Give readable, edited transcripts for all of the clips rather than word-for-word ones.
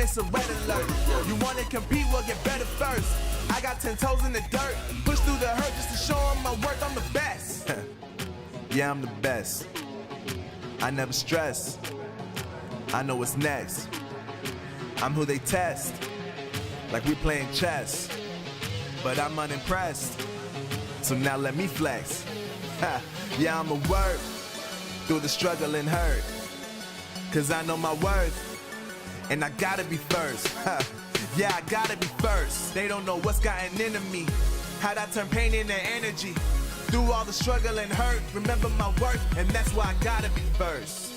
It's a red alert. You wanna compete, well get better first. I got 10 toes in the dirt. Push through the hurt just to show them my work. I'm the best. Yeah, I'm the best. I never stress. I know what's next. I'm who they test. Like we playing chess. But I'm unimpressed. So now let me flex. Yeah, I'ma work through the struggle and hurt. Cause I know my worth. And I gotta be first. Yeah, I gotta be first. They don't know what's gotten into me. How'd I turn pain into energy? Through all the struggle and hurt, remember my worth, and that's why I gotta be first.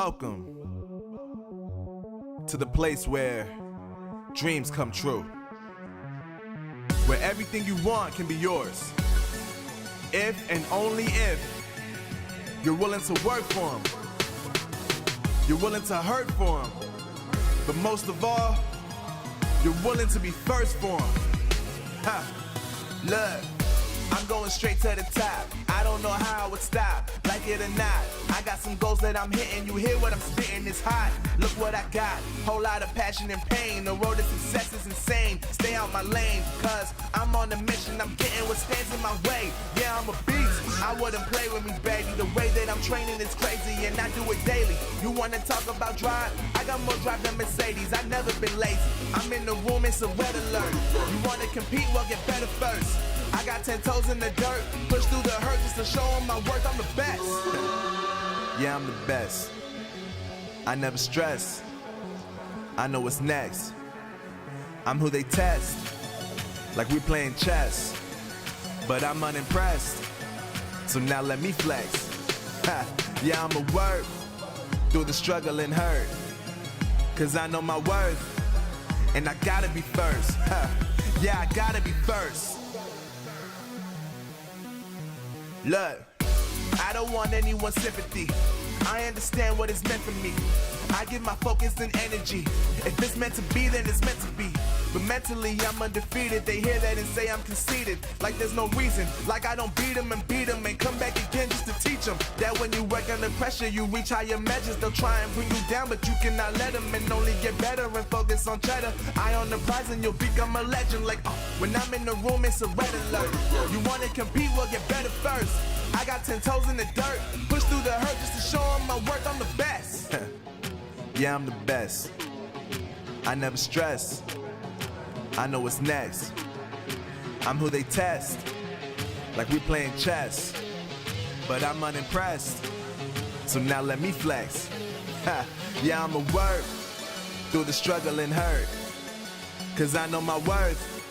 Welcome to the place where dreams come true, where everything you want can be yours, if and only if you're willing to work for them, you're willing to hurt for them, but most of all, you're willing to be first for them. Look, I'm going straight to the top. I don't know how I would stop, like it or not. I got some goals that I'm hitting. You hear what I'm spitting? It's hot. Look what I got. Whole lot of passion and pain. The road to success is insane. Stay out my lane, cause I'm on a mission. I'm getting what stands in my way. Yeah, I'm a beast. I wouldn't play with me, baby. The way that I'm training is crazy, and I do it daily. You wanna talk about drive? I got more drive than Mercedes. I've never been lazy. I'm in the room, it's a red alert. You wanna compete? Well, get better first. I got 10 toes in the dirt, push through the hurt just to show them my worth. I'm the best. Yeah, I'm the best. I never stress. I know what's next. I'm who they test, like we playing chess. But I'm unimpressed, so now let me flex. Yeah, I'ma work through the struggle and hurt, cause I know my worth, and I gotta be first. Yeah, I gotta be first. Look, I don't want anyone's sympathy. I understand what it's meant for me. I give my focus and energy. If it's meant to be, then it's meant to be. But mentally, I'm undefeated. They hear that and say I'm conceited. Like there's no reason. Like I don't beat them and come back again just to teach them that when you work under pressure, you reach higher measures. They'll try and bring you down, but you cannot let them, and only get better and focus on cheddar. Eye on the prize and you'll become a legend. Like, when I'm in the room, it's a red alert. You wanna compete? Well, get better first. I got 10 toes in the dirt, push through the hurt just to show them my worth. I'm the best. Yeah, I'm the best. I never stress. I know what's next. I'm who they test, like we playing chess. But I'm unimpressed, so now let me flex. Yeah, I'ma work through the struggle and hurt, cause I know my worth,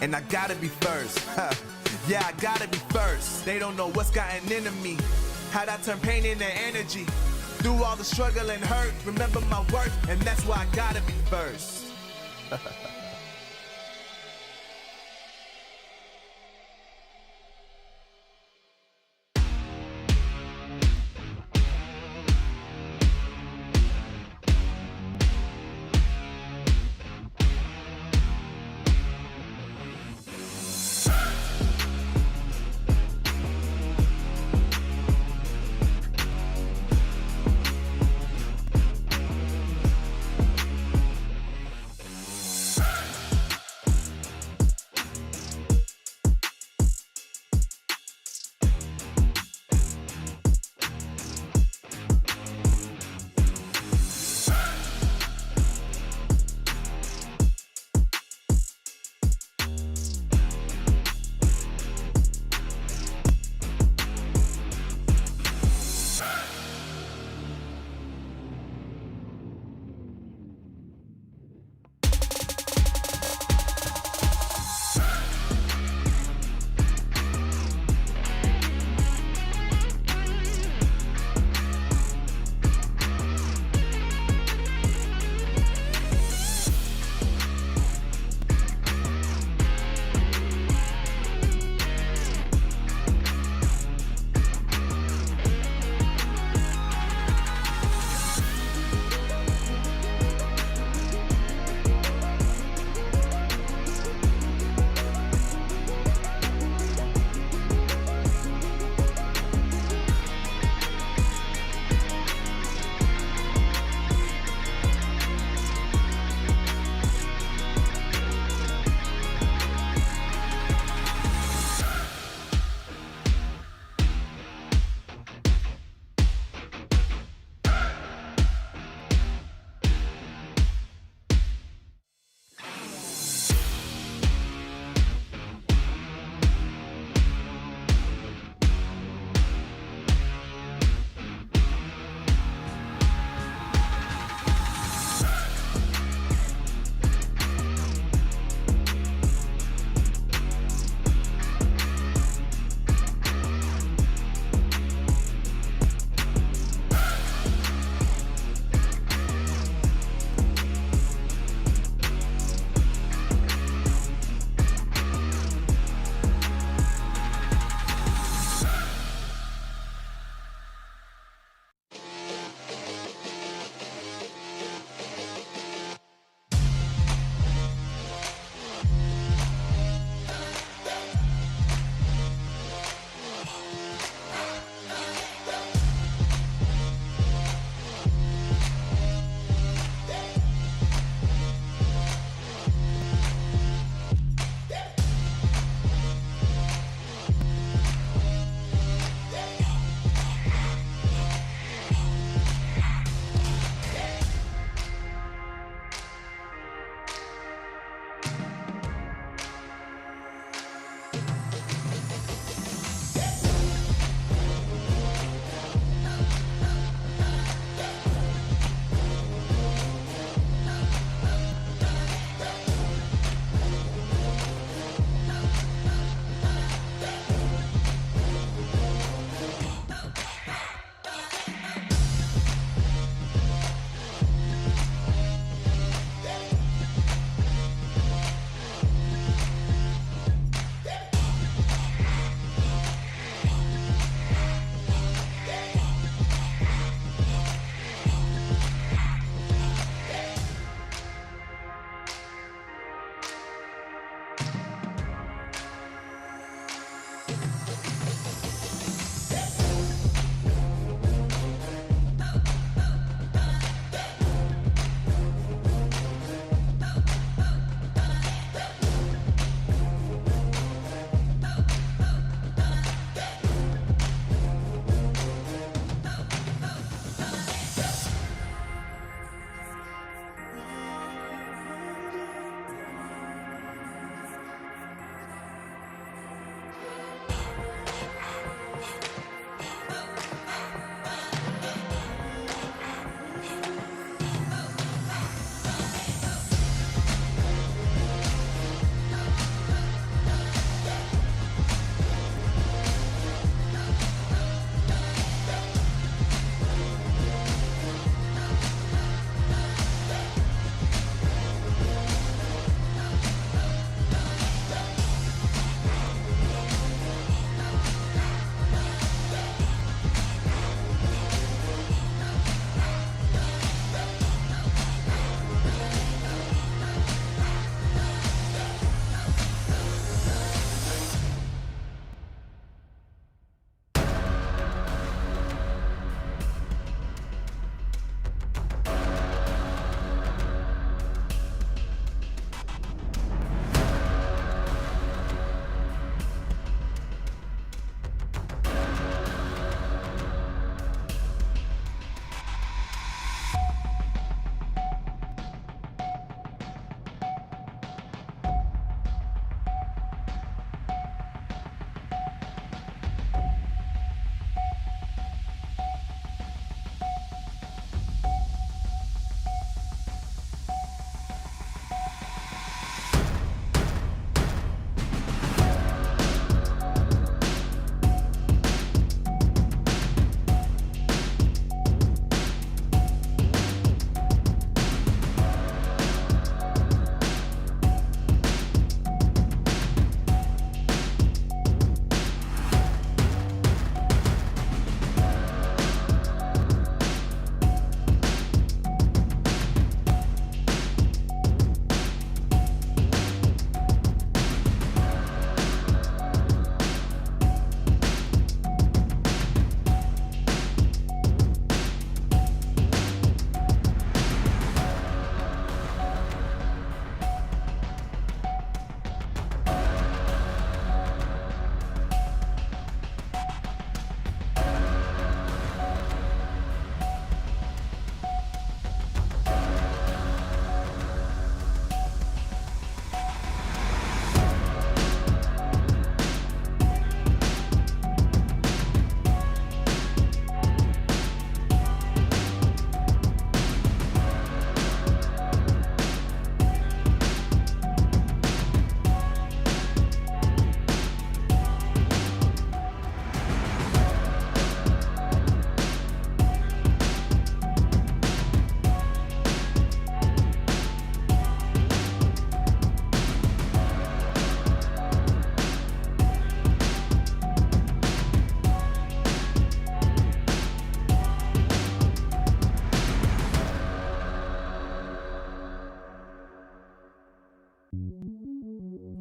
and I gotta be first. Yeah, I gotta be first. They don't know what's gotten into me, how'd I turn pain into energy. Through all the struggle and hurt, remember my worth, and that's why I gotta be first.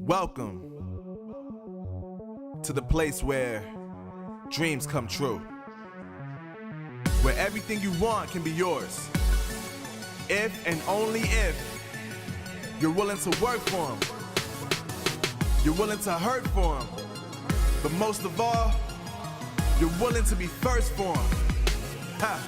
Welcome to the place where dreams come true, where everything you want can be yours, if and only if you're willing to work for them, you're willing to hurt for them, but most of all, you're willing to be first for them. Ha!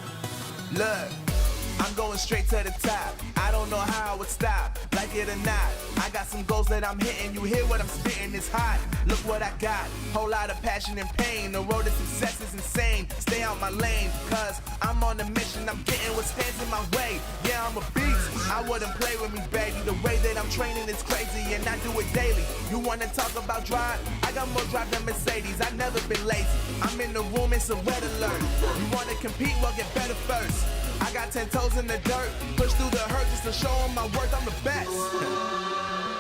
Look, I'm going straight to the top. I don't know how I would stop, like it or not. I got some goals that I'm hitting. You hear what I'm spitting? It's hot. Look what I got. Whole lot of passion and pain. The road to success is insane. Stay out my lane, cause I'm on a mission. I'm getting what stands in my way. Yeah, I'm a beast. I wouldn't play with me, baby. The way that I'm training is crazy, and I do it daily. You wanna talk about drive? I got more drive than Mercedes. I've never been lazy. I'm in the room, it's a red alert. You wanna compete? Well, get better first. I got 10 toes in the dirt, push through the hurt just to show them my worth. I'm the best.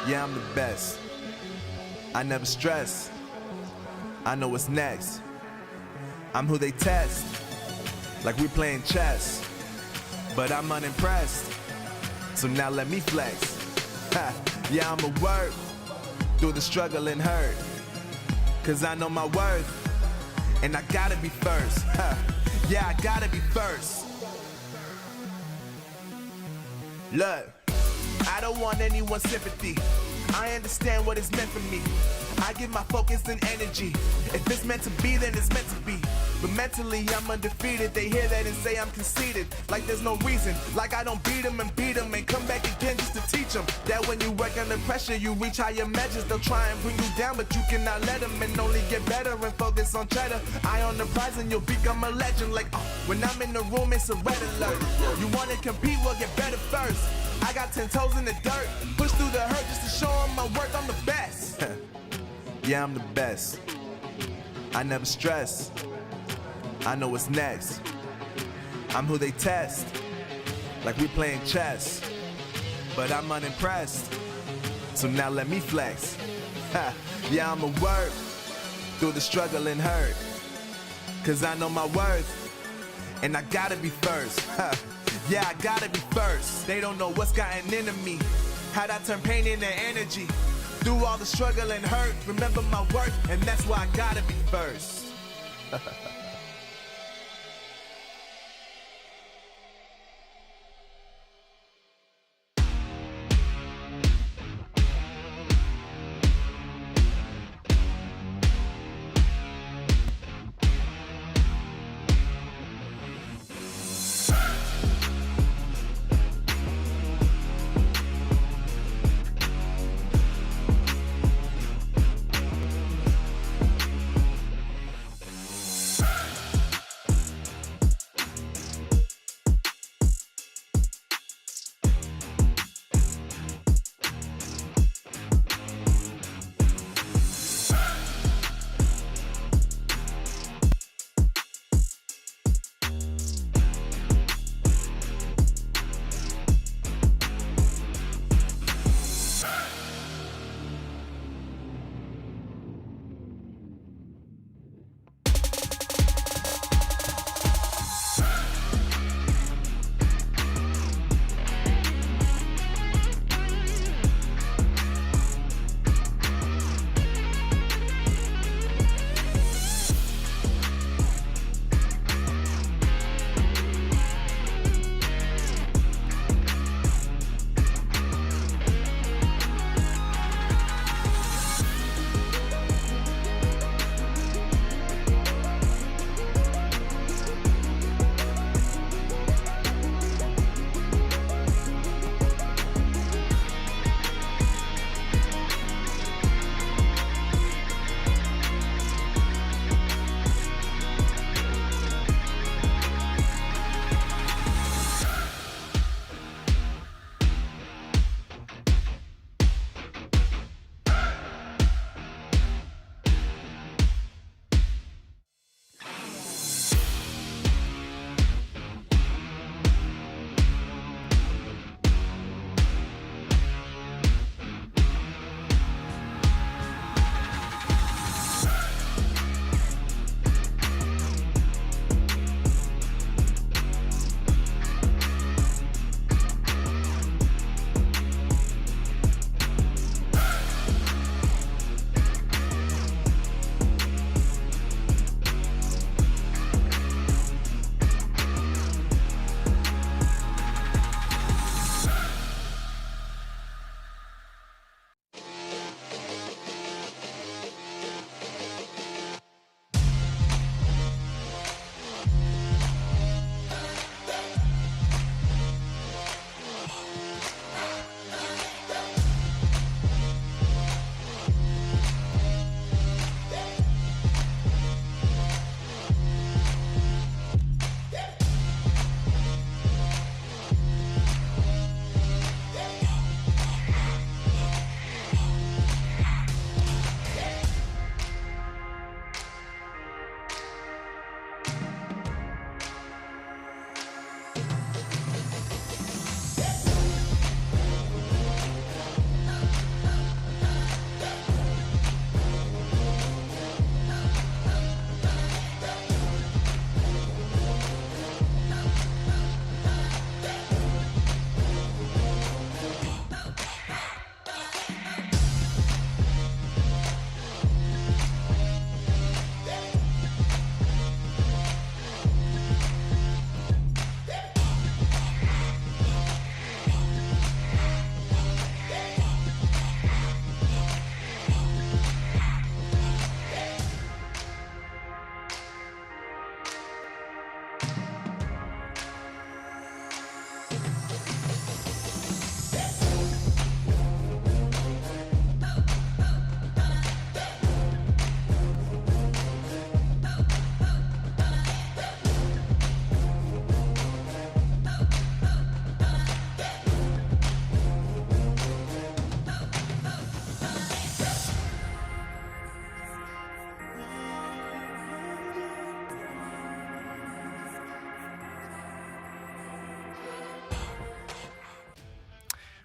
Yeah, I'm the best. I never stress. I know what's next. I'm who they test, like we playing chess. But I'm unimpressed, so now let me flex. Yeah, I'ma work through the struggle and hurt, cause I know my worth, and I gotta be first. Yeah, I gotta be first. Look, I don't want anyone's sympathy. I understand what is meant for me. I give my focus and energy. If it's meant to be, then it's meant to be. But mentally, I'm undefeated. They hear that and say I'm conceited. Like there's no reason. Like I don't beat them and come back again just to teach them that when you work under pressure, you reach higher measures. They'll try and bring you down, but you cannot let them, and only get better and focus on cheddar. Eye on the prize and you'll become a legend. Like, when I'm in the room, it's a red alert. You wanna compete? Well, get better first. I got 10 toes in the dirt, push through the hurt just to show them my worth. I'm the best. Yeah, I'm the best. I never stress. I know what's next. I'm who they test, like we playing chess. But I'm unimpressed, so now let me flex. Yeah, I'ma work through the struggle and hurt, cause I know my worth, and I gotta be first. Yeah, I gotta be first. They don't know what's gotten into me, how'd I turn pain into energy. Through all the struggle and hurt, remember my worth, and that's why I gotta be first.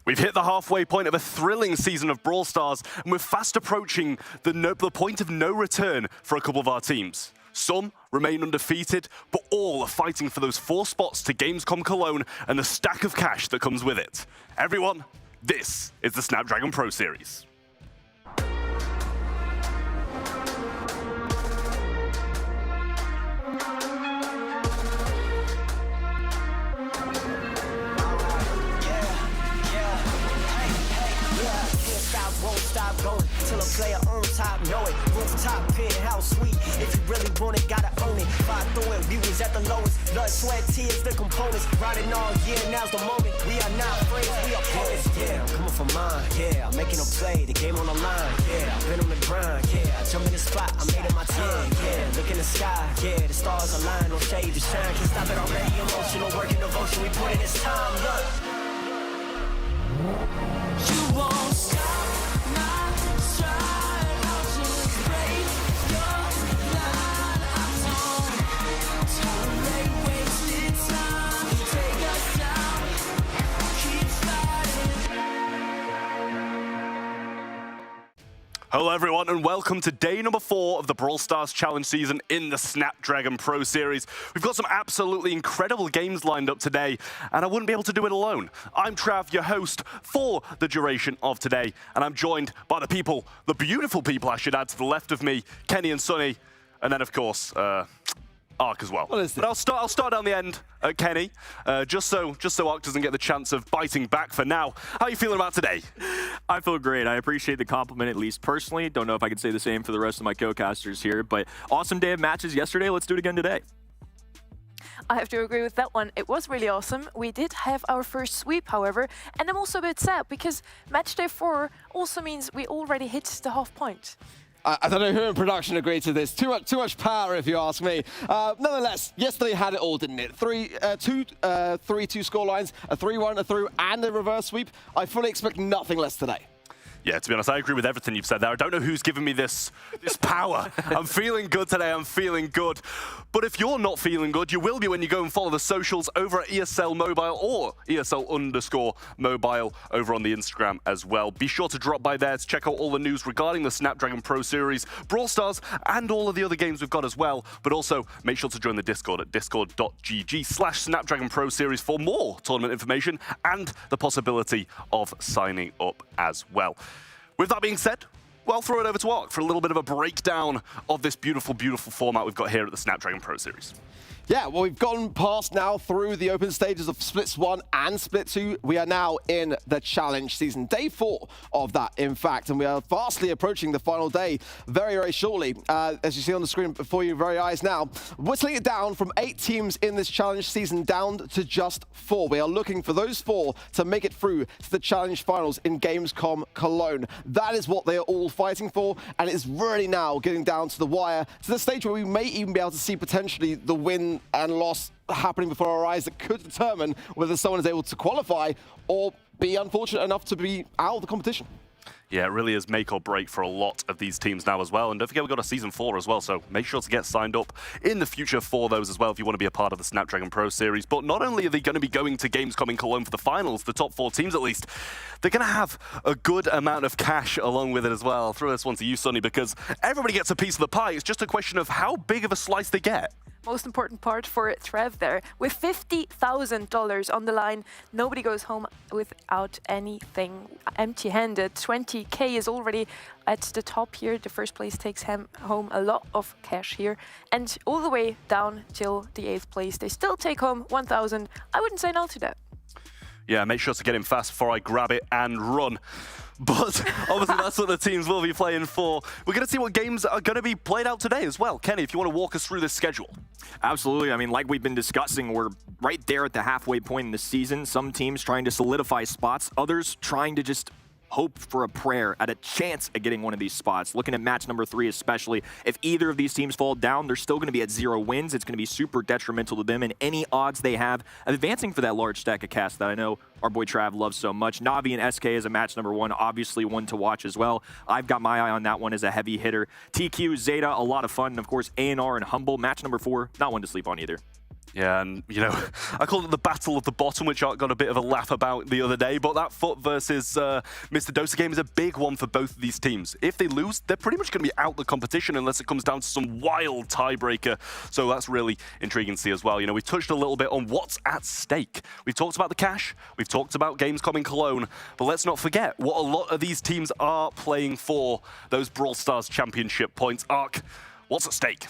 We've hit the halfway point of a thrilling season of Brawl Stars, and we're fast approaching the point of no return for a couple of our teams. Some remain undefeated, but all are fighting for those 4 spots to Gamescom Cologne and the stack of cash that comes with it. Everyone, this is the Snapdragon Pro Series. Won't stop going till a player on top know it. Rooftop penthouse suite. If you really want it, gotta own it. Fight through it, we was at the lowest. Blood, sweat, tears, the components. Riding all year, now's the moment. We are not afraid, we are opponents. Yeah, I'm coming for mine. Yeah, I'm making a play. The game on the line. Yeah, I've been on the grind. Yeah, I jump in the spot. I made it my time. Yeah, look in the sky. Yeah, the stars align. No shade to shine. Can't stop it already. Emotional work and devotion. We put in this time. Look. You won't stop. Hello everyone and welcome to day number 4 of the Brawl Stars Challenge season in the Snapdragon Pro Series. We've got some absolutely incredible games lined up today and I wouldn't be able to do it alone. I'm Trav, your host for the duration of today, and I'm joined by the beautiful people I should add to the left of me, Kenny and Sunny, and then of course, Ark as well. What is it? But I'll start down the end, Kenny, just so Ark doesn't get the chance of biting back for now. How are you feeling about today? I feel great. I appreciate the compliment, at least personally. Don't know if I could say the same for the rest of my co-casters here, but awesome day of matches yesterday. Let's do it again today. I have to agree with that one. It was really awesome. We did have our first sweep, however, and I'm also a bit sad because match day 4 also means we already hit the half point. I don't know who in production agreed to this. Too much power, if you ask me. Nonetheless, yesterday had it all, didn't it? 3-2 scorelines, a 3-1, a through, and a reverse sweep. I fully expect nothing less today. Yeah, to be honest, I agree with everything you've said there. I don't know who's given me this power. I'm feeling good today. I'm feeling good. But if you're not feeling good, you will be when you go and follow the socials over at ESL Mobile or ESL_Mobile over on the Instagram as well. Be sure to drop by there to check out all the news regarding the Snapdragon Pro Series, Brawl Stars, and all of the other games we've got as well. But also, make sure to join the Discord at discord.gg/Snapdragon Pro Series for more tournament information and the possibility of signing up as well. With that being said, well, throw it over to Ark for a little bit of a breakdown of this beautiful, beautiful format we've got here at the Snapdragon Pro Series. Yeah, well, we've gone past now through the open stages of Splits 1 and Split 2. We are now in the Challenge season, day 4 of that, in fact, and we are fastly approaching the final day very, very shortly. As you see on the screen before your very eyes now, whittling it down from 8 teams in this Challenge season down to just 4. We are looking for those 4 to make it through to the Challenge finals in Gamescom Cologne. That is what they are all fighting for, and it's really now getting down to the wire, to the stage where we may even be able to see potentially the win and loss happening before our eyes that could determine whether someone is able to qualify or be unfortunate enough to be out of the competition. Yeah, it really is make or break for a lot of these teams now as well. And don't forget, we've got a Season 4 as well, so make sure to get signed up in the future for those as well if you want to be a part of the Snapdragon Pro Series. But not only are they going to be going to Gamescom in Cologne for the finals, the top 4 teams at least, they're going to have a good amount of cash along with it as well. I'll throw this one to you, Sonny, because everybody gets a piece of the pie. It's just a question of how big of a slice they get. Most important part for Trev there. With $50,000 on the line, nobody goes home without anything empty-handed. 20K is already at the top here. The first place takes home a lot of cash here. And all the way down till the 8th place, they still take home 1,000. I wouldn't say no to that. Yeah, make sure to get in fast before I grab it and run. But obviously that's what the teams will be playing for. We're going to see what games are going to be played out today as well. Kenny, if you want to walk us through this schedule. Absolutely. I mean, like we've been discussing, we're right there at the halfway point in the season. Some teams trying to solidify spots, others trying to just hope for a prayer at a chance at getting one of these spots. Looking at match number 3 especially, if either of these teams fall down, they're still going to be at 0 wins. It's going to be super detrimental to them and any odds they have of advancing for that large stack of cash that I know our boy Trav loves so much. Navi and SK is a match number 1, obviously one to watch as well. I've got my eye on that one as a heavy hitter. TQ, Zeta, a lot of fun. And of course, A&R and Humble, match number 4, not one to sleep on either. Yeah, and, you know, I called it the Battle of the Bottom, which I got a bit of a laugh about the other day, but that FUT versus Mr. Dosa game is a big one for both of these teams. If they lose, they're pretty much going to be out the competition unless it comes down to some wild tiebreaker. So that's really intriguing to see as well. You know, we touched a little bit on what's at stake. We've talked about the cash, we've talked about Gamescom in Cologne, but let's not forget what a lot of these teams are playing for, those Brawl Stars Championship points. Ark, what's at stake?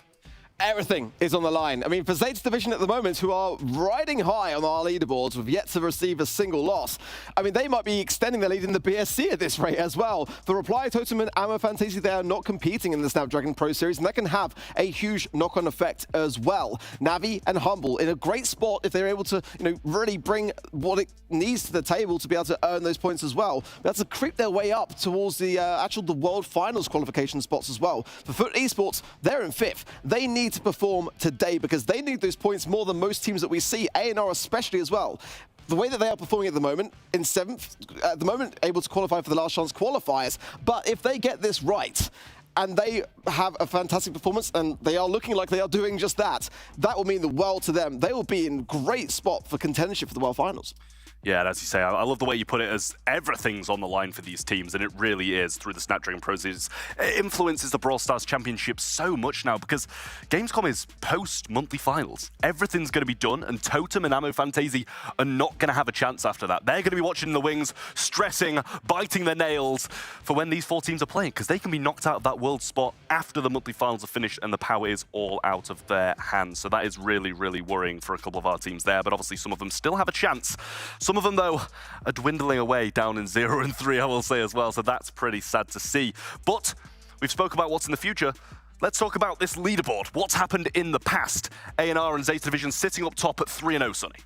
Everything is on the line. I mean, for Zeta's division at the moment, who are riding high on our leaderboards with yet to receive a single loss, I mean, they might be extending their lead in the BSC at this rate as well. For Reply, Totem, and Ammo Fantasy, they are not competing in the Snapdragon Pro Series, and that can have a huge knock-on effect as well. Navi and Humble in a great spot if they're able to, you know, really bring what it needs to the table to be able to earn those points as well. But that's to creep their way up towards the the World Finals qualification spots as well. For FUT Esports, they're in 5th. They need to perform today because they need those points more than most teams that we see, A&R especially as well. The way that they are performing at the moment, in 7th, at the moment able to qualify for the last chance qualifiers, but if they get this right, and they have a fantastic performance, and they are looking like they are doing just that, that will mean the world to them. They will be in great spot for contendership for the World Finals. Yeah, and as you say, I love the way you put it as everything's on the line for these teams, and it really is through the Snapdragon Pro Series. It influences the Brawl Stars Championship so much now because Gamescom is post-monthly finals. Everything's going to be done, and Totem and Ammo Fantasy are not going to have a chance after that. They're going to be watching the wings, stressing, biting their nails for when these 4 teams are playing, because they can be knocked out of that world spot after the monthly finals are finished and the power is all out of their hands. So that is really, really worrying for a couple of our teams there, but obviously some of them still have a chance. Some of them, though, are dwindling away down in 0 and 3, I will say as well, so that's pretty sad to see. But we've spoke about what's in the future. Let's talk about this leaderboard. What's happened in the past? A&R and Zeta Division sitting up top at 3-0, Sonny.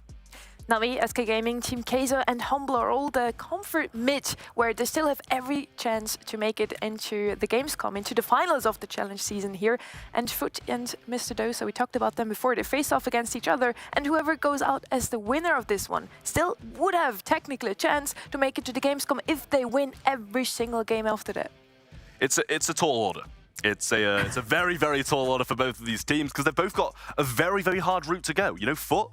Navi, SK Gaming, Team Queso and Humble are all the comfort mid, where they still have every chance to make it into the Gamescom, into the finals of the challenge season here. And FUT and Mr. Dosa, we talked about them before, they face off against each other, and whoever goes out as the winner of this one still would have technically a chance to make it to the Gamescom if they win every single game after that. It's a tall order. It's a very, very tall order for both of these teams because they've both got a very, very hard route to go. You know, FUT,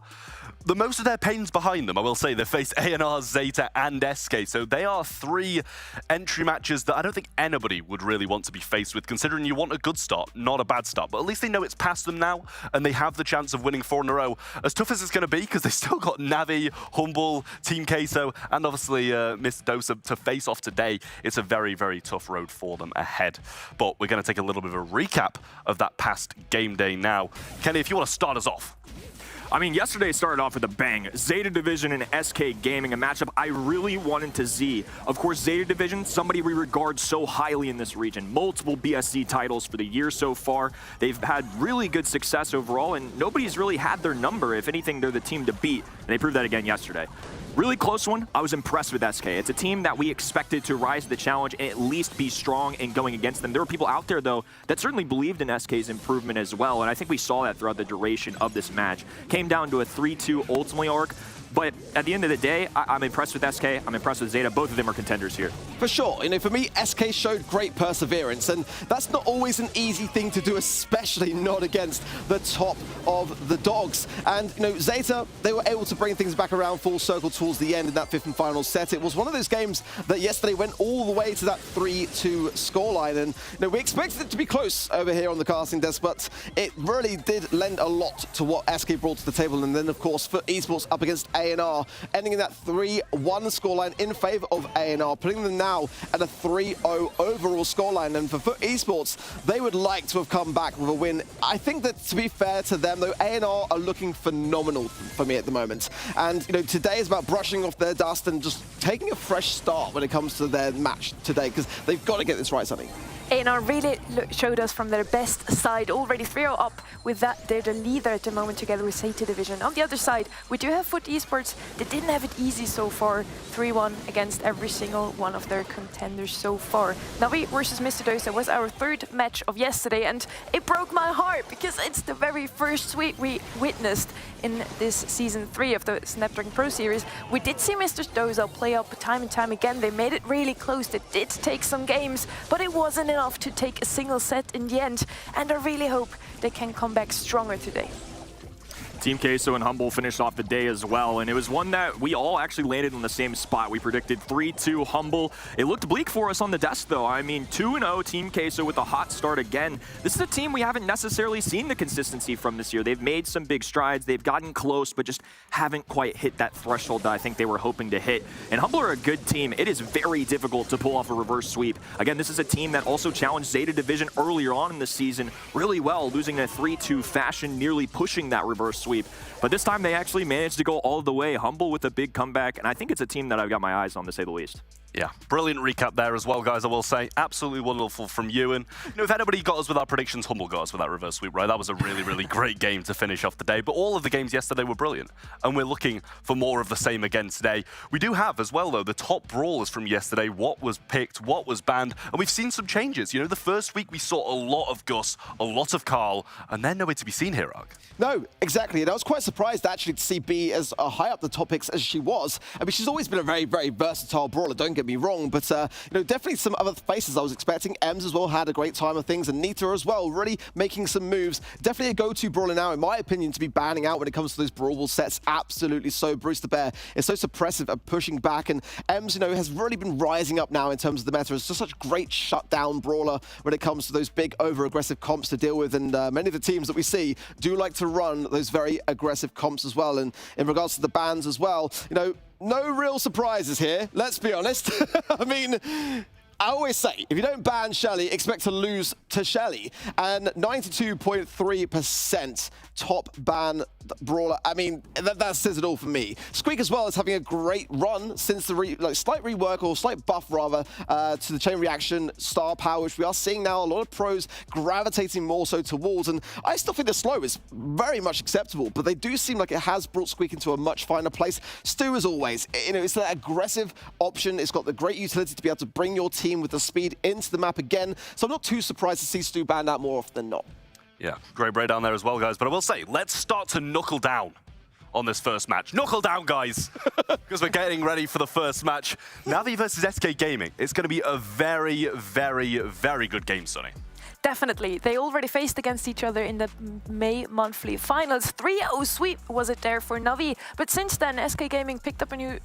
the most of their pain's behind them, I will say. They've faced A&R, Zeta, and SK, so they are 3 entry matches that I don't think anybody would really want to be faced with, considering you want a good start, not a bad start. But at least they know it's past them now, and they have the chance of winning 4 in a row. As tough as it's going to be, because they've still got Navi, Humble, Team Queso, and obviously Mr. Dosa to face off today, it's a very, very tough road for them ahead. But we're going to take a little bit of a recap of that past game day now. Kenny, if you want to start us off. I mean, yesterday started off with a bang. Zeta Division and SK Gaming, a matchup I really wanted to see. Of course, Zeta Division, somebody we regard so highly in this region. Multiple BSC titles for the year so far. They've had really good success overall, and nobody's really had their number. If anything, they're the team to beat, and they proved that again yesterday. Really close one. I was impressed with SK. It's a team that we expected to rise to the challenge and at least be strong in going against them. There were people out there, though, that certainly believed in SK's improvement as well, and I think we saw that throughout the duration of this match. Came down to a 3-2 ultimately, Arc. But at the end of the day, I'm impressed with SK, I'm impressed with Zeta. Both of them are contenders here. For sure. You know, for me, SK showed great perseverance, and that's not always an easy thing to do, especially not against the top of the dogs. And, you know, Zeta, they were able to bring things back around full circle towards the end in that 5th and final set. It was one of those games that yesterday went all the way to that 3-2 scoreline, and, you know, we expected it to be close over here on the casting desk, but it really did lend a lot to what SK brought to the table. And then, of course, for Esports up against A&R, ending in that 3-1 scoreline in favor of A&R, putting them now at a 3-0 overall scoreline. And for FUT Esports, they would like to have come back with a win. I think that, to be fair to them, though, A&R are looking phenomenal for me at the moment. And, you know, today is about brushing off their dust and just taking a fresh start when it comes to their match today, because they've got to get this right, Sonny. A&R really showed us from their best side, already 3-0 up with that. They're the leader at the moment together with Zeta Division. On the other side, we do have FUT Esports. They didn't have it easy so far, 3-1 against every single one of their contenders so far. Navi versus Mr. Dosa was our 3rd match of yesterday, and it broke my heart because it's the very first sweep we witnessed in this Season 3 of the Snapdragon Pro Series. We did see Mr. Dosa play up time and time again. They made it really close. They did take some games, but it wasn't enough to take a single set in the end, and I really hope they can come back stronger today. Team Queso and Humble finished off the day as well, and it was one that we all actually landed on the same spot. We predicted 3-2 Humble. It looked bleak for us on the desk, though. I mean, 2-0 Team Queso with a hot start again. This is a team we haven't necessarily seen the consistency from this year. They've made some big strides. They've gotten close, but just haven't quite hit that threshold that I think they were hoping to hit. And Humble are a good team. It is very difficult to pull off a reverse sweep. Again, this is a team that also challenged Zeta Division earlier on in the season really well, losing in a 3-2 fashion, nearly pushing that reverse sweep. But this time they actually managed to go all the way. Humble with a big comeback, and I think it's a team that I've got my eyes on, to say the least. Yeah, brilliant recap there as well, guys, I will say. Absolutely wonderful from you. And, you know, if anybody got us with our predictions, Humble got us with that reverse sweep, right? That was a really, really great game to finish off the day. But all of the games yesterday were brilliant. And we're looking for more of the same again today. We do have, as well, though, the top brawlers from yesterday. What was picked, what was banned. And we've seen some changes. You know, the first week we saw a lot of Gus, a lot of Carl, and they're nowhere to be seen here, Arg. No, exactly. And I was quite surprised, actually, to see B as high up the top picks as she was. I mean, she's always been a very, very versatile brawler, don't get me wrong. But, you know, definitely some other faces I was expecting. Ems as well had a great time of things, and Nita as well, really making some moves. Definitely a go-to brawler now, in my opinion, to be banning out when it comes to those brawlable sets. Absolutely so. Bruce the Bear is so suppressive at pushing back, and Ems, you know, has really been rising up now in terms of the meta. It's just such a great shutdown brawler when it comes to those big, over-aggressive comps to deal with, and many of the teams that we see do like to run those very aggressive comps as well. And in regards to the bans as well, you know, no real surprises here, let's be honest. I mean, I always say, if you don't ban Shelly, expect to lose to Shelly. And 92.3% top ban brawler. I mean, that says it all for me. Squeak as well is having a great run since the slight rework, or slight buff rather, to the chain reaction star power, which we are seeing now a lot of pros gravitating more so towards. And I still think the slow is very much acceptable, but they do seem like it has brought Squeak into a much finer place. Stu, as always, you know, it's that aggressive option. It's got the great utility to be able to bring your team with the speed into the map again. So I'm not too surprised to see Stu banned out more often than not. Yeah, great breakdown there as well, guys. But I will say, let's start to knuckle down on this first match. Knuckle down, guys, because we're getting ready for the first match. Navi versus SK Gaming. It's going to be a very, very, very good game, Sonny. Definitely. They already faced against each other in the May monthly finals. 3-0 sweep was it there for Navi. But since then, SK Gaming picked up a new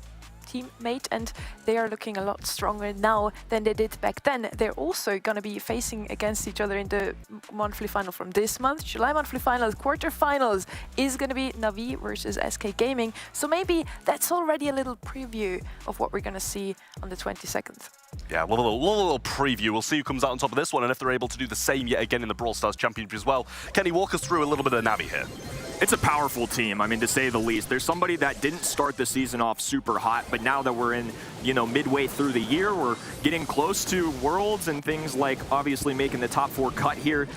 teammate, and they are looking a lot stronger now than they did back then. They're also going to be facing against each other in the monthly final from this month. July monthly finals, quarterfinals is going to be Navi versus SK Gaming. So maybe that's already a little preview of what we're going to see on the 22nd. Yeah, well, a little preview. We'll see who comes out on top of this one, and if they're able to do the same yet again in the Brawl Stars Championship as well. Kenny, walk us through a little bit of Navi here. It's a powerful team, I mean, to say the least. There's somebody that didn't start the season off super hot, but now that we're in, you know, midway through the year, we're getting close to Worlds and things like obviously making the top 4 cut here.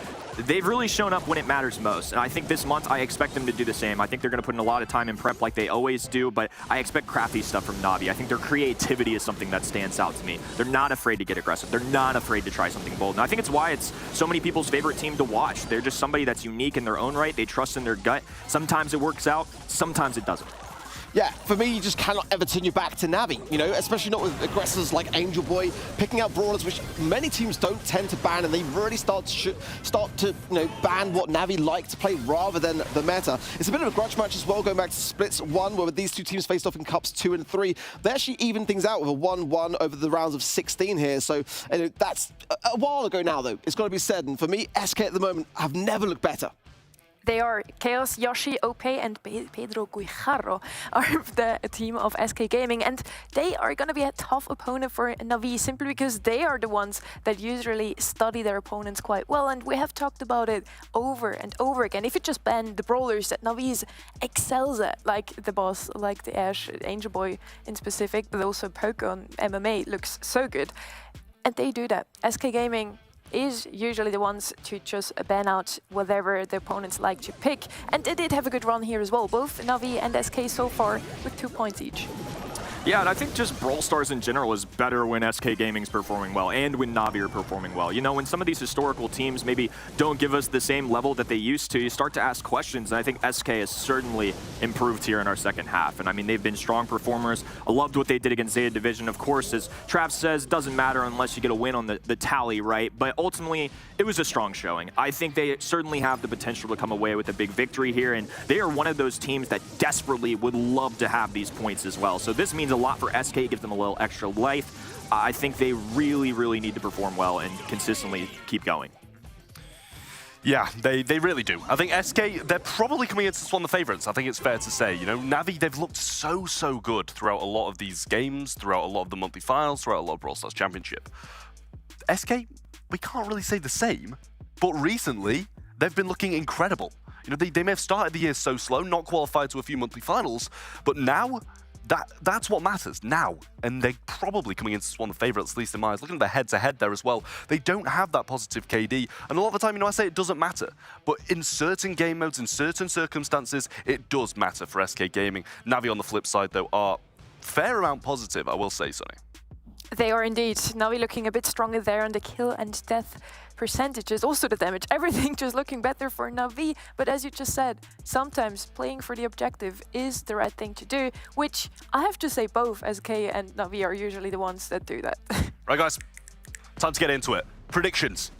They've really shown up when it matters most, and I think this month I expect them to do the same. I think they're going to put in a lot of time in prep like they always do, but I expect crafty stuff from Navi. I think their creativity is something that stands out to me. They're not afraid to get aggressive. They're not afraid to try something bold, and I think it's why it's so many people's favorite team to watch. They're just somebody that's unique in their own right. They trust in their gut. Sometimes it works out, sometimes it doesn't. Yeah, for me, you just cannot ever turn your back to Navi, you know, especially not with aggressors like Angel Boy, picking out brawlers, which many teams don't tend to ban, and they really start to you know, ban what Navi like to play rather than the meta. It's a bit of a grudge match as well, going back to Splits 1, where these two teams faced off in Cups 2 and 3. They actually even things out with a 1-1 over the rounds of 16 here, so you know, that's a while ago now, though. It's got to be said, and for me, SK at the moment have never looked better. They are Chaos, Yoshi, OP, and Pedro Guijarro are the team of SK Gaming, and they are going to be a tough opponent for Navi simply because they are the ones that usually study their opponents quite well, and we have talked about it over and over again. If you just ban the brawlers that Navi excels at, like the boss, like the Ash, Angel Boy in specific, but also Poco on MMA looks so good, and they do that. SK Gaming is usually the ones to just ban out whatever the opponents like to pick. And they did have a good run here as well, both Navi and SK so far with 2 points each. Yeah, and I think just Brawl Stars in general is better when SK Gaming's performing well and when Navi are performing well. You know, when some of these historical teams maybe don't give us the same level that they used to, you start to ask questions, and I think SK has certainly improved here in our second half. And I mean, they've been strong performers. I loved what they did against Zeta Division. Of course, as Trav says, doesn't matter unless you get a win on the tally, right? But ultimately, it was a strong showing. I think they certainly have the potential to come away with a big victory here, and they are one of those teams that desperately would love to have these points as well. So this means a lot for SK, gives them a little extra life. I think they really, really need to perform well and consistently keep going. Yeah, they really do. I think SK, they're probably coming into this one the favorites. I think it's fair to say. You know, Navi, they've looked so good throughout a lot of these games, throughout a lot of the monthly finals, throughout a lot of Brawl Stars Championship. SK, we can't really say the same, but recently, they've been looking incredible. You know, they may have started the year so slow, not qualified to a few monthly finals, but now, that's what matters now, and they're probably coming into one of the favourites, at least in my eyes. Looking at the head-to-head there as well, they don't have that positive KD, and a lot of the time, you know, I say it doesn't matter, but in certain game modes, in certain circumstances, it does matter for SK Gaming. Navi on the flip side, though, are fair amount positive, I will say, Sonny. They are indeed. Navi looking a bit stronger there on the kill and death percentages, also the damage, everything just looking better for Navi. But as you just said, sometimes playing for the objective is the right thing to do, which I have to say both SK and Navi are usually the ones that do that. Right, guys, time to get into it. Predictions.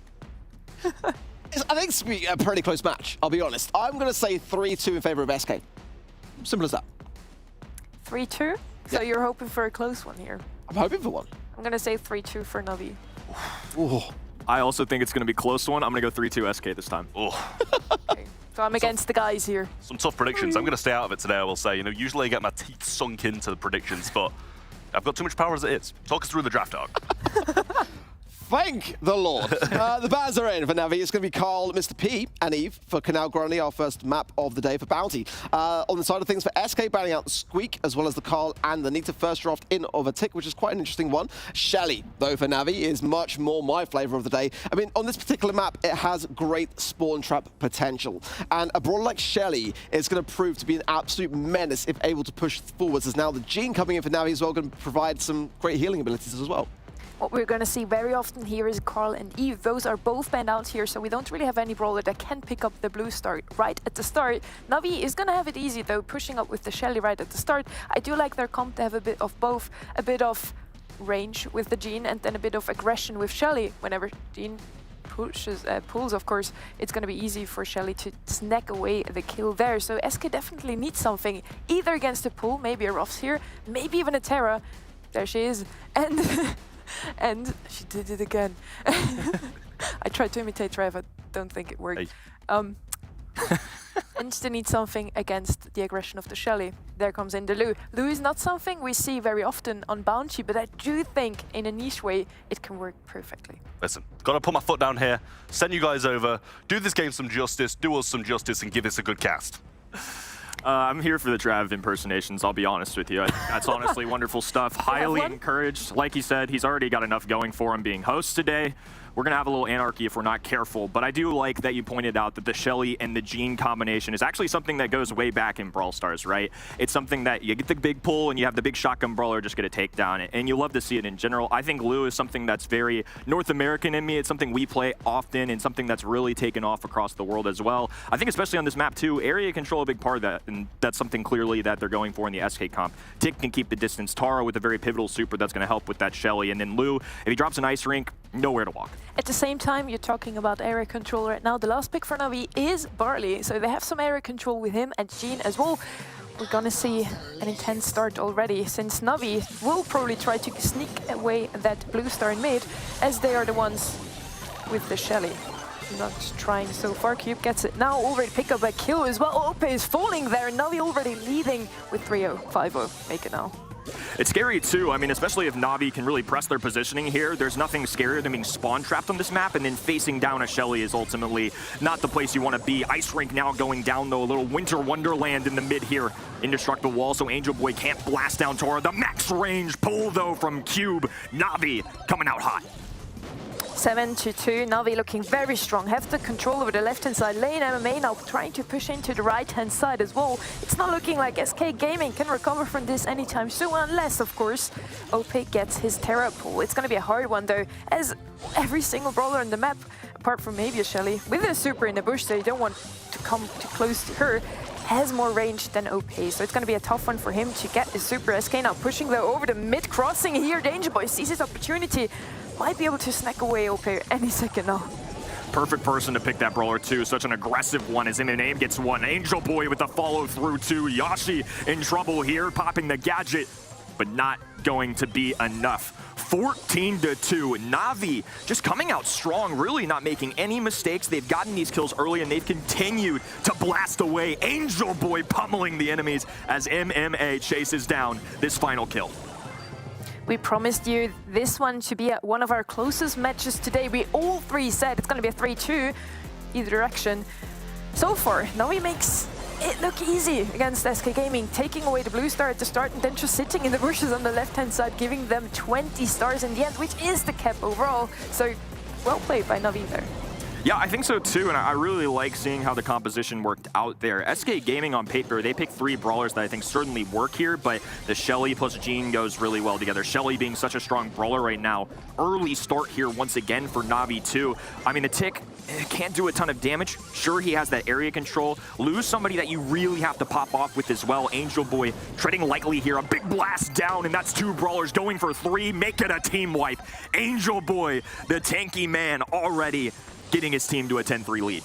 I think it's going to be a pretty close match, I'll be honest. I'm going to say 3-2 in favor of SK. Simple as that. 3-2? So you're hoping for a close one here. I'm hoping for one. I'm going to say 3-2 for Navi. Ooh. I also think it's going to be a close one. I'm going to go 3-2 SK this time. Oh. Okay. So I'm against the guys here. Some tough predictions. I'm going to stay out of it today, I will say. You know, usually I get my teeth sunk into the predictions, but I've got too much power as it is. Talk us through the draft, dog. Thank the Lord. The bans are in for Navi. It's going to be Carl, Mr. P, and Eve for Canal Grande, our first map of the day for Bounty. On the side of things for SK, banning out Squeak, as well as the Carl and the Nita first draft in of a tick, which is quite an interesting one. Shelly, though, for Navi, is much more my flavor of the day. I mean, on this particular map, it has great spawn trap potential. And a brawler like Shelly is going to prove to be an absolute menace if able to push forwards, as now the Gene coming in for Navi as well going to provide some great healing abilities as well. What we're going to see very often here is Carl and Eve. Those are both banned out here, so we don't really have any brawler that can pick up the blue star right at the start. Navi is going to have it easy, though, pushing up with the Shelly right at the start. I do like their comp to have a bit of both, a bit of range with the Gene and then a bit of aggression with Shelly. Whenever Gene pulls, of course, it's going to be easy for Shelly to snack away the kill there. So SK definitely needs something, either against a pull, maybe a Ruffs here, maybe even a Terra. There she is. And... and she did it again. I tried to imitate Trev, I don't think it worked. Hey. And they need something against the aggression of the Shelly. There comes in the Lou. Lou is not something we see very often on Bounty, but I do think in a niche way it can work perfectly. Listen, gotta put my foot down here, send you guys over, do this game some justice, do us some justice, and give this a good cast. I'm here for the Trav impersonations, I'll be honest with you. That's honestly wonderful stuff. Highly encouraged. Like he said, he's already got enough going for him being host today. We're going to have a little anarchy if we're not careful, but I do like that you pointed out that the Shelly and the Gene combination is actually something that goes way back in Brawl Stars, right? It's something that you get the big pull and you have the big shotgun brawler just get a takedown, and you love to see it in general. I think Lou is something that's very North American in me. It's something we play often and something that's really taken off across the world as well. I think especially on this map too, area control a big part of that, and that's something clearly that they're going for in the SK comp. Tick can keep the distance. Tara with a very pivotal super that's going to help with that Shelly, and then Lou, if he drops an ice rink, nowhere to walk. At the same time, you're talking about area control right now. The last pick for Navi is Barley, so they have some area control with him and Gene as well. We're gonna see an intense start already, since Navi will probably try to sneak away that blue star in mid, as they are the ones with the Shelly. Not trying so far. Cube gets it now, already pick up a kill as well. Ope is falling there. Navi already leading with 3-0, 5-0. Make it now. It's scary too. I mean, especially if Navi can really press their positioning here. There's nothing scarier than being spawn trapped on this map, and then facing down a Shelly is ultimately not the place you want to be. Ice Rink now going down though, a little winter wonderland in the mid here. Indestructible wall, so Angel Boy can't blast down Tora. The max range pull though from Cube. Navi coming out hot. 7-2. Navi looking very strong. Have the control over the left-hand side lane. MMA now trying to push into the right-hand side as well. It's not looking like SK Gaming can recover from this anytime soon, unless, of course, OP gets his Terra pool. It's going to be a hard one, though, as every single brawler on the map, apart from maybe a Shelly, with a super in the bush, so you don't want to come too close to her, has more range than OP, so it's going to be a tough one for him to get his super. SK now pushing though over the mid crossing here. Danger Boy sees his opportunity, might be able to snack away OP any second now. Perfect person to pick that brawler too. Such an aggressive one as MMA gets one. Angel Boy with the follow through too. Yashi in trouble here, popping the gadget, but not going to be enough. 14-2. Navi just coming out strong, really not making any mistakes. They've gotten these kills early and they've continued to blast away. Angel Boy pummeling the enemies as MMA chases down this final kill. We promised you this one to be one of our closest matches today. We all three said it's going to be a 3-2 either direction. So far, Navi makes it look easy against SK Gaming, taking away the blue star at the start and then just sitting in the bushes on the left-hand side, giving them 20 stars in the end, which is the cap overall. So, well played by Navi there. Yeah, I think so too, and I really like seeing how the composition worked out there. SK Gaming on paper, they picked 3 brawlers that I think certainly work here, but the Shelly plus Jean goes really well together. Shelly being such a strong brawler right now. Early start here once again for Navi too. I mean, the Tick can't do a ton of damage. Sure, he has that area control. Lose somebody that you really have to pop off with as well. Angel Boy treading lightly here. A big blast down, and that's 2 brawlers going for 3. Make it a team wipe. Angel Boy, the tanky man, already getting his team to a 10-3 lead.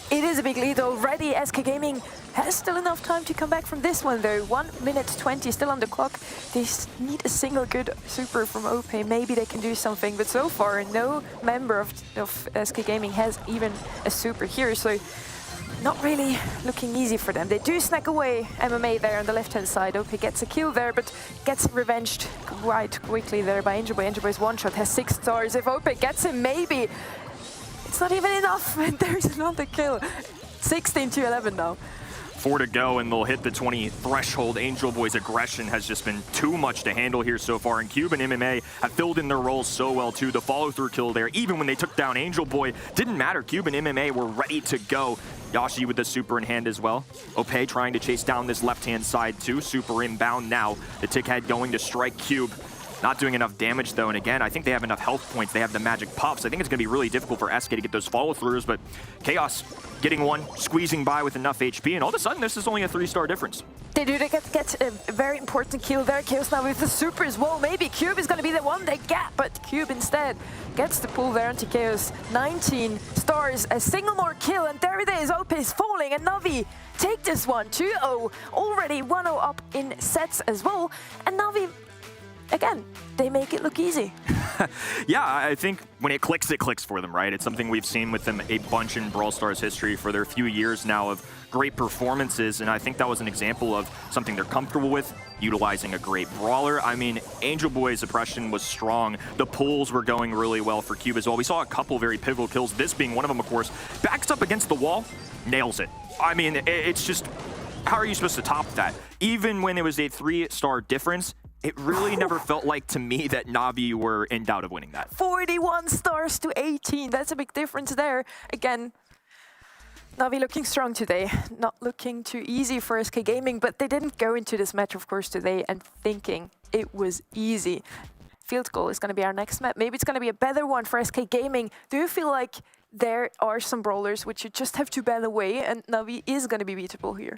It is a big lead already. SK Gaming has still enough time to come back from this one though. 1 minute 20 still on the clock. They need a single good super from OP. Maybe they can do something, but so far no member of SK Gaming has even a super here, so not really looking easy for them. They do snack away MMA there on the left-hand side. OP gets a kill there, but gets revenged quite quickly there by Angel Boy. Angel Boy's one shot has 6 stars. If OP gets him, maybe it's not even enough, and there's another kill. 16-11 now. 4 to go, and they'll hit the 20 threshold. Angel Boy's aggression has just been too much to handle here so far, and Cube and MMA have filled in their roles so well too. The follow-through kill there, even when they took down Angel Boy, didn't matter. Cube and MMA were ready to go. Yashi with the super in hand as well. OP trying to chase down this left-hand side too. Super inbound now. The Tick Head going to strike Cube. Not doing enough damage though, and again, I think they have enough health points. They have the magic puffs. I think it's going to be really difficult for SK to get those follow-throughs, but Chaos getting one, squeezing by with enough HP, and all of a sudden, this is only a 3-star difference. They do get a very important kill there. Chaos now with the super as well. Maybe Cube is going to be the one they get, but Cube instead gets the pull there into Chaos. 19 stars, a single more kill, and there it is. OP is falling, and Navi take this one. 2-0, already 1-0 up in sets as well, and Navi, again, they make it look easy. Yeah, I think when it clicks for them, right? It's something we've seen with them a bunch in Brawl Stars history for their few years now of great performances, and I think that was an example of something they're comfortable with, utilizing a great brawler. I mean, Angel Boy's oppression was strong. The pulls were going really well for Cube as well. We saw a couple very pivotal kills, this being one of them, of course. Backs up against the wall, nails it. I mean, it's just, how are you supposed to top that? Even when it was a 3-star difference, it really never felt like to me that Navi were in doubt of winning that. 41 stars to 18. That's a big difference there. Again, Navi looking strong today. Not looking too easy for SK Gaming, but they didn't go into this match, of course, today and thinking it was easy. Field goal is going to be our next map. Maybe it's going to be a better one for SK Gaming. Do you feel like there are some brawlers which you just have to ban away and Navi is going to be beatable here?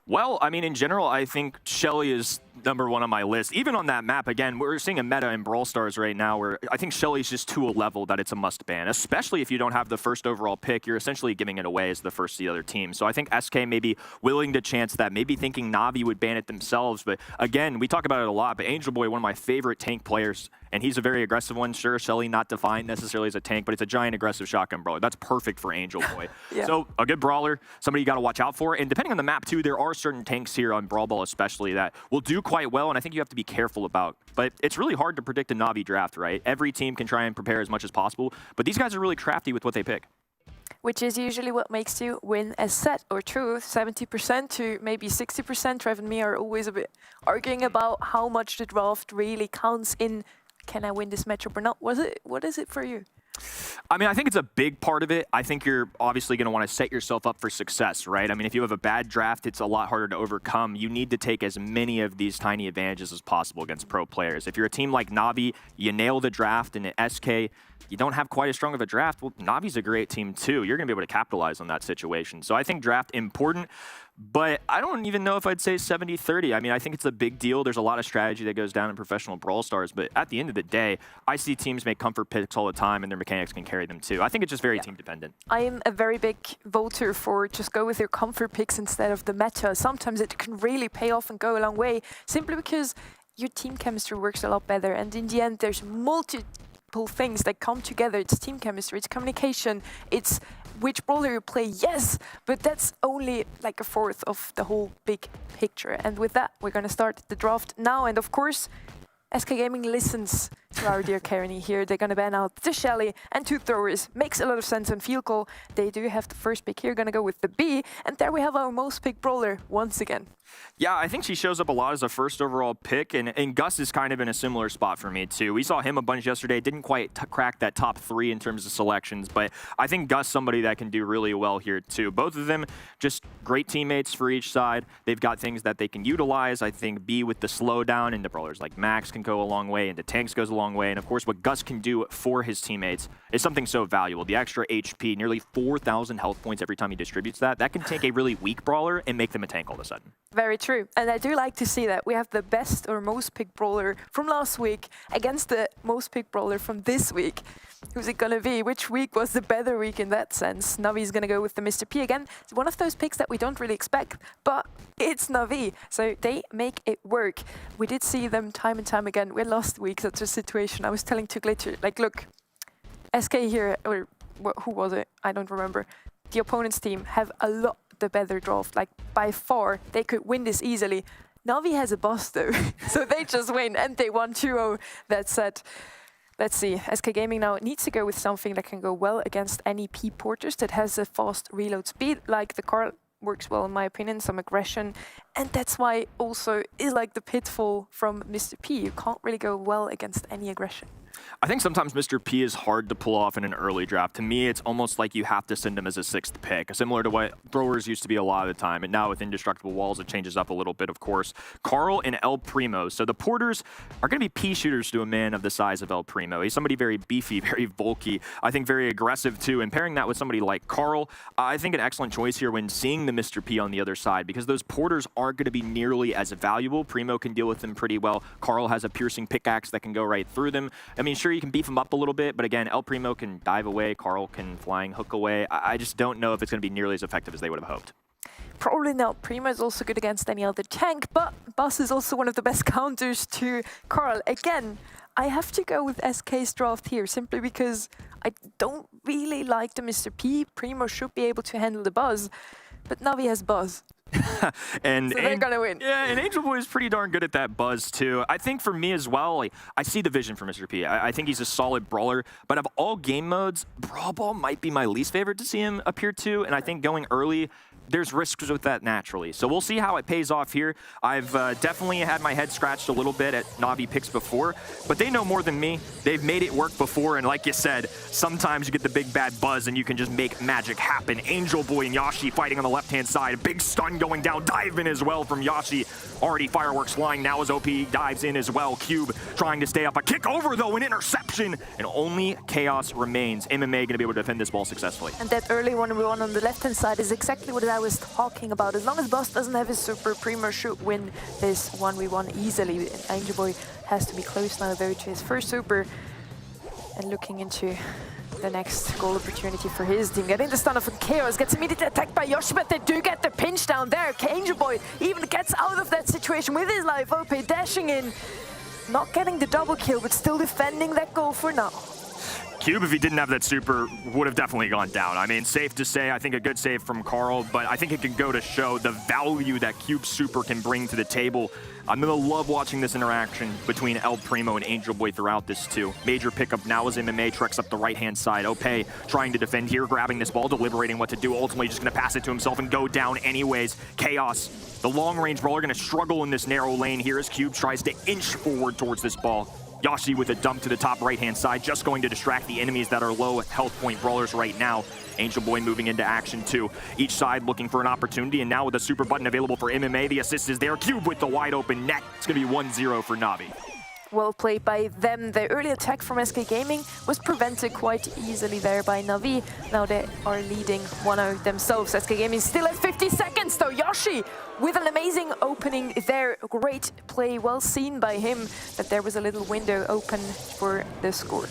Well, I mean, in general, I think Shelly is #1 on my list. Even on that map, again, we're seeing a meta in Brawl Stars right now where I think Shelly's just to a level that it's a must ban, especially if you don't have the first overall pick. You're essentially giving it away as the first to the other team. So I think SK may be willing to chance that, maybe thinking Navi would ban it themselves. But again, we talk about it a lot, but Angel Boy, one of my favorite tank players, and he's a very aggressive one. Sure, Shelly not defined necessarily as a tank, but it's a giant aggressive shotgun brawler. That's perfect for Angel Boy. Yeah. So a good brawler, somebody you got to watch out for. And depending on the map too, there are certain tanks here on Brawl Ball especially that will do quite well, and I think you have to be careful about. But it's really hard to predict a Navi draft, right? Every team can try and prepare as much as possible, but these guys are really crafty with what they pick. Which is usually what makes you win a set or two. 70% to maybe 60%. Trev and me are always a bit arguing about how much the draft really counts in, can I win this matchup or not? What is it for you? I mean, I think it's a big part of it. I think you're obviously going to want to set yourself up for success, right? I mean, if you have a bad draft, it's a lot harder to overcome. You need to take as many of these tiny advantages as possible against pro players. If you're a team like Navi, you nail the draft, and at SK, you don't have quite as strong of a draft. Well, Navi's a great team too. You're going to be able to capitalize on that situation. So I think draft important, but I don't even know if I'd say 70-30. I mean, I think it's a big deal. There's a lot of strategy that goes down in professional Brawl Stars, but at the end of the day, I see teams make comfort picks all the time, and their mechanics can carry them too. I think it's just very team dependent. I am a very big voter for just go with your comfort picks instead of the meta. Sometimes it can really pay off and go a long way, simply because your team chemistry works a lot better, and in the end, there's multiple things that come together. It's team chemistry, it's communication, it's which brawler you play, yes, but that's only like a fourth of the whole big picture. And with that, we're going to start the draft now. And of course, SK Gaming listens to our dear Kearney here. They're going to ban out the Shelly and 2 throwers. Makes a lot of sense on field goal. They do have the first pick here, going to go with the B. And there we have our most picked brawler once again. Yeah, I think she shows up a lot as a first overall pick, and Gus is kind of in a similar spot for me too. We saw him a bunch yesterday, didn't quite crack that top 3 in terms of selections, but I think Gus somebody that can do really well here too. Both of them just great teammates for each side. They've got things that they can utilize. I think B with the slowdown into brawlers like Max can go a long way, into tanks goes a long way, and of course what Gus can do for his teammates is something so valuable. The extra HP, nearly 4,000 health points every time he distributes that can take a really weak brawler and make them a tank all of a sudden. Very true. And I do like to see that we have the best or most picked brawler from last week against the most picked brawler from this week. Who's it going to be? Which week was the better week in that sense? Navi's going to go with the Mr. P again. It's one of those picks that we don't really expect, but it's Navi. So they make it work. We did see them time and time again. We last week, such a situation. I was telling to Glitter, like, look, SK here, or who was it? I don't remember. The opponent's team have a lot the better draft, like by far they could win this easily. Navi has a boss though, so they just win, and they won 2-0 that set. Let's see, SK Gaming now needs to go with something that can go well against any P porters that has a fast reload speed, like the Carl works well in my opinion, some aggression, and that's why also is like the pitfall from Mr. P. You can't really go well against any aggression. I think sometimes Mr. P is hard to pull off in an early draft. To me, it's almost like you have to send him as a 6th pick, similar to what throwers used to be a lot of the time. And now with Indestructible Walls, it changes up a little bit, of course. Carl and El Primo. So the porters are going to be P shooters to a man of the size of El Primo. He's somebody very beefy, very bulky, I think very aggressive too. And pairing that with somebody like Carl, I think an excellent choice here when seeing the Mr. P on the other side, because those porters aren't going to be nearly as valuable. Primo can deal with them pretty well. Carl has a piercing pickaxe that can go right through them. I mean, sure, you can beef him up a little bit, but again, El Primo can dive away, Carl can flying hook away. I just don't know if it's going to be nearly as effective as they would have hoped. Probably not. Primo is also good against any other tank, but Buzz is also one of the best counters to Carl. Again, I have to go with SK's draft here, simply because I don't really like the Mr. P. Primo should be able to handle the Buzz, but Navi has Buzz. and so they're gonna win. Yeah, and Angel Boy is pretty darn good at that buzz too. I think for me as well, like, I see the vision for Mr. P. I think he's a solid brawler, but of all game modes, Brawl Ball might be my least favorite to see him appear to, and I think going early, there's risks with that naturally. So we'll see how it pays off here. I've definitely had my head scratched a little bit at Navi picks before, but they know more than me. They've made it work before, and like you said, sometimes you get the big bad buzz and you can just make magic happen. Angel Boy and Yashi fighting on the left-hand side. A big stun going down, dive in as well from Yashi. Already fireworks flying now as OP dives in as well. Cube trying to stay up. A kick over though, an interception, and only chaos remains. MMA going to be able to defend this ball successfully. And that early 1v1 on the left-hand side is exactly what I was talking about. As long as Boss doesn't have his super, Primo should win this 1v1 easily. Angel Boy has to be close now though to his first super, and looking into the next goal opportunity for his team. Getting the stun off of Chaos, gets immediately attacked by Yoshi, but they do get the pinch down there. Angel Boy even gets out of that situation with his life. OP dashing in, not getting the double kill, but still defending that goal for now. Cube, if he didn't have that super, would have definitely gone down. I mean, safe to say, I think a good save from Carl, but I think it can go to show the value that Cube's super can bring to the table. I'm going to love watching this interaction between El Primo and Angel Boy throughout this too. Major pickup now as MMA treks up the right-hand side. Ope trying to defend here, grabbing this ball, deliberating what to do, ultimately just going to pass it to himself and go down anyways. Chaos, the long-range brawler, going to struggle in this narrow lane here as Cube tries to inch forward towards this ball. Yashi with a dump to the top right-hand side, just going to distract the enemies that are low health point brawlers right now. Angel Boy moving into action too. Each side looking for an opportunity, and now with a super button available for MMA, the assist is there. Cube with the wide open net. It's going to be 1-0 for Navi. Well played by them. The early attack from SK Gaming was prevented quite easily there by Navi. Now they are leading 1-0 themselves. SK Gaming still at 50 seconds though. Yashi with an amazing opening there. Great play, well seen by him that there was a little window open for the score.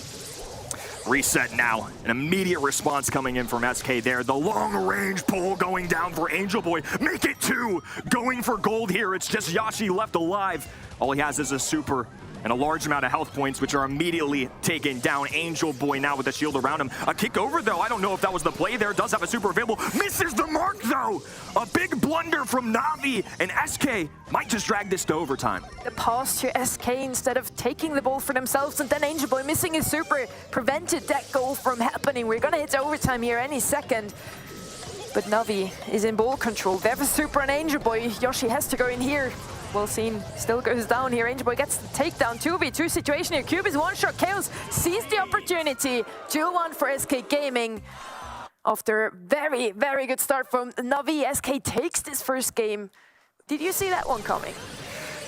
Reset now. An immediate response coming in from SK there. The long-range pull going down for Angel Boy. Make it 2. Going for gold here. It's just Yashi left alive. All he has is a super and a large amount of health points, which are immediately taken down. Angel Boy now with a shield around him. A kick over, though. I don't know if that was the play there. Does have a super available. Misses the mark, though. A big blunder from Navi, and SK might just drag this to overtime. The pass to SK instead of taking the ball for themselves, and then Angel Boy missing his super prevented that goal from happening. We're gonna hit overtime here any second. But Navi is in ball control. They have a super on Angel Boy. Yashi has to go in here. Well seen, still goes down here. Angel Boy gets the takedown, 2v2 situation here. Cube is one shot, Chaos sees the opportunity. 2-1 for SK Gaming. After a very, very good start from Navi, SK takes this first game. Did you see that one coming?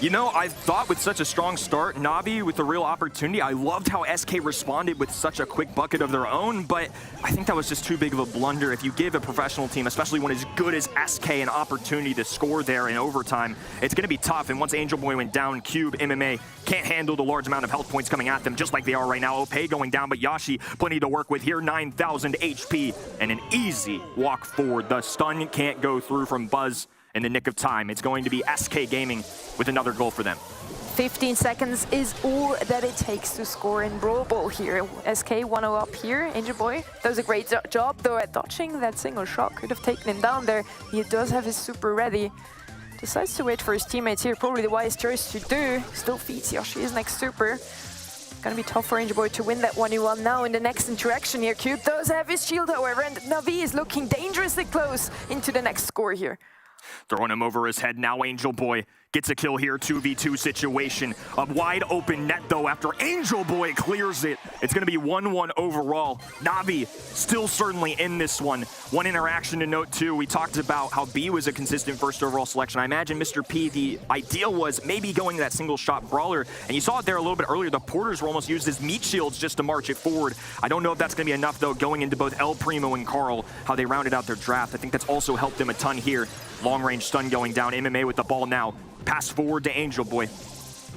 You know, I thought with such a strong start, Navi with a real opportunity. I loved how SK responded with such a quick bucket of their own, but I think that was just too big of a blunder. If you give a professional team, especially one as good as SK, an opportunity to score there in overtime, it's going to be tough. And once Angel Boy went down, Cube, MMA can't handle the large amount of health points coming at them, just like they are right now. Opay going down, but Yashi plenty to work with here. 9,000 HP and an easy walk forward. The stun can't go through from Buzz in the nick of time. It's going to be SK Gaming with another goal for them. 15 seconds is all that it takes to score in Brawl Ball here. SK 1-0 up here. Angel Boy does a great job though at dodging that single shot. Could have taken him down there. He does have his super ready. Decides to wait for his teammates here. Probably the wise choice to do. Still feeds Yashi his next super. Gonna be tough for Angel Boy to win that 1v1 now in the next interaction here. Cube does have his shield however, and Navi is looking dangerously close into the next score here. Throwing him over his head now, Angel Boy gets a kill here, 2v2 situation. A wide open net though after Angel Boy clears it. It's gonna be 1-1 overall. Navi still certainly in this one. One interaction to note too, we talked about how B was a consistent first overall selection. I imagine Mr. P, the ideal was maybe going to that single shot brawler, and you saw it there a little bit earlier. The porters were almost used as meat shields just to march it forward. I don't know if that's gonna be enough though, going into both El Primo and Carl, how they rounded out their draft. I think that's also helped them a ton here. Long range stun going down, MMA with the ball now. Pass forward to Angel Boy.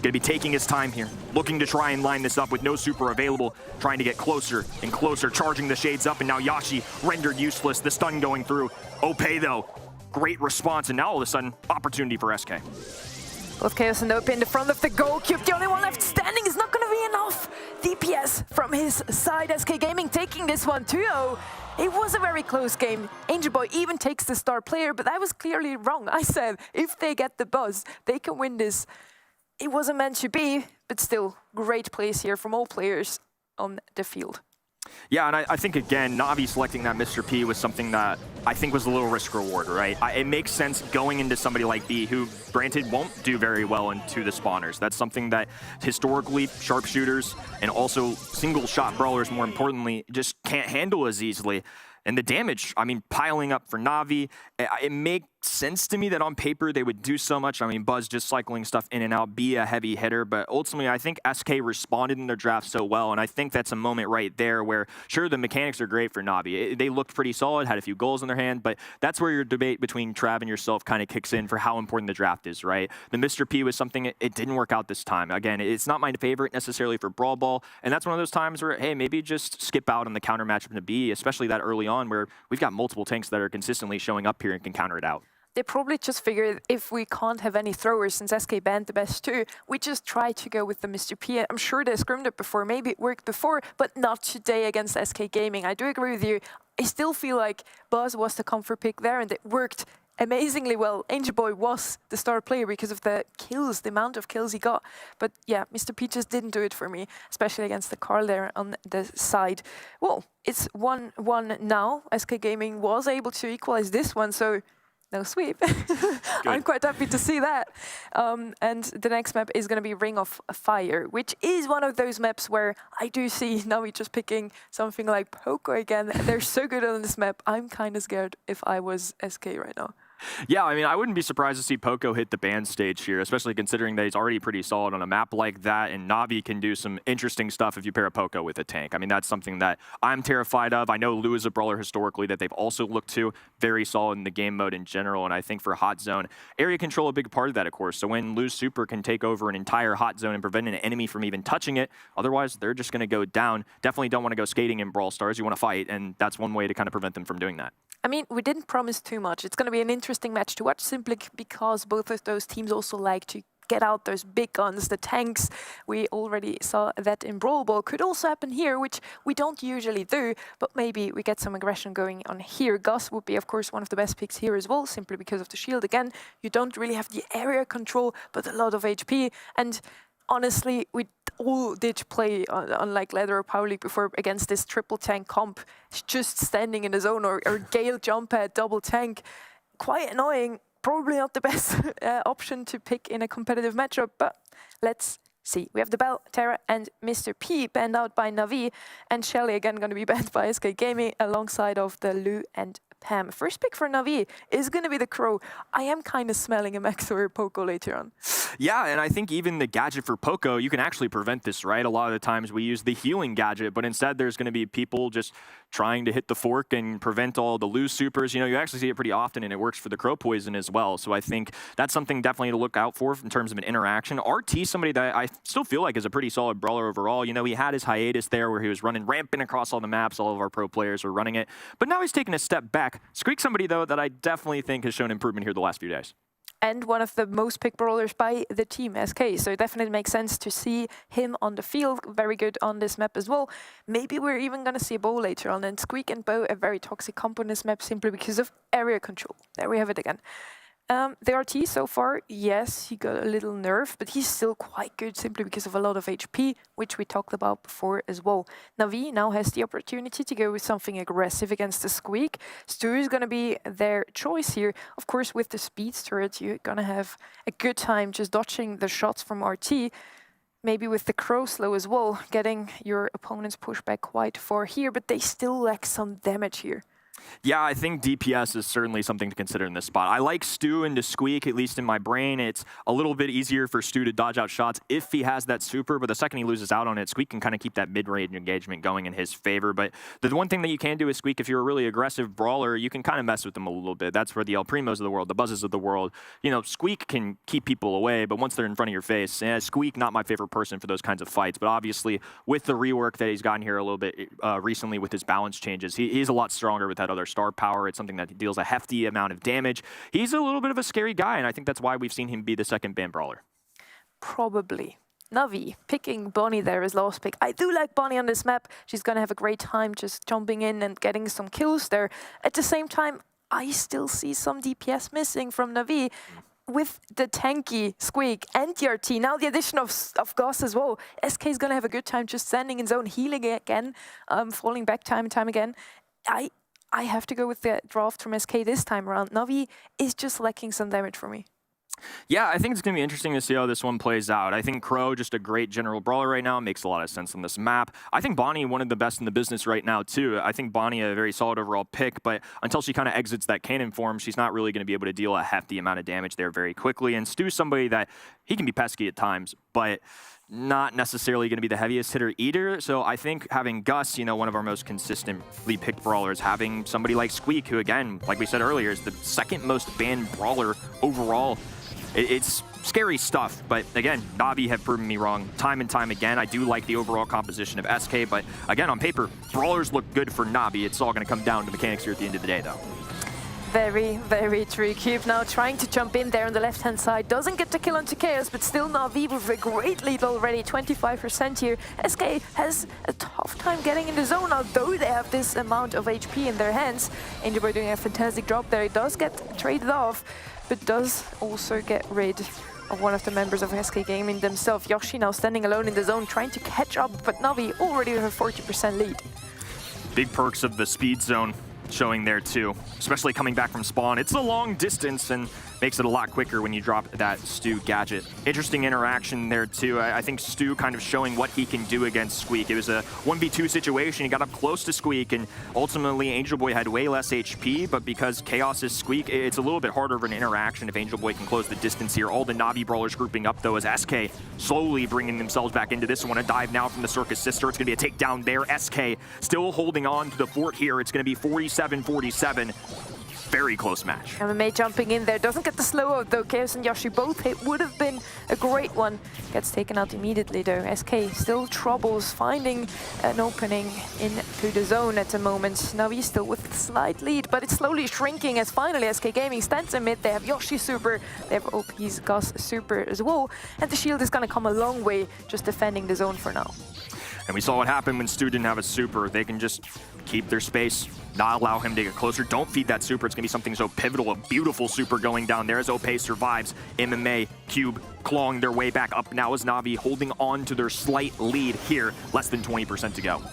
Gonna be taking his time here. Looking to try and line this up with no super available. Trying to get closer and closer, charging the shades up, and now Yashi rendered useless. The stun going through. Opay though, great response, and now all of a sudden, opportunity for SK. Both Chaos and Opay in the front of the goal. Cube, the only one left standing, is not gonna be enough. DPS from his side. SK Gaming taking this one 2-0. It was a very close game. Angel Boy even takes the star player, but I was clearly wrong. I said, if they get the buzz, they can win this. It wasn't meant to be, but still, great plays here from all players on the field. Yeah, and I think, again, Navi selecting that Mr. P was something that I think was a little risk-reward, right? It makes sense going into somebody like B, who, granted, won't do very well into the spawners. That's something that, historically, sharpshooters and also single-shot brawlers, more importantly, just can't handle as easily. And the damage, I mean, piling up for Navi, it makes sense to me that on paper they would do so much. I mean, Buzz just cycling stuff in and out, be a heavy hitter, but ultimately I think SK responded in their draft so well, and I think that's a moment right there where, sure, the mechanics are great for Navi. They looked pretty solid, had a few goals in their hand, but that's where your debate between Trav and yourself kind of kicks in for how important the draft is, right? The Mr. P was something, it didn't work out this time. Again, it's not my favorite necessarily for Brawl Ball, and that's one of those times where, hey, maybe just skip out on the counter matchup to B, especially that early on where we've got multiple tanks that are consistently showing up here and can counter it out. They probably just figured if we can't have any throwers since SK banned the best two, we just try to go with the Mr. P. I'm sure they scrimmed it before, maybe it worked before, but not today against SK Gaming. I do agree with you. I still feel like Buzz was the comfort pick there and it worked amazingly well. Angel Boy was the star player because of the kills, the amount of kills he got. But yeah, Mr. P just didn't do it for me, especially against the Carl there on the side. Well, it's 1-1 now. SK Gaming was able to equalize this one, so no sweep. I'm quite happy to see that. And the next map is going to be Ring of Fire, which is one of those maps where I do see Navi just picking something like Poco again. They're so good on this map. I'm kind of scared if I was SK right now. Yeah, I mean, I wouldn't be surprised to see Poco hit the ban stage here, especially considering that he's already pretty solid on a map like that, and Navi can do some interesting stuff if you pair a Poco with a tank. I mean, that's something that I'm terrified of. I know Lou is a brawler historically that they've also looked to, very solid in the game mode in general, and I think for Hot Zone, area control a big part of that, of course. So when Lou's super can take over an entire Hot Zone and prevent an enemy from even touching it, otherwise they're just going to go down. Definitely don't want to go skating in Brawl Stars. You want to fight, and that's one way to kind of prevent them from doing that. I mean, we didn't promise too much. It's going to be an interesting match to watch simply because both of those teams also like to get out those big guns, the tanks. We already saw that in Brawl Ball. Could also happen here, which we don't usually do, but maybe we get some aggression going on here. Gus would be, of course, one of the best picks here as well, simply because of the shield. Again, you don't really have the area control, but a lot of HP. And honestly, we all did play on like Leather or Power League before against this triple tank comp, just standing in the zone or Gale jump pad, double tank. Quite annoying, probably not the best option to pick in a competitive matchup, but let's see. We have the Bell, Terra, and Mr. P banned out by Navi, and Shelly again going to be banned by SK Gaming alongside of the Lou and Pam. First pick for Navi is going to be the Crow. I am kind of smelling a Max or a Poco later on. Yeah, and I think even the gadget for Poco, you can actually prevent this, right? A lot of the times we use the healing gadget, but instead there's going to be people just trying to hit the fork and prevent all the loose supers. You know, you actually see it pretty often, and it works for the Crow Poison as well. So I think that's something definitely to look out for in terms of an interaction. RT, somebody that I still feel like is a pretty solid brawler overall. You know, he had his hiatus there where he was running rampant across all the maps. All of our pro players were running it. But now he's taking a step back. Squeak, somebody, though, that I definitely think has shown improvement here the last few days. And one of the most picked brawlers by the team, SK. So it definitely makes sense to see him on the field. Very good on this map as well. Maybe we're even going to see Bo later on. And Squeak and Bo, a very toxic comp on this map simply because of area control. There we have it again. The RT so far, yes, he got a little nerf, but he's still quite good simply because of a lot of HP, which we talked about before as well. Navi now has the opportunity to go with something aggressive against the Squeak. Stu is going to be their choice here. Of course, with the speed turret, you're going to have a good time just dodging the shots from RT. Maybe with the Crow slow as well, getting your opponent's pushback quite far here, but they still lack some damage here. Yeah, I think DPS is certainly something to consider in this spot. I like Stu and to Squeak, at least in my brain. It's a little bit easier for Stu to dodge out shots if he has that super, but the second he loses out on it, Squeak can kind of keep that mid-range engagement going in his favor. But the one thing that you can do is Squeak, if you're a really aggressive brawler, you can kind of mess with them a little bit. That's where the El Primos of the world, the Buzzes of the world, you know, Squeak can keep people away, but once they're in front of your face, Squeak, not my favorite person for those kinds of fights. But obviously, with the rework that he's gotten here a little bit recently with his balance changes, he's a lot stronger with that other star power. It's something that deals a hefty amount of damage. He's a little bit of a scary guy, and I think that's why we've seen him be the second ban brawler. Probably. Navi picking Bonnie there as last pick. I do like Bonnie on this map. She's going to have a great time just jumping in and getting some kills there. At the same time, I still see some DPS missing from Navi. With the tanky Squeak and the RT, now the addition of Gus as well, SK is going to have a good time just standing in zone, healing again, falling back time and time again. I have to go with the draft from SK this time around. Navi is just lacking some damage for me. Yeah, I think it's going to be interesting to see how this one plays out. I think Crow, just a great general brawler right now, makes a lot of sense on this map. I think Bonnie, one of the best in the business right now, too. I think Bonnie, a very solid overall pick, but until she kind of exits that cannon form, she's not really going to be able to deal a hefty amount of damage there very quickly. And Stu's somebody that, he can be pesky at times, but not necessarily going to be the heaviest hitter either. So I think having Gus, you know, one of our most consistently picked brawlers, having somebody like Squeak, who again, like we said earlier, is the second most banned brawler overall. It's scary stuff, but again, Navi have proven me wrong time and time again. I do like the overall composition of SK, but again, on paper, brawlers look good for Navi. It's all going to come down to mechanics here at the end of the day, though. Very, very true. Cube now trying to jump in there on the left-hand side. Doesn't get the kill onto Chaos, but still Navi with a great lead already, 25% here. SK has a tough time getting in the zone, although they have this amount of HP in their hands. Angel Boy doing a fantastic job there. It does get traded off, but does also get rid of one of the members of SK Gaming themselves. Yoshi now standing alone in the zone, trying to catch up, but Navi already with a 40% lead. Big perks of the speed zone. showing there too, especially coming back from spawn. It's a long distance and makes it a lot quicker when you drop that Stu gadget. Interesting interaction there too. I think Stu kind of showing what he can do against Squeak. It was a 1v2 situation. He got up close to Squeak, and ultimately Angel Boy had way less HP, but because Chaos is Squeak, it's a little bit harder of an interaction if Angel Boy can close the distance here. All the Navi brawlers grouping up though, as SK slowly bringing themselves back into this one. A dive now from the Circus Sister. It's going to be a takedown there. SK still holding on to the fort here. It's going to be 47-47. Very close match. MMA jumping in there, doesn't get the slow out though. Chaos and Yoshi both hit, would have been a great one. Gets taken out immediately though. SK still troubles finding an opening into the zone at the moment. Navi still with a slight lead, but it's slowly shrinking as finally SK Gaming stands in mid. They have Yoshi super, they have OP's Gus super as well. And the shield is gonna come a long way just defending the zone for now. And we saw what happened when Stu didn't have a super. They can just keep their space, not allow him to get closer. Don't feed that super. It's going to be something so pivotal. A beautiful super going down there as Ope survives. MMA, Cube clawing their way back up now as Navi holding on to their slight lead here. Less than 20% to go.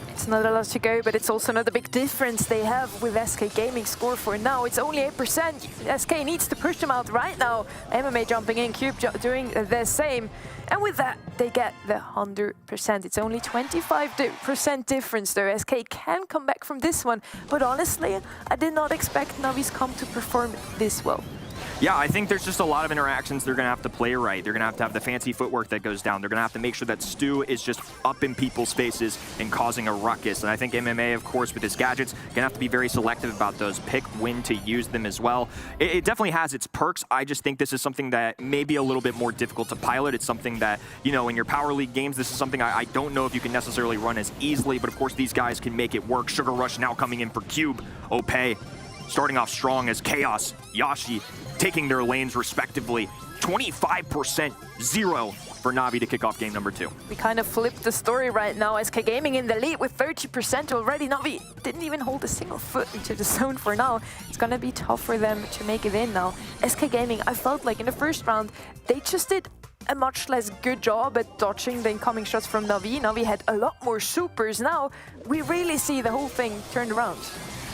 It's not a lot to go, but it's also not a big difference they have with SK Gaming score for now. It's only 8%. SK needs to push them out right now. MMA jumping in, Cube doing the same. And with that, they get the 100%. It's only 25% difference though. SK can come back from this one. But honestly, I did not expect Navi's comp to perform this well. Yeah, I think there's just a lot of interactions they're going to have to play right. They're going to have the fancy footwork that goes down. They're going to have to make sure that Stu is just up in people's faces and causing a ruckus. And I think MMA, of course, with his gadgets, going to have to be very selective about those. Pick when to use them as well. It definitely has its perks. I just think this is something that may be a little bit more difficult to pilot. It's something that, you know, in your Power League games, this is something I don't know if you can necessarily run as easily. But, of course, these guys can make it work. Sugar Rush now coming in for Cube. Ope starting off strong as Chaos, Yoshi taking their lanes respectively. 25%, 0 for Navi to kick off game number 2. We kind of flipped the story right now. SK Gaming in the lead with 30% already. Navi didn't even hold a single foot into the zone for now. It's gonna be tough for them to make it in now. SK Gaming, I felt like in the first round, they just did a much less good job at dodging the incoming shots from Navi. Navi had a lot more supers. Now we really see the whole thing turned around.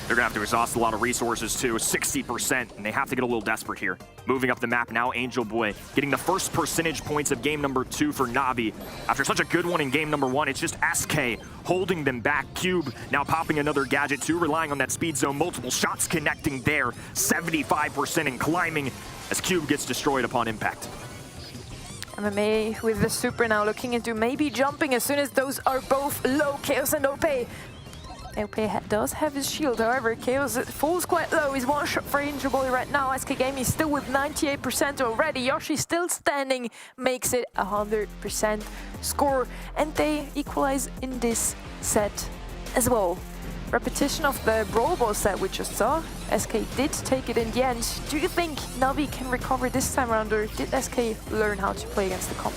They're going to have to exhaust a lot of resources too, 60%, and they have to get a little desperate here. Moving up the map now, Angel Boy getting the first percentage points of game number 2 for Navi. After such a good one in game number 1, it's just SK holding them back. Cube now popping another gadget too, relying on that speed zone. Multiple shots connecting there, 75% and climbing as Cube gets destroyed upon impact. MMA with the super now looking into maybe jumping as soon as those are both low. Chaos and Ope. Ope does have his shield, however, Chaos falls quite low. He's one shot for Angel Boy right now. SK Gaming still with 98% already. Yoshi still standing, makes it 100% score. And they equalize in this set as well. Repetition of the Brawl Ball set we just saw. SK did take it in the end. Do you think Navi can recover this time around, or did SK learn how to play against the comp?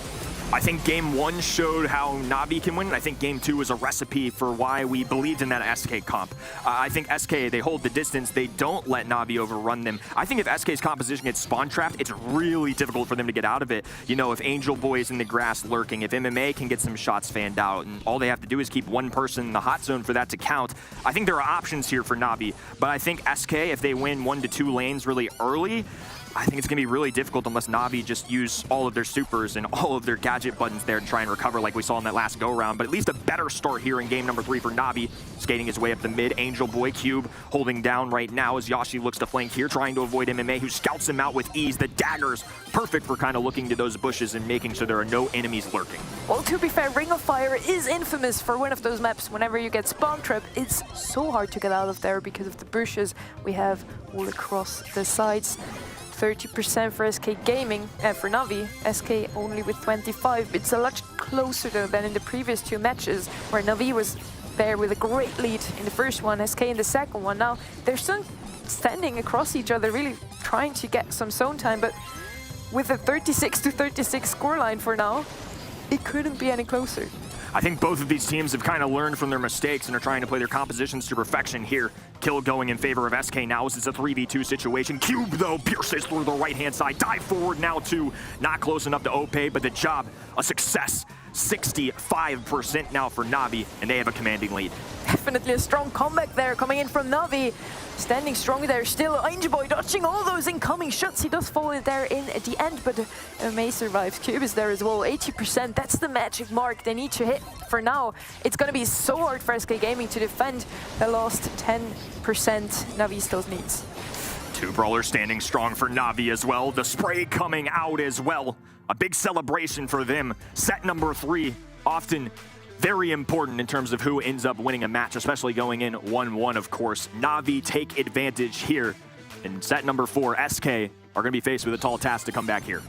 I think game 1 showed how Navi can win, and I think game 2 is a recipe for why we believed in that SK comp. I think SK, they hold the distance, they don't let Navi overrun them. I think if SK's composition gets spawn trapped, it's really difficult for them to get out of it. You know, if Angel Boy is in the grass lurking, if MMA can get some shots fanned out, and all they have to do is keep one person in the hot zone for that to count, I think there are options here for Navi. But I think SK, if they win 1 to 2 lanes really early, I think it's going to be really difficult unless Navi just use all of their supers and all of their gadget buttons there to try and recover like we saw in that last go-round. But at least a better start here in game number 3 for Navi, skating his way up the mid. Angel Boy, Cube holding down right now as Yoshi looks to flank here, trying to avoid MMA, who scouts him out with ease. The daggers, perfect for kind of looking to those bushes and making sure there are no enemies lurking. Well, to be fair, Ring of Fire is infamous for one of those maps. Whenever you get spawn trapped, it's so hard to get out of there because of the bushes we have all across the sides. 30% for SK Gaming, for Navi, SK only with 25. It's a lot closer though than in the previous 2 matches, where Navi was there with a great lead in the first one, SK in the second one. Now, they're still standing across each other, really trying to get some zone time, but with a 36-36 scoreline for now, it couldn't be any closer. I think both of these teams have kind of learned from their mistakes and are trying to play their compositions to perfection here. Kill going in favor of SK now as it's a 3v2 situation. Cube, though, pierces through the right-hand side. Dive forward now, too. Not close enough to Ope, but the job, a success. 65% now for Navi, and they have a commanding lead. definitely a strong comeback there coming in from Navi. Standing strong there still. Boy dodging all those incoming shots. He does fall in there in the end, but May survives. Cube is there as well. 80%, that's the magic mark they need to hit for now. It's going to be so hard for SK Gaming to defend the last 10% Navi still needs. Two brawlers standing strong for Navi as well. The spray coming out as well. A big celebration for them. Set number 3, often very important in terms of who ends up winning a match, especially going in 1-1, of course. Navi take advantage here. In set number 4, SK are going to be faced with a tall task to come back here.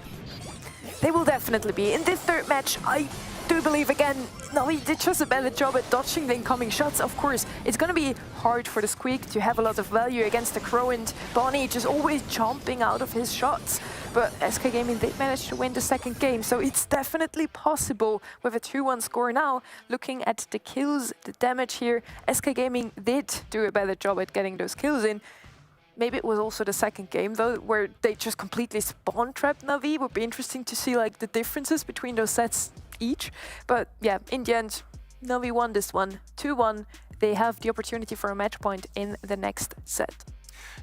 They will definitely be. In this third match, I do believe, again, Navi did just a better job at dodging the incoming shots. Of course, it's going to be hard for the Squeak to have a lot of value against the Crow and Bonnie just always jumping out of his shots. But SK Gaming did manage to win the second game, so it's definitely possible with a 2-1 score now. Looking at the kills, the damage here, SK Gaming did do a better job at getting those kills in. Maybe it was also the second game, though, where they just completely spawn-trapped Navi. Would be interesting to see like the differences between those sets each. But yeah, in the end, Navi won this one, 2-1. They have the opportunity for a match point in the next set.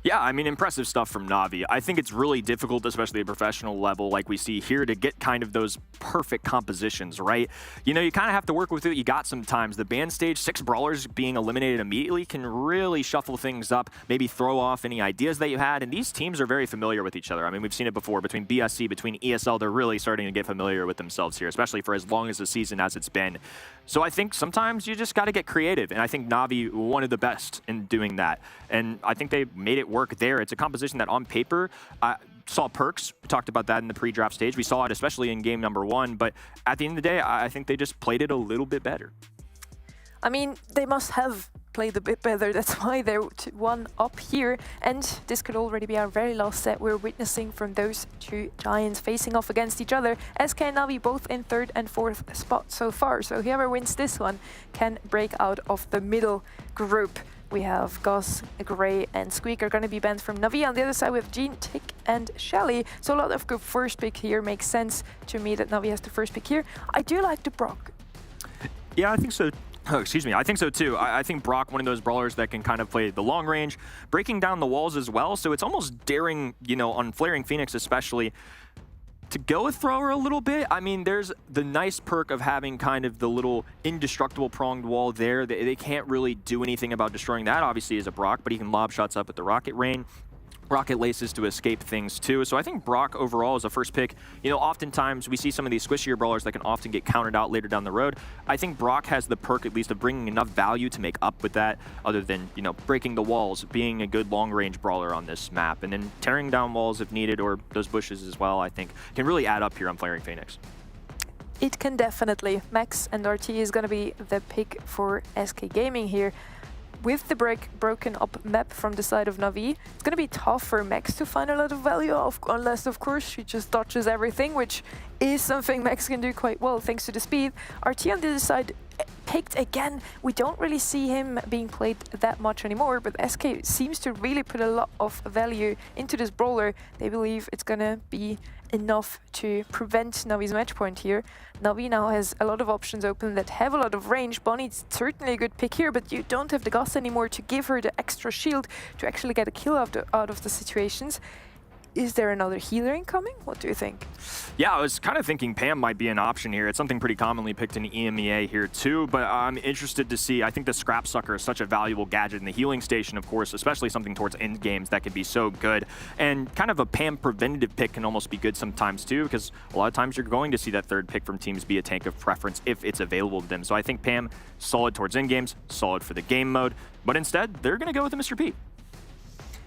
Yeah, I mean, impressive stuff from Navi. I think it's really difficult, especially at professional level, like we see here, to get kind of those perfect compositions, right? You know, you kind of have to work with what you got sometimes. The band stage, 6 brawlers being eliminated immediately can really shuffle things up, maybe throw off any ideas that you had, and these teams are very familiar with each other. I mean, we've seen it before between BSC, between ESL, they're really starting to get familiar with themselves here, especially for as long as the season as it's been. So I think sometimes you just got to get creative, and I think Navi one of the best in doing that. And I think they made it work there. It's a composition that on paper saw perks. We talked about that in the pre-draft stage. We saw it especially in game number 1, but at the end of the day, I think they just played it a little bit better. I mean, they must have played a bit better. That's why they're 1 up here. And this could already be our very last set we're witnessing from those two giants facing off against each other. SK and Navi both in 3rd and 4th spot so far. So whoever wins this one can break out of the middle group. We have Gus, Gray, and Squeak are going to be banned from Navi. On the other side, we have Jean, Tick, and Shelly. So a lot of good first pick here. Makes sense to me that Navi has the first pick here. I do like the Brock. Yeah, I think so. Oh, excuse me, I think so too. I think Brock, one of those brawlers that can kind of play the long range, breaking down the walls as well. So it's almost daring, you know, on Flaring Phoenix especially, to go with thrower a little bit. I mean, there's the nice perk of having kind of the little indestructible pronged wall there. They can't really do anything about destroying that, obviously, as a Brock, but he can lob shots up at the rocket rain. Rocket laces to escape things too. So I think Brock overall is a first pick. You know, oftentimes we see some of these squishier brawlers that can often get countered out later down the road. I think Brock has the perk at least of bringing enough value to make up with that, other than, you know, breaking the walls, being a good long range brawler on this map, and then tearing down walls if needed, or those bushes as well, I think can really add up here on Flaring Phoenix. It can definitely. Max and RT is going to be the pick for SK Gaming here. With the broken up map from the side of Navi, it's going to be tough for Max to find a lot of value, unless, of course, she just dodges everything, which is something Max can do quite well thanks to the speed. RT on the other side picked again. We don't really see him being played that much anymore, but SK seems to really put a lot of value into this brawler. They believe it's going to be enough to prevent Navi's match point here. Navi now has a lot of options open that have a lot of range. Bonnie's certainly a good pick here, but you don't have the Gus anymore to give her the extra shield to actually get a kill out of the situations. Is there another healer incoming? What do you think? Yeah, I was kind of thinking Pam might be an option here. It's something pretty commonly picked in EMEA here too, but I'm interested to see. I think the Scrap Sucker is such a valuable gadget in the healing station, of course, especially something towards end games that could be so good. And kind of a Pam preventative pick can almost be good sometimes too, because a lot of times you're going to see that third pick from teams be a tank of preference if it's available to them. So I think Pam, solid towards end games, solid for the game mode, but instead they're going to go with the Mr. P.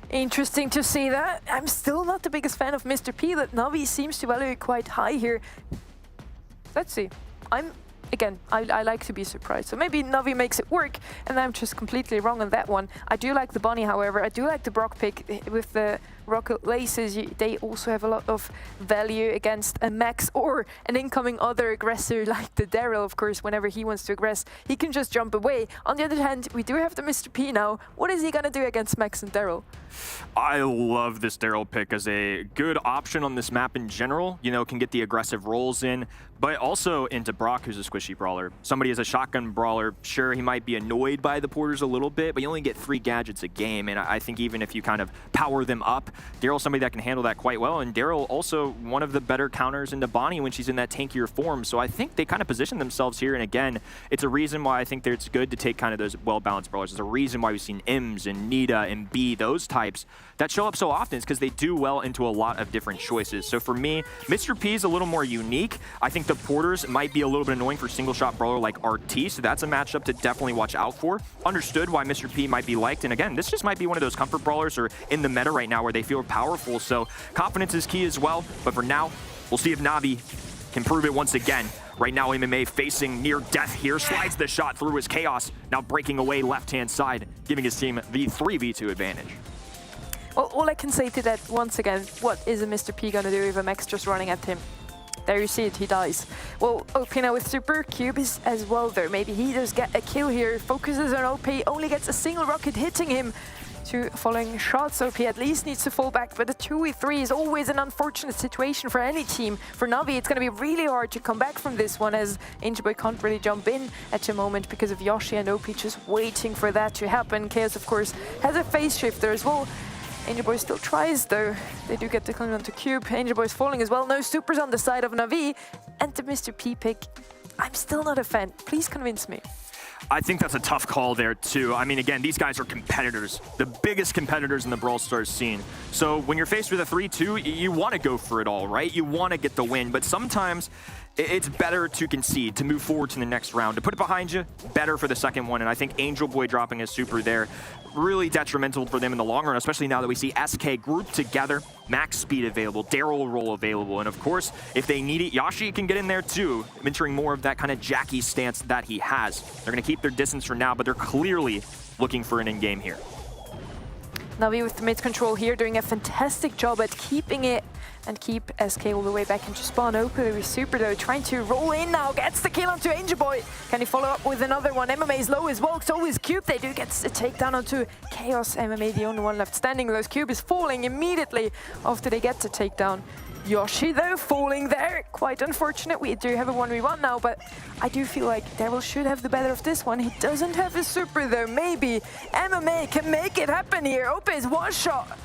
Interesting to see that. I'm still not the biggest fan of Mr. P, that Navi seems to value it quite high here. Let's see. Again, I like to be surprised. So maybe Navi makes it work, and I'm just completely wrong on that one. I do like the Bonnie, however. I do like the Brock pick with the rocket laces, they also have a lot of value against a Max or an incoming other aggressor like the Daryl, of course. Whenever he wants to aggress, he can just jump away. On the other hand, we do have the Mr. P now. What is he gonna do against Max and Daryl? I love this Daryl pick as a good option on this map in general. You know, can get the aggressive rolls in, but also into Brock, who's a squishy brawler. Somebody as a shotgun brawler, sure, he might be annoyed by the porters a little bit, but you only get 3 gadgets a game, and I think even if you kind of power them up, Daryl's somebody that can handle that quite well, and Daryl also one of the better counters into Bonnie when she's in that tankier form, so I think they kind of position themselves here, and again, it's a reason why I think that it's good to take kind of those well-balanced brawlers. There's a reason why we've seen Ims and Nita and B, those types that show up so often is because they do well into a lot of different choices. So for me, Mr. P is a little more unique. I think the porters might be a little bit annoying for single shot brawler like RT, so that's a matchup to definitely watch out for. Understood why Mr. P might be liked, and again, this just might be one of those comfort brawlers or in the meta right now where they feel powerful, so confidence is key as well. But for now, we'll see if Navi can prove it once again. Right now, MMA facing near death here, slides the shot through his Chaos, now breaking away left-hand side, giving his team the 3v2 advantage. Well, all I can say to that, once again, what is a Mr. P gonna do if a Max just running at him? There you see it, he dies. Well, OP now with Super, Cube is as well there. Maybe he does get a kill here, focuses on OP, only gets a single rocket hitting him. 2 following shots, OP at least needs to fall back, but the 2v3 is always an unfortunate situation for any team. For Navi, it's gonna be really hard to come back from this one, as Angel Boy can't really jump in at the moment because of Yoshi and OP just waiting for that to happen. Chaos, of course, has a phase shifter as well. Angel Boy still tries though. They do get the clean onto Cube. Angel Boy's falling as well. No supers on the side of Navi. And the Mr. P pick, I'm still not a fan. Please convince me. I think that's a tough call there too. I mean, again, these guys are competitors, the biggest competitors in the Brawl Stars scene. So when you're faced with a 3-2, you want to go for it all, right? You want to get the win, but sometimes it's better to concede, to move forward to the next round. To put it behind you, better for the second one, and I think Angel Boy dropping his super there, really detrimental for them in the long run, especially now that we see SK grouped together, max speed available, Daryl roll available, and of course, if they need it, Yoshi can get in there too, entering more of that kind of Jackie stance that he has. They're going to keep their distance for now, but they're clearly looking for an in-game here. Navi with the mid control here, doing a fantastic job at keeping it and keep SK all the way back into spawn. Open with Super though, trying to roll in now, gets the kill onto Angel Boy. Can he follow up with another one? MMA is low as well, so is Cube. They do get a takedown onto Chaos. MMA the only one left standing though. Cube is falling immediately after they get the takedown. Yoshi though, falling there. Quite unfortunate. We do have a 1v1 now, but I do feel like Daryl should have the better of this one. He doesn't have his super though. Maybe MMA can make it happen here. Ope is one shot.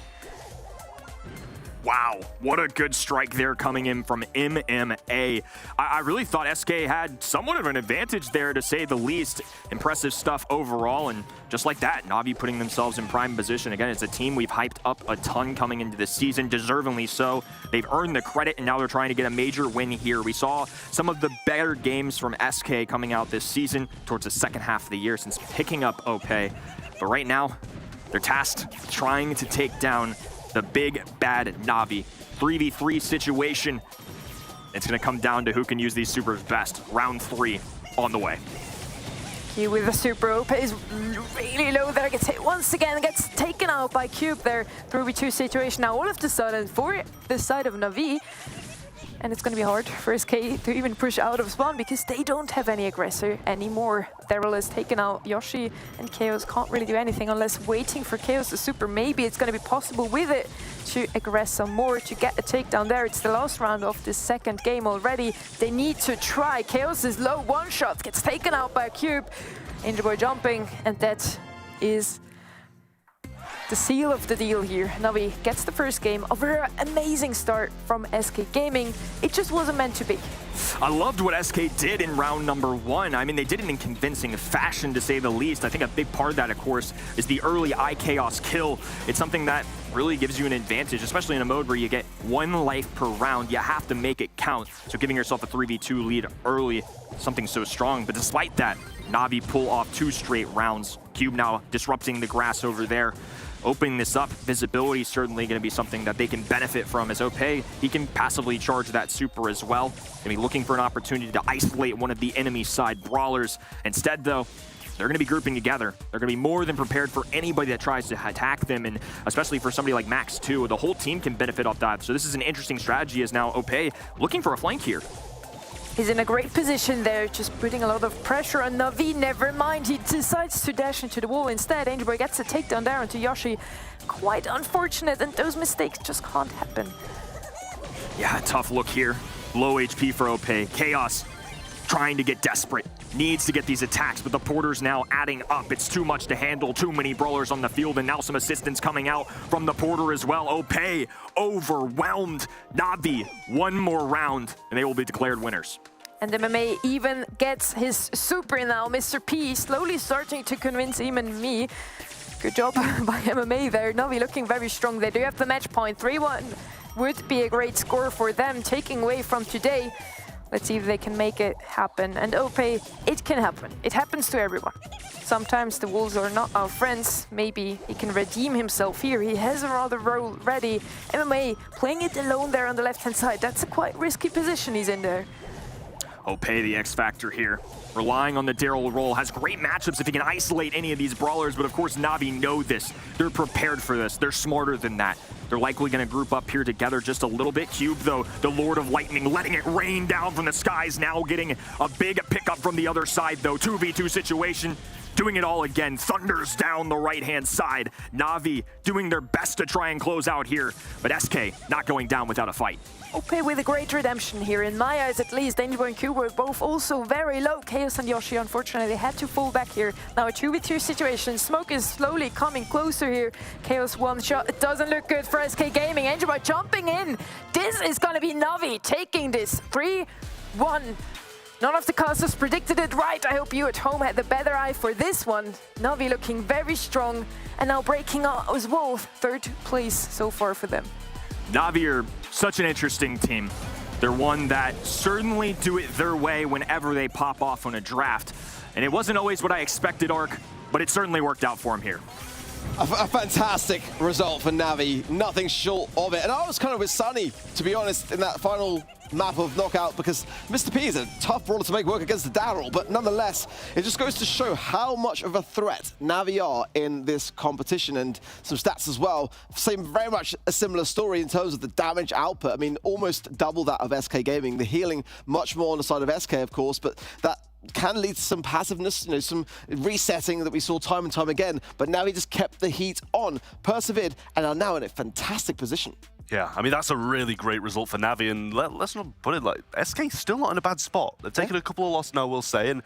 Wow, what a good strike there coming in from MMA. I really thought SK had somewhat of an advantage there, to say the least. Impressive stuff overall, and just like that, Navi putting themselves in prime position. Again, it's a team we've hyped up a ton coming into this season, deservingly so. They've earned the credit, and now they're trying to get a major win here. We saw some of the better games from SK coming out this season towards the second half of the year since picking up OP. But right now, they're tasked trying to take down the big bad Navi. 3v3 situation. It's gonna come down to who can use these supers best. Round 3 on the way. Cube with the super. OP is really low there, gets hit once again, gets taken out by Cube there. 3v2 situation now all of the sudden for the side of Navi. And it's going to be hard for SK to even push out of spawn because they don't have any aggressor anymore. Daryl has taken out Yoshi and Chaos can't really do anything unless waiting for Chaos to super. Maybe it's going to be possible with it to aggress some more to get a takedown there. It's the last round of the second game already. They need to try. Chaos is low, one shot, gets taken out by a Cube. Angel Boy jumping, and that is the seal of the deal here. Navi gets the first game of an amazing start from SK Gaming. It just wasn't meant to be. I loved what SK did in round number 1. I mean, they did it in convincing fashion, to say the least. I think a big part of that, of course, is the early iChaos kill. It's something that really gives you an advantage, especially in a mode where you get 1 life per round. You have to make it count. So giving yourself a 3v2 lead early, something so strong. But despite that, Navi pull off 2 straight rounds. Cube now disrupting the grass over there. Opening this up, visibility is certainly going to be something that they can benefit from, as OP, he can passively charge that super as well. Going to be looking for an opportunity to isolate one of the enemy side brawlers. Instead, though, they're going to be grouping together. They're going to be more than prepared for anybody that tries to attack them, and especially for somebody like Max too. The whole team can benefit off that. So this is an interesting strategy as now Opé looking for a flank here. He's in a great position there, just putting a lot of pressure on Navi. Never mind, he decides to dash into the wall instead. Angelboy gets a takedown there onto Yoshi. Quite unfortunate, and those mistakes just can't happen. Yeah, tough look here. Low HP for Opé. Chaos trying to get desperate. Needs to get these attacks, but the Porter's now adding up. It's too much to handle. Too many brawlers on the field, and now some assistance coming out from the Porter as well. Opé overwhelmed. Navi, one more round, and they will be declared winners. And MMA even gets his super now. Mr. P slowly starting to convince even me. Good job by MMA there. Navi looking very strong. They do have the match point. 3-1 would be a great score for them, taking away from today. Let's see if they can make it happen. And Opé, it can happen. It happens to everyone. Sometimes the Wolves are not our friends. Maybe he can redeem himself here. He has a rather role ready. MMA playing it alone there on the left-hand side. That's a quite risky position he's in there. Opé, the X factor here, relying on the Daryl role, has great matchups if he can isolate any of these brawlers, but of course Navi know this. They're prepared for this. They're smarter than that. They're likely going to group up here together just a little bit. Cube, though, the Lord of Lightning, letting it rain down from the skies, now getting a big pickup from the other side, though. 2v2 situation. Doing it all again, thunders down the right-hand side. Navi doing their best to try and close out here, but SK not going down without a fight. Opé with a great redemption here, in my eyes at least. Angelboy and Cube were both also very low. Chaos and Yoshi, unfortunately, had to fall back here. Now a 2v2 situation. Smoke is slowly coming closer here. Chaos one shot. It doesn't look good for SK Gaming. Angelboy jumping in. This is going to be Navi taking this 3-1. None of the casters predicted it right. I hope you at home had the better eye for this one. Navi looking very strong and now breaking out as well. Third place so far for them. Navi are such an interesting team. They're one that certainly do it their way whenever they pop off on a draft. And it wasn't always what I expected, Ark, but it certainly worked out for him here. A fantastic result for Navi, nothing short of it. And I was kind of with Sunny, to be honest, in that final map of knockout, because Mr. P is a tough brawler to make work against the Daryl, but nonetheless, it just goes to show how much of a threat Navi are in this competition, and some stats as well. Same, very much a similar story in terms of the damage output. I mean, almost double that of SK Gaming. The healing much more on the side of SK, of course, but that can lead to some passiveness, you know, some resetting that we saw time and time again. But now he just kept the heat on, persevered, and are now in a fantastic position. Yeah, I mean, that's a really great result for Navi, and let's not put it like, SK's still not in a bad spot. They've taken a couple of losses now, we'll say, and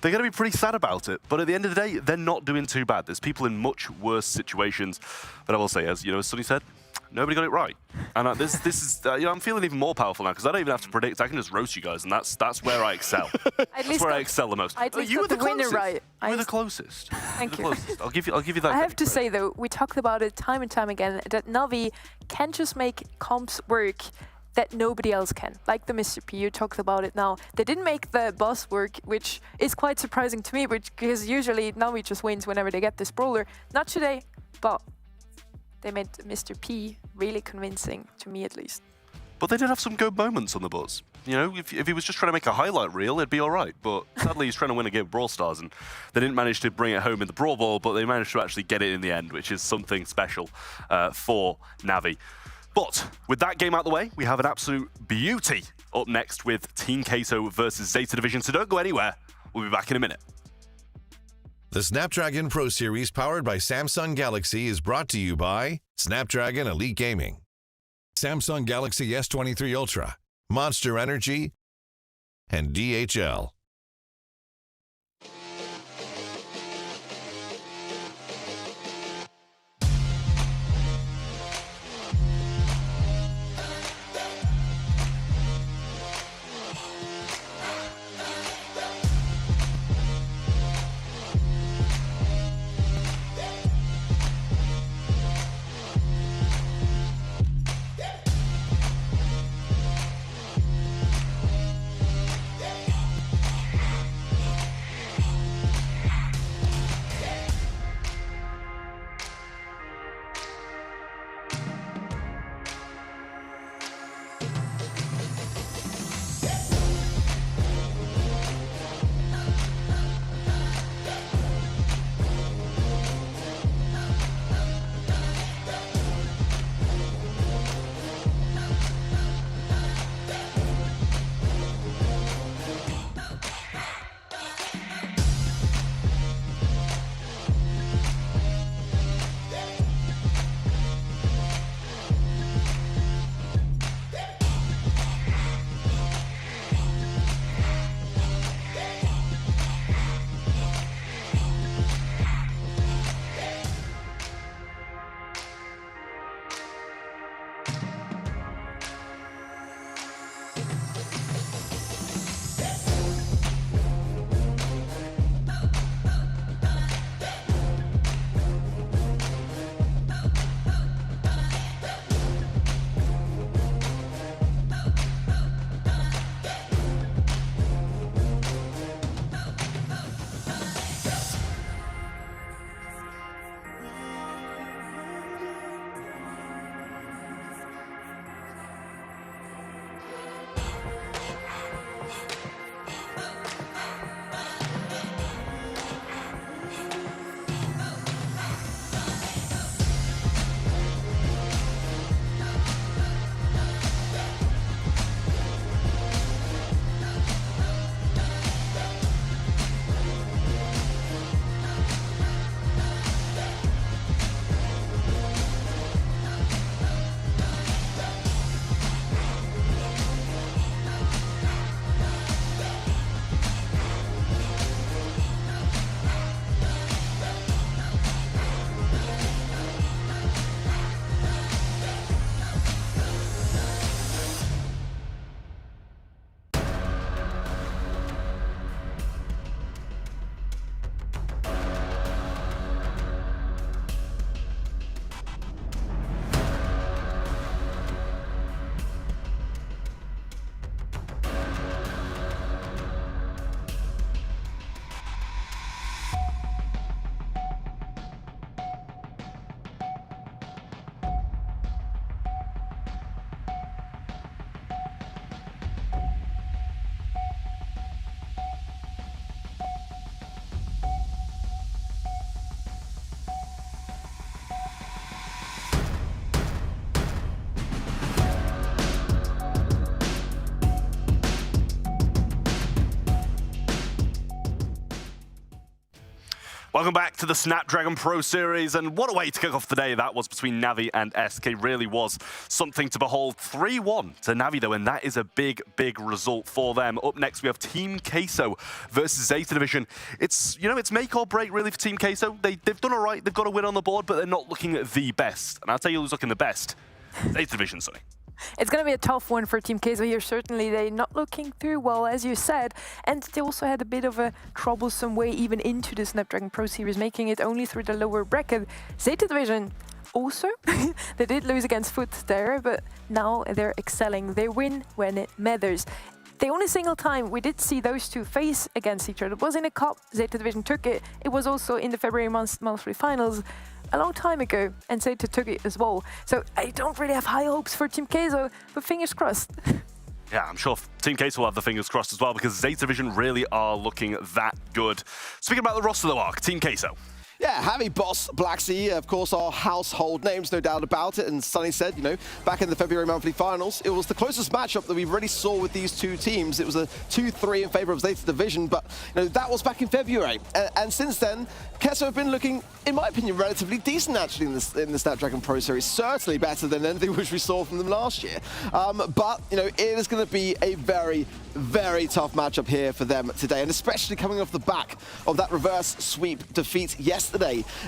they're going to be pretty sad about it. But at the end of the day, they're not doing too bad. There's people in much worse situations. But I will say, as you know, as Sonny said, nobody got it right. And this is, you know, I'm feeling even more powerful now, because I don't even have to predict. I can just roast you guys, and that's where I excel. That's where I excel the most. You were the winner, right? You were the closest. Thank you. Closest. I'll give you that. I have to say though, we talked about it time and time again, that Navi can just make comps work that nobody else can. Like the Mr. P, you talked about it now. They didn't make the boss work, which is quite surprising to me, because usually Navi just wins whenever they get this brawler. Not today, but they made Mr. P really convincing, to me at least. But they did have some good moments on the bus. You know, if he was just trying to make a highlight reel, it'd be all right. But sadly, he's trying to win a game of Brawl Stars, and they didn't manage to bring it home in the Brawl Ball, but they managed to actually get it in the end, which is something special for Navi. But with that game out the way, we have an absolute beauty up next with Team Queso versus Zeta Division, so don't go anywhere. We'll be back in a minute. The Snapdragon Pro Series powered by Samsung Galaxy is brought to you by Snapdragon Elite Gaming, Samsung Galaxy S23 Ultra, Monster Energy, and DHL. Welcome back to the Snapdragon Pro Series, and what a way to kick off the day that was between Navi and SK. Really was something to behold. 3-1 to Navi though, and that is a big, big result for them. Up next we have Team Queso versus Zeta Division. It's, you know, it's make or break really for Team Queso. They've done all right, they've got a win on the board, but they're not looking at the best. And I'll tell you who's looking the best. Zeta Division, Sonny. It's going to be a tough one for Team Queso here. Certainly, they're not looking through well, as you said. And they also had a bit of a troublesome way even into the Snapdragon Pro Series, making it only through the lower bracket. Zeta Division also, they did lose against Foot there, but now they're excelling. They win when it matters. The only single time we did see those two face against each other was in a cup. Zeta Division took it. It was also in the February monthly finals a long time ago, and Zeta took it as well. So I don't really have high hopes for Team Queso, but fingers crossed. Yeah, I'm sure Team Queso will have the fingers crossed as well, because Zeta Division really are looking that good. Speaking about the roster though, Ark, Team Queso. Yeah, Javi, Boss, Black Sea, of course, are household names, no doubt about it. And Sonny said, you know, back in the February monthly finals, it was the closest matchup that we really saw with these two teams. It was a 2-3 in favor of Zeta Division, but you know, that was back in February. And since then, Queso have been looking, in my opinion, relatively decent actually in the Snapdragon Pro Series. Certainly better than anything which we saw from them last year. But you know, it is going to be a very, very tough matchup here for them today, and especially coming off the back of that reverse sweep defeat yesterday.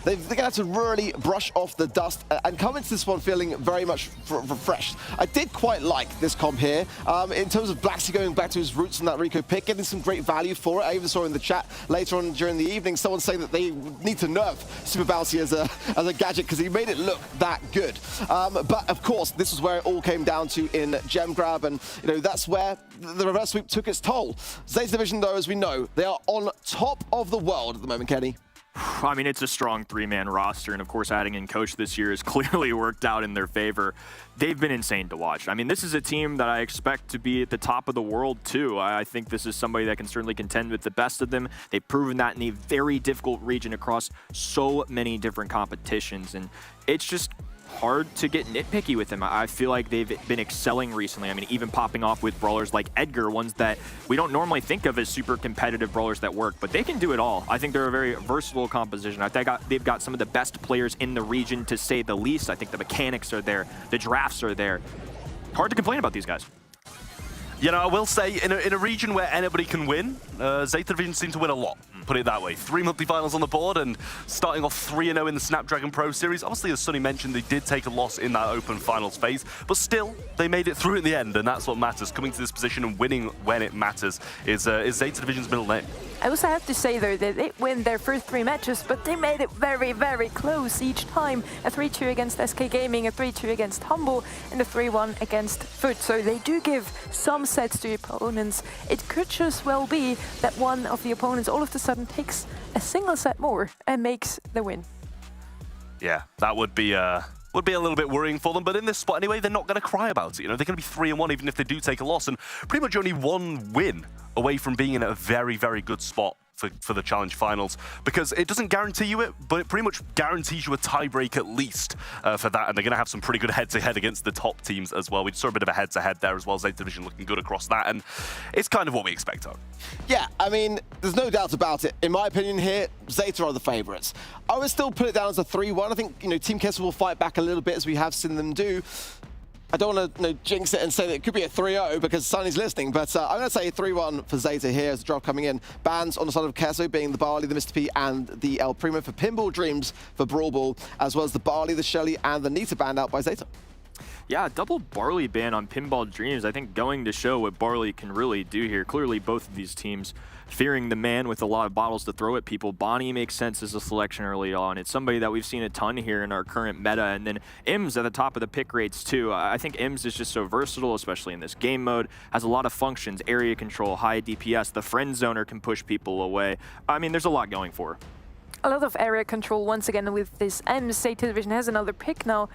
They're going to have to really brush off the dust and come into this one feeling very much refreshed. I did quite like this comp here. In terms of Black Sea going back to his roots in that Rico pick, getting some great value for it. I even saw in the chat later on during the evening someone saying that they need to nerf Super Bouncy as a gadget because he made it look that good. But of course, this is where it all came down to in Gem Grab, and you know, that's where the reverse sweep took its toll. Zeta Division, though, as we know, they are on top of the world at the moment, Kenny. I mean, it's a strong three-man roster, and of course adding in Coach this year has clearly worked out in their favor. They've been insane to watch. I mean, this is a team that I expect to be at the top of the world too. I think this is somebody that can certainly contend with the best of them. They've proven that in a very difficult region across so many different competitions, and it's just hard to get nitpicky with them. I feel like they've been excelling recently. I mean, even popping off with brawlers like Edgar, ones that we don't normally think of as super competitive brawlers that work, but they can do it all. I think they're a very versatile composition. I think they've got some of the best players in the region, to say the least. I think the mechanics are there, the drafts are there. Hard to complain about these guys. You know, I will say, in a region where anybody can win, Zeta Division seem to win a lot, put it that way. 3 monthly finals on the board, and starting off 3-0 in the Snapdragon Pro Series. Obviously, as Sonny mentioned, they did take a loss in that open finals phase, but still, they made it through in the end, and that's what matters. Coming to this position and winning when it matters is Zeta Division's middle name. I also have to say, though, that they win their first 3 matches, but they made it very, very close each time. A 3-2 against SK Gaming, a 3-2 against Humble, and a 3-1 against Foot. So they do give some sets to opponents. It could just well be that one of the opponents all of a sudden takes a single set more and makes the win. Yeah, that would be a little bit worrying for them, but in this spot anyway, they're not going to cry about it. You know, they're going to be 3-1 even if they do take a loss, and pretty much only 1 win away from being in a very, very good spot for the Challenge Finals, because it doesn't guarantee you it, but it pretty much guarantees you a tiebreak at least for that, and they're going to have some pretty good head-to-head against the top teams as well. We saw a bit of a head-to-head there as well. Zeta Division looking good across that, and it's kind of what we expect of. Yeah, I mean, there's no doubt about it. In my opinion here, Zeta are the favourites. I would still put it down as a 3-1. I think, you know, Team Queso will fight back a little bit, as we have seen them do. I don't want to jinx it and say that it could be a 3-0 because Sonny's listening, but I'm going to say 3-1 for Zeta here as the draft coming in. Bans on the side of Queso being the Barley, the Mr. P, and the El Primo for Pinball Dreams for Brawl Ball, as well as the Barley, the Shelly, and the Nita banned out by Zeta. Yeah, double Barley ban on Pinball Dreams, I think going to show what Barley can really do here. Clearly, both of these teams fearing the man with a lot of bottles to throw at people. Bonnie makes sense as a selection early on. It's somebody that we've seen a ton here in our current meta. And then Ims at the top of the pick rates too. I think Ims is just so versatile, especially in this game mode. Has a lot of functions, area control, high DPS. The friend zoner can push people away. I mean, there's a lot going for her. A lot of area control once again with this Ims. Zeta Division has another pick now.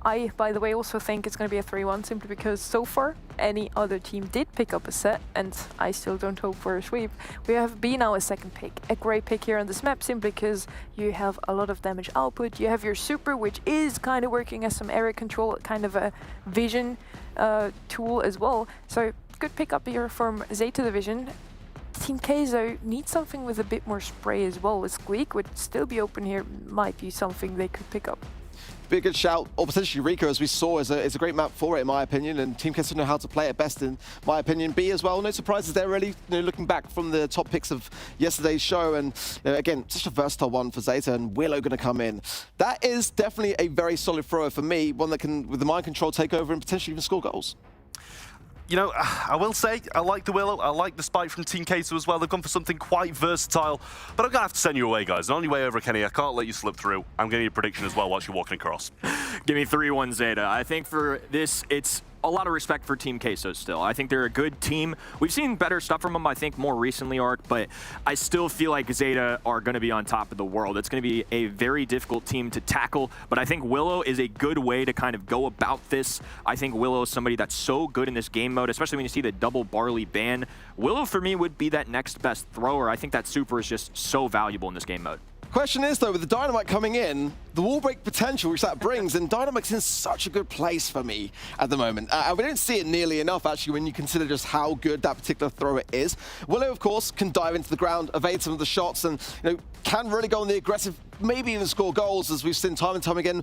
I, by the way, also think it's going to be a 3-1 simply because so far any other team did pick up a set, and I still don't hope for a sweep. We have B now a second pick. A great pick here on this map simply because you have a lot of damage output. You have your super, which is kind of working as some area control, kind of a vision tool as well. So good pick up here from Zeta Division. Team Queso needs something with a bit more spray as well. A Squeak would still be open here, might be something they could pick up. Be a good shout, or potentially Rico, as we saw, is a great map for it, in my opinion, and Team Queso know how to play it best, in my opinion. B as well, no surprises there, really, looking back from the top picks of yesterday's show, and again, such a versatile one for Zeta, and Willow going to come in. That is definitely a very solid thrower for me, one that can, with the mind control, take over and potentially even score goals. You know, I will say, I like the Willow, I like the Spike from Team Queso as well. They've gone for something quite versatile, but I'm going to have to send you away, guys. The only way over, Kenny, I can't let you slip through. I'm going to need a prediction as well whilst you're walking across. Give me 3-1 Zeta. I think for this, it's a lot of respect for Team Queso still. I think they're a good team. We've seen better stuff from them, I think, more recently, Arc, but I still feel like Zeta are going to be on top of the world. It's going to be a very difficult team to tackle, but I think Willow is a good way to kind of go about this. I think Willow is somebody that's so good in this game mode, especially when you see the double barley ban. Willow, for me, would be that next best thrower. I think that super is just so valuable in this game mode. Question is, though, with the Dynamite coming in, the wall break potential which that brings, and Dynamite's in such a good place for me at the moment. We don't see it nearly enough, actually, when you consider just how good that particular thrower is. Willow, of course, can dive into the ground, evade some of the shots, and can really go on the aggressive, maybe even score goals, as we've seen time and time again.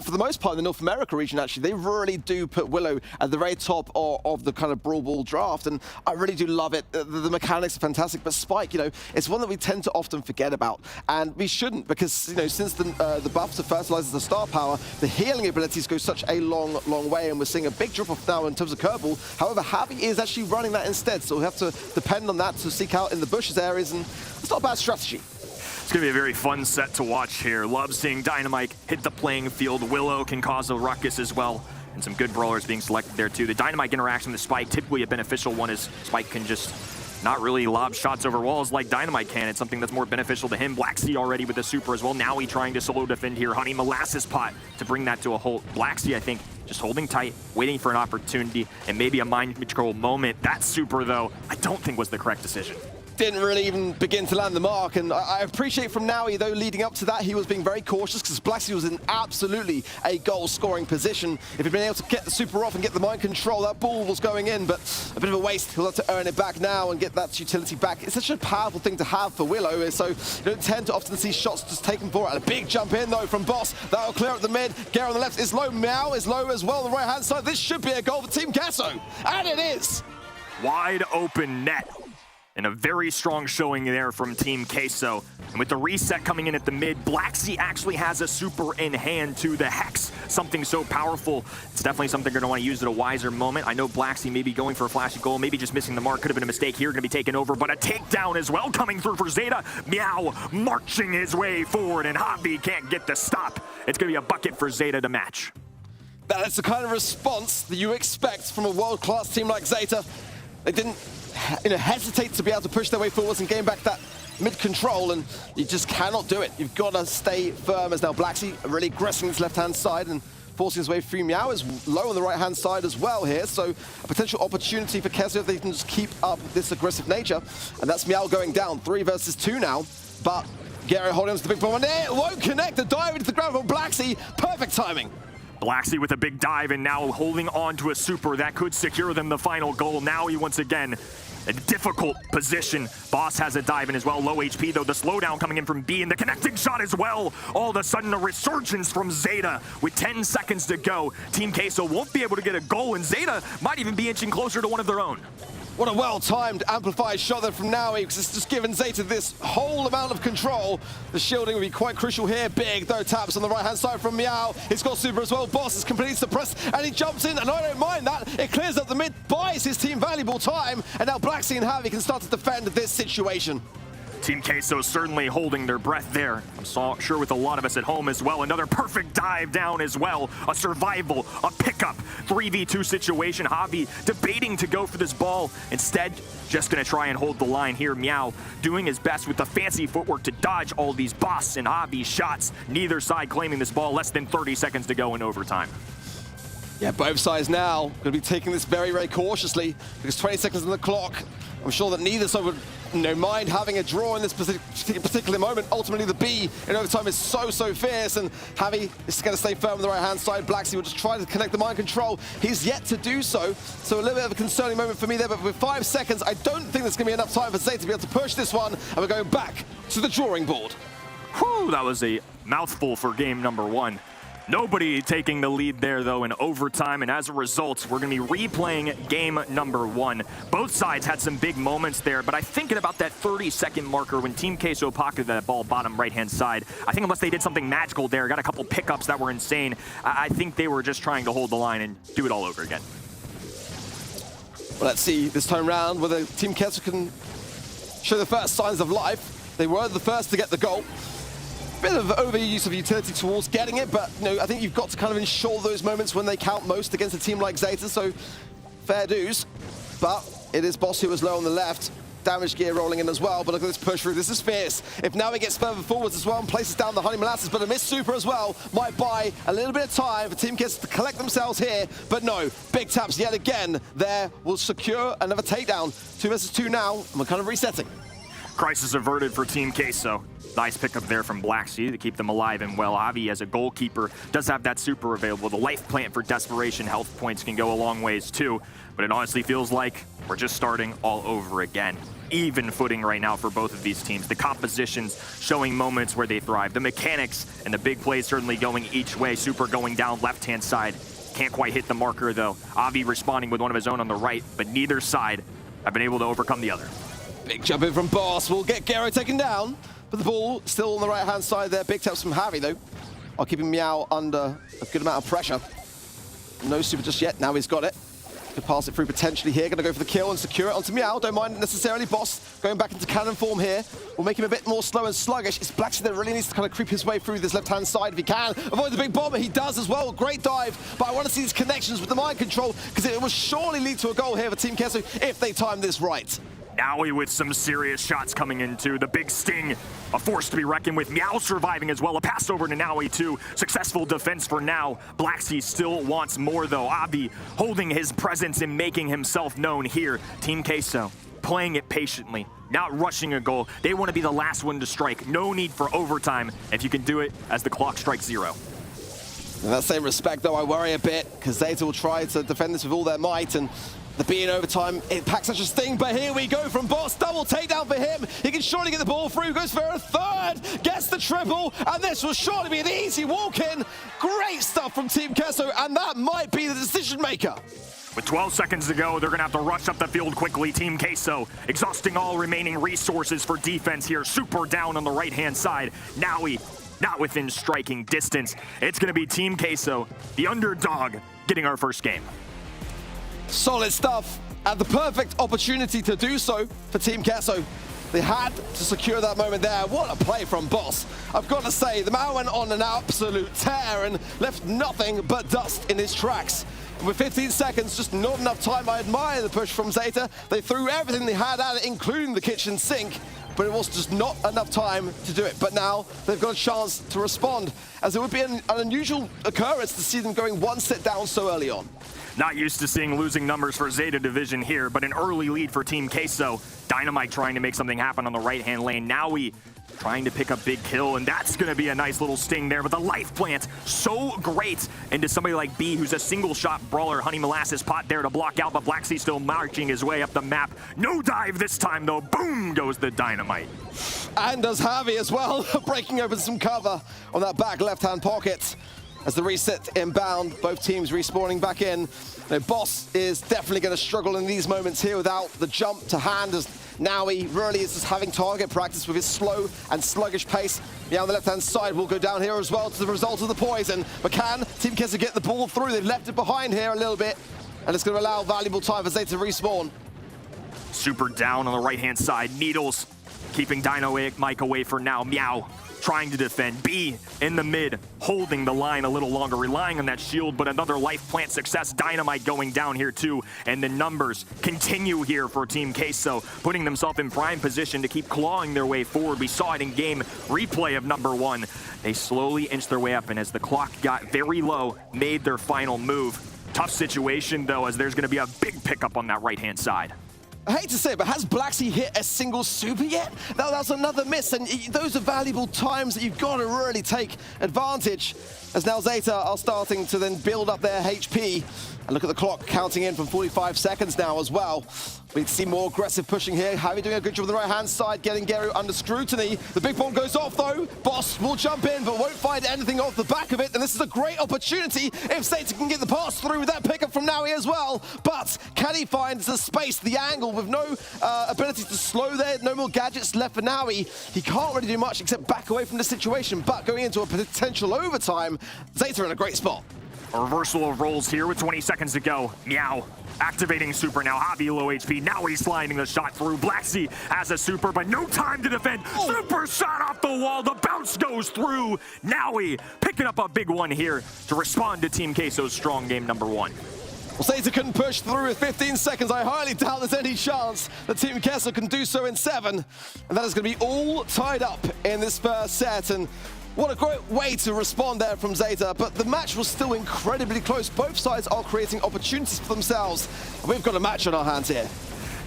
For the most part, in the North America region, actually, they really do put Willow at the very top of the kind of Brawl Ball draft, and I really do love it. The mechanics are fantastic, but Spike, it's one that we tend to often forget about, and we shouldn't, because, since the buff to fertilizers the star power, the healing abilities go such a long, long way, and we're seeing a big drop-off now in terms of curveball. However, Javi is actually running that instead, so we have to depend on that to seek out in the bushes areas, and it's not a bad strategy. It's going to be a very fun set to watch here. Love seeing Dynamite hit the playing field. Willow can cause a ruckus as well. And some good brawlers being selected there too. The Dynamite interaction with Spike, typically a beneficial one, as Spike can just not really lob shots over walls like Dynamite can. It's something that's more beneficial to him. Black Sea already with the super as well. Now he trying to solo defend here. Honey Molasses Pot to bring that to a halt. Black Sea, I think, just holding tight, waiting for an opportunity, and maybe a mind control moment. That super, though, I don't think was the correct decision. Didn't really even begin to land the mark, and I appreciate from Navi, though, leading up to that, he was being very cautious, because Black Sea was in absolutely a goal-scoring position. If he'd been able to get the super off and get the mind control, that ball was going in, but a bit of a waste. He'll have to earn it back now and get that utility back. It's such a powerful thing to have for Willow, so you don't tend to often see shots just taken for it. And a big jump in, though, from Boss. That'll clear up the mid. Gare on the left is low. Meow is low as well on the right-hand side. This should be a goal for Team Queso, and it is! Wide open net. And a very strong showing there from Team Queso. And with the reset coming in at the mid, Black Sea actually has a super in hand to the Hex. Something so powerful. It's definitely something they're going to want to use at a wiser moment. I know Black Sea may be going for a flashy goal, maybe just missing the mark. Could have been a mistake here, going to be taken over, but a takedown as well coming through for Zeta. Meow marching his way forward, and Javi can't get the stop. It's going to be a bucket for Zeta to match. That's the kind of response that you expect from a world-class team like Zeta. They didn't hesitate to be able to push their way forwards and gain back that mid-control, and you just cannot do it. You've got to stay firm, as now Black Sea really aggressing his left-hand side and forcing his way through. Meow is low on the right-hand side as well here, so a potential opportunity for Queso if they can just keep up this aggressive nature. And that's Meow going down, 3 versus 2 now, but Gary holding on to the big bomb, and it won't connect. The dive into the ground from Black Sea, perfect timing. Black Sea with a big dive, and now holding on to a super that could secure them the final goal. Now he once again a difficult position. Boss has a dive in as well. Low HP though. The slowdown coming in from B, and the connecting shot as well. All of a sudden a resurgence from Zeta with 10 seconds to go. Team Queso won't be able to get a goal, and Zeta might even be inching closer to one of their own. What a well-timed, amplified shot there from Navi, because it's just given Zeta this whole amount of control. The shielding will be quite crucial here. Big, though, taps on the right-hand side from Meow. He's got super as well. Boss is completely suppressed, and he jumps in, and I don't mind that. It clears up the mid, buys his team valuable time, and now Black Sea and Javi can start to defend this situation. Team Queso certainly holding their breath there. I'm sure with a lot of us at home as well. Another perfect dive down as well. A survival, a pickup, 3v2 situation. Javi debating to go for this ball. Instead, just going to try and hold the line here. Meow doing his best with the fancy footwork to dodge all these Boss and Javi shots. Neither side claiming this ball. Less than 30 seconds to go in overtime. Yeah, both sides now going to be taking this very, very cautiously, because 20 seconds on the clock. I'm sure that neither side would mind having a draw in this particular moment. Ultimately, the B in overtime is so fierce, and Javi is going to stay firm on the right-hand side. Blacksea will just try to connect the mind control. He's yet to do so. So a little bit of a concerning moment for me there, but with 5 seconds, I don't think there's going to be enough time for Zeta to be able to push this one, and we're going back to the drawing board. Whew, that was a mouthful for game number 1. Nobody taking the lead there, though, in overtime, and as a result, we're going to be replaying game number 1. Both sides had some big moments there, but I think at about that 30-second marker when Team Queso pocketed that ball bottom right-hand side, I think unless they did something magical there, got a couple pickups that were insane, I think they were just trying to hold the line and do it all over again. Well, let's see this time round whether Team Queso can show the first signs of life. They were the first to get the goal. Bit of overuse of utility towards getting it, but I think you've got to kind of ensure those moments when they count most against a team like Zeta, so fair dues. But it is Boss who was low on the left. Damage gear rolling in as well, but look at this push through. This is fierce. If now he gets further forwards as well and places down the Honey Molasses, but a missed super as well might buy a little bit of time for Team Queso to collect themselves here, but no. Big taps yet again there will secure another takedown. 2 versus 2 now, and we're kind of resetting. Crisis averted for Team Queso. Nice pickup there from Blacksea to keep them alive and well. Avi, as a goalkeeper, does have that super available. The life plant for desperation health points can go a long ways too, but it honestly feels like we're just starting all over again. Even footing right now for both of these teams. The compositions showing moments where they thrive. The mechanics and the big plays certainly going each way. Super going down left-hand side. Can't quite hit the marker though. Avi responding with one of his own on the right, but neither side have been able to overcome the other. Big jump in from Boss. We'll get Gero taken down. But the ball still on the right-hand side there. Big taps from Javi, though. Are keeping Meow under a good amount of pressure. No super just yet. Now he's got it. Could pass it through potentially here. Going to go for the kill and secure it onto Meow. Don't mind necessarily. Boss going back into cannon form here. Will make him a bit more slow and sluggish. It's Blacksea that really needs to kind of creep his way through this left-hand side if he can. Avoid the big bomber. He does as well. Great dive. But I want to see these connections with the mind control because it will surely lead to a goal here for Team Queso if they time this right. Navi with some serious shots coming into the big sting. A force to be reckoned with. Meow surviving as well. A pass over to Navi too. Successful defense for now. Blacksea still wants more though. Avi holding his presence and making himself known here. Team Queso playing it patiently, not rushing a goal. They want to be the last one to strike. No need for overtime if you can do it as the clock strikes 0. In that same respect though, I worry a bit because Zeta will try to defend this with all their might, and the B in overtime, it packs such a sting, but here we go from Boss. Double takedown for him. He can surely get the ball through, goes for a third, gets the triple, and this will surely be an easy walk-in. Great stuff from Team Queso, and that might be the decision maker. With 12 seconds to go, they're going to have to rush up the field quickly. Team Queso exhausting all remaining resources for defense here. Super down on the right-hand side. Navi not within striking distance. It's going to be Team Queso, the underdog, getting our first game. Solid stuff, and the perfect opportunity to do so for Team Queso. They had to secure that moment there. What a play from Boss. I've got to say, the man went on an absolute tear and left nothing but dust in his tracks. And with 15 seconds, just not enough time. I admire the push from Zeta. They threw everything they had at it, including the kitchen sink, but it was just not enough time to do it. But now they've got a chance to respond, as it would be an unusual occurrence to see them going one set down so early on. Not used to seeing losing numbers for Zeta Division here, but an early lead for Team Queso. Dynamite trying to make something happen on the right-hand lane. Navi trying to pick up big kill, and that's going to be a nice little sting there. But the life plant, so great into somebody like B, who's a single-shot brawler. Honey Molasses pot there to block out, but Blacksea still marching his way up the map. No dive this time, though. Boom goes the dynamite. And does Javi as well, breaking open some cover on that back left-hand pocket. As the reset inbound, both teams respawning back in. Boss is definitely going to struggle in these moments here without the jump to hand, as Navi really is just having target practice with his slow and sluggish pace. Yeah, on the left-hand side will go down here as well to the result of the poison. But can Team Queso get the ball through? They've left it behind here a little bit, and it's going to allow valuable time for Zeta to respawn. Super down on the right-hand side. Needles keeping Dynamite away for now. Meow trying to defend. B in the mid, holding the line a little longer, relying on that shield, but another life plant success. Dynamite going down here too, and the numbers continue here for Team Queso, putting themselves in prime position to keep clawing their way forward. We saw it in game replay of number 1. They slowly inched their way up, and as the clock got very low, made their final move. Tough situation though, as there's going to be a big pickup on that right-hand side. I hate to say it, but has Blacksea hit a single super yet? That's another miss, and those are valuable times that you've got to really take advantage. As now Zeta are starting to then build up their HP. And look at the clock counting in from 45 seconds now as well. We can see more aggressive pushing here. Javi doing a good job on the right-hand side, getting Geru under scrutiny. The big bomb goes off though. Boss will jump in, but won't find anything off the back of it. And this is a great opportunity if Zeta can get the pass through with that pickup from Navi as well. But can he find the space, the angle, with no ability to slow there, no more gadgets left for Navi. He can't really do much except back away from the situation. But going into a potential overtime, Zeta in a great spot. A reversal of roles here with 20 seconds to go. Meow. Activating super now. Javi low HP. Now he's sliding the shot through. Blacksea has a super, but no time to defend. Super shot off the wall. The bounce goes through. Navi picking up a big one here to respond to Team Queso's strong game number 1. Well, Zeta couldn't push through with 15 seconds. I highly doubt there's any chance that Team Queso can do so in 7. And that is going to be all tied up in this first set. And what a great way to respond there from Zeta, but the match was still incredibly close. Both sides are creating opportunities for themselves. We've got a match on our hands here.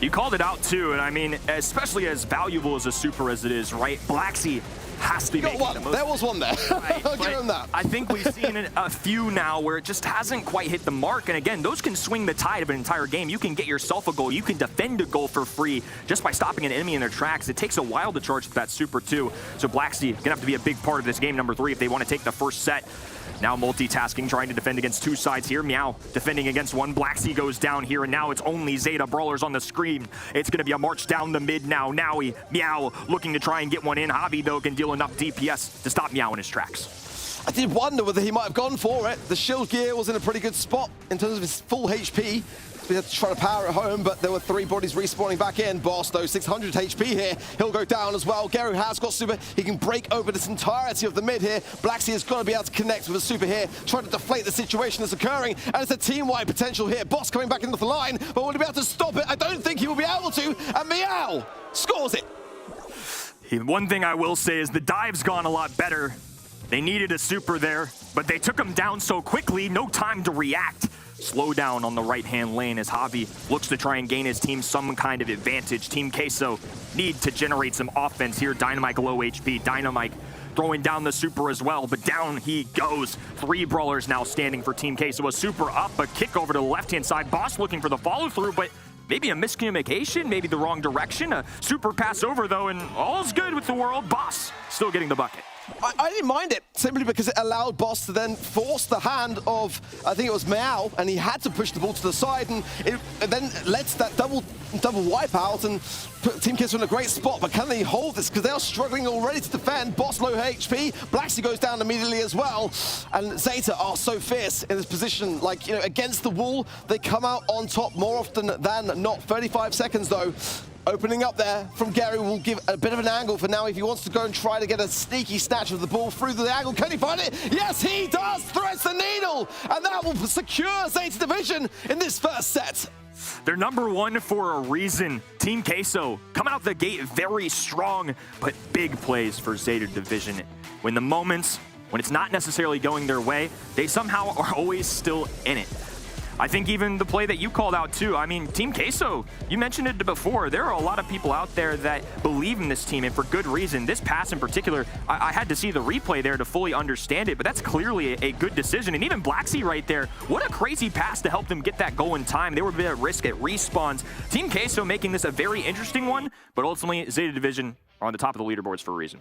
You called it out too, and I mean, especially as valuable as a super as it is, right? Blacksea has to be making the most. There was one there. Right, I'll give him that. I think we've seen a few now where it just hasn't quite hit the mark. And again, those can swing the tide of an entire game. You can get yourself a goal. You can defend a goal for free just by stopping an enemy in their tracks. It takes a while to charge that super too. So Blacksea gonna have to be a big part of this game number 3 if they want to take the first set. Now multitasking, trying to defend against 2 sides here. Meow defending against 1. Blacksea goes down here, and now it's only Zeta Brawlers on the screen. It's going to be a march down the mid now. Navi, Meow looking to try and get one in. Javi, though, can deal enough DPS to stop Meow in his tracks. I did wonder whether he might have gone for it. The shield gear was in a pretty good spot in terms of his full HP. We had to try to power it home, but there were 3 bodies respawning back in. Boss, though, 600 HP here. He'll go down as well. Geru has got super. He can break over this entirety of the mid here. Blacksea has got to be able to connect with a super here, trying to deflate the situation that's occurring. And it's a team-wide potential here. Boss coming back into the line, but will he be able to stop it? I don't think he will be able to. And Meow scores it. One thing I will say is the dive's gone a lot better. They needed a super there, but they took him down so quickly, no time to react. Slow down on the right-hand lane as Javi looks to try and gain his team some kind of advantage. Team Queso need to generate some offense here. Dynamite low HP. Dynamite throwing down the super as well, but down he goes. 3 brawlers now standing for Team Queso. A super up, a kick over to the left-hand side. Boss looking for the follow-through, but maybe a miscommunication, maybe the wrong direction. A super pass over, though, and all's good with the world. Boss still getting the bucket. I didn't mind it, simply because it allowed Boss to then force the hand of, I think it was Meow, and he had to push the ball to the side, and it then lets that double wipe out and put Team Queso in a great spot. But can they hold this? Because they are struggling already to defend. Boss low HP. Blacksea goes down immediately as well. And Zeta are so fierce in this position. Like, you know, against the wall, they come out on top more often than not. 35 seconds, though. Opening up there from Geru will give a bit of an angle for now if he wants to go and try to get a sneaky snatch of the ball through the angle. Can he find it? Yes, he does! Threads the needle! And that will secure Zeta Division in this first set. They're number 1 for a reason. Team Queso coming out the gate very strong, but big plays for Zeta Division. When the moments, when it's not necessarily going their way, they somehow are always still in it. I think even the play that you called out too, I mean, Team Queso, you mentioned it before, there are a lot of people out there that believe in this team, and for good reason. This pass in particular, I had to see the replay there to fully understand it, but that's clearly a good decision. And even Blacksea right there, what a crazy pass to help them get that goal in time. They were a bit at risk at respawns. Team Queso making this a very interesting one, but ultimately Zeta Division are on the top of the leaderboards for a reason.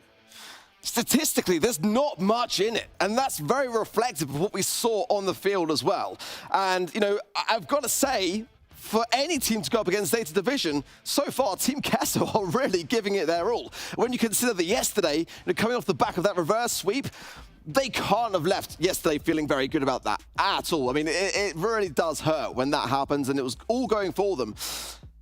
Statistically, there's not much in it, and that's very reflective of what we saw on the field as well. And, you know, I've got to say, for any team to go up against Zeta Division, so far, Team Queso are really giving it their all. When you consider that yesterday, coming off the back of that reverse sweep, they can't have left yesterday feeling very good about that at all. I mean, it really does hurt when that happens, and it was all going for them.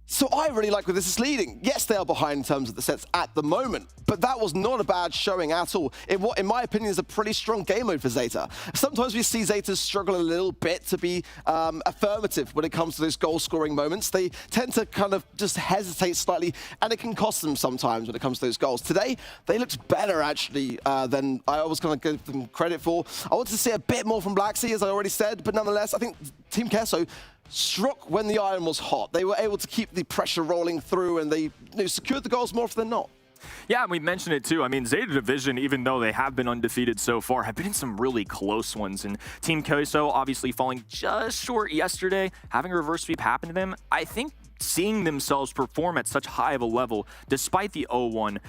So I really like where this is leading. Yes, they are behind in terms of the sets at the moment, but that was not a bad showing at all. In what, in my opinion, is a pretty strong game mode for Zeta. Sometimes we see Zeta struggle a little bit to be affirmative when it comes to those goal-scoring moments. They tend to kind of just hesitate slightly, and it can cost them sometimes when it comes to those goals. Today, they looked better, actually, than I was going to give them credit for. I wanted to see a bit more from Blacksea, as I already said, but nonetheless, I think Team Queso struck when the iron was hot. They were able to keep the pressure rolling through, and they secured the goals more often than not. Yeah, and we mentioned it too. I mean, Zeta Division, even though they have been undefeated so far, have been in some really close ones. And Team Queso obviously falling just short yesterday, having a reverse sweep happen to them. I think seeing themselves perform at such high of a level, despite the 0-1,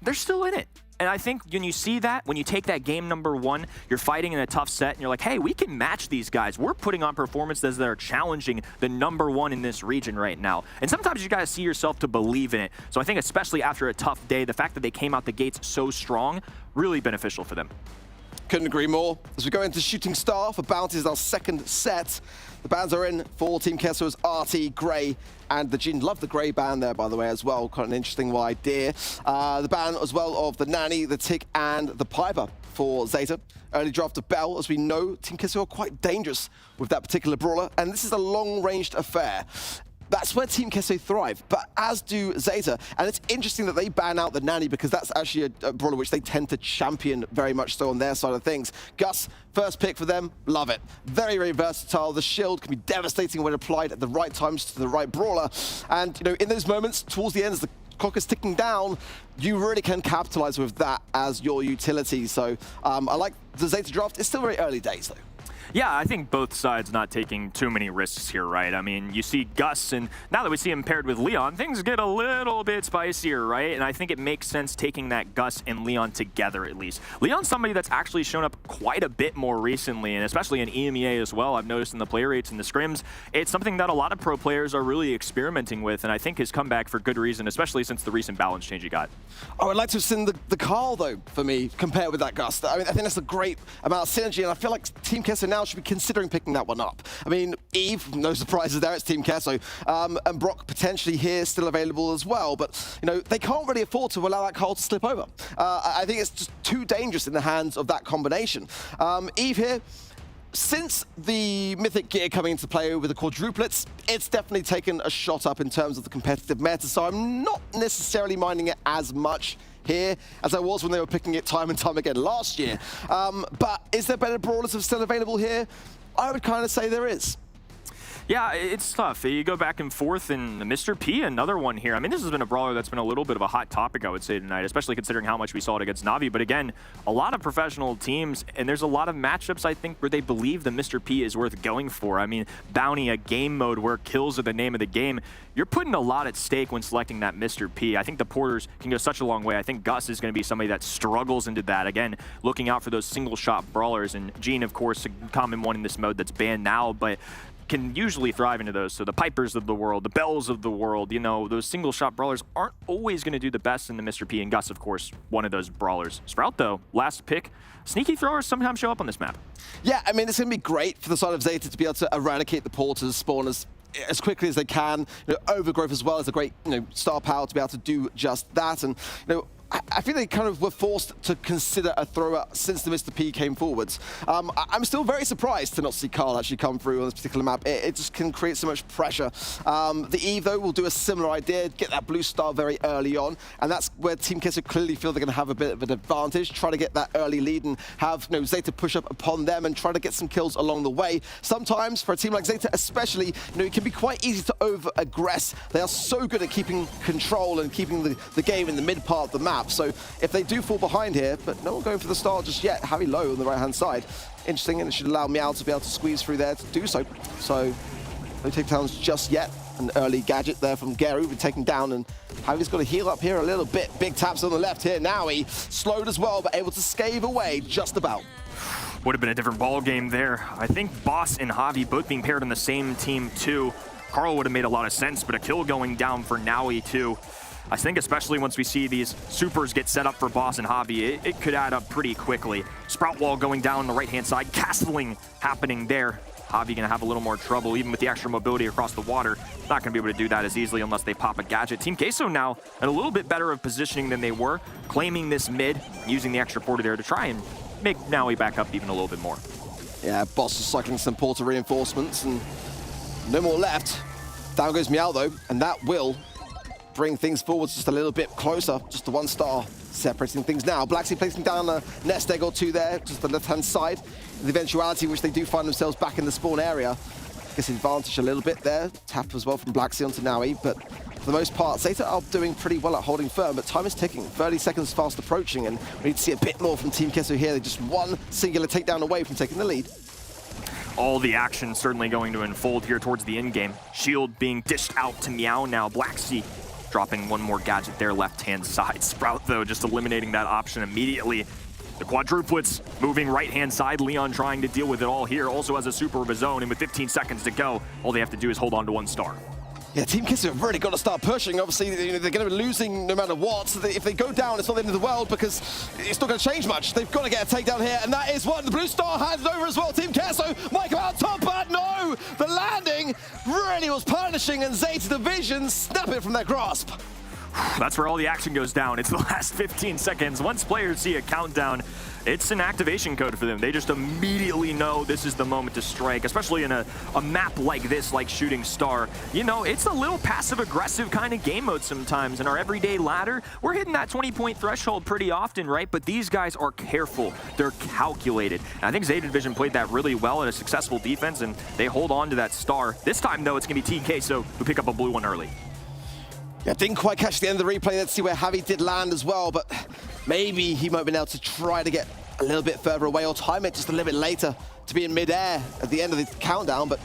they're still in it. And I think when you see that, when you take that game number 1, you're fighting in a tough set, and you're like, hey, we can match these guys. We're putting on performances that are challenging the number 1 in this region right now. And sometimes you got to see yourself to believe in it. So I think especially after a tough day, the fact that they came out the gates so strong, really beneficial for them. Couldn't agree more. As we go into Shooting Star for Bounties, our second set. The bans are in for Team Queso's RT, Grey, and the Jin. Love the Grey band there, by the way, as well. Quite an interesting idea. The ban as well of the Nanny, the Tick, and the Piper for Zeta. Early draft of Bell. As we know, Team Queso are quite dangerous with that particular brawler, and this is a long-ranged affair. That's where Team Queso thrive, but as do Zeta. And it's interesting that they ban out the Nanny because that's actually a brawler which they tend to champion very much so on their side of things. Gus, first pick for them, love it. Very, very versatile. The shield can be devastating when applied at the right times to the right brawler. And, in those moments, towards the end, as the clock is ticking down, you really can capitalize with that as your utility. So I like the Zeta draft. It's still very early days, though. Yeah, I think both sides not taking too many risks here, right? I mean, you see Gus, and now that we see him paired with Leon, things get a little bit spicier, right? And I think it makes sense taking that Gus and Leon together, at least. Leon's somebody that's actually shown up quite a bit more recently, and especially in EMEA as well. I've noticed in the play rates and the scrims, it's something that a lot of pro players are really experimenting with, and I think his comeback for good reason, especially since the recent balance change he got. I would like to have seen the Carl, though, for me, compared with that Gus. I mean, I think that's a great amount of synergy, and I feel like Team Queso now should be considering picking that one up. I mean, Eve, no surprises there, it's Team Queso, and Brock potentially here, still available as well, but, they can't really afford to allow that Carl to slip over. I think it's just too dangerous in the hands of that combination. Eve here, since the Mythic gear coming into play with the quadruplets, it's definitely taken a shot up in terms of the competitive meta, so I'm not necessarily minding it as much here as I was when they were picking it time and time again last year. But is there better brawlers still available here? I would kind of say there is. Yeah, it's tough. You go back and forth, and Mr. P, another one here. I mean, this has been a brawler that's been a little bit of a hot topic, I would say, tonight, especially considering how much we saw it against Navi. But again, a lot of professional teams, and there's a lot of matchups, I think, where they believe the Mr. P is worth going for. I mean, Bounty, a game mode where kills are the name of the game. You're putting a lot at stake when selecting that Mr. P. I think the Porters can go such a long way. I think Gus is going to be somebody that struggles into that. Again, looking out for those single-shot brawlers. And Gene, of course, a common one in this mode that's banned now, but can usually thrive into those. So the Pipers of the world, the Bells of the world, those single-shot brawlers aren't always going to do the best in the Mr. P, and Gus, of course, one of those brawlers. Sprout, though, last pick. Sneaky throwers sometimes show up on this map. Yeah, I mean, it's going to be great for the side of Zeta to be able to eradicate the Porters, spawners, as quickly as they can. Overgrowth as well is a great, star power to be able to do just that. And, I think they kind of were forced to consider a thrower since the Mr. P came forwards. I'm still very surprised to not see Carl actually come through on this particular map. It just can create so much pressure. The Eve, though, will do a similar idea, get that blue star very early on, and that's where Team Queso clearly feel they're going to have a bit of an advantage, try to get that early lead and have Zeta push up upon them and try to get some kills along the way. Sometimes, for a team like Zeta especially, it can be quite easy to over-aggress. They are so good at keeping control and keeping the game in the mid part of the map. So if they do fall behind here, but no one going for the start just yet, Harry low on the right-hand side. Interesting, and it should allow Meow to be able to squeeze through there to do so. So no takedowns just yet. An early gadget there from Geru, been taken down, and Harry's got to heal up here a little bit. Big taps on the left here. Now he slowed as well, but able to scave away just about. Would have been a different ball game there. I think Boss and Javi both being paired on the same team too. Carl would have made a lot of sense, but a kill going down for Naui too. I think especially once we see these supers get set up for Boss and Javi, it could add up pretty quickly. Sprout wall going down on the right-hand side, castling happening there. Javi gonna have a little more trouble, even with the extra mobility across the water. Not gonna be able to do that as easily unless they pop a gadget. Team Queso now in a little bit better of positioning than they were, claiming this mid, using the extra porter there to try and make Naui back up even a little bit more. Yeah, Boss is cycling some porter reinforcements, and no more left. Down goes Meow, though, and that will bring things forwards just a little bit closer. Just the one star separating things now. Blacksea placing down a nest egg or two there, just the left-hand side. The eventuality which they do find themselves back in the spawn area. gets the advantage a little bit there. Tap as well from Blacksea onto Navi, but for the most part, Zeta are doing pretty well at holding firm, but time is ticking. 30 seconds fast approaching, and we need to see a bit more from Team Queso here. They're just one singular takedown away from taking the lead. All the action certainly going to unfold here towards the end game. Shield being dished out to Meow now. Blacksea dropping one more gadget there left-hand side. Sprout, though, just eliminating that option immediately. The quadruplets moving right-hand side. Leon trying to deal with it all here. Also has a super of his own, and with 15 seconds to go, all they have to do is hold on to 1 star. Yeah, Team Queso have really got to start pushing. Obviously, they're going to be losing no matter what. So if they go down, it's not the end of the world because it's not going to change much. They've got to get a takedown here, and that is one. The blue star hands over as well. Team Queso might go out top, but no! The landing really was punishing, and Zeta Division snap it from their grasp. That's where all the action goes down. It's the last 15 seconds. Once players see a countdown, it's an activation code for them. They just immediately know this is the moment to strike, especially in a map like this, like Shooting Star. You know, it's a little passive-aggressive kind of game mode sometimes. In our everyday ladder, we're hitting that 20-point threshold pretty often, right? But these guys are careful. They're calculated. And I think Zeta Division played that really well in a successful defense, and they hold on to that star. This time, though, it's going to be Team Queso who pick up a blue one early. Yeah, didn't quite catch the end of the replay. Let's see where Javi did land as well, but maybe he might have been able to try to get a little bit further away or time it just a little bit later to be in mid-air at the end of the countdown. But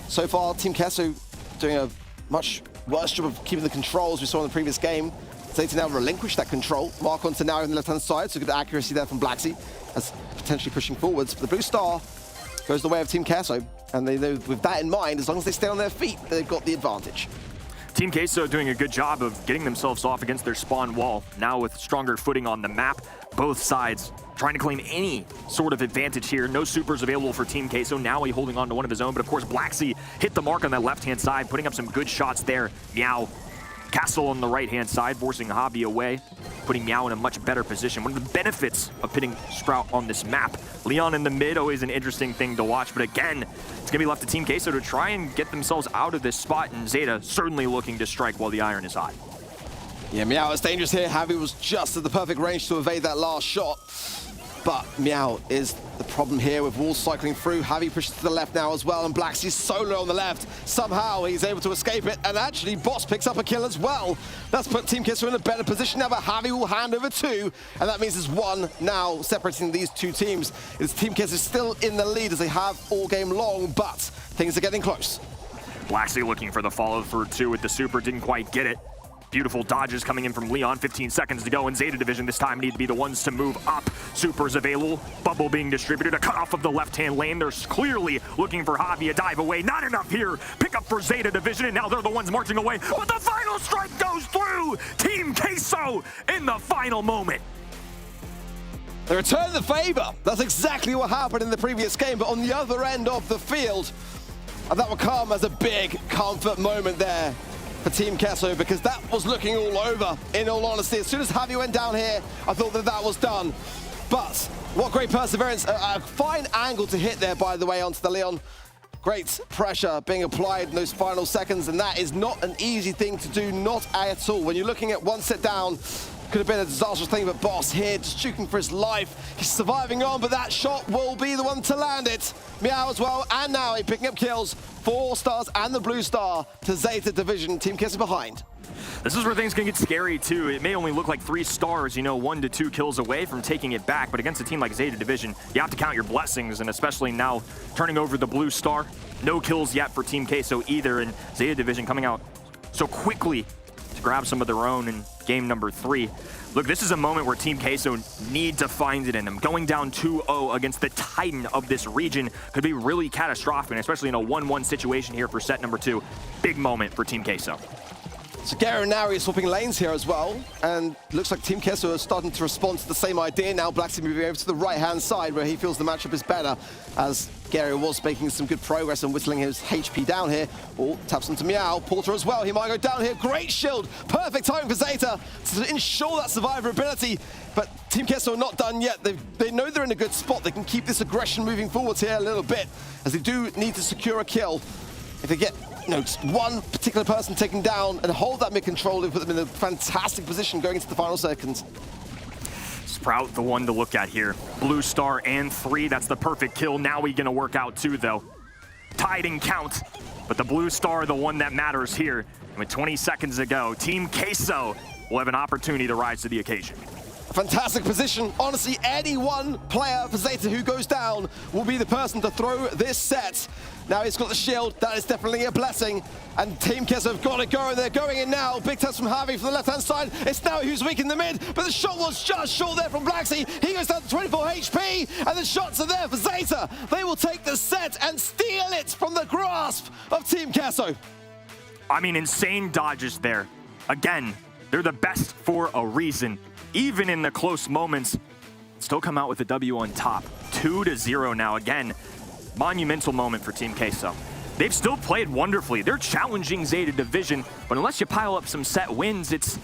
so far, Team Queso doing a much worse job of keeping the control as we saw in the previous game. Zeta now relinquish that control. Mark onto now on the left-hand side, so good accuracy there from Blacksea as potentially pushing forwards. But the blue star goes the way of Team Queso, and they know with that in mind, as long as they stay on their feet, they've got the advantage. Team Queso doing a good job of getting themselves off against their spawn wall. Now with stronger footing on the map, both sides trying to claim any sort of advantage here. No supers available for Team Queso. Now he's holding on to one of his own, but of course Blacksea hit the mark on that left-hand side, putting up some good shots there. Meow, Castle on the right-hand side, forcing Javi away, putting Meow in a much better position. One of the benefits of pitting Sprout on this map. Leon in the mid, always an interesting thing to watch, but again, it's gonna be left to Team Queso to try and get themselves out of this spot, and Zeta certainly looking to strike while the iron is hot. Yeah, Meow is dangerous here. Javi was just at the perfect range to evade that last shot. But Meow is the problem here with walls cycling through. Javi pushes to the left now as well, and Blacksea's solo on the left. Somehow he's able to escape it, and actually Boss picks up a kill as well. That's put Team Queso in a better position now, but Javi will hand over 2, and that means there's 1 now separating these 2 teams. It's Team Queso still in the lead as they have all game long, but things are getting close. Blacksea looking for the follow through 2 with the super, didn't quite get it. Beautiful dodges coming in from Leon, 15 seconds to go, and Zeta Division this time need to be the ones to move up. Supers available, bubble being distributed, a cutoff of the left-hand lane. They're clearly looking for Javi, a dive away. Not enough here. Pick up for Zeta Division, and now they're the ones marching away. But the final strike goes through! Team Queso in the final moment. They return the favor. That's exactly what happened in the previous game, but on the other end of the field. And that will come as a big comfort moment there for Team Queso, because that was looking all over, in all honesty. As soon as Javi went down here, I thought that that was done. But what great perseverance. A fine angle to hit there, by the way, onto the Leon. Great pressure being applied in those final seconds, and that is not an easy thing to do, not at all. When you're looking at 1 set down, could have been a disastrous thing, but Boss here just shooting for his life. He's surviving on, but that shot will be the one to land it. Meow as well, and now he's picking up kills. 4 stars and the blue star to Zeta Division. Team Queso behind. This is where things can get scary too. It may only look like 3 stars, you know, 1 to 2 kills away from taking it back, but against a team like Zeta Division, you have to count your blessings, and especially now turning over the blue star. No kills yet for Team Queso either, and Zeta Division coming out so quickly to grab some of their own in game number 3. Look, this is a moment where Team Queso need to find it in them. Going down 2-0 against the Titan of this region could be really catastrophic, especially in a 1-1 situation here for set number 2. Big moment for Team Queso. So Gary now is swapping lanes here as well, and looks like Team Queso is starting to respond to the same idea now. Blacksea moving over to the right-hand side where he feels the matchup is better, as Gary was making some good progress and whittling his HP down here. Oh, taps into Meow. Porter as well, he might go down here. Great shield, perfect timing for Zeta to ensure that survivability. But Team Queso are not done yet. They know they're in a good spot. They can keep this aggression moving forwards here a little bit, as they do need to secure a kill. If they get just 1 particular person taken down and hold that mid-control, they put them in a fantastic position going into the final seconds. Sprout the one to look at here. Blue star and 3, that's the perfect kill. Now he's gonna work out 2 though. tied in count, but the blue star, the one that matters here. And with 20 seconds to go, Team Queso will have an opportunity to rise to the occasion. Fantastic position. Honestly, any one player for Zeta who goes down will be the person to throw this set. Now he's got the shield. That is definitely a blessing. And Team Queso have got to go, and they're going in now. Big test from Navi from the left-hand side. It's Navi who's weak in the mid, but the shot was just short there from Blacksea. He goes down to 24 HP, and the shots are there for Zeta. They will take the set and steal it from the grasp of Team Queso. I mean, insane dodges there. Again, they're the best for a reason. Even in the close moments, still come out with a W on top. 2-0 now. Again, monumental moment for Team Queso. They've still played wonderfully. They're challenging Zeta Division, but unless you pile up some set wins, it's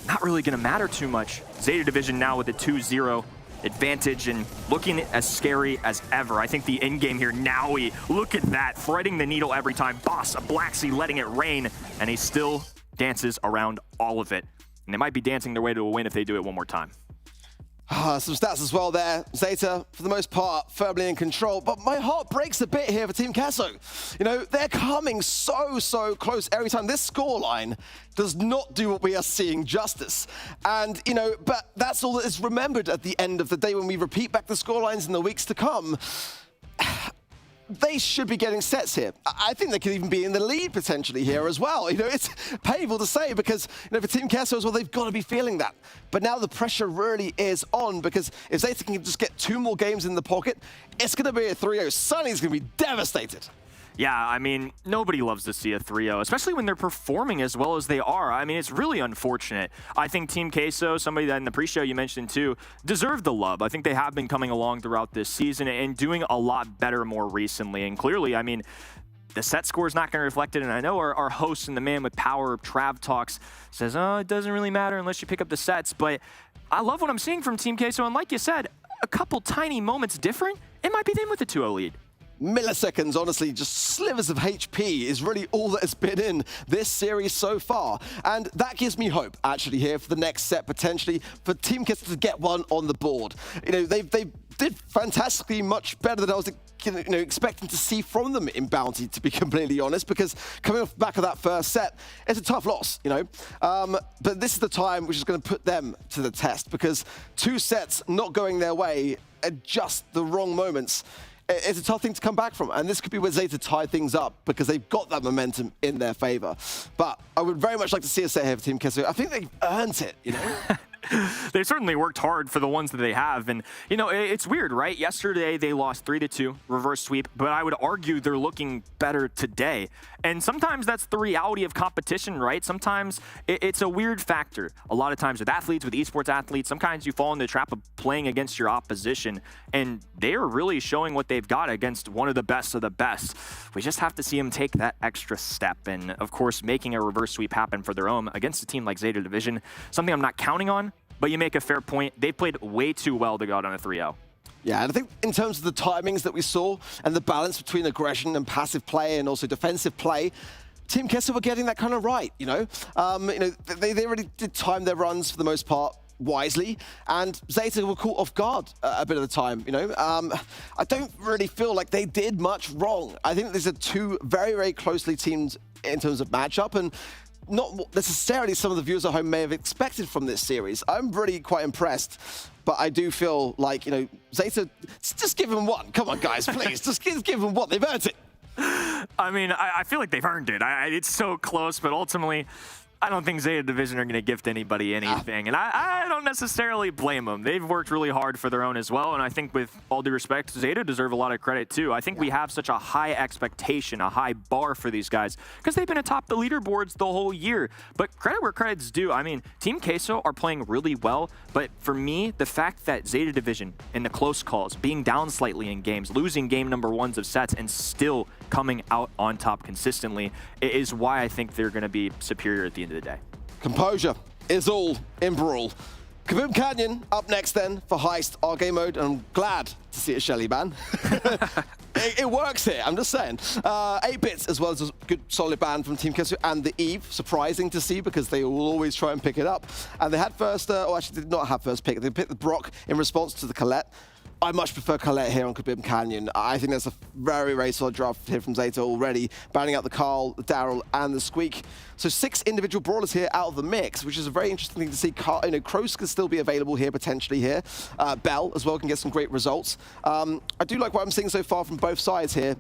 not really going to matter too much. Zeta Division now with a 2-0 advantage and looking as scary as ever. I think the end game here, Navi, look at that, threading the needle every time. Boss, Blacksea letting it rain, and he still dances around all of it. And they might be dancing their way to a win if they do it one more time. Some stats as well there. Zeta, for the most part, firmly in control. But my heart breaks a bit here for Team Queso. You know, they're coming so close every time. This scoreline does not do what we are seeing justice. And, you know, but that's all that is remembered at the end of the day when we repeat back the scorelines in the weeks to come. They should be getting sets here. I think they could even be in the lead potentially here as well. You know, it's painful to say because, you know, for Team Queso as well, they've got to be feeling that. But now the pressure really is on because if Zeta can just get 2 more games in the pocket, it's going to be a 3-0. Sunny's going to be devastated. Yeah, I mean, nobody loves to see a 3-0, especially when they're performing as well as they are. I mean, it's really unfortunate. I think Team Queso, somebody that in the pre-show you mentioned too, deserved the love. I think they have been coming along throughout this season and doing a lot better more recently. And clearly, I mean, the set score is not going to reflect it. And I know our host and the man with power, Trav Talks, says, oh, it doesn't really matter unless you pick up the sets. But I love what I'm seeing from Team Queso. And like you said, a couple tiny moments different, it might be them with a 2-0 lead. Milliseconds, honestly, just slivers of HP is really all that has been in this series so far. And that gives me hope, actually, here for the next set, potentially, for Team Queso to get one on the board. You know, they did fantastically much better than I was expecting to see from them in Bounty, to be completely honest, because coming off the back of that first set, it's a tough loss, you know. But this is the time which is going to put them to the test, because 2 sets not going their way at just the wrong moments, it's a tough thing to come back from, and this could be where Zeta tie things up because they've got that momentum in their favor. But I would very much like to see a set here for Team Queso. I think they've earned it, you know? They certainly worked hard for the ones that they have. And, you know, it's weird, right? Yesterday, they lost 3-2, reverse sweep, but I would argue they're looking better today. And sometimes that's the reality of competition, right? Sometimes it's a weird factor. A lot of times with athletes, with esports athletes, sometimes you fall in the trap of playing against your opposition. And they are really showing what they've got against one of the best of the best. We just have to see them take that extra step. And, of course, making a reverse sweep happen for their own against a team like Zeta Division, something I'm not counting on. But you make a fair point. They played way too well to go out on a 3-0. Yeah, and I think in terms of the timings that we saw and the balance between aggression and passive play and also defensive play, Team Queso were getting that kind of right, you know? They really did time their runs for the most part wisely, and Zeta were caught off guard a bit of the time, you know? I don't really feel like they did much wrong. I think these are 2 very closely teamed in terms of matchup, and not necessarily some of the viewers at home may have expected from this series. I'm really quite impressed, but I do feel like, you know, Zeta, just give them 1. Come on, guys, please. just give them 1. They've earned it. I mean, I feel like they've earned it. It's so close, but ultimately, I don't think Zeta Division are going to gift anybody anything, and I don't necessarily blame them. They've worked really hard for their own as well, and I think with all due respect, Zeta deserve a lot of credit too. I think we have such a high expectation, a high bar for these guys, because they've been atop the leaderboards the whole year. But credit where credit's due. I mean, Team Queso are playing really well, but for me, the fact that Zeta Division, in the close calls, being down slightly in games, losing game number 1s of sets, and still coming out on top consistently, is why I think they're going to be superior at the end of the day. Composure is all in Brawl. Kaboom Canyon up next then for Heist, our game mode, and I'm glad to see a Shelly ban. it works here, I'm just saying. 8-bits as well as a good solid ban from Team Queso, and the Eve, surprising to see because they will always try and pick it up. And they had first, or actually did not have first pick, they picked the Brock in response to the Colette. I much prefer Colette here on Kabim Canyon. I think that's a very, very solid draft here from Zeta already, banning out the Carl, the Daryl, and the Squeak. So 6 individual brawlers here out of the mix, which is a very interesting thing to see. Kroos can still be available here, potentially here. Bell as well can get some great results. I do like what I'm seeing so far from both sides here.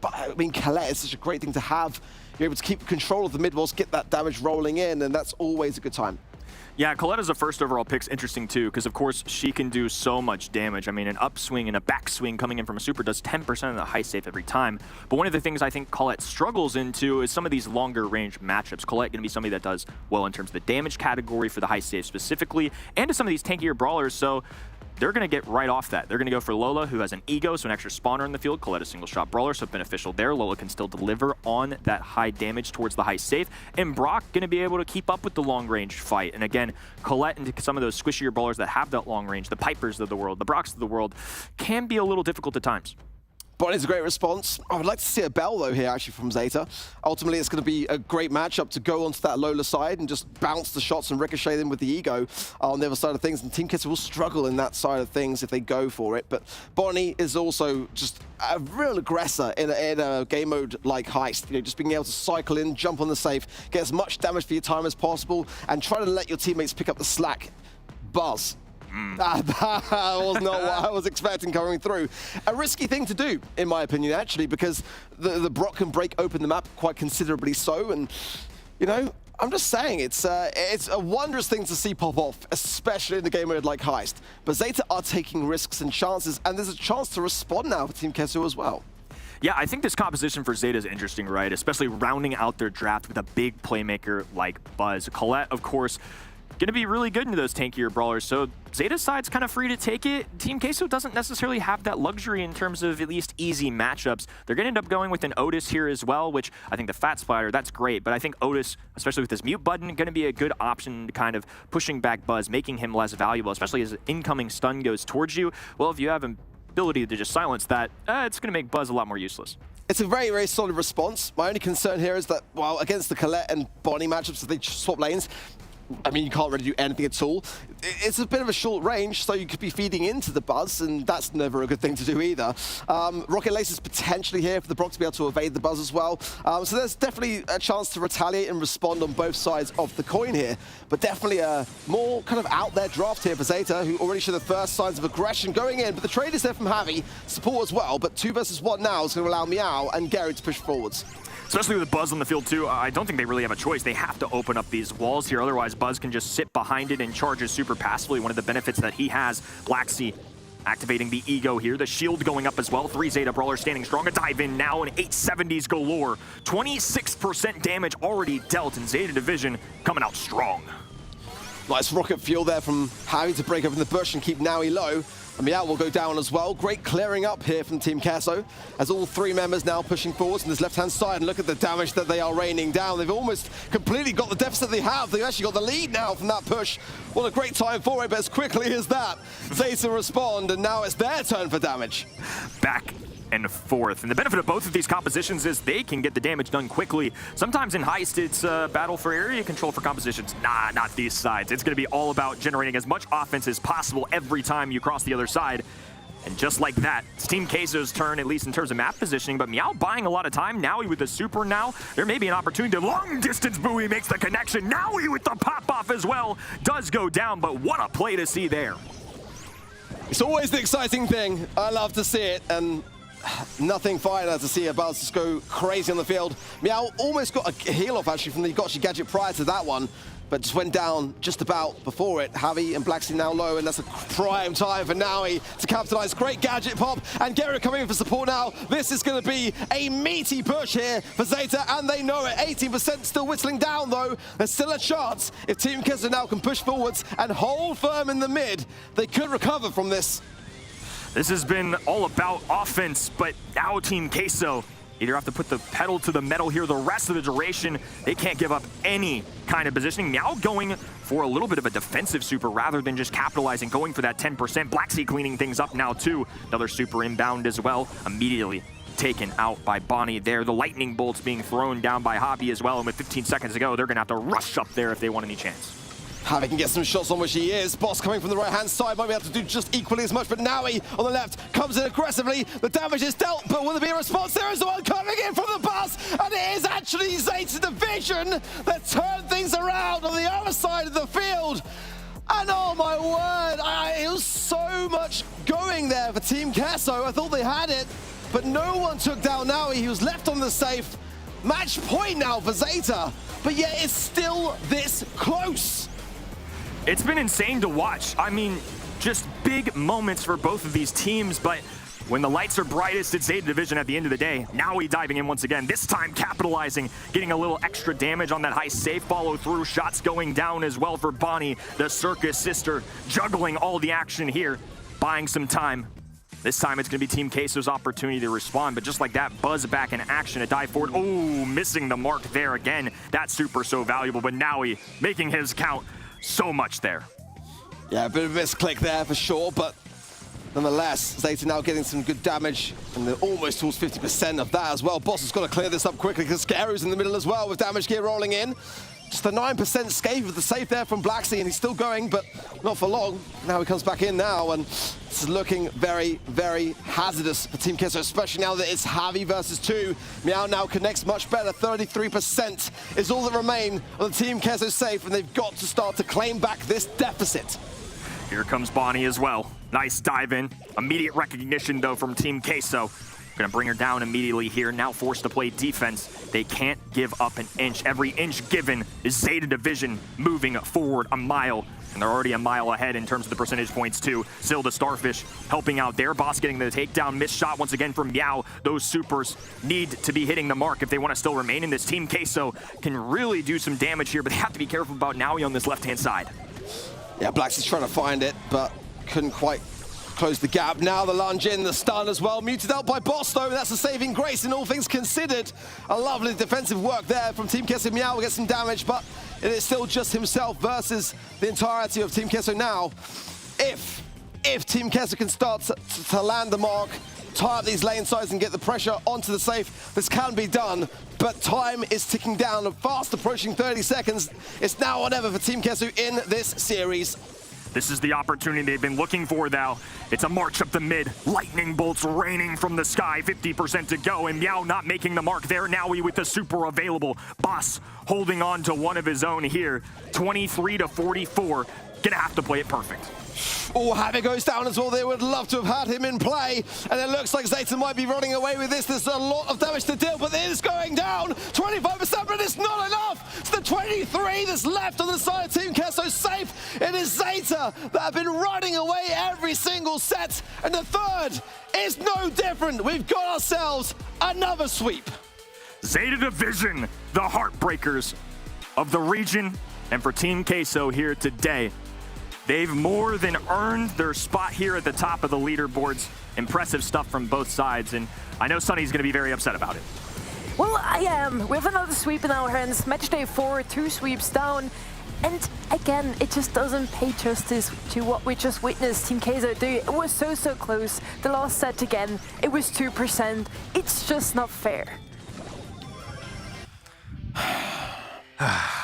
But I mean, Colette is such a great thing to have. You're able to keep control of the mid walls, get that damage rolling in, and that's always a good time. Yeah, Colette as a first overall pick's interesting too, because of course she can do so much damage. I mean, an upswing and a backswing coming in from a super does 10% of the high safe every time. But one of the things I think Colette struggles into is some of these longer range matchups. Colette going to be somebody that does well in terms of the damage category for the high safe specifically, and to some of these tankier brawlers. So they're going to get right off that. They're going to go for Lola, who has an ego, so an extra spawner in the field. Colette a single shot brawler, so beneficial there. Lola can still deliver on that high damage towards the high safe. And Brock going to be able to keep up with the long range fight. And again, Colette and some of those squishier brawlers that have that long range, the Pipers of the world, the Brocks of the world, can be a little difficult at times. Bonnie's a great response. I would like to see a Bell, though, here, actually, from Zeta. Ultimately, it's going to be a great matchup to go onto that Lola side and just bounce the shots and ricochet them with the ego on the other side of things. And Team Queso will struggle in that side of things if they go for it. But Bonnie is also just a real aggressor in a game mode like Heist. You know, just being able to cycle in, jump on the safe, get as much damage for your time as possible, and try to let your teammates pick up the slack. Buzz. That was not what I was expecting coming through. A risky thing to do, in my opinion, actually, because the Brock can break open the map quite considerably so. And, you know, I'm just saying, it's a wondrous thing to see pop off, especially in a game mode like Heist. But Zeta are taking risks and chances, and there's a chance to respond now for Team Queso as well. Yeah, I think this composition for Zeta is interesting, right? Especially rounding out their draft with a big playmaker like Buzz. Colette, of course, going to be really good into those tankier brawlers, so Zeta's side's kind of free to take it. Team Queso doesn't necessarily have that luxury in terms of at least easy matchups. They're going to end up going with an Otis here as well, which I think the Fat Splatter, that's great, but I think Otis, especially with his mute button, going to be a good option to kind of pushing back Buzz, making him less valuable, especially as incoming stun goes towards you. Well, if you have an ability to just silence that, it's going to make Buzz a lot more useless. It's a very, very solid response. My only concern here is that, well, against the Colette and Bonnie matchups, if they swap lanes, I mean, you can't really do anything at all. It's a bit of a short range, so you could be feeding into the Buzz, and that's never a good thing to do either. Rocket Lace is potentially here for the Brock to be able to evade the Buzz as well. So there's definitely a chance to retaliate and respond on both sides of the coin here. But definitely a more kind of out there draft here for Zeta, who already show the first signs of aggression going in. But the trade is there from Javi, support as well. But 2 versus 1 now is going to allow Meow and Gary to push forwards. Especially with Buzz on the field too, I don't think they really have a choice. They have to open up these walls here, otherwise Buzz can just sit behind it and charges super passively. One of the benefits that he has, Black Sea activating the ego here, the shield going up as well. 3 Zeta Brawlers standing strong, a dive in now, and 870s galore. 26% damage already dealt, and Zeta Division coming out strong. Nice rocket fuel there from Javi to break open the bush and keep Navi low. And Meow will go down as well. Great clearing up here from Team Queso, as all 3 members now pushing forwards on this left-hand side. And look at the damage that they are raining down. They've almost completely got the deficit they have. They've actually got the lead now from that push. What a great time for it, but as quickly as that, Zeta respond, and now it's their turn for damage. Back and forth. And the benefit of both of these compositions is they can get the damage done quickly. Sometimes in Heist, it's a battle for area control for compositions. Nah, not these sides. It's going to be all about generating as much offense as possible every time you cross the other side. And just like that, it's Team Queso's turn, at least in terms of map positioning, but Meow buying a lot of time. Navi with the super now. There may be an opportunity to long distance buoy makes the connection. Navi with the pop-off as well. Does go down, but what a play to see there. It's always the exciting thing. I love to see it, and nothing finer to see a Buzz just go crazy on the field. Meow almost got a heal off actually from the Gotcha gadget prior to that one, but just went down just about before it. Javi and Blacksea now low, and that's a prime time for Navi to capitalize. Great gadget pop, and Gary coming in for support now. This is going to be a meaty push here for Zeta, and they know it. 18% still whistling down though. There's still a chance. If Team Queso now can push forwards and hold firm in the mid, they could recover from this. This has been all about offense, but now Team Queso either have to put the pedal to the metal here the rest of the duration. They can't give up any kind of positioning. Now going for a little bit of a defensive super rather than just capitalizing, going for that 10%. Black Sea cleaning things up now too. Another super inbound as well. Immediately taken out by Bonnie there. The lightning bolts being thrown down by Hobby as well. And with 15 seconds to go, they're going to have to rush up there if they want any chance. Javi can get some shots on where she is. Boss coming from the right-hand side, might be able to do just equally as much, but Navi on the left comes in aggressively. The damage is dealt, but will there be a response? There is the one coming in from the bus, and it is actually Zeta Division that turned things around on the other side of the field. And oh my word, it was so much going there for Team Queso. I thought they had it, but no one took down Navi. He was left on the safe. Match point now for Zeta, but yet it's still this close. It's been insane to watch. I mean, just big moments for both of these teams, but when the lights are brightest, it's Zeta Division at the end of the day. Navi diving in once again, this time capitalizing, getting a little extra damage on that high safe follow through. Shots going down as well for Bonnie, the Circus sister, juggling all the action here, buying some time. This time it's going to be Team Queso's opportunity to respond, but just like that, Buzz back in action, a dive forward. Oh, missing the mark there again. That super so valuable, but Navi making his count. So much there. Yeah, a bit of a misclick there for sure, but nonetheless, Zeta now getting some good damage, and they're almost towards 50% of that as well. Boss has got to clear this up quickly because Scaru's in the middle as well with damage gear rolling in. Just a 9% scathe with the save there from Blacksea, and he's still going, but not for long. Now he comes back in now, and this is looking very, very hazardous for Team Queso, especially now that it's Javi versus 2. Meow now connects much better. 33% is all that remain on the Team Queso safe, and they've got to start to claim back this deficit. Here comes Bonnie as well. Nice dive in. Immediate recognition, though, from Team Queso. Gonna bring her down immediately here. Now forced to play defense. They can't give up an inch. Every inch given is Zeta Division moving forward a mile. And they're already a mile ahead in terms of the percentage points, too. Zilda Starfish helping out there. Boss getting the takedown. Missed shot once again from Meow. Those supers need to be hitting the mark if they want to still remain in this. Team Queso can really do some damage here, but they have to be careful about Navi on this left-hand side. Yeah, Blacksea's trying to find it, but couldn't quite close the gap. Now the lunge in, the stun as well. Muted out by Boss, though. That's a saving grace in all things considered. A lovely defensive work there from Team Queso. Meow will get some damage, but it is still just himself versus the entirety of Team Queso now. If Team Queso can start to land the mark, tie up these lane sides and get the pressure onto the safe, this can be done. But time is ticking down, fast approaching 30 seconds. It's now or never for Team Queso in this series. This is the opportunity they've been looking for now. It's a march up the mid. Lightning bolts raining from the sky. 50% to go, and Meow not making the mark there. Navi with the super available. Boss holding on to one of his own here. 23 to 44. Gonna have to play it perfect. Oh, Javi goes down as well. They would love to have had him in play. And it looks like Zeta might be running away with this. There's a lot of damage to deal, but it is going down. 25%, but it's not enough. It's the 23 that's left on the side of Team Queso safe. It is Zeta that have been running away every single set. And the third is no different. We've got ourselves another sweep. Zeta Division, the heartbreakers of the region. And for Team Queso here today, they've more than earned their spot here at the top of the leaderboards. Impressive stuff from both sides, and I know Sunny's going to be very upset about it. Well, I am. We have another sweep in our hands. Match day 4, 2 sweeps down. And again, it just doesn't pay justice to what we just witnessed Team Queso do. It was so close. The last set again, it was 2%. It's just not fair.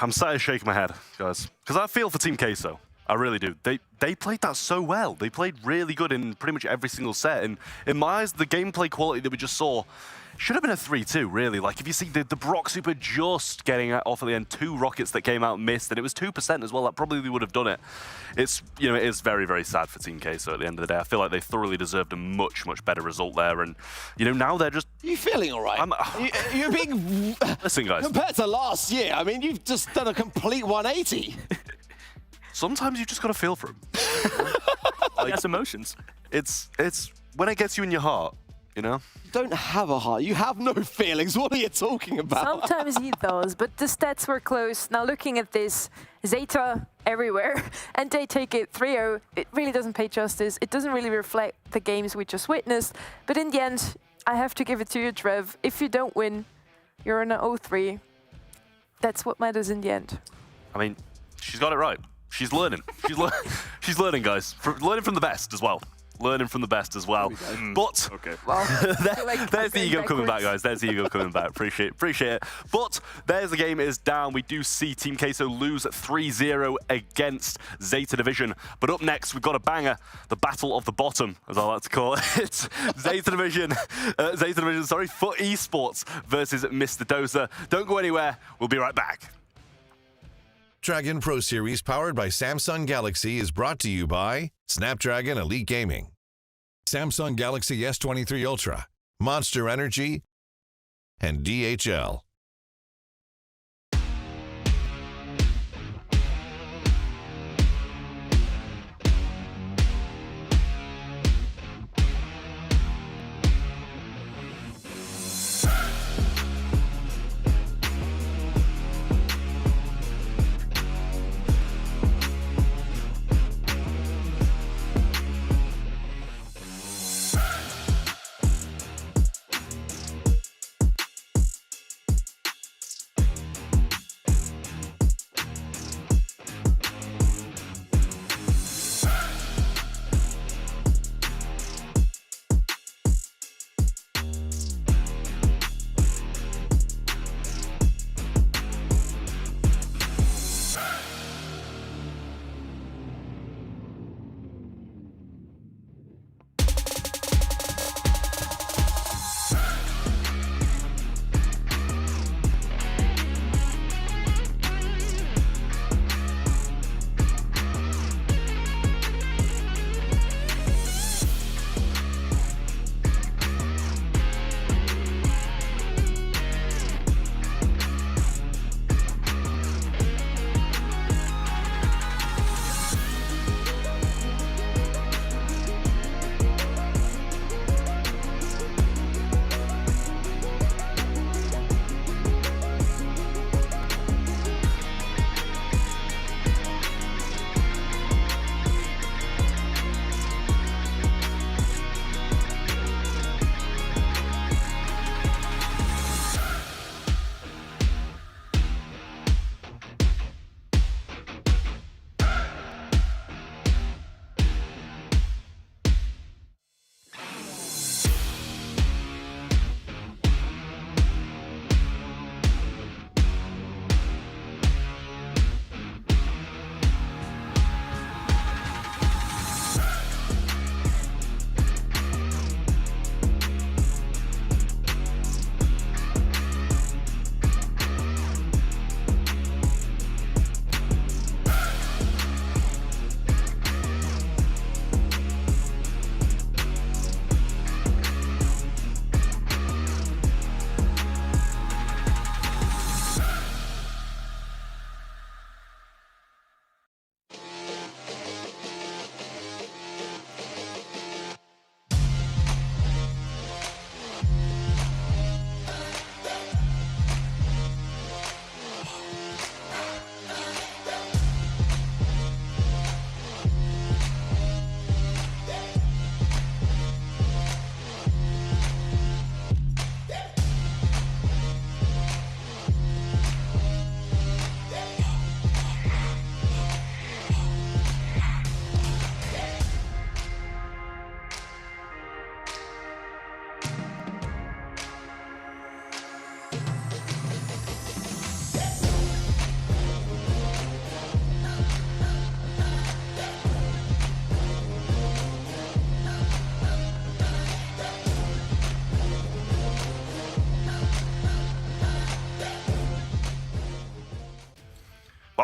I'm sat here shaking my head, guys, because I feel for Team Queso. I really do. They played that so well. They played really good in pretty much every single set. And in my eyes, the gameplay quality that we just saw should have been a 3-2, really. Like, if you see the Brock Super just getting off at the end, 2 rockets that came out missed, and it was 2% as well. That probably would have done it. It's, you know, it is very, very sad for Team Queso at the end of the day. I feel like they thoroughly deserved a much, much better result there. And, you know, now they're just... Are you feeling all right? You're being... Listen, guys. Compared to last year, I mean, you've just done a complete 180. Sometimes you just got to feel for him. Like, yes, emotions. It's when it gets you in your heart, you know? You don't have a heart. You have no feelings. What are you talking about? Sometimes he does, but the stats were close. Now looking at this, Zeta everywhere, and they take it 3-0. It really doesn't pay justice. It doesn't really reflect the games we just witnessed. But in the end, I have to give it to you, Trev. If you don't win, you're on an 0-3. That's what matters in the end. I mean, she's got it right. She's learning. She's learning, guys. Learning from the best as well. learning from the best as well. But Okay. Well, there's the ego coming back, guys. There's the ego coming back. Appreciate it. But there's the game is down. We do see Team Queso lose 3-0 against Zeta Division. But up next, we've got a banger, the battle of the bottom, as I like to call it. It's Zeta Division, for Esports versus Mr. Dosa. Don't go anywhere. We'll be right back. Dragon Pro Series powered by Samsung Galaxy is brought to you by Snapdragon Elite Gaming, Samsung Galaxy S23 Ultra, Monster Energy, and DHL.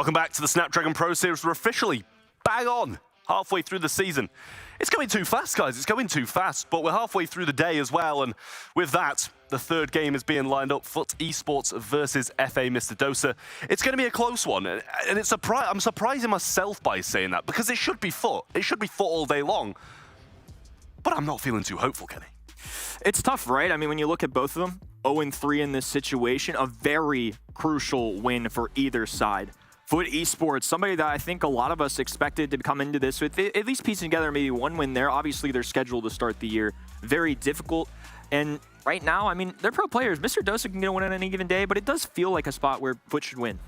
Welcome back to the Snapdragon Pro Series. We're officially bang on halfway through the season. It's going too fast, guys. It's going too fast, but we're halfway through the day as well. And with that, the third game is being lined up. FUT Esports versus FA Mr. Dosa. It's going to be a close one. And I'm surprising myself by saying that because it should be FUT. It should be FUT all day long. But I'm not feeling too hopeful, Kenny. It's tough, right? I mean, when you look at both of them, 0-3 in this situation, a very crucial win for either side. FUT Esports, somebody that I think a lot of us expected to come into this with at least piecing together maybe one win there. Obviously, they're scheduled to start the year very difficult. And right now, I mean, they're pro players. Mr. Dosa can get a win on any given day, but it does feel like a spot where FUT should win.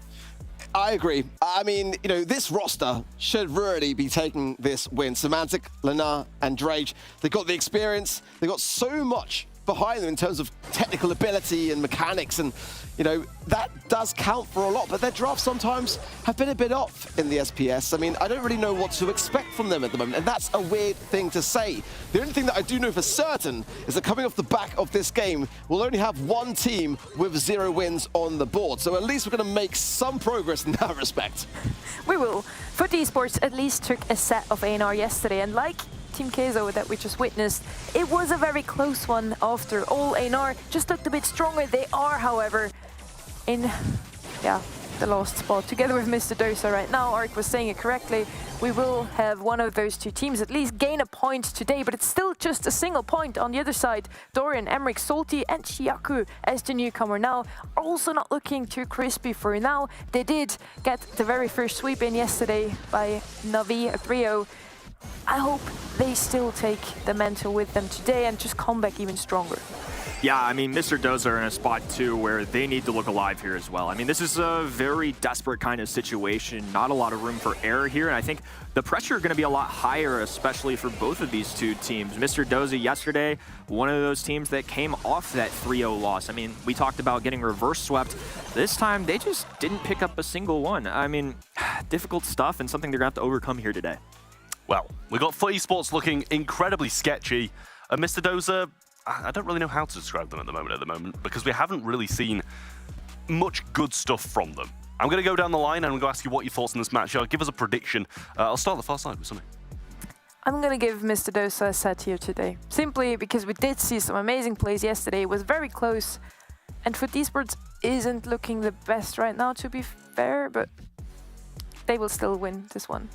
I agree. I mean, you know, this roster should really be taking this win. Semantic, Lena, and Drage, they got the experience. They got so much behind them in terms of technical ability and mechanics, and you know that does count for a lot, but their drafts sometimes have been a bit off in the SPS. I mean, I don't really know what to expect from them at the moment, and that's a weird thing to say. The only thing that I do know for certain is that coming off the back of this game, we'll only have one team with 0 wins on the board, so at least we're going to make some progress in that respect. We will. Foot Esports at least took a set of EUR yesterday, and like Team Queso that we just witnessed, it was a very close one after all. EUR just looked a bit stronger. They are, however, in the last spot together with Mr. Dosa right now. Ark was saying it correctly. We will have one of those two teams at least gain a point today, but it's still just a single point on the other side. Dorian, Emmerich, Salty, and Shiaku as the newcomer now are also not looking too crispy for now. They did get the very first sweep in yesterday by Navi, a 3-0. I hope they still take the mental with them today and just come back even stronger. Yeah, I mean, Mr. Dosa are in a spot, too, where they need to look alive here as well. I mean, this is a very desperate kind of situation, not a lot of room for error here, and I think the pressure is going to be a lot higher, especially for both of these two teams. Mr. Dosa yesterday, one of those teams that came off that 3-0 loss. I mean, we talked about getting reverse swept. This time, they just didn't pick up a single one. I mean, difficult stuff and something they're going to have to overcome here today. Well, we got Foot Esports looking incredibly sketchy, and Mr. Dosa, I don't really know how to describe them at the moment because we haven't really seen much good stuff from them. I'm going to go down the line and I'm going to ask you what your thoughts on this match are. Give us a prediction. I'll start the far side with something. I'm going to give Mr. Dosa a set here today, simply because we did see some amazing plays yesterday. It was very close, and Foot Esports isn't looking the best right now, to be fair, but they will still win this one.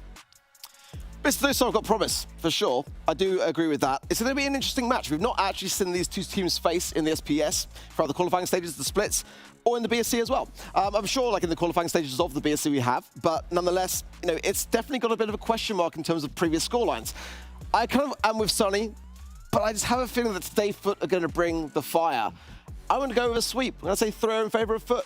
Mr. Dosa have got promise, for sure. I do agree with that. It's going to be an interesting match. We've not actually seen these two teams face in the SPS throughout the qualifying stages, the splits, or in the BSC as well. I'm sure, like in the qualifying stages of the BSC we have, but nonetheless, you know, it's definitely got a bit of a question mark in terms of previous scorelines. I kind of am with Sonny, but I just have a feeling that today Foot are going to bring the fire. I'm going to go with a sweep. I'm going to say 3-0 in favor of Foot.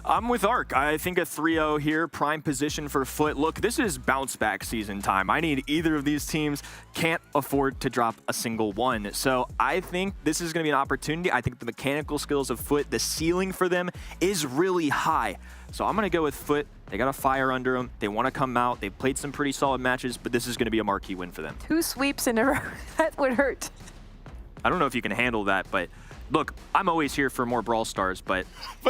I'm with Ark. I think a 3-0 here, prime position for Foot. Look, this is bounce back season time. I need either of these teams. Can't afford to drop a single one. So I think this is going to be an opportunity. I think the mechanical skills of Foot, the ceiling for them is really high. So I'm going to go with Foot. They got a fire under them. They want to come out. They've played some pretty solid matches, but this is going to be a marquee win for them. 2 sweeps in a row. That would hurt. I don't know if you can handle that, but look, I'm always here for more Brawl Stars, but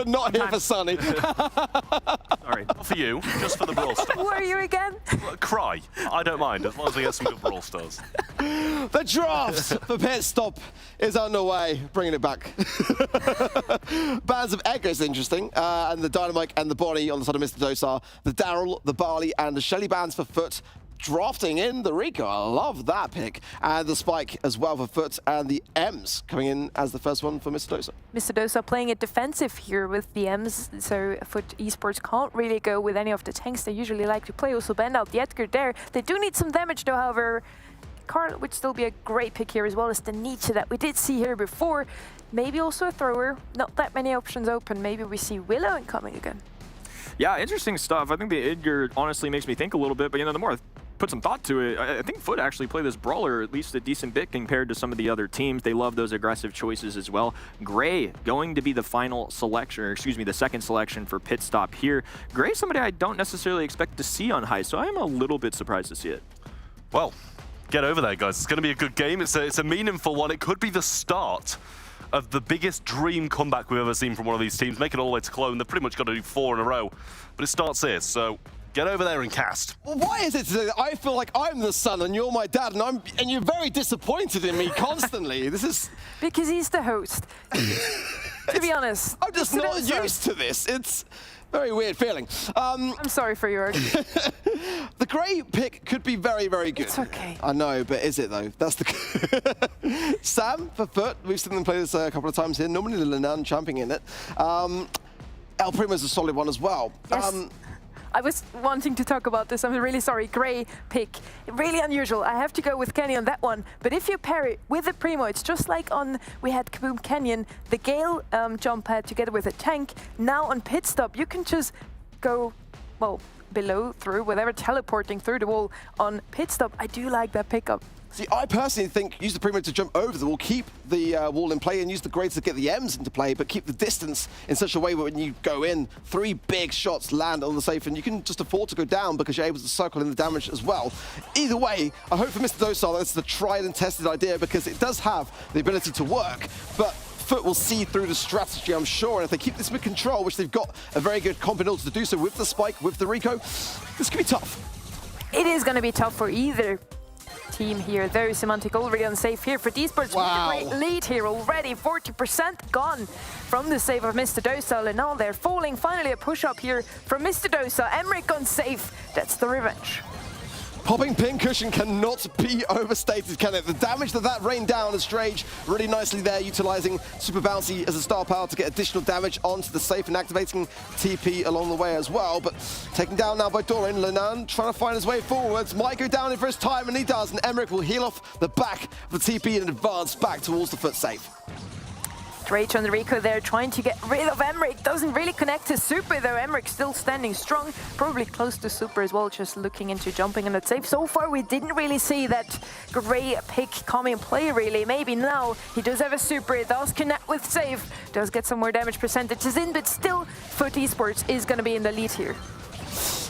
not here for Sonny. Sorry. Not for you, just for the Brawl Stars. Who are you again? Cry. I don't mind, as long as we get some good Brawl Stars. The draft for Pit Stop is underway, bringing it back. Bands of Echo is interesting, and the Dynamite and the Bonnie on the side of Mr. Dosa, the Daryl, the Barley, and the Shelly bands for Foot. Drafting in the Rico, I love that pick. And the Spike as well for Foot, and the M's coming in as the first one for Mr. Dosa. Mr. Dosa playing it defensive here with the M's, so Foot Esports can't really go with any of the tanks they usually like to play. Also bend out the Edgar there. They do need some damage though, however. Carl would still be a great pick here, as well as the Nietzsche that we did see here before. Maybe also a thrower. Not that many options open. Maybe we see Willow incoming again. Yeah, interesting stuff. I think the Edgar honestly makes me think a little bit, but you know, the more I put some thought to it, I think Foot actually play this Brawler at least a decent bit compared to some of the other teams. They love those aggressive choices as well. Gray going to be the final selection, or excuse me, the second selection for Pit Stop here. Gray is somebody I don't necessarily expect to see on high, so I am a little bit surprised to see it. Well, get over there, guys. It's going to be a good game. It's a meaningful one. It could be the start of the biggest dream comeback we've ever seen from one of these teams. Make it all the way to Cologne. They've pretty much got to do 4 in a row, but it starts here, so get over there and cast. Well, why is it today that I feel like I'm the son and you're my dad, and you're very disappointed in me constantly? This is because he's the host. To be honest, I'm just not used to this. It's a very weird feeling. I'm sorry for your argument. The Gray pick could be very, very good. It's okay. I know, but is it though? That's the Sam for Foot. We've seen them play this a couple of times here. Normally Linan champing in it. El Primo's a solid one as well. Yes. I was wanting to talk about this. I'm really sorry. Gray pick. Really unusual. I have to go with Kenny on that one. But if you pair it with the Primo, it's just like on we had Kaboom Canyon, the Gale jump pad together with a tank. Now on Pit Stop, you can just go, well, below, through, whatever, teleporting through the wall on pit stop. I do like that pickup. See, I personally think use the Primo to jump over the wall, keep the wall in play, and use the Grade to get the M's into play, but keep the distance in such a way where when you go in, 3 big shots land on the safe, and you can just afford to go down because you're able to circle in the damage as well. Either way, I hope for Mr. Dosa that's the tried and tested idea because it does have the ability to work, but Foot will see through the strategy, I'm sure, and if they keep this with control, which they've got a very good comp in order to do so with the spike, with the Rico, this could be tough. It is going to be tough for either team here, though. Semantic already unsafe here for Esports. Wow. With a great lead here already. 40% gone from the save of Mr. Dosa. And now they're falling. Finally a push up here from Mr. Dosa. Emric on safe. That's the revenge. Popping pin cushion cannot be overstated, can it? The damage that rained down as Strage really nicely there, utilizing Super Bouncy as a star power to get additional damage onto the safe and activating TP along the way as well. But taken down now by Dorian, Lenan trying to find his way forwards, might go down in for his time, and he does, and Emric will heal off the back of the TP and advance back towards the Foot safe. Rage on the Rico there, trying to get rid of Emric. Doesn't really connect to Super though. Emric still standing strong, probably close to Super as well, just looking into jumping in that safe. So far we didn't really see that Gray pick come in play really. Maybe now he does have a Super, it does connect with safe, does get some more damage percentages in, but still Foot Esports is going to be in the lead here.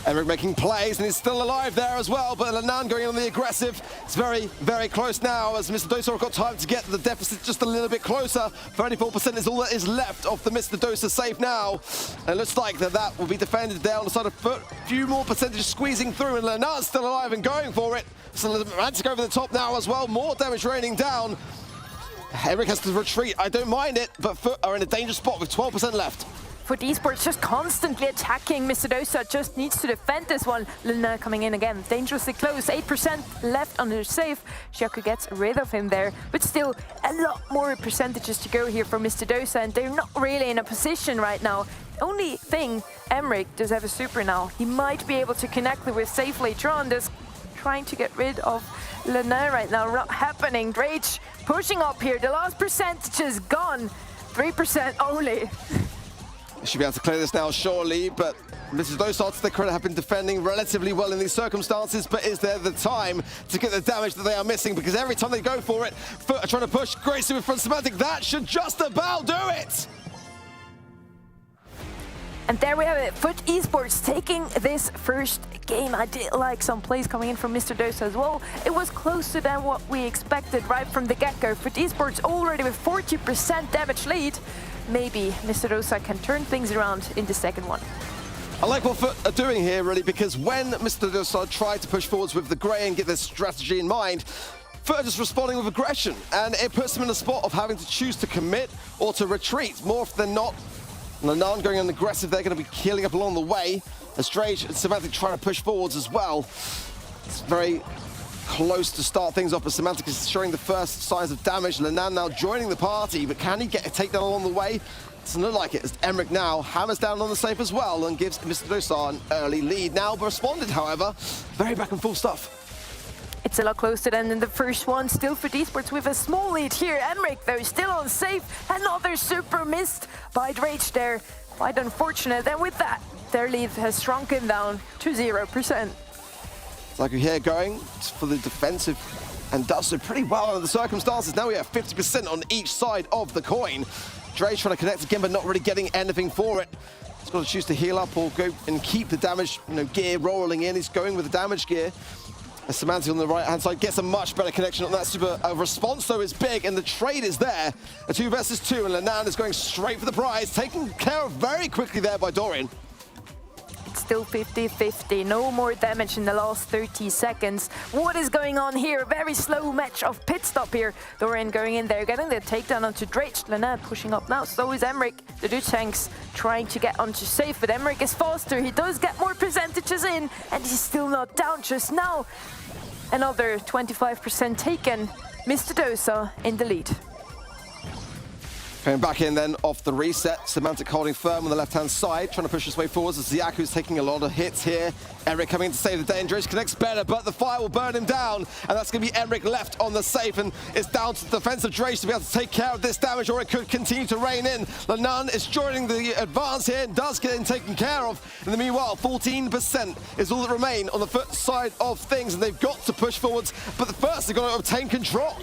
Emric making plays, and he's still alive there as well, but Lenan going on the aggressive. It's very, very close now as Mr. Dosa have got time to get the deficit just a little bit closer. 34% is all that is left of the Mr. Dosa safe now. And it looks like that will be defended there on the side of Foot. A few more percentages squeezing through, and Lenan's still alive and going for it. So Romantic over the top now as well, more damage raining down. Emric has to retreat, I don't mind it, but Foot are in a dangerous spot with 12% left. Foot Esports just constantly attacking. Mr. Dosa just needs to defend this one. Luna coming in again, dangerously close. 8% left on the safe. Shaku gets rid of him there, but still a lot more percentages to go here for Mr. Dosa, and they're not really in a position right now. Only thing, Emric does have a Super now. He might be able to connect with safe later on. Just trying to get rid of Luna right now. Not happening. Rage pushing up here. The last percentage is gone. 3% only. Should be able to clear this now, surely, but Mrs. Dosa, to their credit, have been defending relatively well in these circumstances, but is there the time to get the damage that they are missing? Because every time they go for it, Foot are trying to push Gracie with front Semantic. That should just about do it! And there we have it, Foot Esports taking this first game. I did like some plays coming in from Mr. Dosa as well. It was closer than what we expected right from the get-go. Foot Esports already with 40% damage lead. Maybe Mr. Dosa can turn things around in the second one. I like what Foot are doing here, really, because when Mr. Dosa tried to push forwards with the Grey and get this strategy in mind, Foot are just responding with aggression, and it puts them in a spot of having to choose to commit or to retreat. More often than not, Lenan going on aggressive, they're going to be healing up along the way. As Strage and Semantic trying to push forwards as well. It's very close to start things off, but Semantic is showing the first signs of damage. Lenan now joining the party, but can he get a takedown along the way? Doesn't look like it, as Emric now hammers down on the safe as well and gives Mr. Dosa an early lead. Now responded, however, very back and forth stuff. It's a lot closer than in the first one. Still for Esports with a small lead here. Emric, though, still on safe. Another Super missed by Rage there. Quite unfortunate. And with that, their lead has shrunken down to 0%. Like we're here going for the defensive and does so pretty well under the circumstances. Now we have 50% on each side of the coin. Dre's trying to connect again, but not really getting anything for it. He's got to choose to heal up or go and keep the damage gear rolling in. He's going with the damage gear. As Semantic on the right-hand side gets a much better connection on that Super. Response, though, is big, and the trade is there. A 2 versus 2, and Lenan is going straight for the prize. Taken care of very quickly there by Dorian. Still 50-50, no more damage in the last 30 seconds. What is going on here? Very slow match of pit stop here. Dorian going in there, getting the takedown onto Drake. Lenan pushing up now, so is Emric. The Dutch tanks trying to get onto safe, but Emric is faster. He does get more percentages in, and he's still not down just now. Another 25% taken. Mr. Dosa in the lead. Coming back in then off the reset. Semantic holding firm on the left-hand side, trying to push his way forwards as Ziaku's taking a lot of hits here. Emric coming in to save the danger. Connects better, but the fire will burn him down. And that's going to be Emric left on the safe. And it's down to the defensive Drake to be able to take care of this damage, or it could continue to rain in. Lanun is joining the advance here and does get him taken care of. In the meanwhile, 14% is all that remain on the foot side of things. And they've got to push forwards. But first, they've got to obtain control.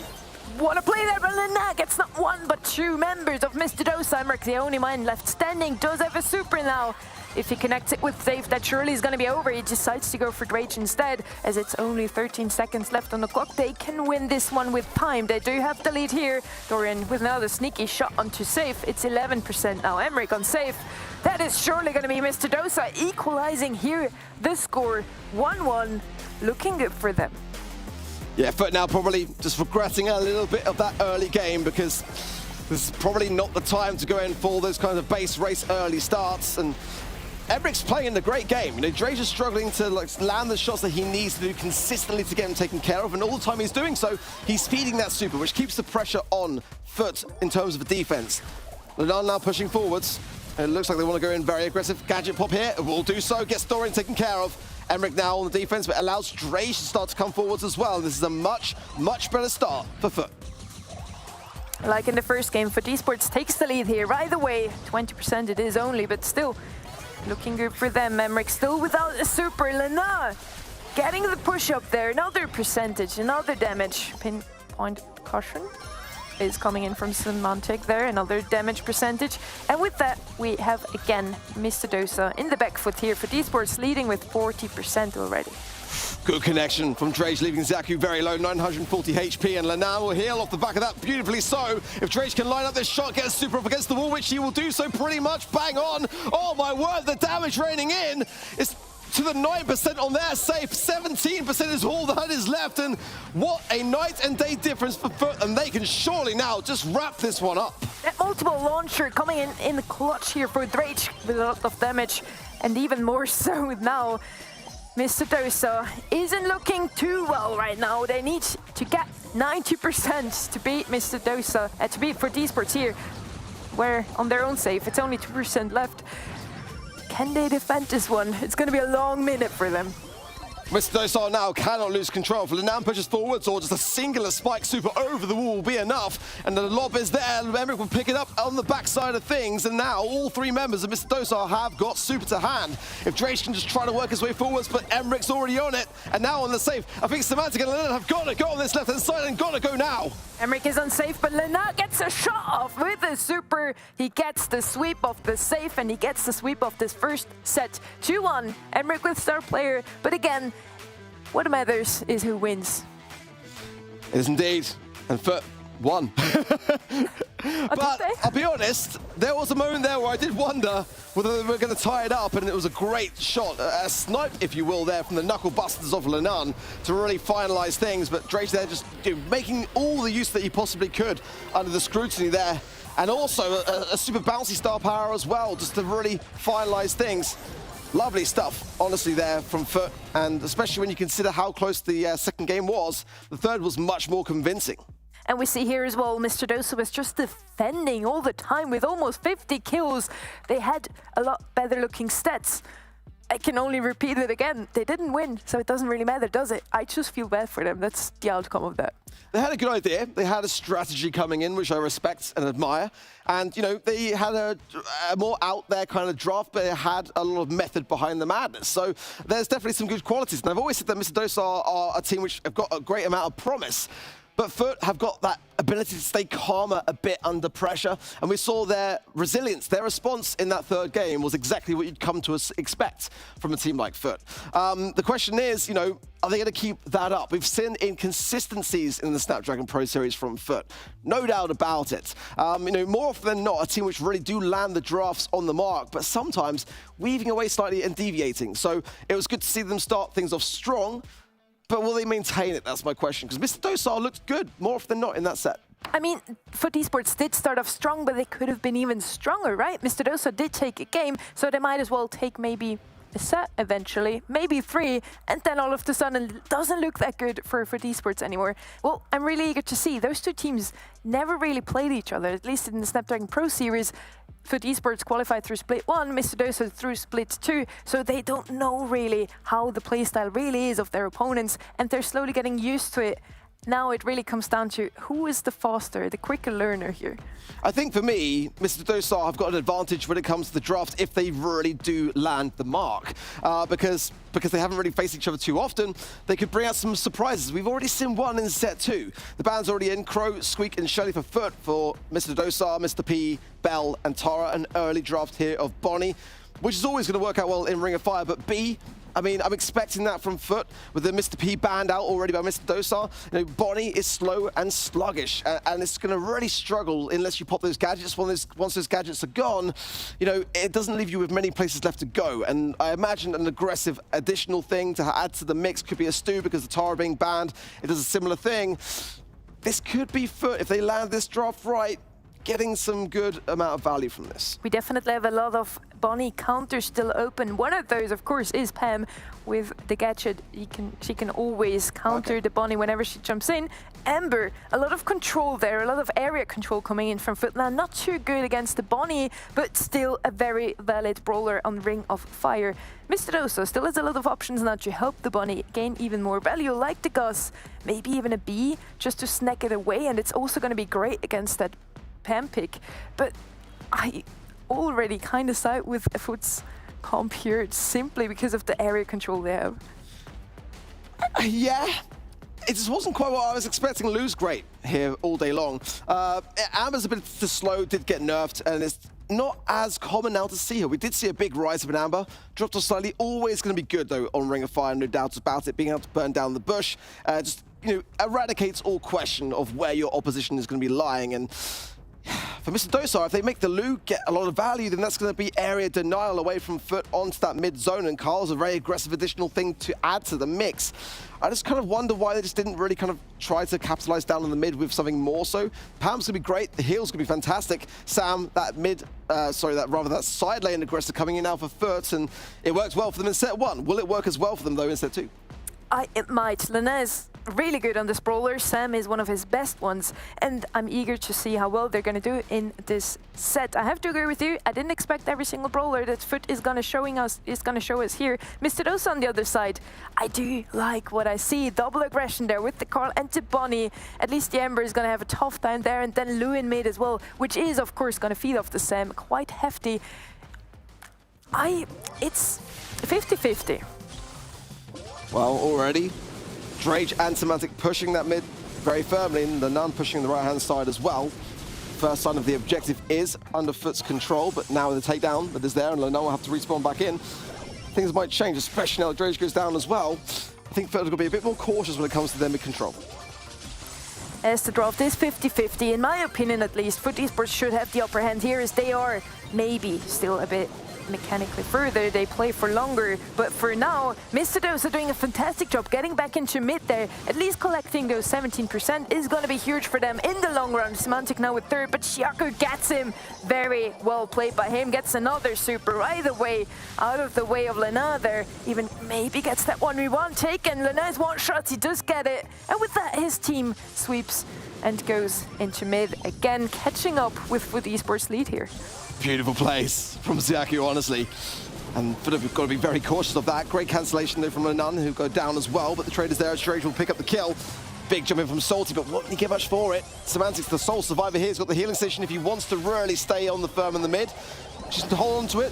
What a play there, but Lena gets not one but two members of Mr. Dosa. Emric, the only man left standing, does have a super now. If he connects it with safe, that surely is going to be over. He decides to go for Drake instead, as it's only 13 seconds left on the clock. They can win this one with time. They do have the lead here. Dorian with another sneaky shot onto safe. It's 11% now. Emric on safe. That is surely going to be Mr. Dosa equalizing here the score. 1-1, looking good for them. Yeah, Foot now probably just regretting a little bit of that early game, because this is probably not the time to go in for those kind of base race early starts. And Emric's playing a great game. You know, Drake's just struggling to land the shots that he needs to do consistently to get him taken care of, and all the time he's doing so, he's feeding that super, which keeps the pressure on Foot in terms of the defense. Lanun now pushing forwards. It looks like they want to go in very aggressive. Gadget pop here, will do so, gets Dorian taken care of. Emric now on the defense, but allows Drake to start to come forwards as well. This is a much, much better start for Foot. Like in the first game, Foot Esports takes the lead here right away. 20% it is only, but still looking good for them. Emric still without a super. Lena getting the push up there. Another percentage, another damage. Pinpoint caution is coming in from Semantic there, another damage percentage. And with that, we have again Mr. Dosa in the back foot here for Esports, leading with 40% already. Good connection from Drake, leaving Zaku very low, 940 HP, and Lanun will heal off the back of that beautifully so. If Drake can line up this shot, get a super up against the wall, which he will do so pretty much bang on. Oh my word, the damage raining in is to the 9% on their safe. 17% is all that is left, and what a night and day difference for Foot, and they can surely now just wrap this one up. That multiple launcher coming in the clutch here for Drake with a lot of damage, and even more so with now Mr. Dosa isn't looking too well right now. They need to get 90% to beat Mr. Dosa, to beat for Esports here, where on their own safe it's only 2% left. Can they defend this one? It's going to be a long minute for them. Mr. Dosa now cannot lose control. Lanun pushes forwards, or just a singular spike super over the wall will be enough. And the lob is there. Emric will pick it up on the backside of things. And now all three members of Mr. Dosa have got super to hand. If Drake can just try to work his way forwards, but Emric's already on it. And now on the safe, I think Semantic and Lanun have got to go on this left-hand side and got to go now. Emric is unsafe, but Lanun gets a shot off with the super. He gets the sweep of the safe, and he gets the sweep of this first set. 2-1, Emric with star player, but again, what matters is who wins. It is indeed, and Foot won. But I'll be honest, there was a moment there where I did wonder whether they were going to tie it up, and it was a great shot, a snipe, if you will, there from the knuckle busters of Lanun to really finalize things. But Drake there just making all the use that he possibly could under the scrutiny there, and also a super bouncy star power as well, just to really finalize things. Lovely stuff, honestly, there from Foot, and especially when you consider how close the second game was, the third was much more convincing. And we see here as well, Mr. Dosa was just defending all the time with almost 50 kills. They had a lot better looking stats. I can only repeat it again. They didn't win, so it doesn't really matter, does it? I just feel bad for them. That's the outcome of that. They had a good idea. They had a strategy coming in, which I respect and admire. And, you know, they had a more out there kind of draft, but they had a lot of method behind the madness. So there's definitely some good qualities. And I've always said that Mr. Dosa are a team which have got a great amount of promise. But Foot have got that ability to stay calmer a bit under pressure. And we saw their resilience, their response in that third game was exactly what you'd come to expect from a team like Foot. The question is, you know, are they going to keep that up? We've seen inconsistencies in the Snapdragon Pro Series from Foot. No doubt about it. You know, more often than not, a team which really do land the drafts on the mark, but sometimes weaving away slightly and deviating. So it was good to see them start things off strong. But will they maintain it? That's my question. Because Mr. Dosa looked good more often than not in that set. I mean, Foot Esports did start off strong, but they could have been even stronger, right? Mr. Dosa did take a game, so they might as well take maybe a set eventually, maybe 3, and then all of a sudden it doesn't look that good for Esports anymore. Well, I'm really eager to see. Those two teams never really played each other, at least in the Snapdragon Pro Series. Esports qualified through Split 1, Mr. Dosa through Split 2, so they don't know really how the playstyle really is of their opponents, and they're slowly getting used to it. Now it really comes down to who is the faster, the quicker learner here. I think for me, Mr. Dosa have got an advantage when it comes to the draft if they really do land the mark. Because they haven't really faced each other too often, they could bring out some surprises. We've already seen one in set 2. The band's already in. Crow, Squeak, and Shelly for Foot for Mr. Dosa, Mr. P, Bell, and Tara. An early draft here of Bonnie, which is always going to work out well in Ring of Fire. But B, I mean, I'm expecting that from Foot with the Mr. P banned out already by Mr. Dosa. You know, Bonnie is slow and sluggish, and it's going to really struggle unless you pop those gadgets. Once those gadgets are gone, you know, it doesn't leave you with many places left to go. And I imagine an aggressive additional thing to add to the mix could be a Stu, because the Tara being banned, it does a similar thing. This could be Foot, if they land this draft right, getting some good amount of value from this. We definitely have a lot of Bonnie counters still open. One of those, of course, is Pam with the gadget. She can always counter the Bonnie whenever she jumps in. Ember, a lot of control there, a lot of area control coming in from Foot. Now, not too good against the Bonnie, but still a very valid brawler on Ring of Fire. Mr. Dosa still has a lot of options now to help the Bonnie gain even more value, like the Gus, maybe even a B, just to snack it away, and it's also going to be great against that Pam pick. But I already kind of side with Foot's comp here simply because of the area control they have. Yeah, it just wasn't quite what I was expecting. Lou's great here all day long. Amber's a bit too slow, did get nerfed, and it's not as common now to see her. We did see a big rise of an Amber, dropped off slightly. Always going to be good though on Ring of Fire, no doubts about it. Being able to burn down the bush, just, you know, eradicates all question of where your opposition is going to be lying. And for Mr. Dosa, if they make the Lou get a lot of value, then that's going to be area denial away from Foot onto that mid zone, and Carl's a very aggressive additional thing to add to the mix. I just kind of wonder why they just didn't really kind of try to capitalize down on the mid with something more so. Pam's going to be great, the heal's going to be fantastic. Sam, that that side lane aggressor coming in now for Foot, and it worked well for them in set 1. Will it work as well for them though in set 2? It might. Lena is really good on this brawler. Sam is one of his best ones, and I'm eager to see how well they're going to do in this set. I have to agree with you. I didn't expect every single brawler that Foot is going to show us here. Mr. Dosa on the other side, I do like what I see. Double aggression there with the Carl and the Bonnie. At least the Ember is going to have a tough time there, and then Lou in mid as well, which is of course going to feed off the Sam quite hefty. It's 50-50. Well, already, Drage and Semantic pushing that mid very firmly, and the Nun pushing the right-hand side as well. First sign of the objective is under Foot's control, but now with the takedown that is there, and Lena will have to respawn back in. Things might change, especially now that Drage goes down as well. I think Foot are going to be a bit more cautious when it comes to their mid-control. As the draft is 50-50, in my opinion at least, Foot Esports should have the upper hand here, as they are maybe still a bit mechanically further, they play for longer, but for now, Mr. Dosa doing a fantastic job getting back into mid there, at least collecting those 17% is going to be huge for them in the long run. Semantic now with third, but Shiaku gets him. Very well played by him, gets another super right away, out of the way of Lena there, even maybe gets that 1v1 taken. Lena's one shot, he does get it, and with that his team sweeps and goes into mid again, catching up with Foot Esports lead here. Beautiful plays from Xiaku, honestly. And we've got to be very cautious of that. Great cancellation though from Nun, who go down as well, but the traders there, Drage will pick up the kill. Big jump in from Salty, but won't he get much for it? Semantics, the sole survivor here, has got the healing station if he wants to really stay on the firm in the mid. Just to hold on to it.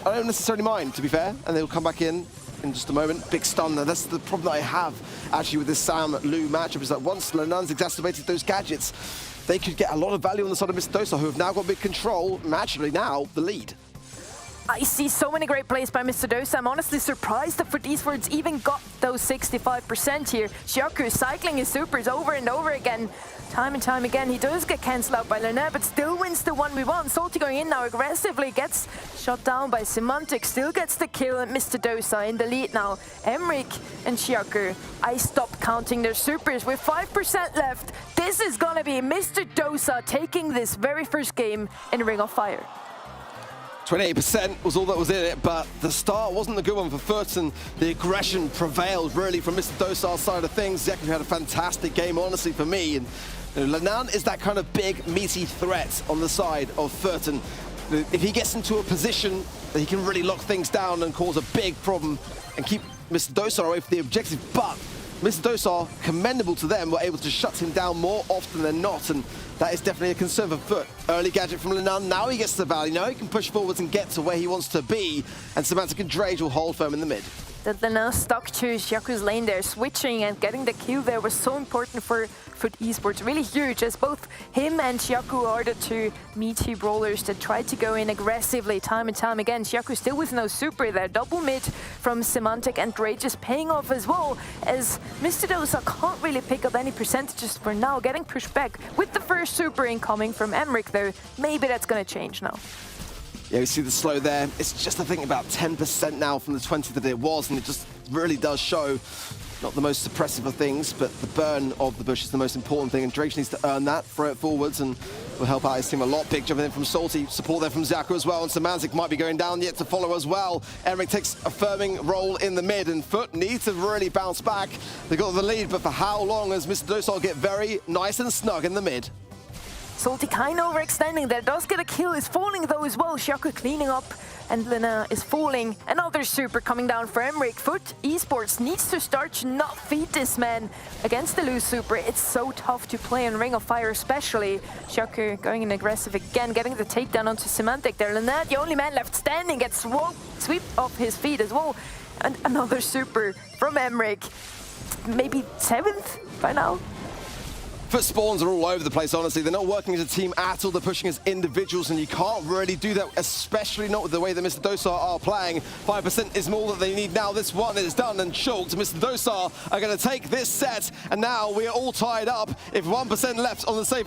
I don't necessarily mind, to be fair, and they'll come back in just a moment. Big stun there. That's the problem that I have actually with this Sam-Lu matchup, is that once Lenun's exacerbated those gadgets, they could get a lot of value on the side of Mr. Dosa, who have now got big control, naturally now the lead. I see so many great plays by Mr. Dosa. I'm honestly surprised that Foot Esports even got those 65% here. Shiaku is cycling his supers over and over again. Time and time again, he does get cancelled out by Lena, but still wins the 1v1. Salty going in now aggressively, gets shot down by Semantic, still gets the kill, and Mr. Dosa in the lead now. Emric and Shiaku, I stopped counting their supers with 5% left. This is gonna be Mr. Dosa taking this very first game in Ring of Fire. 28% was all that was in it, but the start wasn't a good one for Foot, and the aggression prevailed really from Mr. Dosa's side of things. Zeku had a fantastic game, honestly, for me. And Lenan is that kind of big, meaty threat on the side of Foot, and if he gets into a position that he can really lock things down and cause a big problem and keep Mr. Dosa away from the objective. But Mr. Dosa, commendable to them, were able to shut him down more often than not, and that is definitely a concern for Foot. Early gadget from Lenan, now he gets to the valley, now he can push forwards and get to where he wants to be, and Semantic and Drage will hold firm in the mid. That Lenan stuck to Xiaku's lane there, switching and getting the kill there was so important for Foot Esports. Really huge, as both him and Xiaku are the two meaty brawlers that tried to go in aggressively time and time again. Xiaku still with no super there. Double mid from Semantic and Drage is paying off as well, as Mr. Dosa can't really pick up any percentages for now, getting pushed back with the first super incoming from Emric though. Maybe that's gonna change now. Yeah, we see the slow there. It's just, I think, about 10% now from the 20 that it was, and it just really does show not the most suppressive of things, but the burn of the bush is the most important thing, and Drake needs to earn that, throw it forwards, and will help out his team a lot. Big jumping in from Salty, support there from Zaku as well, and Semantic might be going down yet to follow as well. Emric takes a firming role in the mid, and Foot needs to really bounce back. They got the lead, but for how long, as Mr. Dosa will get very nice and snug in the mid. Salty kind of overextending there, does get a kill, is falling though as well. Xiaku cleaning up, and Lena is falling. Another super coming down for Emric. Foot Esports needs to start to not feed this man against the loose super. It's so tough to play in Ring of Fire especially. Xiaku going in aggressive again, getting the takedown onto Semantic there. Lena, the only man left standing, gets swept off his feet as well. And another super from Emric. Maybe 7th by now. Foot spawns are all over the place, honestly. They're not working as a team at all. They're pushing as individuals, and you can't really do that, especially not with the way that Mr. Dosa are playing. 5% is more that they need now. This one is done and choked. Mr. Dosa are going to take this set, and now we are all tied up. If 1% left on the safe,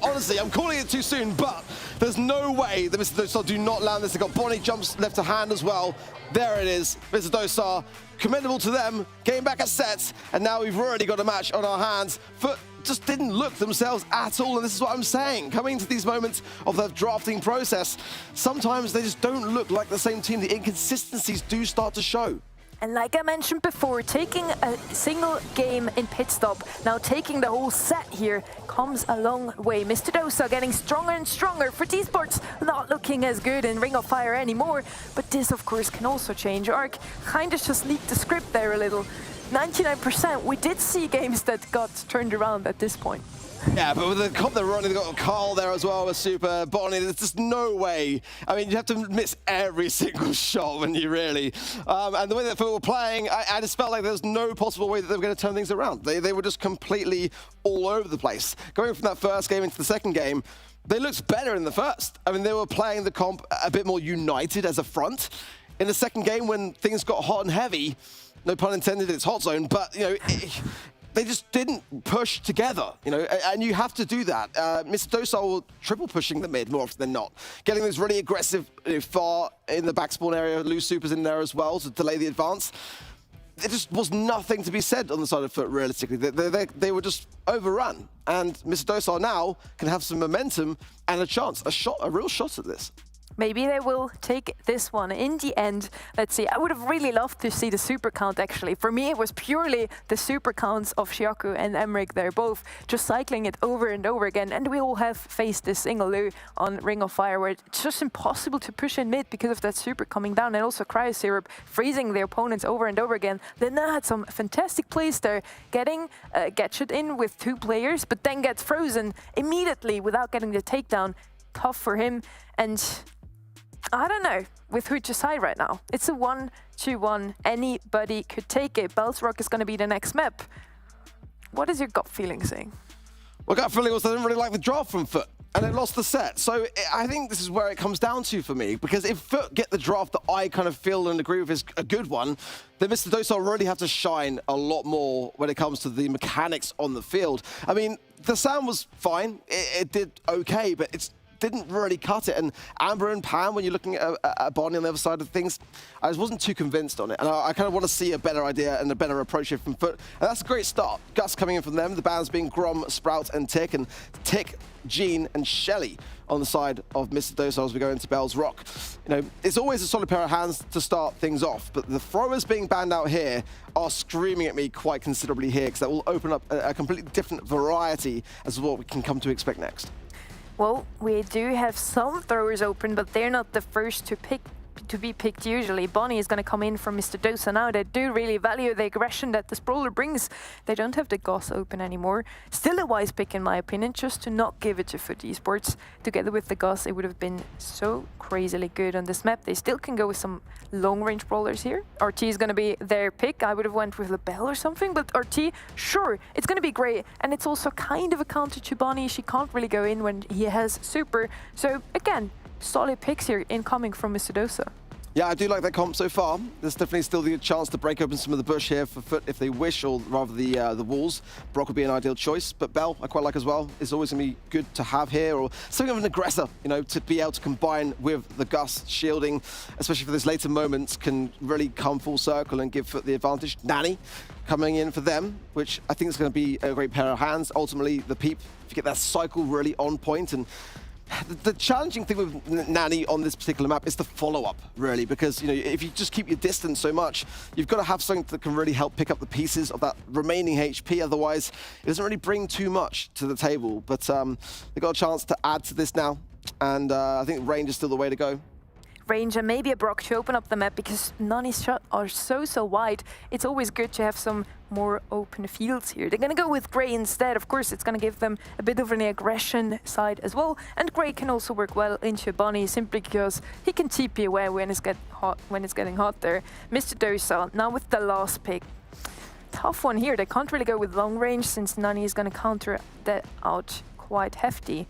honestly, I'm calling it too soon, but there's no way that Mr. Dosa do not land this. They've got Bonnie jumps left to hand as well. There it is, Mr. Dosa. Commendable to them, getting back a set, and now we've already got a match on our hands. Foot just didn't look themselves at all, and this is what I'm saying. Coming to these moments of the drafting process, sometimes they just don't look like the same team. The inconsistencies do start to show. And like I mentioned before, taking a single game in pit stop, now taking the whole set here, comes a long way. Mr. Dosa getting stronger and stronger. For Esports, not looking as good in Ring of Fire anymore, but this of course can also change. Arc kind of just leaked the script there a little. 99%, we did see games that got turned around at this point. Yeah, but with the comp they're running, they've got Carl there as well with Super Bonnie. There's just no way. I mean, you have to miss every single shot when you really. And the way that Foot were playing, I just felt like there was no possible way that they were going to turn things around. They were just completely all over the place. Going from that first game into the second game, they looked better in the first. I mean, they were playing the comp a bit more united as a front. In the second game, when things got hot and heavy, no pun intended, it's hot zone, but, you know, they just didn't push together, you know, and you have to do that. Mr. Dosa will triple pushing the mid more often than not. Getting those really aggressive, far in the back spawn area, loose supers in there as well to delay the advance. There just was nothing to be said on the side of Foot, realistically. They were just overrun. And Mr. Dosa now can have some momentum and a chance, a real shot at this. Maybe they will take this one in the end. Let's see. I would have really loved to see the super count, actually. For me, it was purely the super counts of Xiaku and Emric. They're both just cycling it over and over again. And we all have faced this single Lu on Ring of Fire, where it's just impossible to push in mid because of that super coming down, and also Cryo Syrup freezing the opponents over and over again. Lena had some fantastic plays there, getting Gadget in with 2 players, but then gets frozen immediately without getting the takedown. Tough for him. And I don't know with who to side right now. It's a 1-2-1. Anybody could take it. Bells Rock is going to be the next map. What is your gut feeling saying? Well, gut feeling was they didn't really like the draft from Foot, and they lost the set. So I think this is where it comes down to for me, because if Foot get the draft that I kind of feel and agree with is a good one, then Mr. Dosa really have to shine a lot more when it comes to the mechanics on the field. I mean, the sound was fine. It did okay, but it's didn't really cut it. And Amber and Pam, when you're looking at Bonnie on the other side of things, I just wasn't too convinced on it. And I kind of want to see a better idea and a better approach here from Foot. And that's a great start. Gus coming in from them. The bands being Grom, Sprout, and Tick. And Tick, Jean, and Shelly on the side of Mr. Dosa as we go into Bell's Rock. you know, it's always a solid pair of hands to start things off, but the throwers being banned out here are screaming at me quite considerably here, because that will open up a completely different variety as to what we can come to expect next. Well, we do have some throwers open, but they're not the first to be picked usually. Bonnie is going to come in from Mr. Dosa now. They do really value the aggression that this brawler brings. They don't have the Goss open anymore. Still a wise pick in my opinion, just to not give it to Foot Esports. Together with the Goss, it would have been so crazily good on this map. They still can go with some long-range brawlers here. RT is going to be their pick. I would have went with LaBelle or something, but RT, sure, it's going to be great. And it's also kind of a counter to Bonnie. She can't really go in when he has super. So again, solid picks here incoming from Mr. Dosa. Yeah, I do like that comp so far. There's definitely still the chance to break open some of the bush here for Foot if they wish, or rather the walls. Brock would be an ideal choice, but Bell I quite like as well. It's always going to be good to have here, or something of an aggressor, you know, to be able to combine with the Gus shielding, especially for those later moments, can really come full circle and give Foot the advantage. Nanny coming in for them, which I think is going to be a great pair of hands. Ultimately, the Peep, if you get that cycle really on point, and the challenging thing with Nanny on this particular map is the follow-up, really, because, you know, if you just keep your distance so much, you've got to have something that can really help pick up the pieces of that remaining HP. Otherwise, it doesn't really bring too much to the table. But they've got a chance to add to this now, and I think range is still the way to go. Range and maybe a Brock to open up the map, because Nani's shots are so wide. It's always good to have some more open fields here. They're going to go with Gray instead. Of course, it's going to give them a bit of an aggression side as well. And Gray can also work well into Bonnie, simply because he can TP away when it's getting hot there. Mr. Dosa, now with the last pick. Tough one here. They can't really go with long range, since Nani is going to counter that out quite hefty.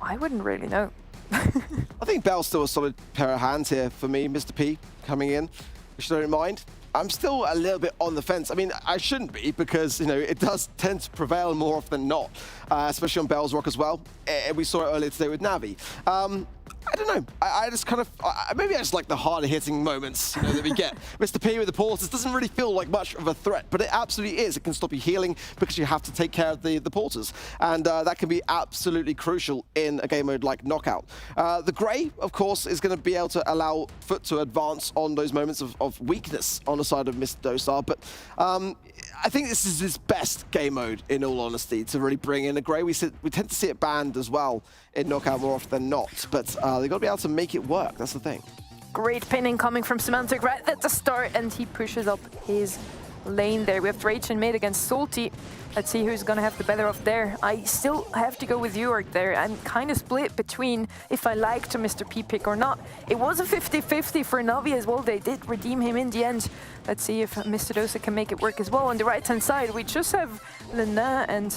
I wouldn't really know. I think Bell's still a solid pair of hands here for me. Mr. P coming in, which I don't mind. I'm still a little bit on the fence. I mean, I shouldn't be, because, you know, it does tend to prevail more often than not, especially on Bell's Rock as well. We saw it earlier today with Navi. I don't know. I just kind of, maybe I just like the harder hitting moments, you know, that we get. Mr. P with the portals doesn't really feel like much of a threat, but it absolutely is. It can stop you healing because you have to take care of the portals. And that can be absolutely crucial in a game mode like Knockout. The Grey, of course, is going to be able to allow Foot to advance on those moments of weakness on the side of Mr. Dosa. But I think this is his best game mode, in all honesty, to really bring in a Grey. We tend to see it banned as well in Knockout more often than not, but they've got to be able to make it work. That's the thing. Great pinning coming from Semantic right at the start, and he pushes up his lane there. We have Drake in mid against Salty. Let's see who's going to have the better of there. I still have to go with EUR there. I'm kind of split between if I liked Mr. P pick or not. It was a 50-50 for Navi as well. They did redeem him in the end. Let's see if Mr. Dosa can make it work as well. On the right-hand side, we just have MENA and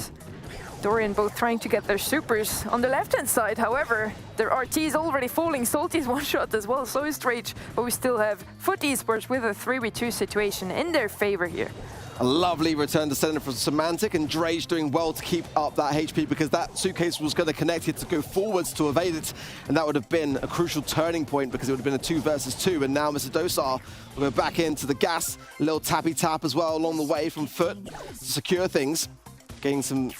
Dorian both trying to get their supers. On the left-hand side, however, their RT is already falling. Salty's one-shot as well, so is Drake. But we still have Foot Esports with a 3v2 situation in their favor here. A lovely return to sender from Semantic, and Drage doing well to keep up that HP, because that suitcase was going to connect it to go forwards to evade it, and that would have been a crucial turning point, because it would have been a 2 versus 2. And now Mr. Dosa will go back into the gas, a little tappy tap as well along the way from Foot to secure things, getting some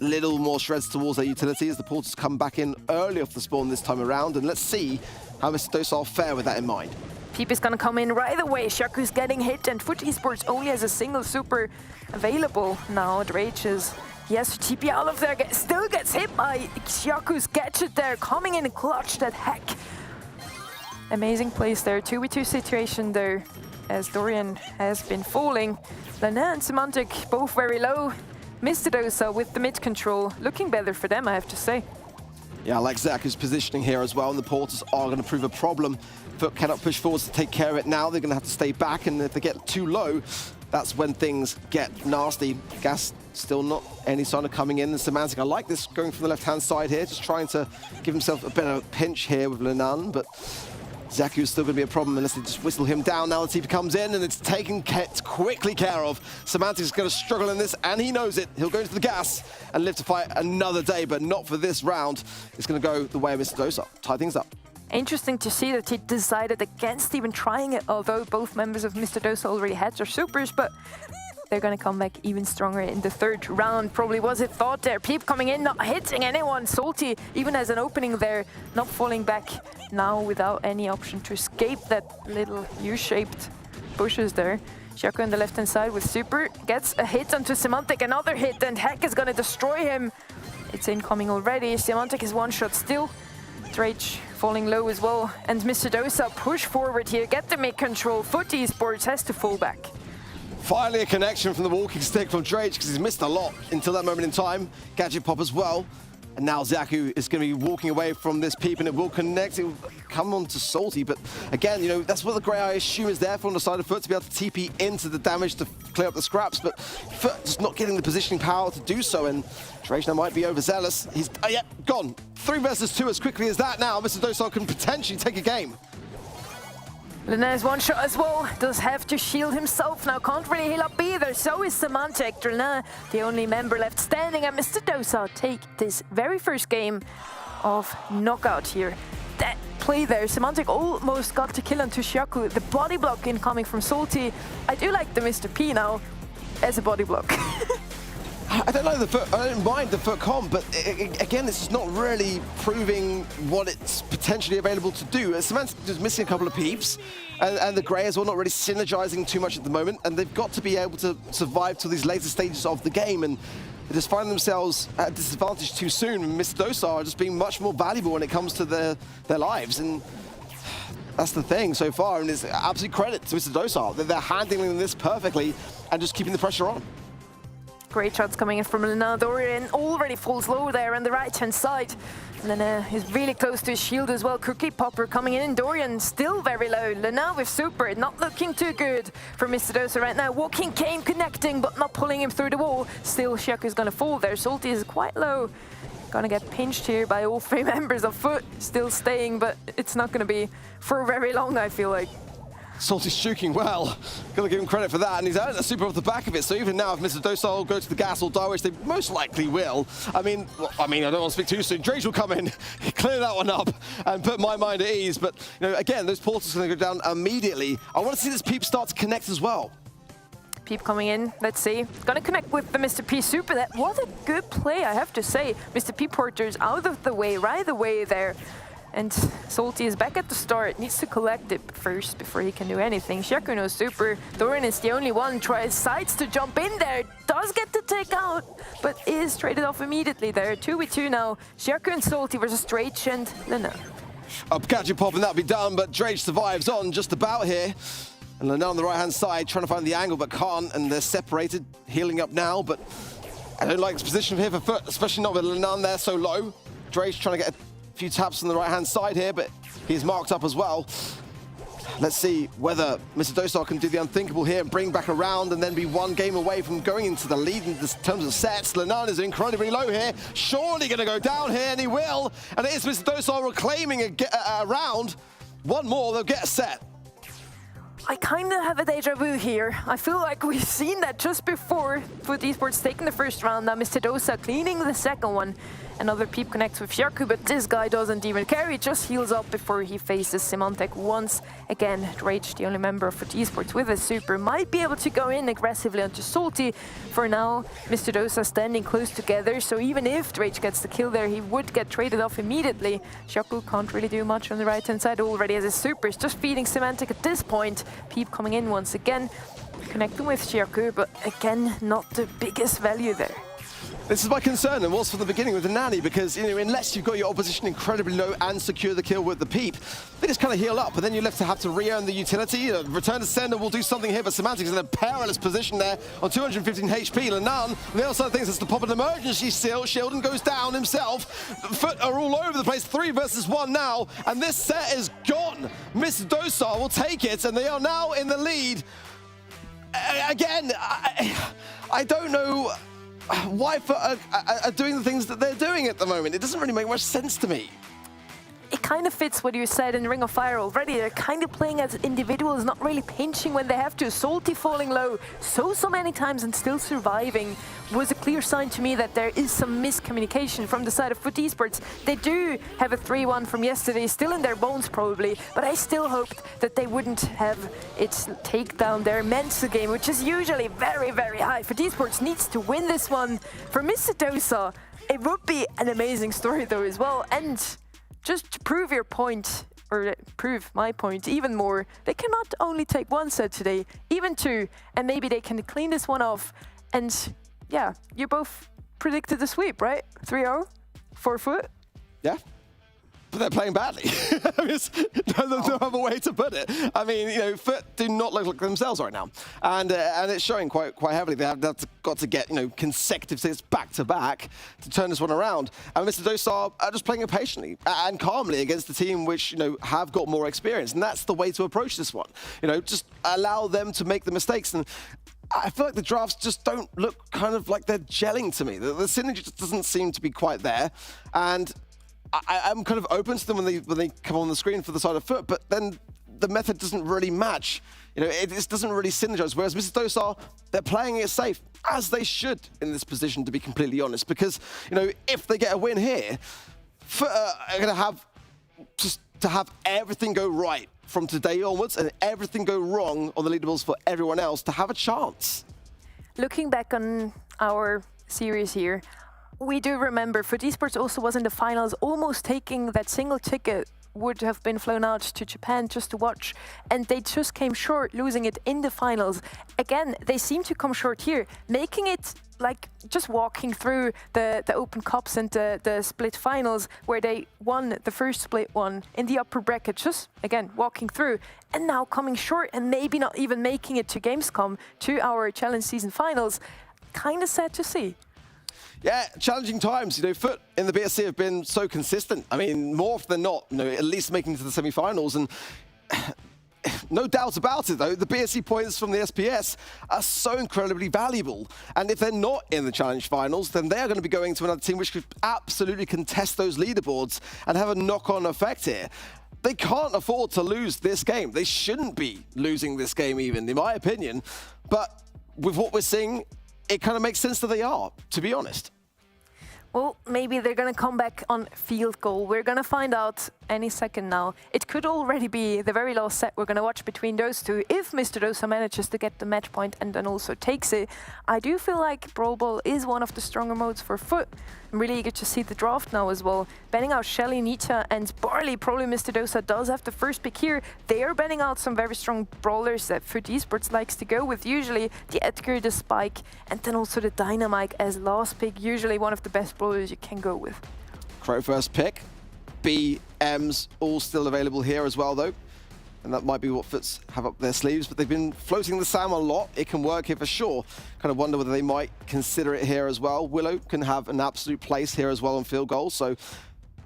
little more shreds towards their utility as the portals come back in early off the spawn this time around. And let's see how Mr. Dosa will fare with that in mind. Peep is gonna come in right away. Shaku's getting hit, and Foot Esports only has a single super available now. Drake is, he has to TP out of there, still gets hit by Shaku's gadget there, coming in clutch, that hack. Amazing place there, 2v2 situation there, as Dorian has been falling. Lena and Semantic both very low. Mr. Dosa with the mid control, looking better for them, I have to say. Yeah, I like Zaku's positioning here as well, and the portals are going to prove a problem. Foot cannot push forwards to take care of it now. They're going to have to stay back, and if they get too low, that's when things get nasty. Gas still not any sign of coming in. The Semantic, I like this going from the left-hand side here, just trying to give himself a better pinch here with Lenan, but Zaku's still going to be a problem unless they just whistle him down. Now the TP comes in, and it's taken quickly care of. Semantic's going to struggle in this, and he knows it. He'll go into the gas and live to fight another day, but not for this round. It's going to go the way of Mr. Dosa. Tie things up. Interesting to see that he decided against even trying it, although both members of Mr. Dosa already had their supers, but they're going to come back even stronger in the third round. Probably was it thought there. Peep coming in, not hitting anyone. Salty even has an opening there, not falling back now without any option to escape that little U-shaped bushes there. Shaku on the left-hand side with Super, gets a hit onto Semantic, another hit, and Heck is going to destroy him. It's incoming already. Semantic is one shot still. Drage falling low as well. And Mr. Dosa push forward here, get the mid control. Foot Esports has to fall back. Finally a connection from the walking stick from Drage, because he's missed a lot until that moment in time. Gadget pop as well. And now Zaku is going to be walking away from this Peep, and it will connect. It will come on to Salty, but again, you know, that's what the Grey I assume is there for on the side of Foot, to be able to TP into the damage to clear up the scraps, but Foot just not getting the positioning power to do so, and Drage now might be overzealous. He's, yeah, gone. 3 versus 2 as quickly as that now. Mr. Dosa can potentially take a game. Lina's one shot as well, does have to shield himself now, can't really heal up either, so is Semantic. Lina, the only member left standing, and Mr. Dosa take this very first game of knockout here. That play there, Semantic almost got to kill onto Shaku, the body block incoming from Salty. I do like the Mr. P now as a body block. I don't know the Foot, I don't mind the Foot comp, but again, it's just not really proving what it's potentially available to do. Semantic is missing a couple of Peeps, and the Grey as well not really synergizing too much at the moment, and they've got to be able to survive to these later stages of the game, and they just find themselves at a disadvantage too soon. Mr. Dosa are just being much more valuable when it comes to their lives, and that's the thing so far, and it's absolute credit to Mr. Dosa that they're handling this perfectly and just keeping the pressure on. Great shots coming in from Lina. Dorian already falls low there on the right-hand side. Lina is really close to his shield as well. Cookie Popper coming in. Dorian still very low. Lina with Super, not looking too good for Mr. Dosa right now. Walking Cane connecting, but not pulling him through the wall. Still, Shaku's gonna fall there. Salty is quite low. Gonna get pinched here by all 3 members of Foot. Still staying, but it's not gonna be for very long, I feel like. Salty's juking well. Gotta give him credit for that, and he's earned a Super off the back of it. So even now, if Mr. Dosa will go to the gas or die, which they most likely will, I mean, I don't want to speak too soon. Drage will come in, clear that one up, and put my mind at ease. But you know, again, those portals are going to go down immediately. I want to see this Peep start to connect as well. Peep coming in, let's see. Gonna connect with the Mr. P Super. That was a good play, I have to say. Mr. P Porter's out of the way, right away there. And Salty is back at the start, needs to collect it first before he can do anything. Shaku no Super, Dorian is the only one, decides to jump in there, does get the take out, but is traded off immediately there. 2v2 now, Shaku and Salty versus Drage and Lina. Up Gadget Pop and that'll be done, but Drage survives on just about here. And Lina on the right-hand side, trying to find the angle, but can't, and they're separated, healing up now, but I don't like this position here for Foot, especially not with Lina there so low. Drage trying to get a few taps on the right-hand side here, but he's marked up as well. Let's see whether Mr. Dosa can do the unthinkable here and bring back around and then be 1 game away from going into the lead in terms of sets. Lenan is incredibly low here, surely going to go down here, and he will. And it is Mr. Dosa reclaiming a round. 1 more, they'll get a set. I kind of have a deja vu here. I feel like we've seen that just before. Foot Esports taking the first round, now Mr. Dosa cleaning the second one. Another Peep connects with Shaku, but this guy doesn't even care. He just heals up before he faces Semantic once again. Drage, the only member of Foot Esports with a Super, might be able to go in aggressively onto Salty. For now, Mr. Dosa standing close together, so even if Drage gets the kill there, he would get traded off immediately. Shaku can't really do much on the right-hand side already as his Super is just feeding Semantic at this point. Peep coming in once again, connecting with Shaku, but again, not the biggest value there. This is my concern, and was from the beginning with the Nanny, because you know, unless you've got your opposition incredibly low and secure the kill with the Peep, they just kind of heal up, and then you're left to have to re-earn the utility. Return to sender will do something here, but Semantic's in a perilous position there on 215 HP. Lenan, on the other side of things, has to pop an emergency seal. Sheldon goes down himself. Foot are all over the place. 3 versus 1 now, and this set is gone. Mr. Dosa will take it, and they are now in the lead. Again, I don't know why Foot are doing the things that they're doing at the moment. It doesn't really make much sense to me. It kind of fits what you said in Ring of Fire already. They're kind of playing as individuals, not really pinching when they have to. Salty falling low so many times and still surviving was a clear sign to me that there is some miscommunication from the side of FUT Esports. They do have a 3-1 from yesterday, still in their bones probably, but I still hoped that they wouldn't have it take down their Mensa game, which is usually very, very high. FUT Esports needs to win this one. For Mr. Dosa, it would be an amazing story though as well. And just to prove your point, or prove my point even more, they cannot only take one set today, even two, and maybe they can clean this one off. And yeah, you both predicted the sweep, right? 3-0 for FUT? Yeah. But they're playing badly. There's no other way to put it. I mean, you know, FUT do not look like themselves right now, and it's showing quite heavily. They have got to get, you know, consecutive sets back to back to turn this one around. And Mr. Dosa are just playing patiently and calmly against the team which, you know, have got more experience, and that's the way to approach this one. You know, just allow them to make the mistakes. And I feel like the drafts just don't look kind of like they're gelling to me. The synergy just doesn't seem to be quite there, and I'm kind of open to them when they come on the screen for the side of FUT, but then the method doesn't really match. You know, it just doesn't really synergize. Whereas Mr. Dosa, they're playing it safe, as they should in this position, to be completely honest. Because, you know, if they get a win here, FUT are going to have just to have everything go right from today onwards and everything go wrong on the leaderboards for everyone else to have a chance. Looking back on our series here, we do remember FUT Esports also was in the finals, almost taking that single ticket, would have been flown out to Japan just to watch, and they just came short, losing it in the finals. Again, they seem to come short here, making it like just walking through the Open Cups and the split finals, where they won the first split one in the upper bracket, just again walking through, and now coming short and maybe not even making it to Gamescom, to our Challenge Season finals. Kind of sad to see. Yeah, challenging times. You know, FUT in the BSC have been so consistent. I mean, more often than not, you know, at least making it to the semi-finals. And no doubt about it, though, the BSC points from the SPS are so incredibly valuable. And if they're not in the challenge finals, then they're going to be going to another team which could absolutely contest those leaderboards and have a knock-on effect here. They can't afford to lose this game. They shouldn't be losing this game even, in my opinion. But with what we're seeing, it kind of makes sense that they are, to be honest. Well, maybe they're going to come back on field goal. We're going to find out any second now. It could already be the very last set we're going to watch between those two, if Mr. Dosa manages to get the match point and then also takes it. I do feel like Brawl Ball is one of the stronger modes for FUT. I'm really eager to see the draft now as well. Banning out Shelly, Nita and Barley. Probably Mr. Dosa does have the first pick here. They are banning out some very strong brawlers that FUT Esports likes to go with. Usually the Edgar, the Spike, and then also the Dynamite as last pick. Usually one of the best brawlers you can go with. Crow first pick. BMs all still available here as well, though. And that might be what FUTs have up their sleeves, but they've been floating the SAM a lot. It can work here for sure. Kind of wonder whether they might consider it here as well. Willow can have an absolute place here as well on field goals, so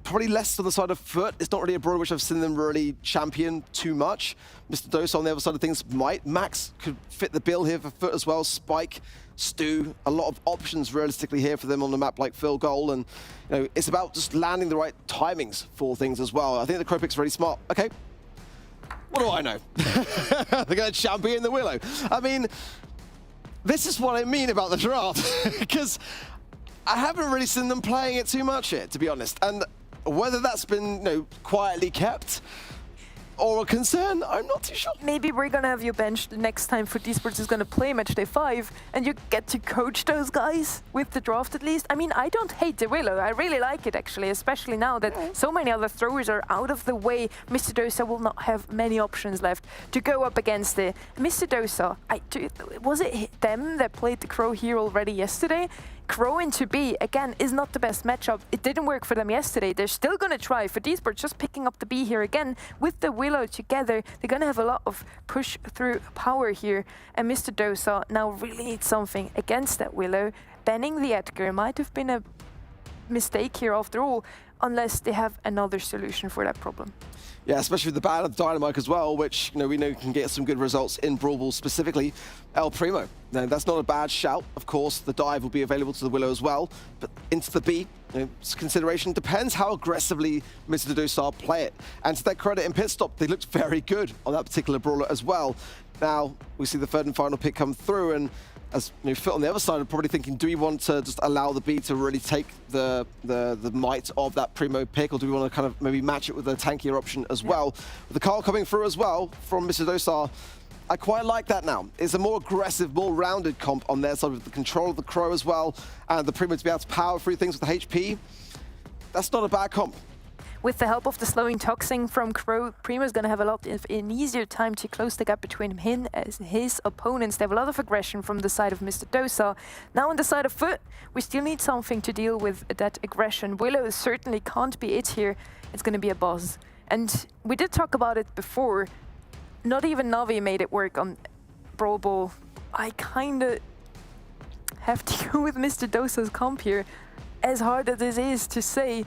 probably less on the side of FUT. It's not really a brawler which I've seen them really champion too much. Mr. Dosa on the other side of things might. Max could fit the bill here for FUT as well. Spike, Stu, a lot of options realistically here for them on the map like field goal, and you know, it's about just landing the right timings for things as well. I think the Crow pick's really smart. Okay. What do I know? They're going to champion the Willow. I mean, this is what I mean about the draft, because I haven't really seen them playing it too much here, to be honest. And whether that's been, you know, quietly kept or a concern, I'm not too sure. Maybe we're gonna have you benched the next time FUT Esports is gonna play Matchday 5, and you get to coach those guys with the draft at least. I mean, I don't hate the Willow. I really like it actually, especially now that so many other throwers are out of the way. Mr. Dosa will not have many options left to go up against it. Mr. Dosa, was it them that played the Crow here already yesterday? Crow into B, again, is not the best matchup. It didn't work for them yesterday. They're still going to try. For Esports, just picking up the B here again with the Willow together. They're going to have a lot of push-through power here. And Mr. Dosa now really needs something against that Willow. Banning the Edgar might have been a mistake here after all. unless they have another solution for that problem. Yeah, especially with the ban of Dynamite as well, which we know can get some good results in Brawl Ball, specifically El Primo. Now, that's not a bad shout. Of course, the dive will be available to the Willow as well, but into the B, consideration depends how aggressively Mr. Dosa play it. And to their credit in pit stop, they looked very good on that particular brawler as well. Now, we see the third and final pick come through, and as Fit on the other side are probably thinking, do we want to just allow the B to really take the might of that Primo pick, or do we want to kind of maybe match it with a tankier option as well? With the Carl coming through as well from Mr. Dosa, I quite like that now. It's a more aggressive, more rounded comp on their side with the control of the Crow as well, and the Primo to be able to power through things with the HP. That's not a bad comp. With the help of the slowing toxin from Crow, Primo's going to have a lot of an easier time to close the gap between him and his opponents. They have a lot of aggression from the side of Mr. Dosa. Now on the side of Foot, we still need something to deal with that aggression. Willow certainly can't be it here. It's going to be a boss. And we did talk about it before. Not even Navi made it work on Brawl Ball. I kind of have to go with Mr. Dosa's comp here. As hard as it is to say,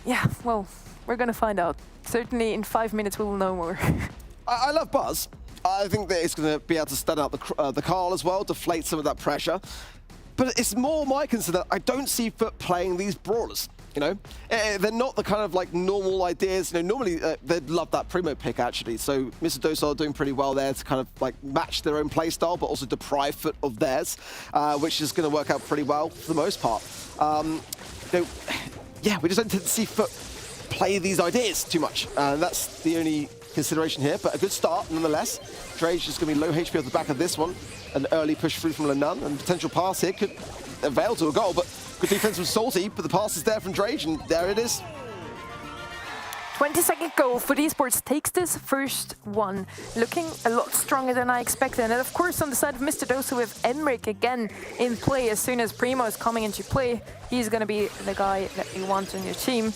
yeah, well, we're going to find out. Certainly in 5 minutes we will know more. I love Buzz. I think that it's going to be able to stun out the Carl as well, deflate some of that pressure. But it's more my concern that I don't see Foot playing these brawlers. They're not the kind of like normal ideas. Normally they'd love that Primo pick actually. So Mr. Dosa are doing pretty well there to kind of like match their own play style, but also deprive Foot of theirs, which is going to work out pretty well for the most part. Yeah, we just don't tend to see Foot play these ideas too much. That's the only consideration here, but a good start nonetheless. Dre's just going to be low HP off the back of this one. An early push through from Lenun, and potential pass here could avail to a goal, but good defense from Salty, but the pass is there from Drage, and there it is. 20-second goal for Esports takes this first one. Looking a lot stronger than I expected. And of course, on the side of Mr. Dosa with Emric again in play. As soon as Primo is coming into play, he's going to be the guy that you want on your team.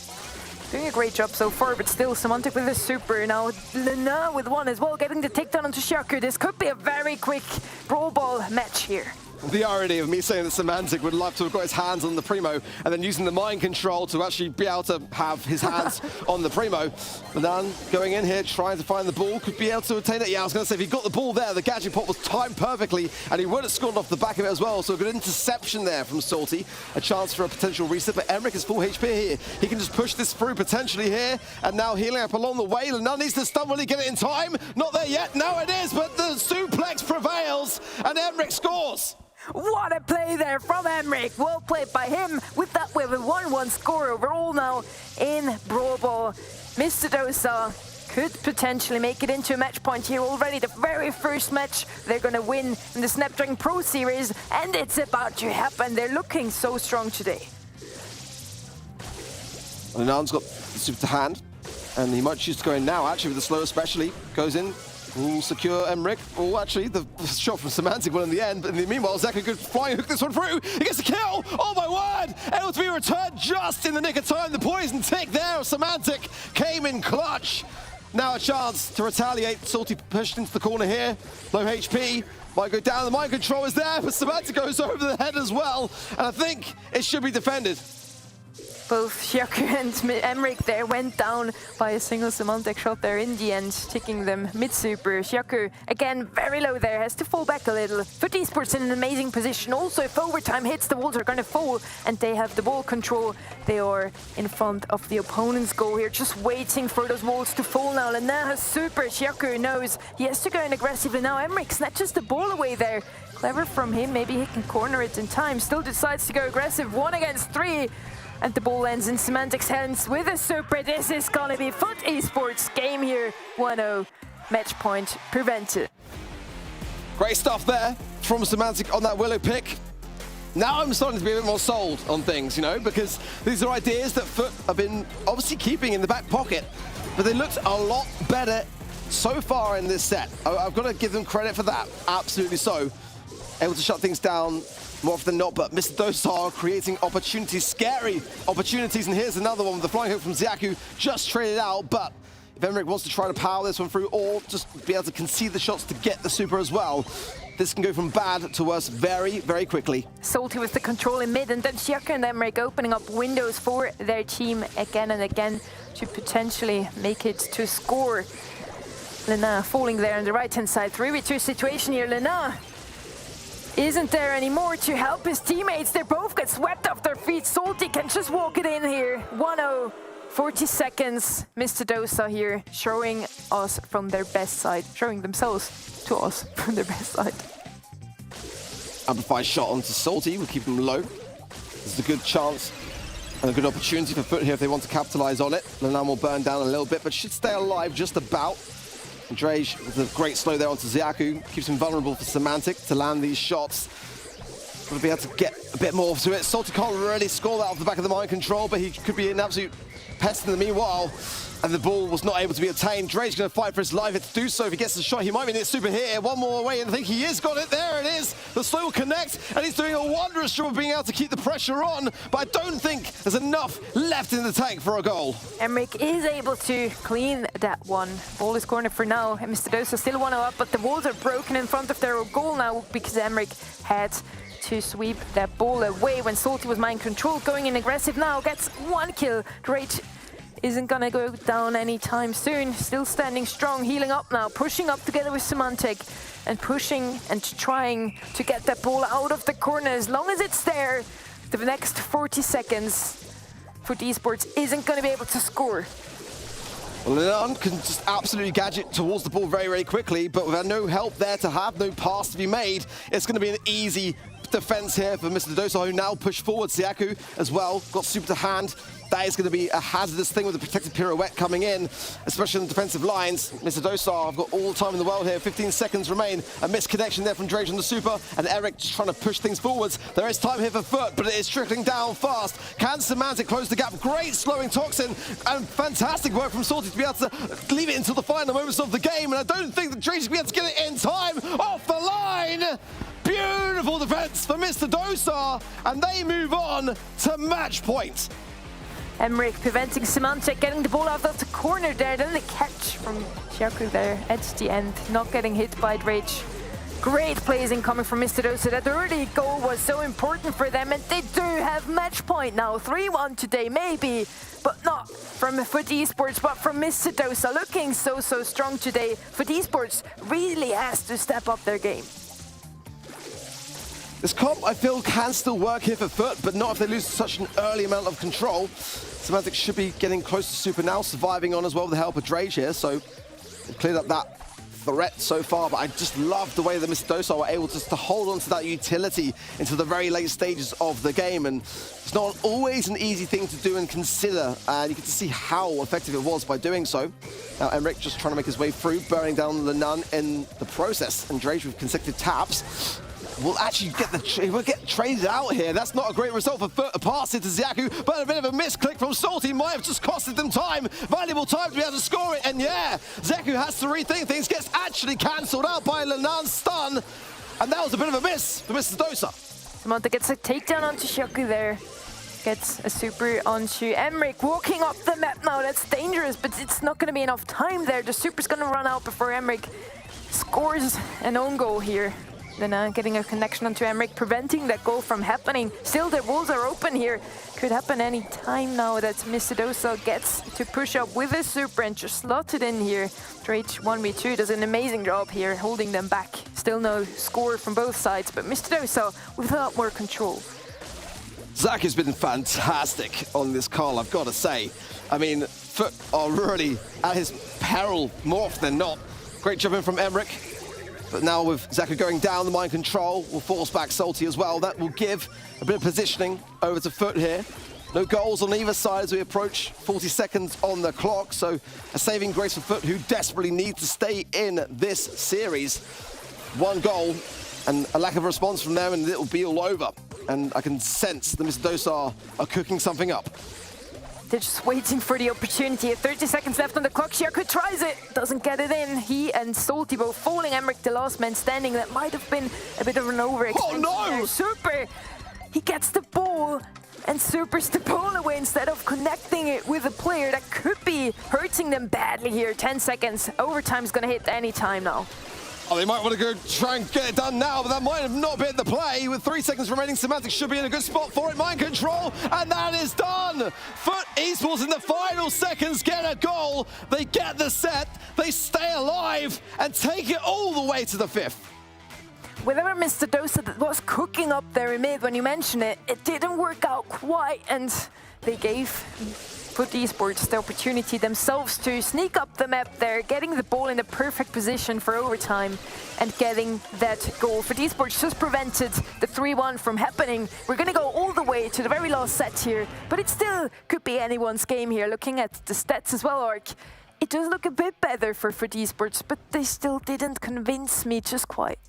Doing a great job so far, but still Semantic with a super. Now Lena with one as well, getting the takedown onto Shaku. This could be a very quick Brawl Ball match here. The irony of me saying that Semantic would love to have got his hands on the Primo and then using the mind control to actually be able to have his hands on the Primo. Manan going in here, trying to find the ball, could be able to attain it. Yeah, I was going to say, if he got the ball there, the gadget pot was timed perfectly, and he would have scored off the back of it as well. So a good interception there from Salty. A chance for a potential reset, but Emric is full HP here. He can just push this through potentially here, and now healing up along the way. Lenun needs to stun. Will he get it in time? Not there yet. Now it is, but the suplex prevails, and Emric scores. What a play there from Emric. Well played by him. With that, we have a 1-1 score overall now in Brawl Ball. Mr. Dosa could potentially make it into a match point here already. The very first match they're going to win in the Snapdragon Pro Series, and it's about to happen. They're looking so strong today. Lenun's got the super to hand, and he might choose to go in now, actually, with the slow especially. Goes in. Will secure Emric. Oh, actually, the shot from Semantic one in the end. But in the meanwhile, Zeka could flying hook this one through. He gets a kill. Oh my word! Able to be returned just in the nick of time. The poison tick there of Semantic came in clutch. Now a chance to retaliate. Salty pushed into the corner here. Low HP. Might go down. The mind control is there, but Semantic goes over the head as well. And I think it should be defended. Both Shaku and Emric there went down by a single Semantic shot there in the end, taking them mid-super. Shaku, again, very low there, has to fall back a little. Foot Esports in an amazing position. Also, if overtime hits, the walls are going to fall, and they have the ball control. They are in front of the opponent's goal here, just waiting for those walls to fall now. And now has super. Shaku knows he has to go in aggressively now. Emric snatches the ball away there. Clever from him, maybe he can corner it in time. Still decides to go aggressive, 1 against 3. And the ball ends in Semantic's hands with a super. This is gonna be Foot Esports game here. 1-0, match point prevented. Great stuff there from Semantic on that Willow pick. Now I'm starting to be a bit more sold on things, because these are ideas that Foot have been obviously keeping in the back pocket, but they looked a lot better so far in this set. I've got to give them credit for that, absolutely so. Able to shut things down more often than not, but Mr. Dosa creating opportunities, scary opportunities, and here's another one with the flying hook from Zyaku, just traded out, but if Emmerich wants to try to power this one through or just be able to concede the shots to get the super as well, this can go from bad to worse very, very quickly. Salty with the control in mid, and then Shaka and Emmerich opening up windows for their team again and again to potentially make it to score. Lena falling there on the right-hand side. 3v2 situation here. Lena isn't there anymore to help his teammates. They both get swept off their feet. Salty can just walk it in here. 1-0, 40 seconds. Mr. Dosa here showing us from their best side, showing themselves to us from their best side. Amplified shot onto Salty, we'll keep him low. This is a good chance and a good opportunity for Foot here if they want to capitalize on it. Lenan will burn down a little bit, but should stay alive just about. Drage with a great slow there onto Ziaku, keeps him vulnerable for Semantic to land these shots. Got to be able to get a bit more to it. Salty can't really score that off the back of the mind control, but he could be an absolute pest in the meanwhile. And the ball was not able to be obtained. Drage's going to fight for his life to do so. If he gets the shot, he might be near super here. One more away, and I think he is got it. There it is. The slow will connect, and he's doing a wondrous job of being able to keep the pressure on. But I don't think there's enough left in the tank for a goal. Emmerich is able to clean that one. Ball is cornered for now, and Mr. Dosa still 1-0 up, but the walls are broken in front of their goal now because Emmerich had to sweep that ball away when Salty was mind control. Going in aggressive now, gets 1 kill. Great. Isn't gonna go down anytime soon. Still standing strong, healing up now, pushing up together with Semantic and pushing and trying to get that ball out of the corner. As long as it's there, the next 40 seconds for Esports isn't gonna be able to score. Well, Leon can just absolutely gadget towards the ball very, very quickly, but without no help there to have, no pass to be made, it's going to be an easy defense here for Mr. Dosa, who now push forward. Siaku as well, got super to hand. That is going to be a hazardous thing with the protected pirouette coming in, especially in the defensive lines. Mr. Dosa, I've got all the time in the world here. 15 seconds remain. A missed connection there from Drage on the super, and Eric just trying to push things forwards. There is time here for Foot, but it is trickling down fast. Can Semantic close the gap? Great slowing Toxin, and fantastic work from Salty to be able to leave it until the final moments of the game, and I don't think that Drage is going to be able to get it in time. Off the line! Beautiful defense for Mr. Dosa, and they move on to match point. Emmerich preventing Semantic, getting the ball out of the corner there. Then the catch from Shaku there at the end, not getting hit by Drage. Great plays incoming from Mr. Dosa. That early goal was so important for them, and they do have match point now. 3-1 today, maybe, but not from Foot Esports, but from Mr. Dosa. Looking so strong today. Foot Esports really has to step up their game. This comp, I feel, can still work here for Foot, but not if they lose such an early amount of control. Semantic should be getting close to super now, surviving on as well with the help of Drage here, so they've cleared up that threat so far, but I just love the way that Mr. Dosa were able to hold on to that utility into the very late stages of the game, and it's not always an easy thing to do and consider, and you get to see how effective it was by doing so. Now Emmerich just trying to make his way through, burning down the Nun in the process, and Drage with consecutive taps will actually get traded out here. That's not a great result for Foot. A pass into Ziaku, but a bit of a misclick from Salty might have just costed them time. Valuable time to be able to score it, and yeah, Ziaku has to rethink things, gets actually cancelled out by Lenan's stun, and that was a bit of a miss for Mr. Dosa. Samantha gets a takedown onto Shaku there. Gets a super onto Emmerich, walking up the map now. That's dangerous, but it's not going to be enough time there. The super's going to run out before Emmerich scores an own goal here. Then getting a connection onto Emmerich, preventing that goal from happening. Still, the walls are open here. Could happen any time now that Mr. Dosa gets to push up with a super and just slot it in here. Drage 1v2 does an amazing job here, holding them back. Still no score from both sides, but Mr. Dosa with a lot more control. Zach has been fantastic on this call, I've got to say. I mean, Foot are really at his peril more often than not. Great job in from Emmerich. But now with Zaka going down, the mind control will force back Salty as well. That will give a bit of positioning over to Foot here. No goals on either side as we approach 40 seconds on the clock. So a saving grace for Foot, who desperately need to stay in this series. One goal and a lack of response from them, and it will be all over. And I can sense that Mr. Dosa are cooking something up. They're just waiting for the opportunity. 30 seconds left on the clock. Shaku tries it, doesn't get it in. He and Salty both falling. Emmerich, the last man standing. That might have been a bit of an overextension. Oh no! Super! He gets the ball, and supers the ball away instead of connecting it with a player that could be hurting them badly here. 10 seconds. Overtime's gonna hit any time now. Oh, they might want to go try and get it done now, but that might have not been the play. With 3 seconds remaining, Semantic should be in a good spot for it. Mind control, and that is done. Foot Esports in the final seconds get a goal. They get the set, they stay alive, and take it all the way to the 5th. Whatever Mr. Dosa that was cooking up there in mid when you mentioned it, it didn't work out quite, and they gave Foot Esports the opportunity themselves to sneak up the map there, getting the ball in the perfect position for overtime and getting that goal. Foot Esports just prevented the 3-1 from happening. We're going to go all the way to the very last set here, but it still could be anyone's game here. Looking at the stats as well, Ark, it does look a bit better for Foot Esports, but they still didn't convince me just quite.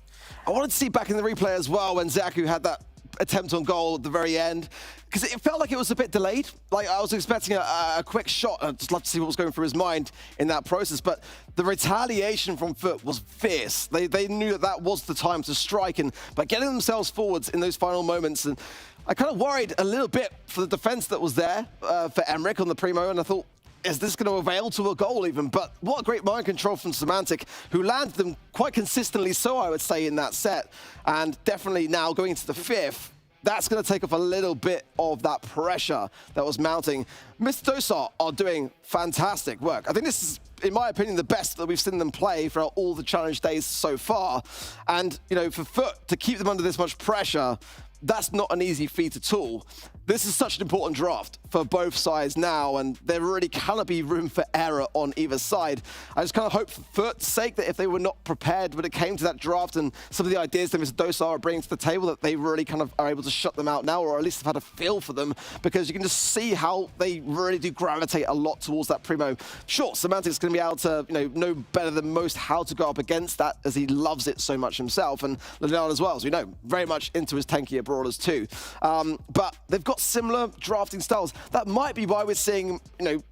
I wanted to see back in the replay as well when Zaku had that attempt on goal at the very end, because it felt like it was a bit delayed. Like, I was expecting a quick shot. I'd just love to see what was going through his mind in that process, but the retaliation from Foot was fierce. They knew that that was the time to strike, and by getting themselves forwards in those final moments, and I kind of worried a little bit for the defense that was there for Emmerich on the primo, and I thought, is this going to avail to a goal even? But what a great mind control from Semantic, who landed them quite consistently, so I would say, in that set. And definitely now going into the 5th, that's going to take off a little bit of that pressure that was mounting. Mr. Dosa are doing fantastic work. I think this is, in my opinion, the best that we've seen them play throughout all the challenge days so far. And, you know, for Foot to keep them under this much pressure, that's not an easy feat at all. This is such an important draft for both sides now, and there really cannot be room for error on either side. I just kind of hope for Foot's sake that if they were not prepared when it came to that draft and some of the ideas that Mr. Dosa are bringing to the table, that they really kind of are able to shut them out now, or at least have had a feel for them, because you can just see how they really do gravitate a lot towards that primo. Sure, Semantic's going to be able to, you know better than most how to go up against that, as he loves it so much himself, and Leonard as well, as we know, very much into his tankier brawlers too. But they've got similar drafting styles. That might be why we're seeing,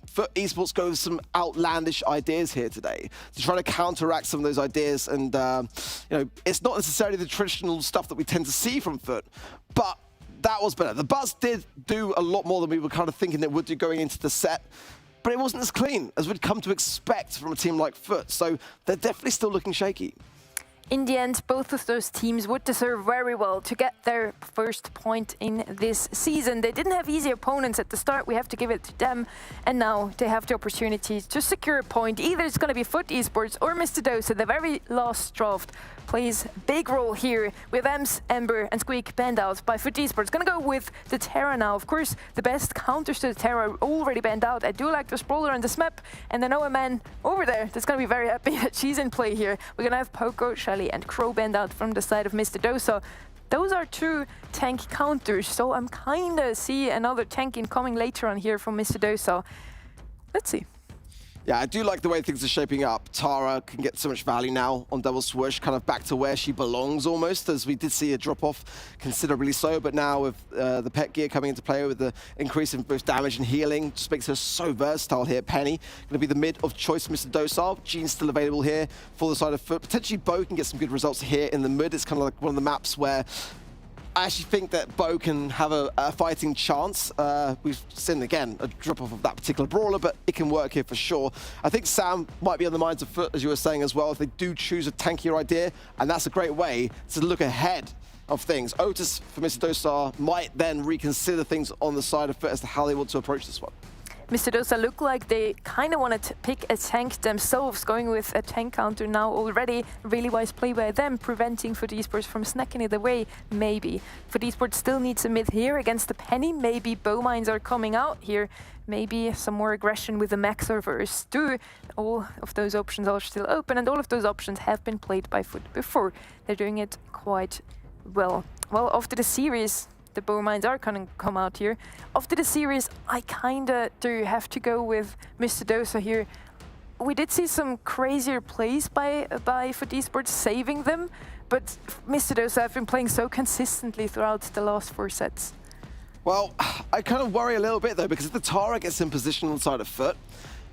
Foot Esports go with some outlandish ideas here today to try to counteract some of those ideas. And, it's not necessarily the traditional stuff that we tend to see from Foot, but that was better. The Buzz did do a lot more than we were kind of thinking it would do going into the set, but it wasn't as clean as we'd come to expect from a team like Foot. So they're definitely still looking shaky. In the end, both of those teams would deserve very well to get their first point in this season. They didn't have easy opponents at the start, we have to give it to them. And now they have the opportunity to secure a point. Either it's going to be Foot Esports or Mr. Dosa. The very last draft plays a big role here with Ems, Ember and Squeak banned out by Foot Esports. Going to go with the Terra now. Of course, the best counters to the Terra are already banned out. I do like the Brawler on this map, and I know a man over there that's going to be very happy that she's in play here. We're going to have Poco, Shelly and Crow banned out from the side of Mr. Dosa. Those are two tank counters, so I'm kind of see another tank incoming later on here from Mr. Dosa. Let's see. Yeah, I do like the way things are shaping up. Tara can get so much value now on Double Swoosh, kind of back to where she belongs almost, as we did see a drop-off considerably so, but now with the pet gear coming into play with the increase in both damage and healing, just makes her so versatile here. Penny, going to be the mid of choice for Mr. Dosa. Jean's still available here for the side of Foot. Potentially Bo can get some good results here in the mid. It's kind of like one of the maps where I actually think that Bo can have a fighting chance. We've seen, again, a drop-off of that particular brawler, but it can work here for sure. I think Sam might be on the minds of Foot, as you were saying as well, if they do choose a tankier idea, and that's a great way to look ahead of things. Otis for Mr. Dosa might then reconsider things on the side of Foot as to how they want to approach this one. Mr. Dosa look like they kind of want to pick a tank themselves, going with a tank counter now already. Really wise play by them, preventing Foot Esports from snacking it away, maybe. Foot Esports still needs a mid here against the Penny. Maybe bow mines are coming out here. Maybe some more aggression with the Max server Stu. All of those options are still open, and all of those options have been played by Foot before. They're doing it quite well. Well, after the series, the bow mines are going to come out here. After the series, I kinda do have to go with Mr. Dosa here. We did see some crazier plays by Foot Esports saving them, but Mr. Dosa have been playing so consistently throughout the last 4 sets. Well, I kind of worry a little bit though, because if the Tara gets in position on the side of Foot,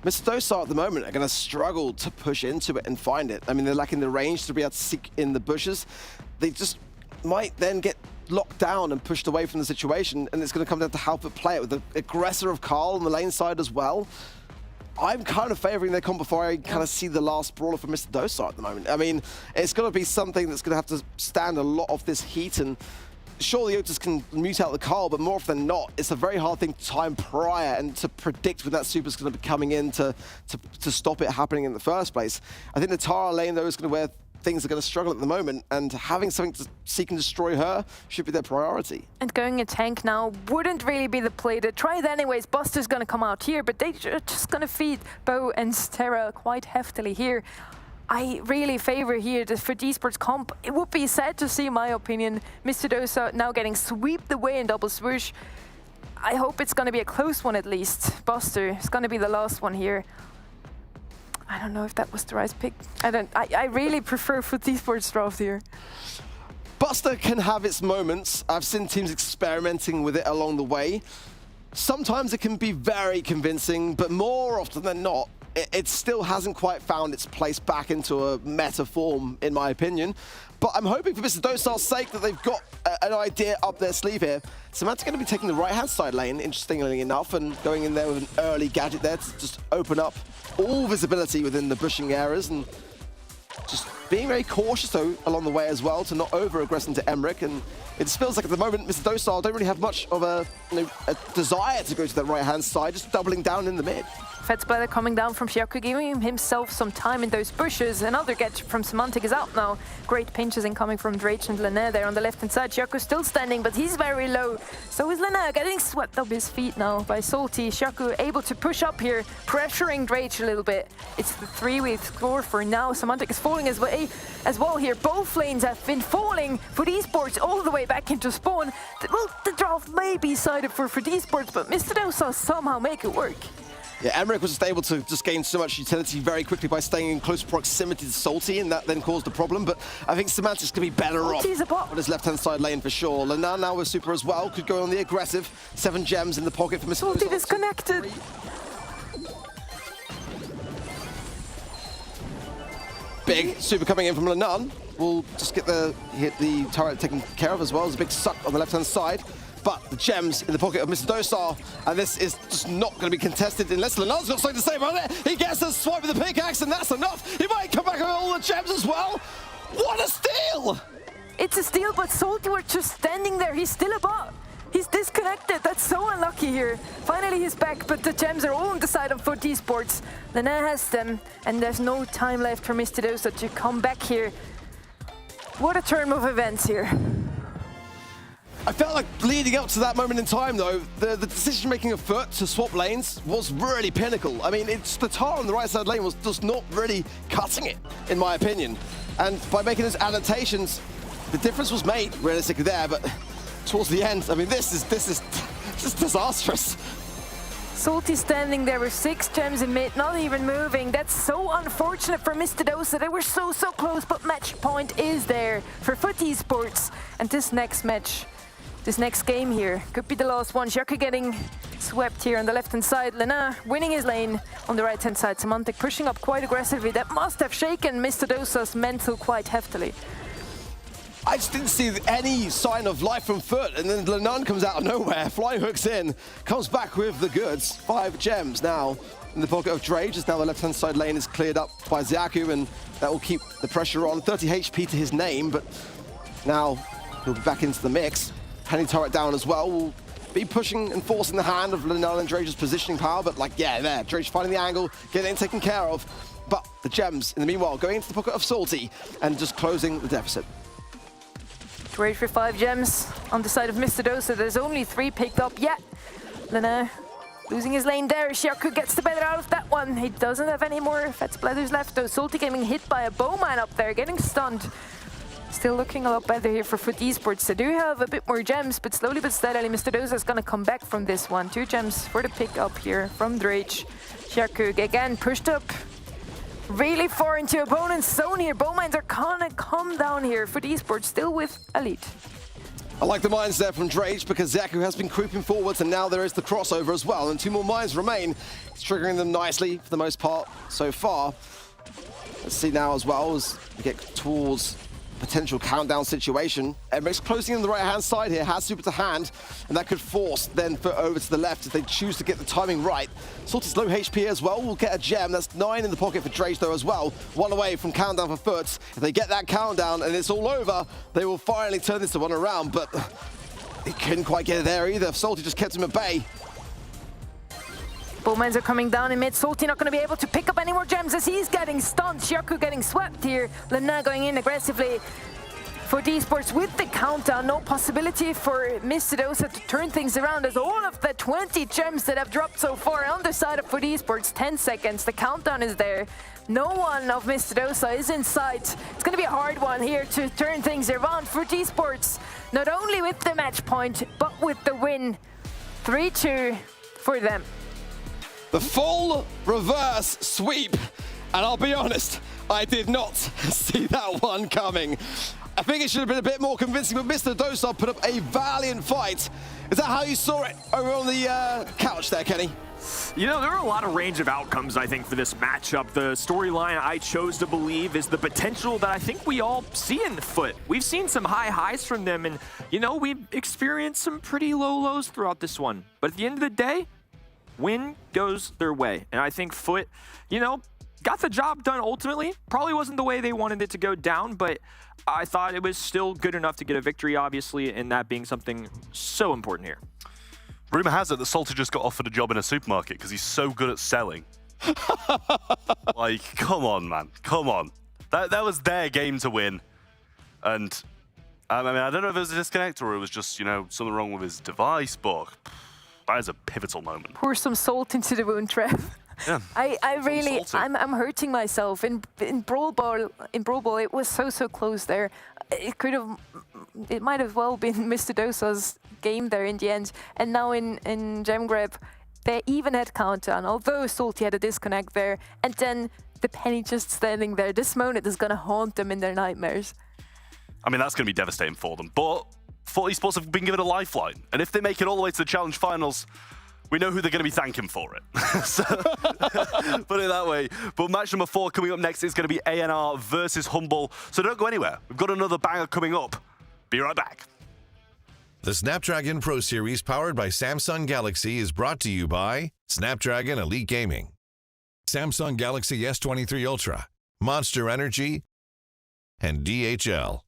Mr. Dosa at the moment are going to struggle to push into it and find it. I mean, they're lacking the range to be able to seek in the bushes. They just might then get locked down and pushed away from the situation, and it's going to come down to how to play it with the aggressor of Carl on the lane side as well. I'm kind of favouring their comp before I kind of see the last brawler from Mr. Dosa at the moment. I mean, it's going to be something that's going to have to stand a lot of this heat, and sure, the Otis can mute out the Carl, but more often than not, it's a very hard thing to time prior and to predict when that super's going to be coming in to stop it happening in the first place. I think the Tara lane, though, is going to where things are going to struggle at the moment, and having something to seek and destroy her should be their priority. And going a tank now wouldn't really be the play. They try it anyways. Buster's going to come out here, but they're just going to feed Bo and Terra quite heftily here. I really favor here for the Esports comp. It would be sad to see, in my opinion, Mr. Dosa now getting swept away in double swoosh. I hope it's going to be a close one at least. Buster is going to be the last one here. I don't know if that was the right pick. I really prefer for the Esports draft here. Buster can have its moments. I've seen teams experimenting with it along the way. Sometimes it can be very convincing, but more often than not, it still hasn't quite found its place back into a meta form, in my opinion. But I'm hoping for Mr. Dosa's sake that they've got an idea up their sleeve here. Samantha's going to be taking the right-hand side lane, interestingly enough, and going in there with an early gadget there to just open up all visibility within the bushing areas, and just being very cautious, though, along the way as well, to not over-aggress into Emmerich. And it just feels like at the moment, Mr. Dosa don't really have much of a desire to go to that right-hand side, just doubling down in the mid. Fetsplatter coming down from Xiaoku, giving himself some time in those bushes. Another get from Semantic is out now. Great pinches incoming from Drake and Lena there on the left-hand side. Xiaoku still standing, but he's very low. So is Lena, getting swept up his feet now by Salty. Xiaoku able to push up here, pressuring Drake a little bit. It's the 3-way score for now. Semantic is falling as well here. Both lanes have been falling for the Esports all the way back into spawn. Well, the draft may be sided for the Esports, but Mr. Dosa somehow make it work. Yeah, Emmerich was just able to just gain so much utility very quickly by staying in close proximity to Salty, and that then caused a problem. But I think Semantic's going to be better off on his left-hand side lane for sure. Lena now with super as well, could go on the aggressive. 7 gems in the pocket for Mr. Salty disconnected. Big super coming in from Lenan. We'll just get the turret taken care of as well. There's a big suck on the left-hand side. But the gems in the pocket of Mr. Dosa, and this is just not going to be contested unless Lenan's got something to say about it. He gets a swipe with the pickaxe, and that's enough. He might come back with all the gems as well. What a steal! It's a steal, but Salty was just standing there. He's still above. He's disconnected. That's so unlucky here. Finally, he's back, but the gems are all on the side of FUT Esports. Lena has them, and there's no time left for Mr. Dosa to come back here. What a turn of events here. I felt like leading up to that moment in time, though, the decision-making of FUT to swap lanes was really pinnacle. I mean, it's the Tar on the right side lane was just not really cutting it, in my opinion. And by making those adaptations, the difference was made realistically there, but towards the end, I mean, this is disastrous. Salty standing there with 6 gems in mid, not even moving. That's so unfortunate for Mr. Dosa. They were so close, but match point is there for FUT Esports. And this next match, this next game here, could be the last one. Xiaoku getting swept here on the left-hand side. Lena winning his lane on the right-hand side. Semantic pushing up quite aggressively. That must have shaken Mr. Dosa's mental quite heftily. I just didn't see any sign of life from FUT, and then Lenan comes out of nowhere, flying hooks in, comes back with the goods. 5 gems now in the pocket of Dre. Just now the left-hand side lane is cleared up by Xiaoku, and that will keep the pressure on. 30 HP to his name, but now he'll be back into the mix. Penny turret down as well. Will be pushing and forcing the hand of Lenan and Drage's positioning power, but like, yeah, there. Drage finding the angle, getting it taken care of. But the gems, in the meanwhile, going into the pocket of Salty and just closing the deficit. Drage for 5 gems on the side of Mr. Dosa. There's only 3 picked up yet. Lena losing his lane there. Xiaoku gets the better out of that one. He doesn't have any more Fetsplatters left though. Salty getting hit by a bowman up there, getting stunned. Still looking a lot better here for FUT Esports. They do have a bit more gems, but slowly but steadily Mr. Dosa is going to come back from this one. 2 gems for the pick up here from Drage. Xiaoku again pushed up really far into opponent's zone here. Bowmines are gonna come down here for the Esports, still with Elite. I like the mines there from Drage because Xiaoku has been creeping forwards, and now there is the crossover as well, and 2 more mines remain. It's triggering them nicely for the most part so far. Let's see now as well as we get towards potential countdown situation. Emmerich's closing in the right-hand side here, has super to hand, and that could force then foot over to the left if they choose to get the timing right. Salty's low HP as well, will get a gem. That's 9 in the pocket for Drace though as well. 1 away from countdown for Foot. If they get that countdown and it's all over, they will finally turn this one around, but he couldn't quite get it there either. Salty just kept him at bay. Bullmans are coming down in mid. Salty not going to be able to pick up any more gems as he's getting stunned. Shaku getting swept here. MENA going in aggressively for Esports with the countdown. No possibility for Mr. Dosa to turn things around as all of the 20 gems that have dropped so far on the side of Esports. 10 seconds. The countdown is there. No one of Mr. Dosa is in sight. It's going to be a hard one here to turn things around for Esports. Not only with the match point, but with the win. 3-2 for them. The full reverse sweep. And I'll be honest, I did not see that one coming. I think it should have been a bit more convincing, but Mr. Dosa put up a valiant fight. Is that how you saw it over on the couch there, Kenny? You know, there are a lot of range of outcomes, I think, for this matchup. The storyline I chose to believe is the potential that I think we all see in Foot. We've seen some high highs from them, and, you know, we've experienced some pretty low lows throughout this one. But at the end of the day, win goes their way. And I think Foot, you know, got the job done ultimately. Probably wasn't the way they wanted it to go down, but I thought it was still good enough to get a victory, obviously, and that being something so important here. Rumor has it that Salty just got offered a job in a supermarket because he's so good at selling. Like, come on, man. Come on. That was their game to win. And, I mean, I don't know if it was a disconnect or it was just, you know, something wrong with his device, but that is a pivotal moment. Pour some salt into the wound, Trev. Yeah. I really, salty. I'm hurting myself. In Brawl Ball, it was so close there. It might have well been Mr. Dosa's game there in the end. And now in Gem Grab, they even had countdown, although Salty had a disconnect there. And then the penny just standing there. This moment is gonna haunt them in their nightmares. I mean, that's going to be devastating for them. But Foot Esports have been given a lifeline. And if they make it all the way to the Challenge Finals, we know who they're going to be thanking for it. So, put it that way. But match number 4 coming up next is going to be ANR versus Humble. So don't go anywhere. We've got another banger coming up. Be right back. The Snapdragon Pro Series powered by Samsung Galaxy is brought to you by Snapdragon Elite Gaming, Samsung Galaxy S23 Ultra, Monster Energy, and DHL.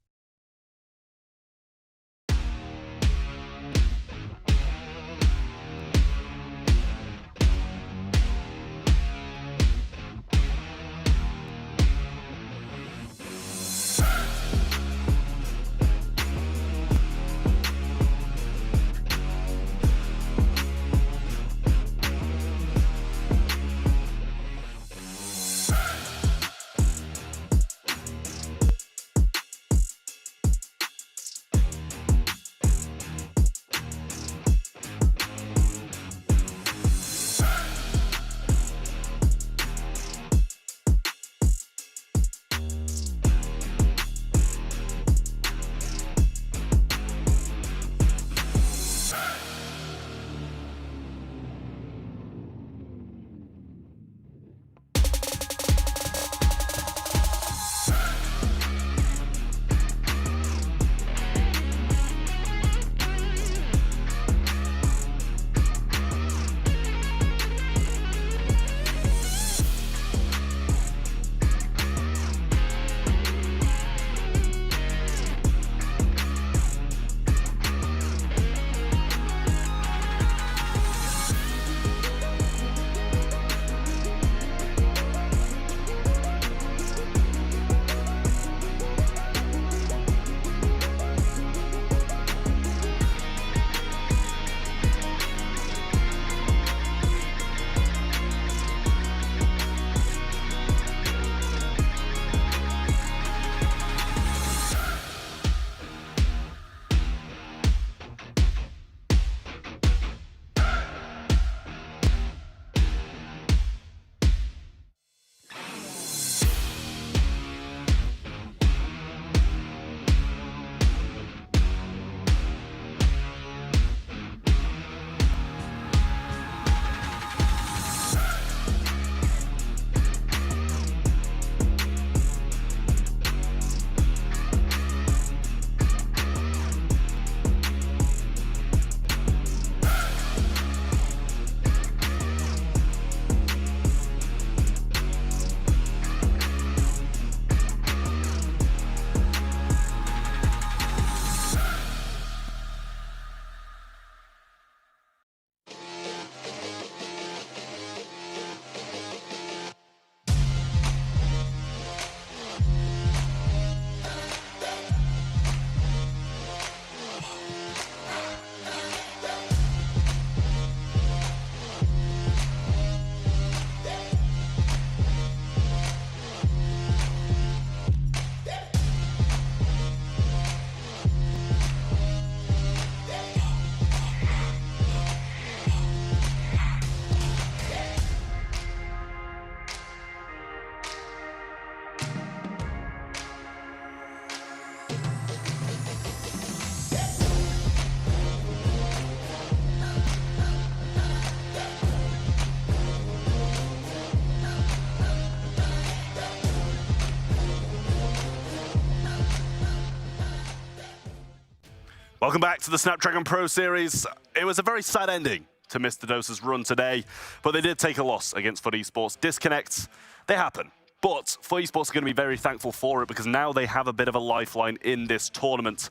Welcome back to the Snapdragon Pro Series. It was a very sad ending to Mr. Dosa's run today, but they did take a loss against FUT Esports. Disconnects, they happen. But FUT Esports are going to be very thankful for it because now they have a bit of a lifeline in this tournament.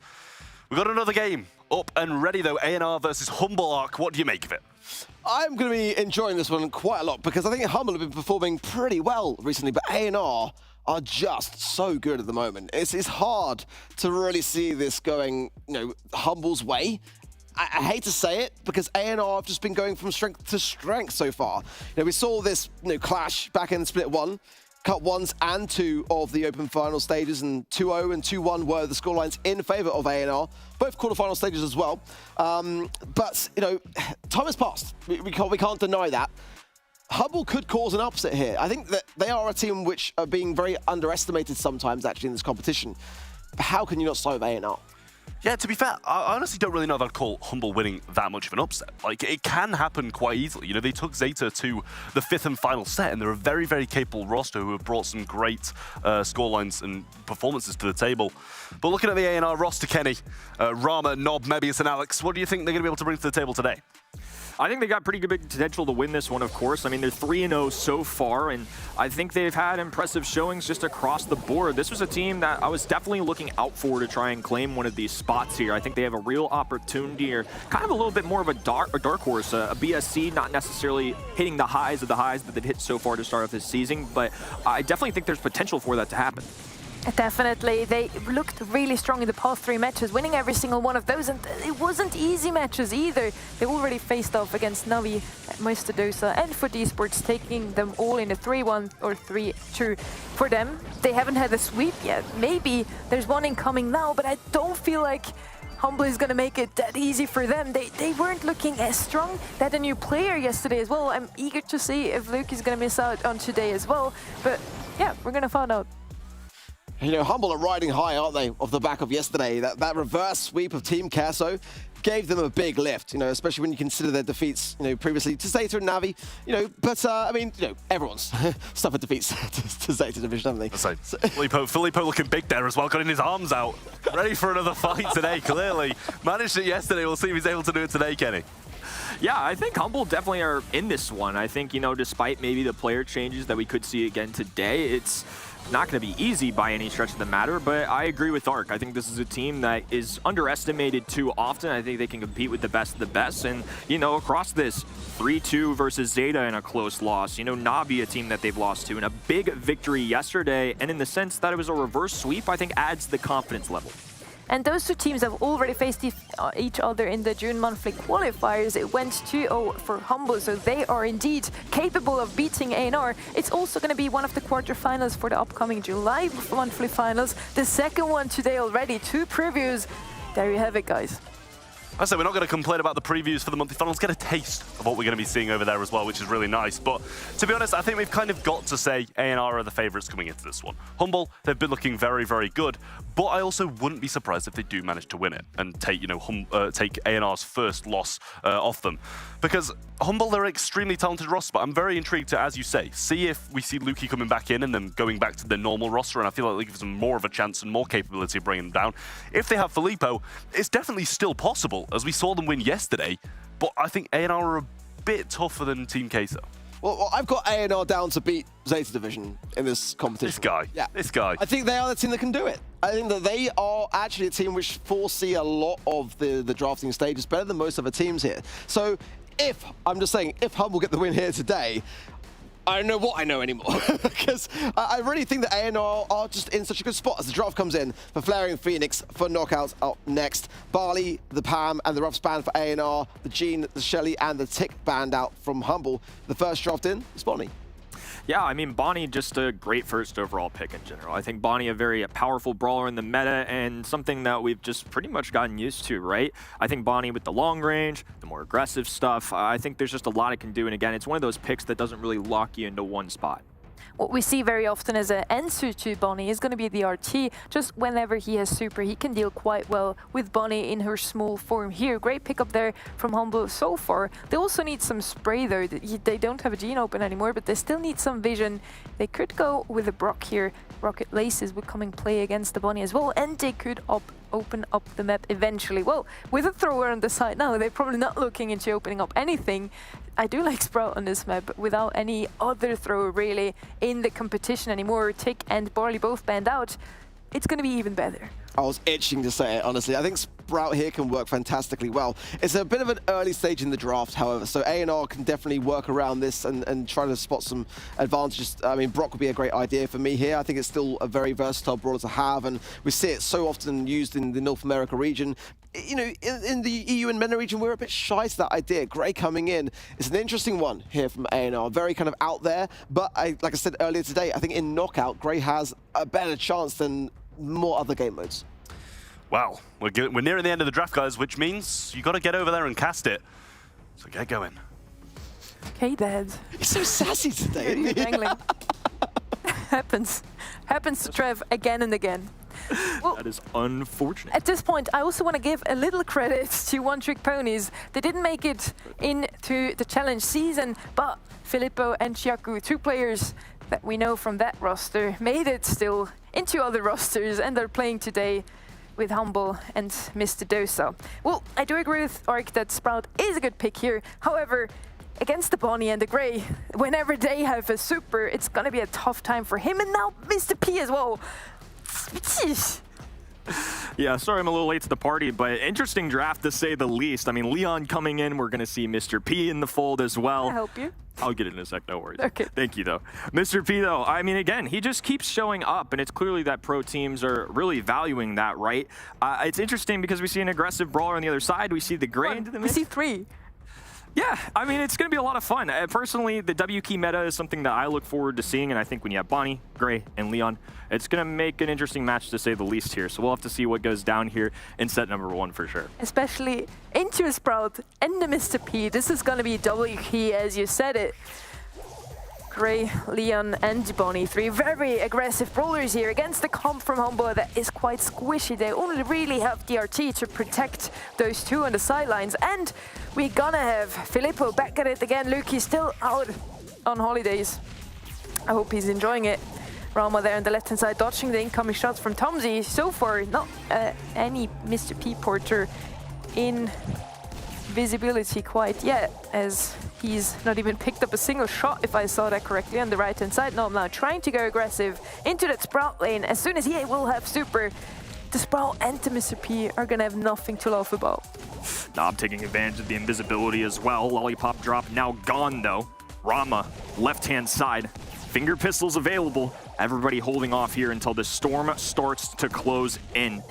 We've got another game up and ready though, ANR versus Humble Arc. What do you make of it? I'm going to be enjoying this one quite a lot because I think Humble have been performing pretty well recently, but ANR are just so good at the moment. It's hard to really see this going, Humble's way. I hate to say it because ANR have just been going from strength to strength so far. We saw this clash back in Split 1, cut 1s and 2 of the open final stages, and 2-0 and 2-1 were the scorelines in favor of ANR, both quarterfinal stages as well. But time has passed. We can't deny that. Humble could cause an upset here. I think that they are a team which are being very underestimated sometimes, actually, in this competition. How can you not side with ANR? Yeah, to be fair, I honestly don't really know if I'd call Humble winning that much of an upset. Like, it can happen quite easily. They took Zeta to the 5th and final set, and they're a very, very capable roster who have brought some great scorelines and performances to the table. But looking at the ANR roster, Kenny, Rama, Nob, Mebius, and Alex, what do you think they're going to be able to bring to the table today? I think they got pretty good big potential to win this one, of course. I mean, they're 3-0 so far, and I think they've had impressive showings just across the board. This was a team that I was definitely looking out for to try and claim one of these spots here. I think they have a real opportunity, or kind of a little bit more of a dark horse, a BSC, not necessarily hitting the highs that they've hit so far to start off this season, but I definitely think there's potential for that to happen. Definitely. They looked really strong in the past 3 matches, winning every single one of those, and it wasn't easy matches either. They already faced off against Navi, Mr. Dosa, and FUT Esports, taking them all in a 3-1 or 3-2. For them, they haven't had a sweep yet. Maybe there's one incoming now, but I don't feel like Humble is going to make it that easy for them. They weren't looking as strong. They had a new player yesterday as well. I'm eager to see if Luke is going to miss out on today as well. But yeah, we're going to find out. Humble are riding high, aren't they, off the back of yesterday. That reverse sweep of Team Queso gave them a big lift, especially when you consider their defeats, previously to Zeta and Navi, but, I mean, everyone's suffered defeats to Zeta division, haven't they? So, Filippo looking big there as well, got in his arms out, ready for another fight today, clearly. Managed it yesterday, we'll see if he's able to do it today, Kenny. Yeah, I think Humble definitely are in this one. I think, despite maybe the player changes that we could see again today, it's not going to be easy by any stretch of the matter, but I agree with Ark. I think this is a team that is underestimated too often. I think they can compete with the best of the best, and, across this 3-2 versus Zeta in a close loss, Navi, a team that they've lost to, and a big victory yesterday, and in the sense that it was a reverse sweep, I think adds the confidence level. And those two teams have already faced each other in the June monthly qualifiers. It went 2-0 for Humble, so they are indeed capable of beating ANR. It's also going to be one of the quarterfinals for the upcoming July monthly finals. The second one today already. 2 previews. There you have it, guys. I say we're not going to complain about the previews for the monthly finals, get a taste of what we're going to be seeing over there as well, which is really nice. But to be honest, I think we've kind of got to say ANR are the favourites coming into this one. Humble, they've been looking very, very good, but I also wouldn't be surprised if they do manage to win it and take, take ANR's first loss off them. Because Humble, they're an extremely talented roster, but I'm very intrigued to, as you say, see if we see Lukey coming back in and then going back to their normal roster, and I feel like it gives them more of a chance and more capability of bringing them down. If they have Filippo, it's definitely still possible, as we saw them win yesterday, but I think ANR are a bit tougher than Team Queso. Well, I've got ANR down to beat Zeta division in this competition. This guy. Yeah. This guy. I think they are the team that can do it. I think that they are actually a team which foresee a lot of the drafting stages better than most other teams here. So if Humble get the win here today, I don't know what I know anymore, because I really think that ANR are just in such a good spot as the draft comes in for Flaring Phoenix for knockouts up next. Barley, the Pam, and the Ruffs band for ANR, the Gene, the Shelly, and the Tick band out from Humble. The first draft in is Bonnie. Yeah, I mean, Bonnie just a great first overall pick in general. I think Bonnie a very powerful brawler in the meta and something that we've just pretty much gotten used to, right? I think Bonnie with the long range, the more aggressive stuff, I think there's just a lot it can do. And again, it's one of those picks that doesn't really lock you into one spot. What we see very often as an answer to Bonnie is going to be the RT. Just whenever he has super, he can deal quite well with Bonnie in her small form here. Great pickup there from Humble so far. They also need some spray though. They don't have a Gene open anymore, but they still need some vision. They could go with a Brock here. Rocket Laces would come and play against the Bonnie as well, and they could up open up the map eventually. Well, with a thrower on the side now, they're probably not looking into opening up anything. I do like Sprout on this map, but without any other thrower really in the competition anymore, Tick and Barley both banned out, it's going to be even better. I was itching to say it, honestly. I think Sprout here can work fantastically well. It's a bit of an early stage in the draft, however, so A&R can definitely work around this and try to spot some advantages. I mean, Brock would be a great idea for me here. I think it's still a very versatile brawler to have, and we see it so often used in the North America region. You know, in the EU and MENA region, we're a bit shy to that idea. Gray coming in. It's an interesting one here from A&R. Very kind of out there, but like I said earlier today, I think in Knockout, Gray has a better chance than more other game modes. Well, we're nearing the end of the draft, guys, which means you got to get over there and cast it. So get going. Okay, Dad. He's so sassy today. You're dangling. Happens to Trev again and again. Well, That is unfortunate. at this point, I also want to give a little credit to One Trick Ponies. They didn't make it into the challenge season, but Filippo and Chiaku, 2 players that we know from that roster, made it still into other rosters, and they're playing today with Humble and Mr. Dosa. Well, I do agree with Ark that Sprout is a good pick here. However, against the Bonnie and the Grey, whenever they have a super, it's gonna be a tough time for him, and now Mr. P as well. Yeah, sorry I'm a little late to the party, but interesting draft to say the least. I mean, Leon coming in, we're going to see Mr. P in the fold as well. Can I help you? I'll get it in a sec, no worries. Okay. Thank you, though. Mr. P, though, I mean, again, he just keeps showing up, and it's clearly that pro teams are really valuing that, right? It's interesting because we see an aggressive brawler on the other side. We see the Gray into the We mid. see 3. Yeah, I mean, it's going to be a lot of fun. Personally, the W key meta is something that I look forward to seeing, and I think when you have Bonnie, Gray, and Leon, it's going to make an interesting match to say the least here. So we'll have to see what goes down here in set number 1 for sure. Especially into a Sprout and the Mr. P. This is going to be W key, as you said it. Gray, Leon, and Bonnie, 3 very aggressive brawlers here against the comp from Humble that is quite squishy. They only really have DRT to protect those 2 on the sidelines. And we're gonna have Filippo back at it again. Luke is still out on holidays. I hope he's enjoying it. Rama there on the left-hand side, dodging the incoming shots from Tomzy. So far, not any Mr. P porter in visibility quite yet, as he's not even picked up a single shot, if I saw that correctly, on the right-hand side. No, I'm now trying to go aggressive into that Sprout lane. As soon as he will have super, the Sprout and the Mr. P are gonna have nothing to laugh about. Nob taking advantage of the invisibility as well. Lollipop drop now gone, though. Rama, left-hand side. Finger pistols available. Everybody holding off here until the storm starts to close in.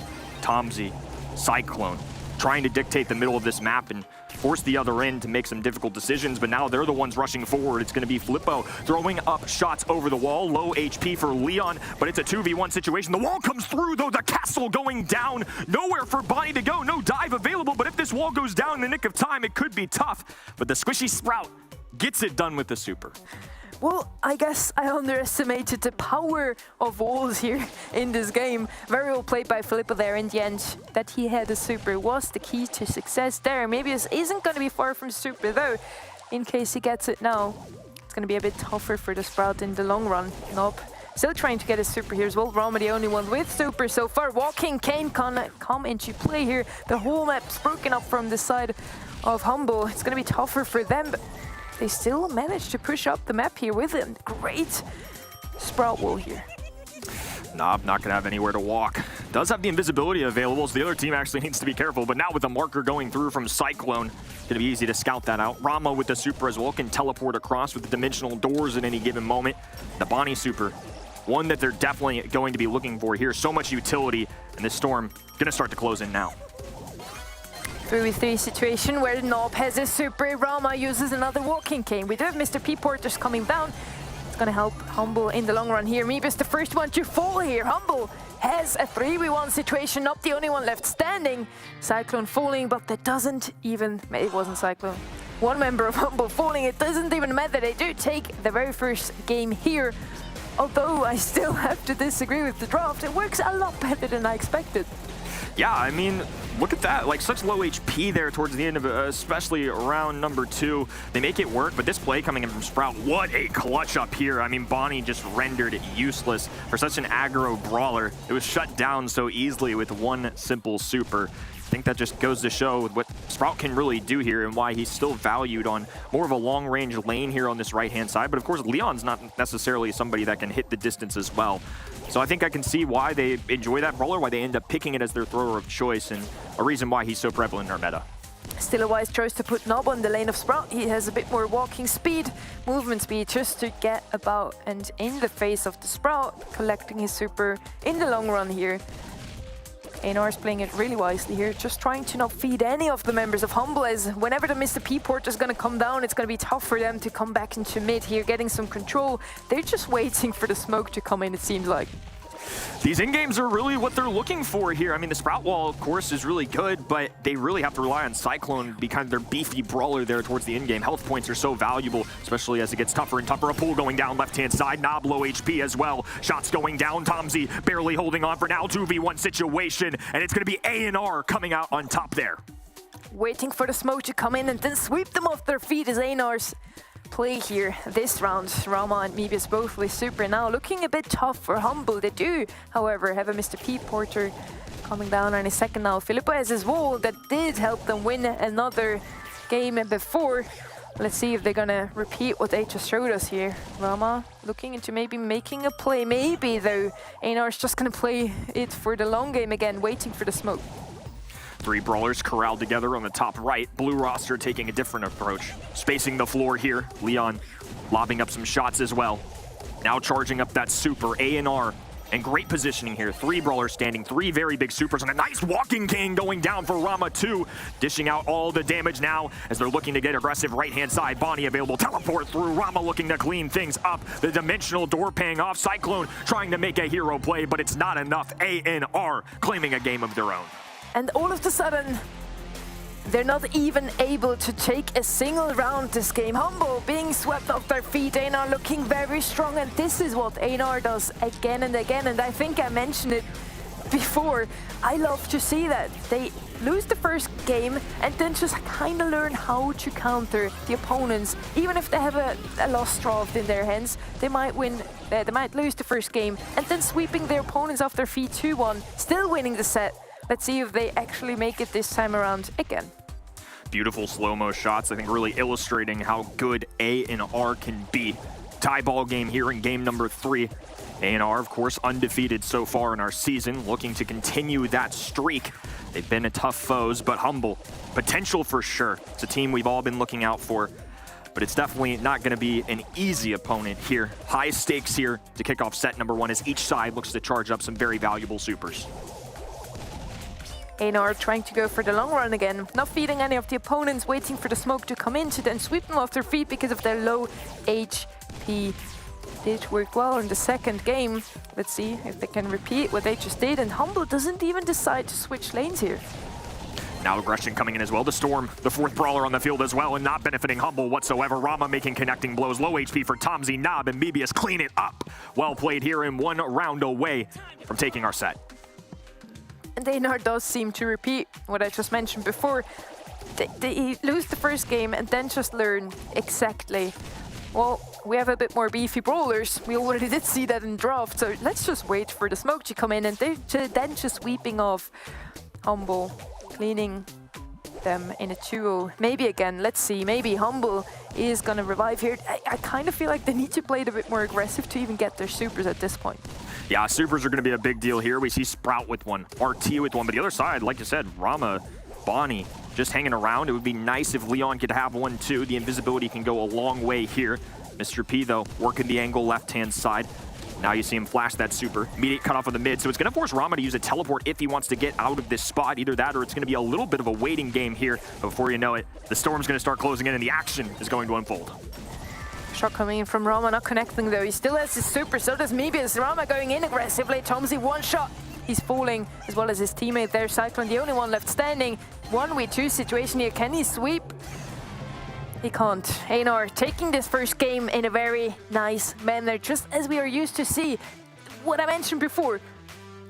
Tomzy, Cyclone, trying to dictate the middle of this map and force the other end to make some difficult decisions, but now they're the ones rushing forward. It's going to be Filippo throwing up shots over the wall. Low HP for Leon, but it's a 2v1 situation. The wall comes through, though. The castle going down. Nowhere for Bonnie to go. No dive available, but if this wall goes down in the nick of time, it could be tough. But the squishy Sprout gets it done with the super. Well, I guess I underestimated the power of walls here in this game. Very well played by Filippo there in the end. That he had a super was the key to success there. Maybe this isn't going to be far from super, though. In case he gets it now, it's going to be a bit tougher for the Sprout in the long run. Nope. Still trying to get a super here as well. Rama the only one with super so far. Walking Kane can come into play here. The whole map's broken up from the side of Humble. It's going to be tougher for them, but they still managed to push up the map here with a great Sprout wall here. Nob not going to have anywhere to walk. Does have the invisibility available, so the other team actually needs to be careful, but now with the marker going through from Cyclone, it's going to be easy to scout that out. Rama with the super as well can teleport across with the dimensional doors at any given moment. The Bonnie super, one that they're definitely going to be looking for here. So much utility, and this storm going to start to close in now. 3v3 situation where Nob has a super. Rama uses another walking cane. We do have Mr. P porters coming down. It's gonna help Humble in the long run here. Meebus the first one to fall here. Humble has a 3v1 situation, not the only one left standing. Cyclone falling, but that doesn't even, it wasn't Cyclone. One member of Humble falling, it doesn't even matter. They do take the very first game here. Although I still have to disagree with the draft, it works a lot better than I expected. Yeah, I mean, look at that. Like, such low HP there towards the end of it, especially around number 2. They make it work, but this play coming in from Sprout, what a clutch up here. I mean, Bonnie just rendered it useless for such an aggro brawler. It was shut down so easily with one simple super. I think that just goes to show what Sprout can really do here and why he's still valued on more of a long-range lane here on this right-hand side. But of course, Leon's not necessarily somebody that can hit the distance as well. So I think I can see why they enjoy that brawler, why they end up picking it as their thrower of choice, and a reason why he's so prevalent in our meta. Still a wise choice to put Nob on the lane of Sprout. He has a bit more walking speed, movement speed, just to get about and in the face of the Sprout, collecting his super in the long run here. EUR is playing it really wisely here, just trying to not feed any of the members of Humble, as whenever the Mr. P port is going to come down, it's going to be tough for them to come back into mid here, getting some control. They're just waiting for the smoke to come in, it seems like. These in-games are really what they're looking for here. I mean, the Sprout wall, of course, is really good, but they really have to rely on Cyclone to be kind of their beefy brawler there towards the in-game. Health points are so valuable, especially as it gets tougher and tougher. A pool going down left-hand side. Nob low HP as well. Shots going down. Tomzy barely holding on for now. 2v1 situation, and it's going to be EUR coming out on top there. Waiting for the smoke to come in and then sweep them off their feet is EUR's play here this round. Rama and Mebius both with super now, looking a bit tough for Humble. They do, however, have a Mr. P porter coming down on a second now. Filippo has his wall that did help them win another game before. Let's see if they're gonna repeat what they just showed us here. Rama looking into maybe making a play, maybe though. EUR's just gonna play it for the long game again, waiting for the smoke. 3 brawlers corralled together on the top right. Blue roster taking a different approach. Spacing the floor here. Leon lobbing up some shots as well. Now charging up that super. EUR in great positioning here. 3 brawlers standing, 3 very big supers, and a nice walking king going down for Rama 2. Dishing out all the damage now as they're looking to get aggressive right-hand side. Bonnie available, teleport through. Rama looking to clean things up. The dimensional door paying off. Cyclone trying to make a hero play, but it's not enough. EUR claiming a game of their own. And all of a sudden, they're not even able to take a single round this game. Humble being swept off their feet. EUR looking very strong, and this is what EUR does again and again. And I think I mentioned it before. I love to see that. They lose the first game and then just kind of learn how to counter the opponents. Even if they have a lost draft in their hands, they might win. They might lose the first game and then sweeping their opponents off their feet 2-1, still winning the set. Let's see if they actually make it this time around again. Beautiful slow-mo shots, I think really illustrating how good EUR can be. Tie ball game here in game number 3. EUR, of course, undefeated so far in our season, looking to continue that streak. They've been a tough foes, but Humble, potential for sure. It's a team we've all been looking out for, but it's definitely not going to be an easy opponent here. High stakes here to kick off set number 1 as each side looks to charge up some very valuable supers. EUR trying to go for the long run again, not feeding any of the opponents, waiting for the smoke to come in to then sweep them off their feet because of their low HP. Did work well in the second game. Let's see if they can repeat what they just did, and Humble doesn't even decide to switch lanes here. Now aggression coming in as well. The Storm, the 4th brawler on the field as well, and not benefiting Humble whatsoever. Rama making connecting blows. Low HP for Tomzy, Nob, and Mebius clean it up. Well played here and 1 round away from taking our set. And EUR does seem to repeat what I just mentioned before. They lose the first game and then just learn exactly, well, we have a bit more beefy brawlers. We already did see that in draft, so let's just wait for the smoke to come in and then just sweeping off Humble, cleaning them in a 2-0. Maybe again, let's see, maybe Humble is gonna revive here. I kind of feel like they need to play it a bit more aggressive to even get their supers at this point. Yeah, supers are going to be a big deal here. We see Sprout with one, RT with one, but the other side, like you said, Rama, Bonnie, just hanging around. It would be nice if Leon could have one too. The invisibility can go a long way here. Mr. P, though, working the angle left-hand side. Now you see him flash that super. Immediate cutoff of the mid, so it's going to force Rama to use a teleport if he wants to get out of this spot. Either that or it's going to be a little bit of a waiting game here. But before you know it, the Storm's going to start closing in and the action is going to unfold. Shot coming in from Rama, not connecting though. He still has his super, so does Mebius. Rama going in aggressively. Tomzy, 1 shot. He's falling, as well as his teammate there. Cyclone, the only one left standing. 1v2 situation here. Can he sweep? He can't. EUR taking this first game in a very nice manner, just as we are used to see. What I mentioned before,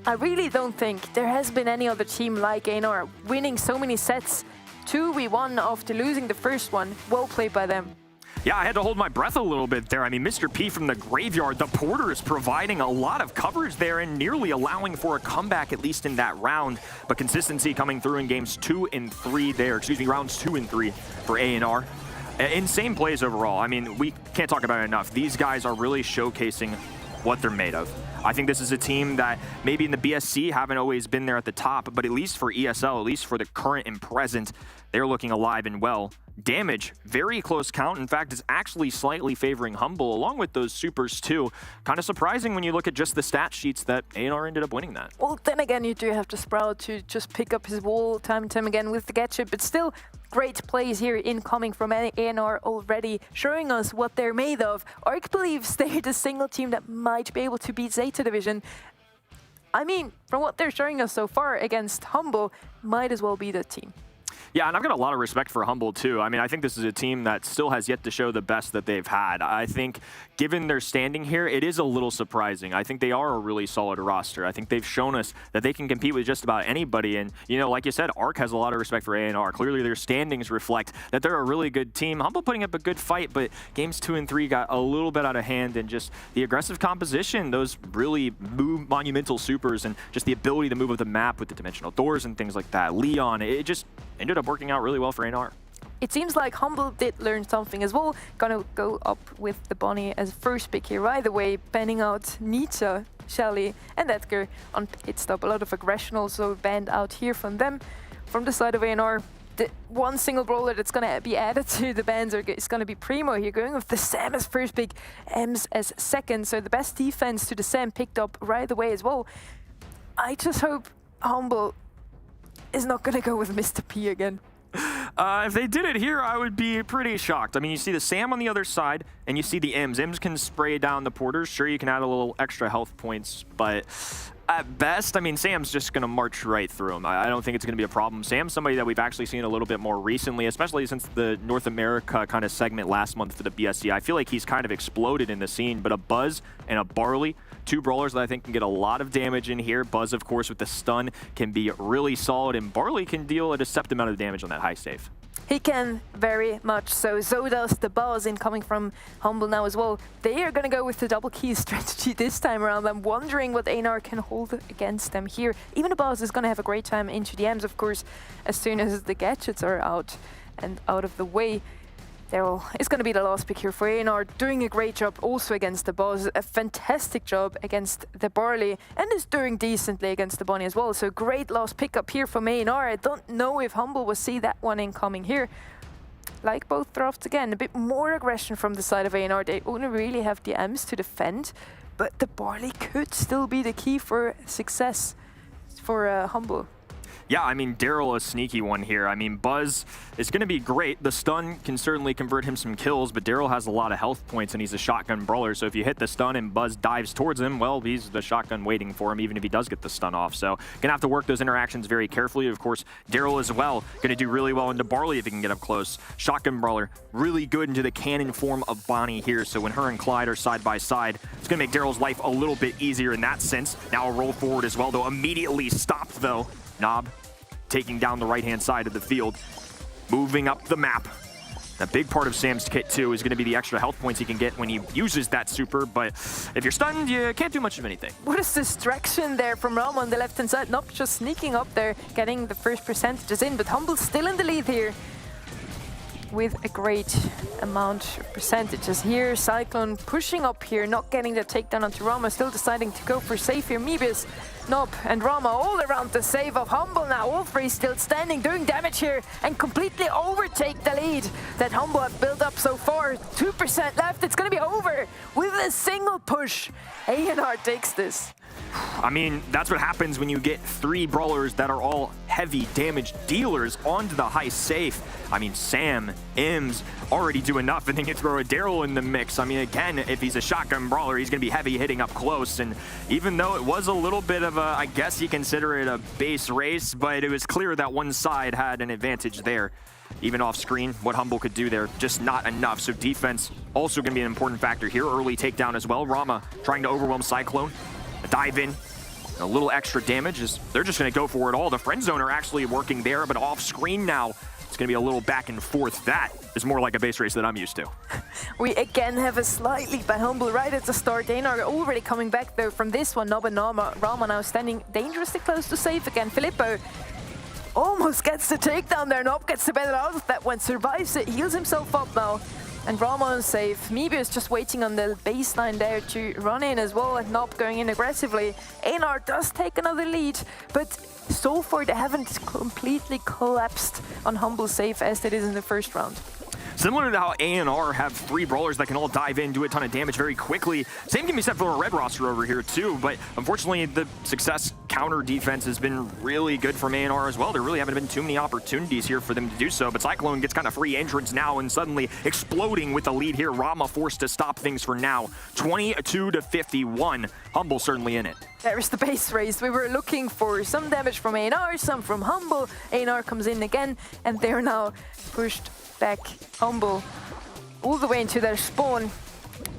I really don't think there has been any other team like EUR winning so many sets. 2v1 after losing the first one. Well played by them. Yeah, I had to hold my breath a little bit there. I mean, Mr. P from the graveyard, the Porter is providing a lot of coverage there and nearly allowing for a comeback, at least in that round. But consistency coming through in games 2 and 3 there, rounds 2 and 3 for EUR. Insane plays overall. I mean, we can't talk about it enough. These guys are really showcasing what they're made of. I think this is a team that maybe in the BSC haven't always been there at the top, but at least for ESL, at least for the current and present, they're looking alive and well. Damage, very close count. In fact, it's actually slightly favoring Humble, along with those supers too. Kind of surprising when you look at just the stat sheets that EUR ended up winning that. Well, then again, you do have to Sprout to just pick up his wall time and time again with the gadget, but still great plays here incoming from EUR already, showing us what they're made of. Arc believes they're the single team that might be able to beat Zeta Division. I mean, from what they're showing us so far against Humble, might as well be the team. Yeah, and I've got a lot of respect for Humble, too. I mean, I think this is a team that still has yet to show the best that they've had. I think, given their standing here, it is a little surprising. I think they are a really solid roster. I think they've shown us that they can compete with just about anybody. And, you know, like you said, Arc has a lot of respect for EUR. Clearly, their standings reflect that they're a really good team. Humble putting up a good fight, but games 2 and 3 got a little bit out of hand, and just the aggressive composition, those really monumental supers, and just the ability to move up the map with the dimensional doors and things like that. Leon, it just ended up working out really well for EUR. It seems like Humble did learn something as well. Gonna go up with the Bonnie as first pick here right away, banning out Nita, Shelly and Edgar on pit stop. A lot of aggression also banned out here from them. From the side of EUR, the one single brawler that's gonna be added to the bans is gonna be Primo here, going with the Sam as first pick, Ems as second. So the best defense to the Sam picked up right away as well. I just hope Humble is not gonna go with Mr. P again. If they did it here, I would be pretty shocked. I mean, you see the Sam on the other side, and you see the Ems. Ems can spray down the Porters. Sure, you can add a little extra health points, but at best, I mean, Sam's just going to march right through him. I don't think it's going to be a problem. Sam's somebody that we've actually seen a little bit more recently, especially since the North America kind of segment last month for the BSC. I feel like he's kind of exploded in the scene, but a Buzz and a Barley, two brawlers that I think can get a lot of damage in here. Buzz, of course, with the stun can be really solid, and Barley can deal a deceptive amount of damage on that high save. He can, very much so. So does the Buzz incoming from Humble now as well. They are going to go with the double key strategy this time around. I'm wondering what EUR can hold against them here. Even the Buzz is going to have a great time into the M's, of course, as soon as the gadgets are out and out of the way. Daryl is going to be the last pick here for EUR, doing a great job also against the Buzz, a fantastic job against the Barley, and is doing decently against the Bonnie as well. So great last pick up here from EUR. I don't know if Humble will see that one incoming here. Like both drafts again, a bit more aggression from the side of EUR. They only really have the M's to defend, but the Barley could still be the key for success for Humble. Yeah, I mean, Daryl, a sneaky one here. I mean, Buzz is going to be great. The stun can certainly convert him some kills, but Daryl has a lot of health points, and he's a shotgun brawler. So if you hit the stun and Buzz dives towards him, well, he's the shotgun waiting for him, even if he does get the stun off. So going to have to work those interactions very carefully. Of course, Daryl as well, going to do really well into Barley if he can get up close. Shotgun brawler, really good into the cannon form of Bonnie here. So when her and Clyde are side by side, it's going to make Daryl's life a little bit easier in that sense. Now a roll forward as well, though immediately stopped, though. Knob taking down the right-hand side of the field, moving up the map. A big part of Sam's kit, too, is going to be the extra health points he can get when he uses that super, but if you're stunned, you can't do much of anything. What is distraction there from Ram on the left-hand side? Not just sneaking up there, getting the first percentages in, but Humble still in the lead here with a great amount of percentages here. Cyclone pushing up here, not getting the takedown onto Rama, still deciding to go for safe here. Mebius, Nob and Rama all around the save of Humble now. All three still standing, doing damage here, and completely overtake the lead that Humble have built up so far. 2% left, it's gonna be over with a single push. EUR takes this. I mean, that's what happens when you get three brawlers that are all heavy damage dealers onto the high safe. I mean, Sam, Ems already do enough, and then you throw a Daryl in the mix. I mean, again, if he's a shotgun brawler, he's going to be heavy hitting up close. And even though it was a little bit of a, I guess you consider it a base race, but it was clear that one side had an advantage there. Even off screen, what Humble could do there, just not enough. So defense also going to be an important factor here. Early takedown as well. Rama trying to overwhelm Cyclone. A dive in. A little extra damage is they're just going to go for it all. The friend zone are actually working there, but off screen now, it's going to be a little back and forth. That is more like a base race that I'm used to. We again have a slight lead by Humble right at the start. EUR already coming back though from this one. Nob and Rama now standing dangerously close to safe again. Filippo almost gets the takedown there. Nob gets the better out of that one, survives it, heals himself up now. And Rama on safe. Mebius just waiting on the baseline there to run in as well, and Nob going in aggressively. EUR does take another lead, but so far they haven't completely collapsed on Humble safe as it is in the first round. Similar to how EUR have 3 brawlers that can all dive in, do a ton of damage very quickly. Same can be said for a red roster over here too, but unfortunately the success counter defense has been really good from EUR as well. There really haven't been too many opportunities here for them to do so, but Cyclone gets kind of free entrance now and suddenly exploding with the lead here. Rama forced to stop things for now. 22-51. Humble certainly in it. There's the base race. We were looking for some damage from EUR, some from Humble. EUR comes in again, and they're now pushed back. Humble all the way into their spawn,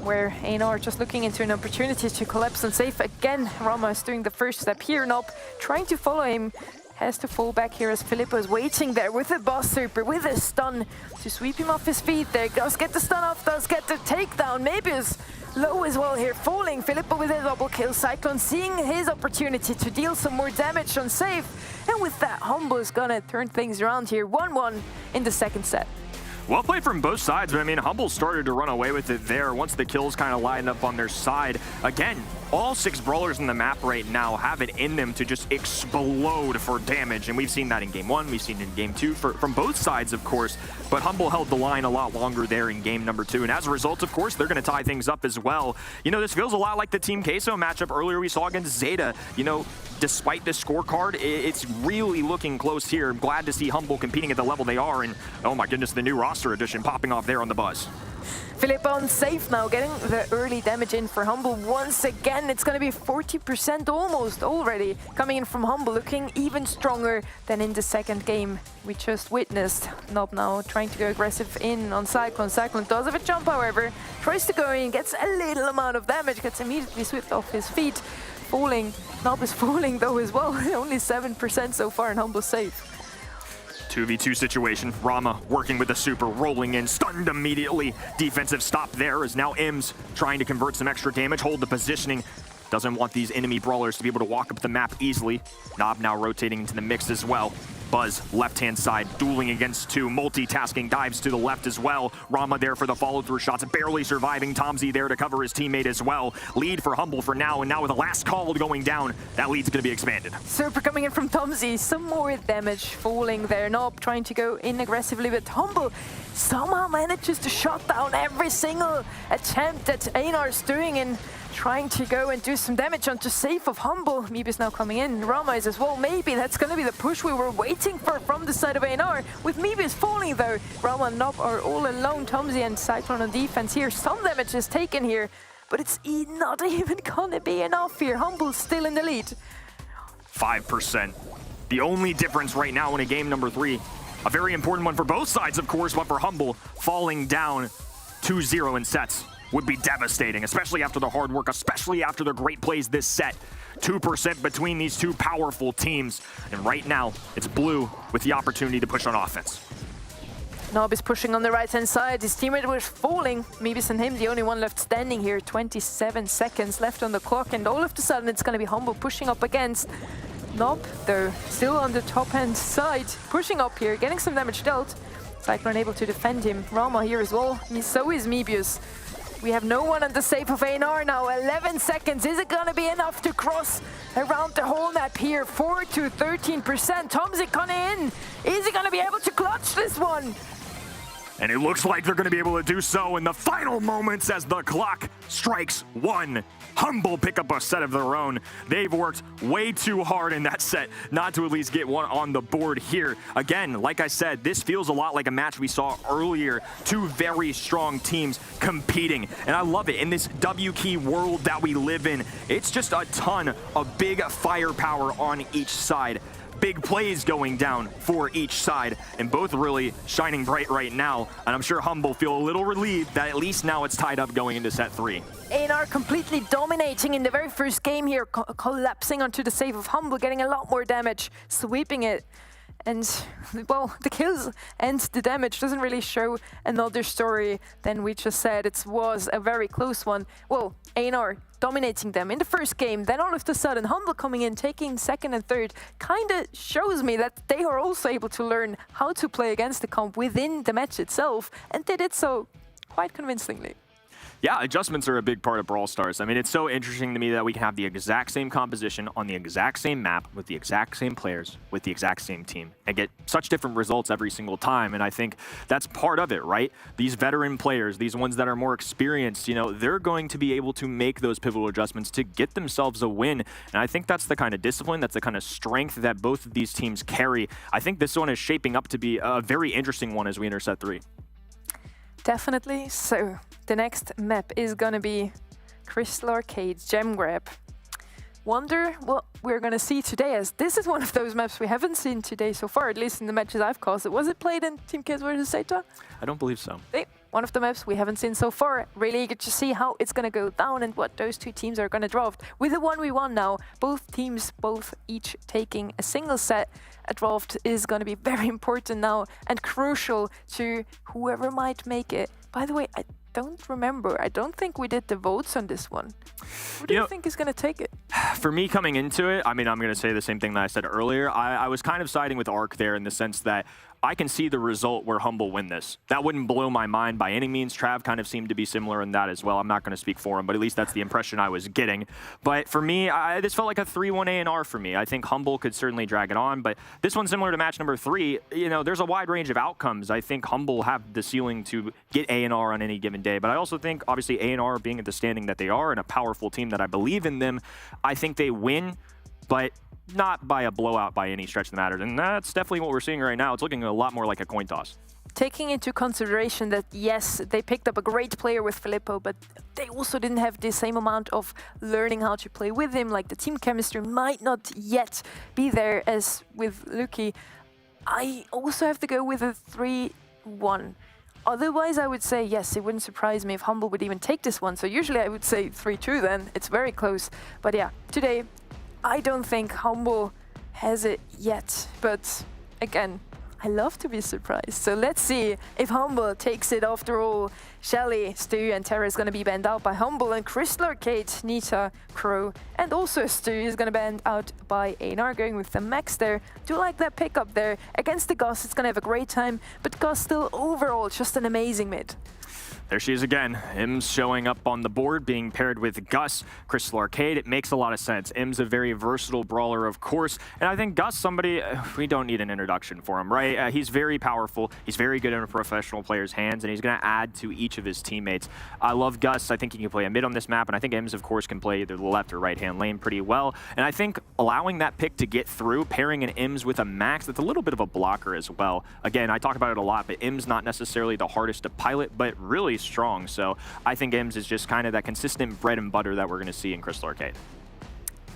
where EUR just looking into an opportunity to collapse and safe again. Rama is doing the first step here. Nob trying to follow him, has to fall back here as Filippo is waiting there with a boss super, with a stun to sweep him off his feet there. Does get the stun off, does get the takedown. Maybe is low as well here, falling. Filippo with a double kill. Cyclone seeing his opportunity to deal some more damage on safe. And with that, Humble is gonna turn things around here. 1-1 in the second set. Well played from both sides, but I mean, Humble started to run away with it there once the kills kind of lined up on their side. Again, all 6 brawlers in the map right now have it in them to just explode for damage, and we've seen that in Game 1, we've seen it in Game 2 from both sides, of course, but Humble held the line a lot longer there in Game number 2, and as a result, of course, they're going to tie things up as well. You know, this feels a lot like the Team Queso matchup earlier we saw against Zeta. You know, despite the scorecard, it's really looking close here. I'm glad to see Humble competing at the level they are, and oh my goodness, the new roster addition popping off there on the buzz. Filippo on safe now, getting the early damage in for Humble once again. It's going to be 40% almost already coming in from Humble, looking even stronger than in the second game we just witnessed. Nob now trying to go aggressive in on Cyclone. Cyclone does have a jump, however, tries to go in, gets a little amount of damage, gets immediately swept off his feet. Falling. Nob is falling though as well, only 7% so far and Humble safe. 2v2 situation. Rama working with the super, rolling in, stunned immediately. Defensive stop there as now Ims trying to convert some extra damage, hold the positioning. Doesn't want these enemy brawlers to be able to walk up the map easily. Nob now rotating into the mix as well. Buzz, left-hand side, dueling against 2, multitasking, dives to the left as well. Rama there for the follow-through shots, barely surviving. Tomzy there to cover his teammate as well. Lead for Humble for now, and now with the last call going down, that lead's going to be expanded. Super coming in from Tomzy, some more damage falling there. Nob trying to go in aggressively, but Humble somehow manages to shut down every single attempt that EUR's doing in trying to go and do some damage onto safe of Humble. Meebus now coming in, Rama is as well. Maybe that's going to be the push we were waiting for from the side of EUR. With Meebus falling though, Rama and Nob are all alone. Tomzy and Cyclone on defense here. Some damage is taken here, but it's not even gonna be enough here. Humble's still in the lead. 5%. The only difference right now in a game number 3. A very important one for both sides, of course, but for Humble, falling down 2-0 in sets would be devastating, especially after the hard work, especially after the great plays this set. 2% between these two powerful teams. And right now, it's Blue with the opportunity to push on offense. Nob is pushing on the right-hand side. His teammate was falling. Meebus and him, the only one left standing here. 27 seconds left on the clock, and all of a sudden, it's going to be Humble pushing up against Nob, though, still on the top-hand side. Pushing up here, getting some damage dealt. Cyclone able to defend him. Rama here as well. So is Meebus. We have no one on the safe of EUR now. 11 seconds. Is it going to be enough to cross around the whole map here? 4 to 13%. Tomzy coming in. Is he going to be able to clutch this one? And it looks like they're going to be able to do so in the final moments as the clock strikes 1. Humble pick up a set of their own. They've worked way too hard in that set not to at least get one on the board here. Again, like I said, this feels a lot like a match we saw earlier. 2 very strong teams competing. And I love it. In this W key world that we live in, it's just a ton of big firepower on each side. big plays going down for each side, and both really shining bright right now. And I'm sure Humble feel a little relieved that at least now it's tied up going into set 3. EUR completely dominating in the very first game here, collapsing onto the save of Humble, getting a lot more damage, sweeping it. And, well, the kills and the damage doesn't really show another story than we just said. It was a very close one. Well, EUR dominating them in the first game, then all of a sudden Humble coming in, taking second and third, kind of shows me that they are also able to learn how to play against the comp within the match itself, and they did so quite convincingly. Yeah, adjustments are a big part of Brawl Stars. I mean, it's so interesting to me that we can have the exact same composition on the exact same map with the exact same players, with the exact same team, and get such different results every single time. And I think that's part of it, right? These veteran players, these ones that are more experienced, you know, they're going to be able to make those pivotal adjustments to get themselves a win. And I think that's the kind of discipline, that's the kind of strength that both of these teams carry. I think this one is shaping up to be a very interesting one as we enter set 3. Definitely. So the next map is gonna be Crystal Arcade Gem Grab. Wonder what we're gonna see today, as this is one of those maps we haven't seen today so far, at least in the matches I've caused. Was it played in Team Kids vs Zeta? I don't believe so. One of the maps we haven't seen so far. Really eager to see how it's gonna go down and what those two teams are gonna draft. With a 1v1 now, both teams, each taking a single set. A draft is gonna be very important now and crucial to whoever might make it. By the way, I don't remember. I don't think we did the votes on this one. Who do you think is gonna take it? For me coming into it, I mean, I'm gonna say the same thing that I said earlier. I was kind of siding with Arc there in the sense that I can see the result where Humble win this. That wouldn't blow my mind by any means. Trav kind of seemed to be similar in that as well. I'm not going to speak for him, but at least that's the impression I was getting. But for me, this felt like a 3-1 A&R for me. I think Humble could certainly drag it on, but this one's similar to match number 3. You know, there's a wide range of outcomes. I think Humble have the ceiling to get A&R on any given day, but I also think, obviously, A&R being at the standing that they are and a powerful team that I believe in them, I think they win, but not by a blowout by any stretch of the matter. And that's definitely what we're seeing right now. It's looking a lot more like a coin toss. Taking into consideration that, yes, they picked up a great player with Filippo, but they also didn't have the same amount of learning how to play with him. Like, the team chemistry might not yet be there as with Luki. I also have to go with a 3-1. Otherwise, I would say, yes, it wouldn't surprise me if Humble would even take this one. So usually I would say 3-2 then. It's very close. But yeah, today, I don't think Humble has it yet, but again, I love to be surprised. So let's see if Humble takes it after all. Shelly, Stu and Terra is going to be banned out by Humble, and Crystal Arcade, Nita, Crow, and also Stu is going to be banned out by EUR, going with the Max there. Do like that pickup there. Against the Gus, it's going to have a great time, but Gus still overall just an amazing mid. There she is again. Ims showing up on the board, being paired with Gus, Crystal Arcade. It makes a lot of sense. Ims a very versatile brawler, of course. And I think Gus, somebody, we don't need an introduction for him, right? He's very powerful. He's very good in a professional player's hands, and he's going to add to each of his teammates. I love Gus. I think he can play a mid on this map, and I think Ims, of course, can play either the left or right-hand lane pretty well. And I think allowing that pick to get through, pairing an Ims with a Max, that's a little bit of a blocker as well. Again, I talk about it a lot, but Ims not necessarily the hardest to pilot, but really strong. So I think Ims is just kind of that consistent bread and butter that we're going to see in Crystal Arcade.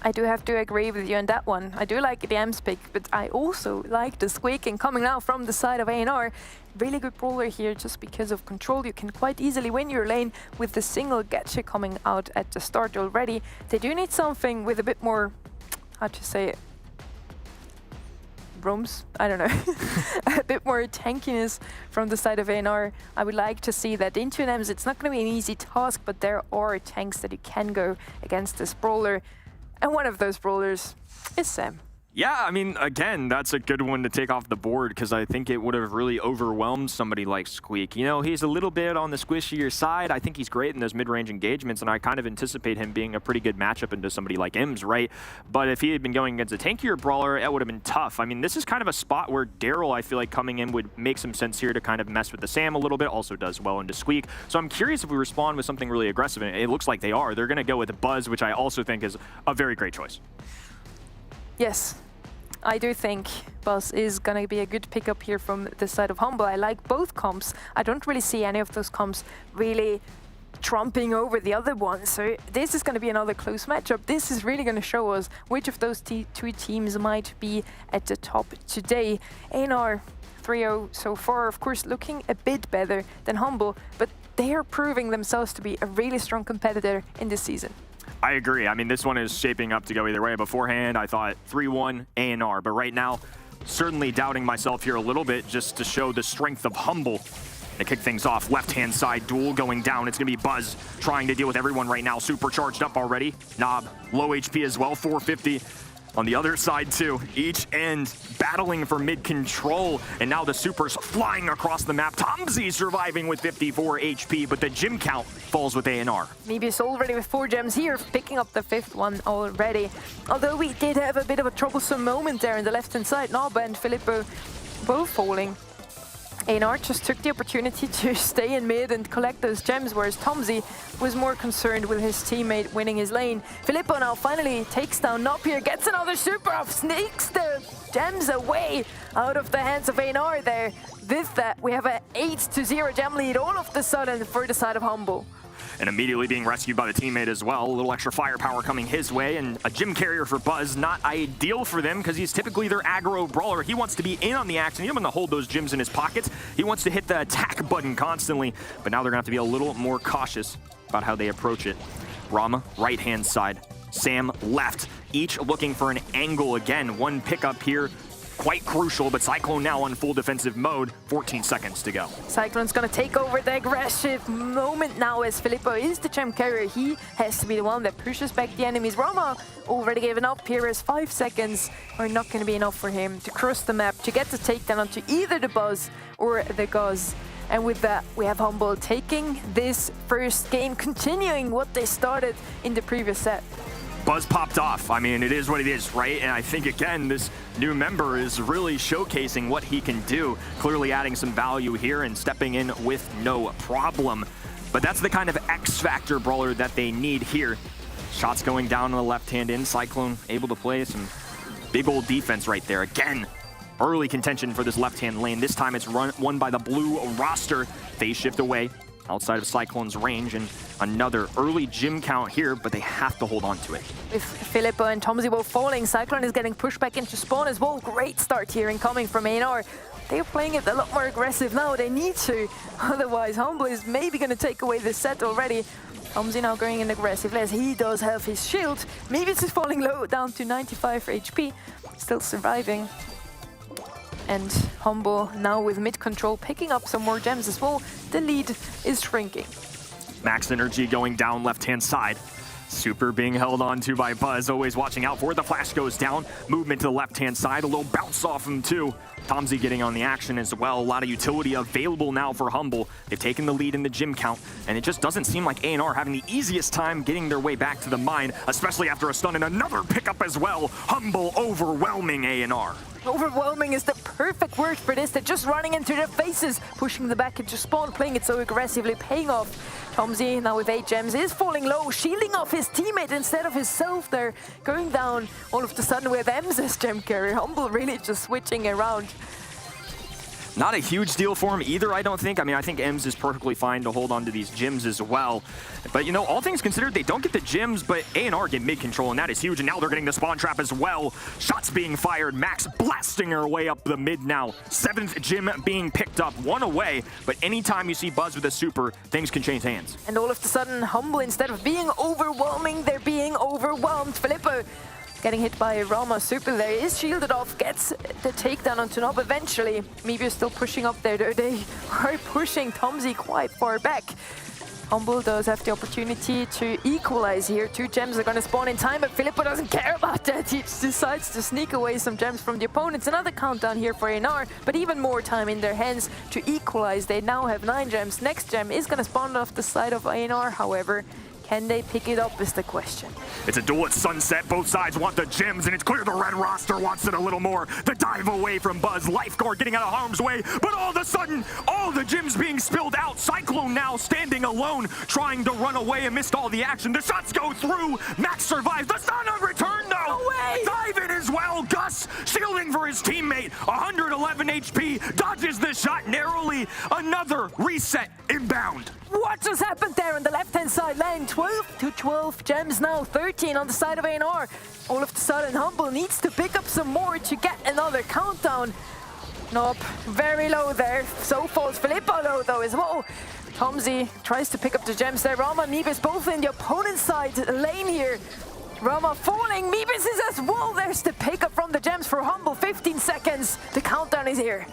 I do have to agree with you on that one. I do like the Ims pick, but I also like the squeaking coming out from the side of EUR. Really good brawler here just because of control. You can quite easily win your lane with the single gacha coming out at the start already. They do need something with a bit more, how to say it, rooms, I don't know, a bit more tankiness from the side of EUR. I would like to see that into an Ems. It's not going to be an easy task, but there are tanks that you can go against this brawler. And one of those brawlers is Sam. Yeah, I mean, again, that's a good one to take off the board because I think it would have really overwhelmed somebody like Squeak. You know, he's a little bit on the squishier side. I think he's great in those mid-range engagements, and I kind of anticipate him being a pretty good matchup into somebody like Ims, right? But if he had been going against a tankier brawler, it would have been tough. I mean, this is kind of a spot where Daryl, I feel like coming in would make some sense here to kind of mess with the Sam a little bit, also does well into Squeak. So I'm curious if we respond with something really aggressive, and it looks like they are. They're going to go with Buzz, which I also think is a very great choice. Yes. I do think Buzz is going to be a good pickup here from the side of Humble. I like both comps. I don't really see any of those comps really trumping over the other one. So this is going to be another close matchup. This is really going to show us which of those two teams might be at the top today. EUR 3-0 so far, of course, looking a bit better than Humble, but they are proving themselves to be a really strong competitor in this season. I agree. I mean, this one is shaping up to go either way. Beforehand, I thought 3-1 EUR, but right now, certainly doubting myself here a little bit just to show the strength of Humble. They kick things off, left-hand side duel going down. It's going to be Buzz trying to deal with everyone right now. Supercharged up already. Nob, low HP as well, 450. On the other side too, each end battling for mid control, and now the supers flying across the map. Tomzy surviving with 54 HP, but the gem count falls with EUR. Mebius already with 4 gems here, picking up the 5th one already. Although we did have a bit of a troublesome moment there in the left-hand side. Nob and Filippo both falling. EUR just took the opportunity to stay in mid and collect those gems, whereas Tomzy was more concerned with his teammate winning his lane. Filippo now finally takes down Nob here, gets another super off, sneaks the gems away out of the hands of EUR there. With that, we have an 8-0 gem lead all of the sudden for the side of Humble. And immediately being rescued by the teammate as well. A little extra firepower coming his way, and a gym carrier for Buzz. Not ideal for them because he's typically their aggro brawler. He wants to be in on the action. He doesn't want to hold those gyms in his pockets. He wants to hit the attack button constantly, but now they're gonna have to be a little more cautious about how they approach it. Rama, right-hand side. Sam, left. Each looking for an angle again. One pickup here. Quite crucial, but Cyclone now on full defensive mode. 14 seconds to go. Cyclone's gonna take over the aggressive moment now as Filippo is the gem carrier. He has to be the one that pushes back the enemies. Rama already given up here as 5 seconds are not gonna be enough for him to cross the map, to get the takedown onto either the Buzz or the Guz. And with that, we have Humble taking this first game, continuing what they started in the previous set. Buzz popped off. I mean, it is what it is, right? And I think, again, this new member is really showcasing what he can do, clearly adding some value here and stepping in with no problem. But that's the kind of X-Factor brawler that they need here. Shots going down on the left-hand end. Cyclone able to play some big old defense right there. Again, early contention for this left-hand lane. This time it's won by the blue roster. Phase shift away outside of Cyclone's range, and another early gym count here, but they have to hold on to it. With Filippo and Tomzy both falling, Cyclone is getting pushed back into spawn as well. Great start here incoming from EUR. They're playing it a lot more aggressive now. They need to, otherwise Humble is maybe going to take away this set already. Tomzy now going in aggressive as he does have his shield. Maybe it's falling low, down to 95 HP, still surviving. And Humble now with mid control, picking up some more gems as well. The lead is shrinking. Max energy going down left-hand side. Super being held on to by Buzz, always watching out for it. The flash goes down, movement to the left-hand side, a little bounce off him too. Tomzy getting on the action as well. A lot of utility available now for Humble. They've taken the lead in the gym count, and it just doesn't seem like EUR having the easiest time getting their way back to the mine, especially after a stun and another pickup as well. Humble overwhelming EUR. Overwhelming is the perfect word for this. They're just running into their faces, pushing the back into spawn, playing it so aggressively, paying off. Tomzy now with 8 gems is falling low, shielding off his teammate instead of himself there. Going down all of a sudden with Ems as gem carrier. Humble really just switching around. Not a huge deal for him either, I don't think. I mean, I think Ems is perfectly fine to hold on to these gems as well. But, you know, all things considered, they don't get the gems, but EUR get mid-control, and that is huge. And now they're getting the spawn trap as well. Shots being fired. Max blasting her way up the mid now. 7th gem being picked up, 1 away. But anytime you see Buzz with a super, things can change hands. And all of a sudden, Humble, instead of being overwhelming, they're being overwhelmed. Filippo getting hit by a Rama super there, is shielded off, gets the takedown onto Nob eventually. Mebius still pushing up there, though they are pushing Tomzy quite far back. Humble does have the opportunity to equalize here. 2 gems are going to spawn in time, but Filippo doesn't care about that. He decides to sneak away some gems from the opponents. Another countdown here for EUR, but even more time in their hands to equalize. They now have 9 gems. Next gem is going to spawn off the side of EUR, however. Can they pick it up is the question. It's a duel at sunset. Both sides want the gems, and it's clear the red roster wants it a little more. The dive away from Buzz. Lifeguard getting out of harm's way, but all of a sudden, all the gems being spilled out. Cyclone now standing alone, trying to run away and missed all the action. The shots go through. Max survives. The stun on return, though. No way. Dive in as well. Ross shielding for his teammate. 111 HP, dodges the shot narrowly. Another reset inbound. What just happened there on the left-hand side lane? 12 to 12 gems now, 13 on the side of EUR. All of a sudden, Humble needs to pick up some more to get another countdown. Nope, very low there. So falls Filippo low though as well. Tomzy tries to pick up the gems there. Rama and Mebis both in the opponent's side lane here. Rama falling, Mebis is as well. There's the pickup from the gems for Humble. 15 seconds, the countdown is here.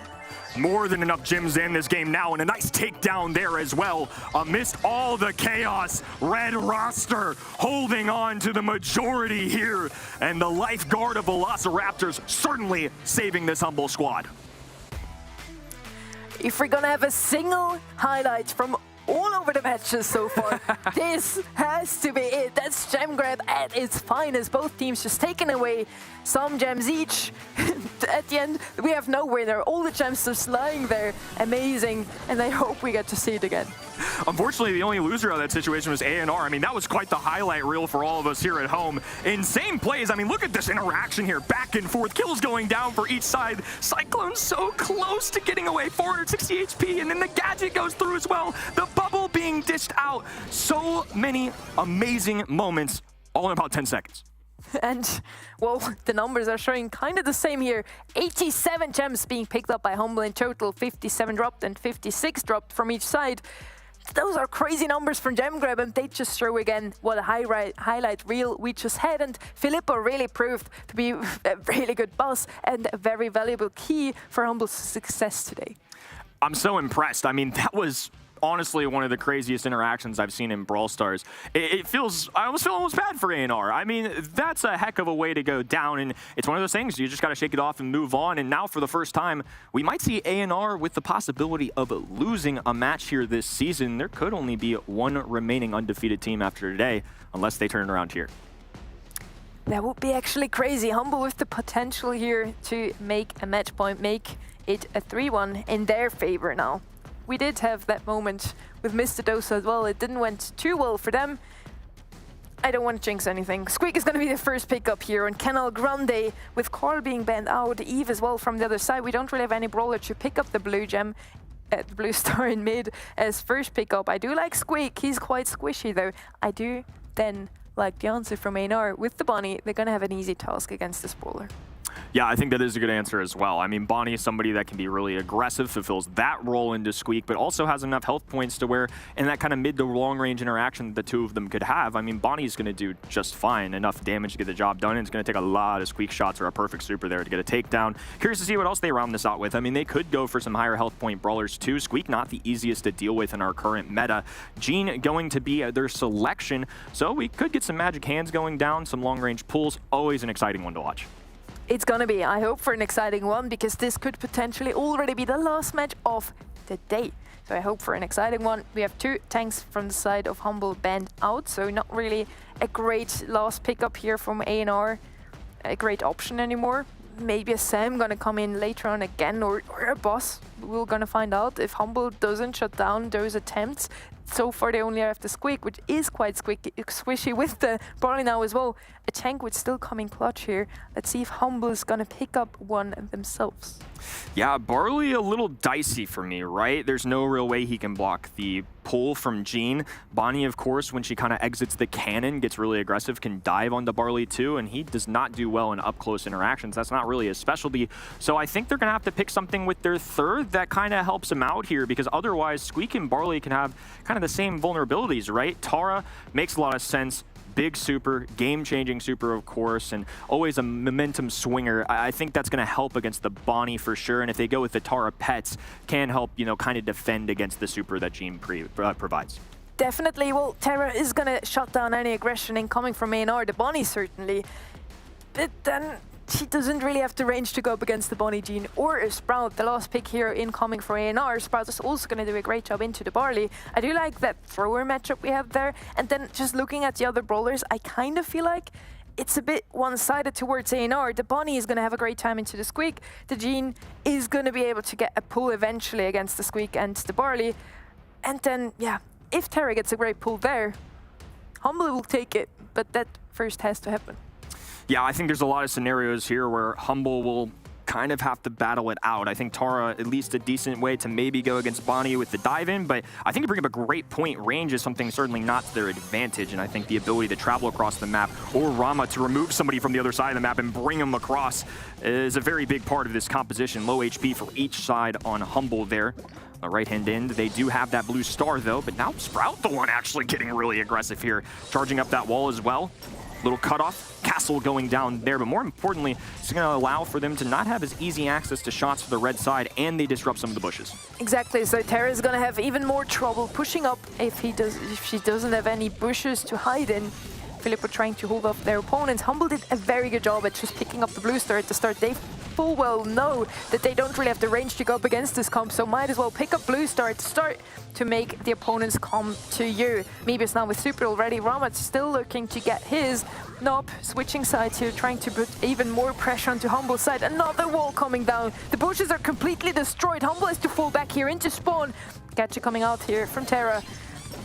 More than enough gems in this game now, and a nice takedown there as well. Amidst all the chaos, red roster holding on to the majority here, and the lifeguard of Velociraptors certainly saving this Humble squad. If we're gonna have a single highlight from all over the matches so far, this has to be it. That's gem grab at its finest. Both teams just taking away some gems each. At the end, we have no winner. All the gems just lying there. Amazing. And I hope we get to see it again. Unfortunately, the only loser out of that situation was EUR. I mean, that was quite the highlight reel for all of us here at home. Insane plays. I mean, look at this interaction here. Back and forth. Kills going down for each side. Cyclone so close to getting away. 460 HP. And then the gadget goes through as well. The bubble being dished out. So many amazing moments, all in about 10 seconds. And, well, the numbers are showing kind of the same here. 87 gems being picked up by Humble in total. 57 dropped and 56 dropped from each side. Those are crazy numbers from Gem Grab, and they just show again what a highlight reel we just had. And Filippo really proved to be a really good boss and a very valuable key for Humble's success today. I'm so impressed. I mean, that was honestly one of the craziest interactions I've seen in Brawl Stars. I almost feel almost bad for EUR. I mean, that's a heck of a way to go down, and it's one of those things, you just got to shake it off and move on. And now for the first time, we might see EUR with the possibility of losing a match here this season. There could only be one remaining undefeated team after today, unless they turn around here. That would be actually crazy. Humble with the potential here to make a match point, make it a 3-1 in their favor now. We did have that moment with Mr. Dosa as well. It didn't went too well for them. I don't want to jinx anything. Squeak is going to be the first pickup here on Canal Grande, with Carl being banned out, Eve as well from the other side. We don't really have any brawler to pick up the blue gem, the blue star in mid as first pickup. I do like Squeak. He's quite squishy though. I do then like the answer from EUR. With the Bonnie, they're going to have an easy task against this brawler. Yeah, I think that is a good answer as well. I mean, Bonnie is somebody that can be really aggressive, fulfills that role into Squeak, but also has enough health points to where in that kind of mid to long range interaction that the two of them could have, I mean, Bonnie's going to do just fine. Enough damage to get the job done, and it's going to take a lot of Squeak shots or a perfect super there to get a takedown. Curious to see what else they round this out with. I mean, they could go for some higher health point brawlers too. Squeak not the easiest to deal with in our current meta. Jean going to be their selection, so we could get some magic hands going down, some long range pulls. Always an exciting one to watch. It's gonna be, I hope, for an exciting one, because this could potentially already be the last match of the day. So I hope for an exciting one. We have two tanks from the side of Humble banned out, so not really a great last pickup here from EUR, a great option anymore. Maybe a Sam gonna come in later on again, or a boss. We're gonna find out if Humble doesn't shut down those attempts. So far they only have the Squeak, which is quite squishy with the Barley now as well. A tank would still come in clutch here. Let's see if Humble's gonna pick up one themselves. Yeah, Barley a little dicey for me, right? There's no real way he can block the pull from Jean. Bonnie, of course, when she kind of exits the cannon, gets really aggressive, can dive onto Barley too, and he does not do well in up-close interactions. That's not really his specialty. So I think they're going to have to pick something with their third that kind of helps him out here, because otherwise Squeak and Barley can have kind of the same vulnerabilities, right? Tara makes a lot of sense. Big super, game-changing super, of course, and always a momentum swinger. I think that's going to help against the Bonnie for sure, and if they go with the Tara pets, can help, you know, kind of defend against the super that Jean provides. Definitely. Well, Tara is going to shut down any aggression incoming from EUR. The Bonnie certainly. But then she doesn't really have the range to go up against the Bonnie, Jean, or a Sprout. The last pick here incoming for EUR. Sprout is also going to do a great job into the Barley. I do like that thrower matchup we have there. And then just looking at the other brawlers, I kind of feel like it's a bit one-sided towards EUR. The Bonnie is going to have a great time into the Squeak. The Jean is going to be able to get a pull eventually against the Squeak and the Barley. And then, yeah, if Tara gets a great pull there, Humble will take it, but that first has to happen. Yeah, I think there's a lot of scenarios here where Humble will kind of have to battle it out. I think Tara, at least a decent way to maybe go against Bonnie with the dive in, but I think you bring up a great point. Range is something certainly not to their advantage, and I think the ability to travel across the map, or Rama to remove somebody from the other side of the map and bring them across, is a very big part of this composition. Low HP for each side on Humble there. The right-hand end, they do have that blue star though, but now Sprout the one actually getting really aggressive here, charging up that wall as well. Little cutoff, castle going down there, but more importantly, it's going to allow for them to not have as easy access to shots for the red side, and they disrupt some of the bushes. Exactly, so Tara is going to have even more trouble pushing up if she doesn't have any bushes to hide in. Filippo trying to hold off their opponents. Humble did a very good job at just picking up the blue star at the start. They full well know that they don't really have the range to go up against this comp, so might as well pick up blue star at the start to make the opponents come to you. Mebius now with super already. Ramat still looking to get his. Nob switching sides here, trying to put even more pressure onto Humble's side. Another wall coming down. The bushes are completely destroyed. Humble has to fall back here into spawn. Gacha coming out here from Terra.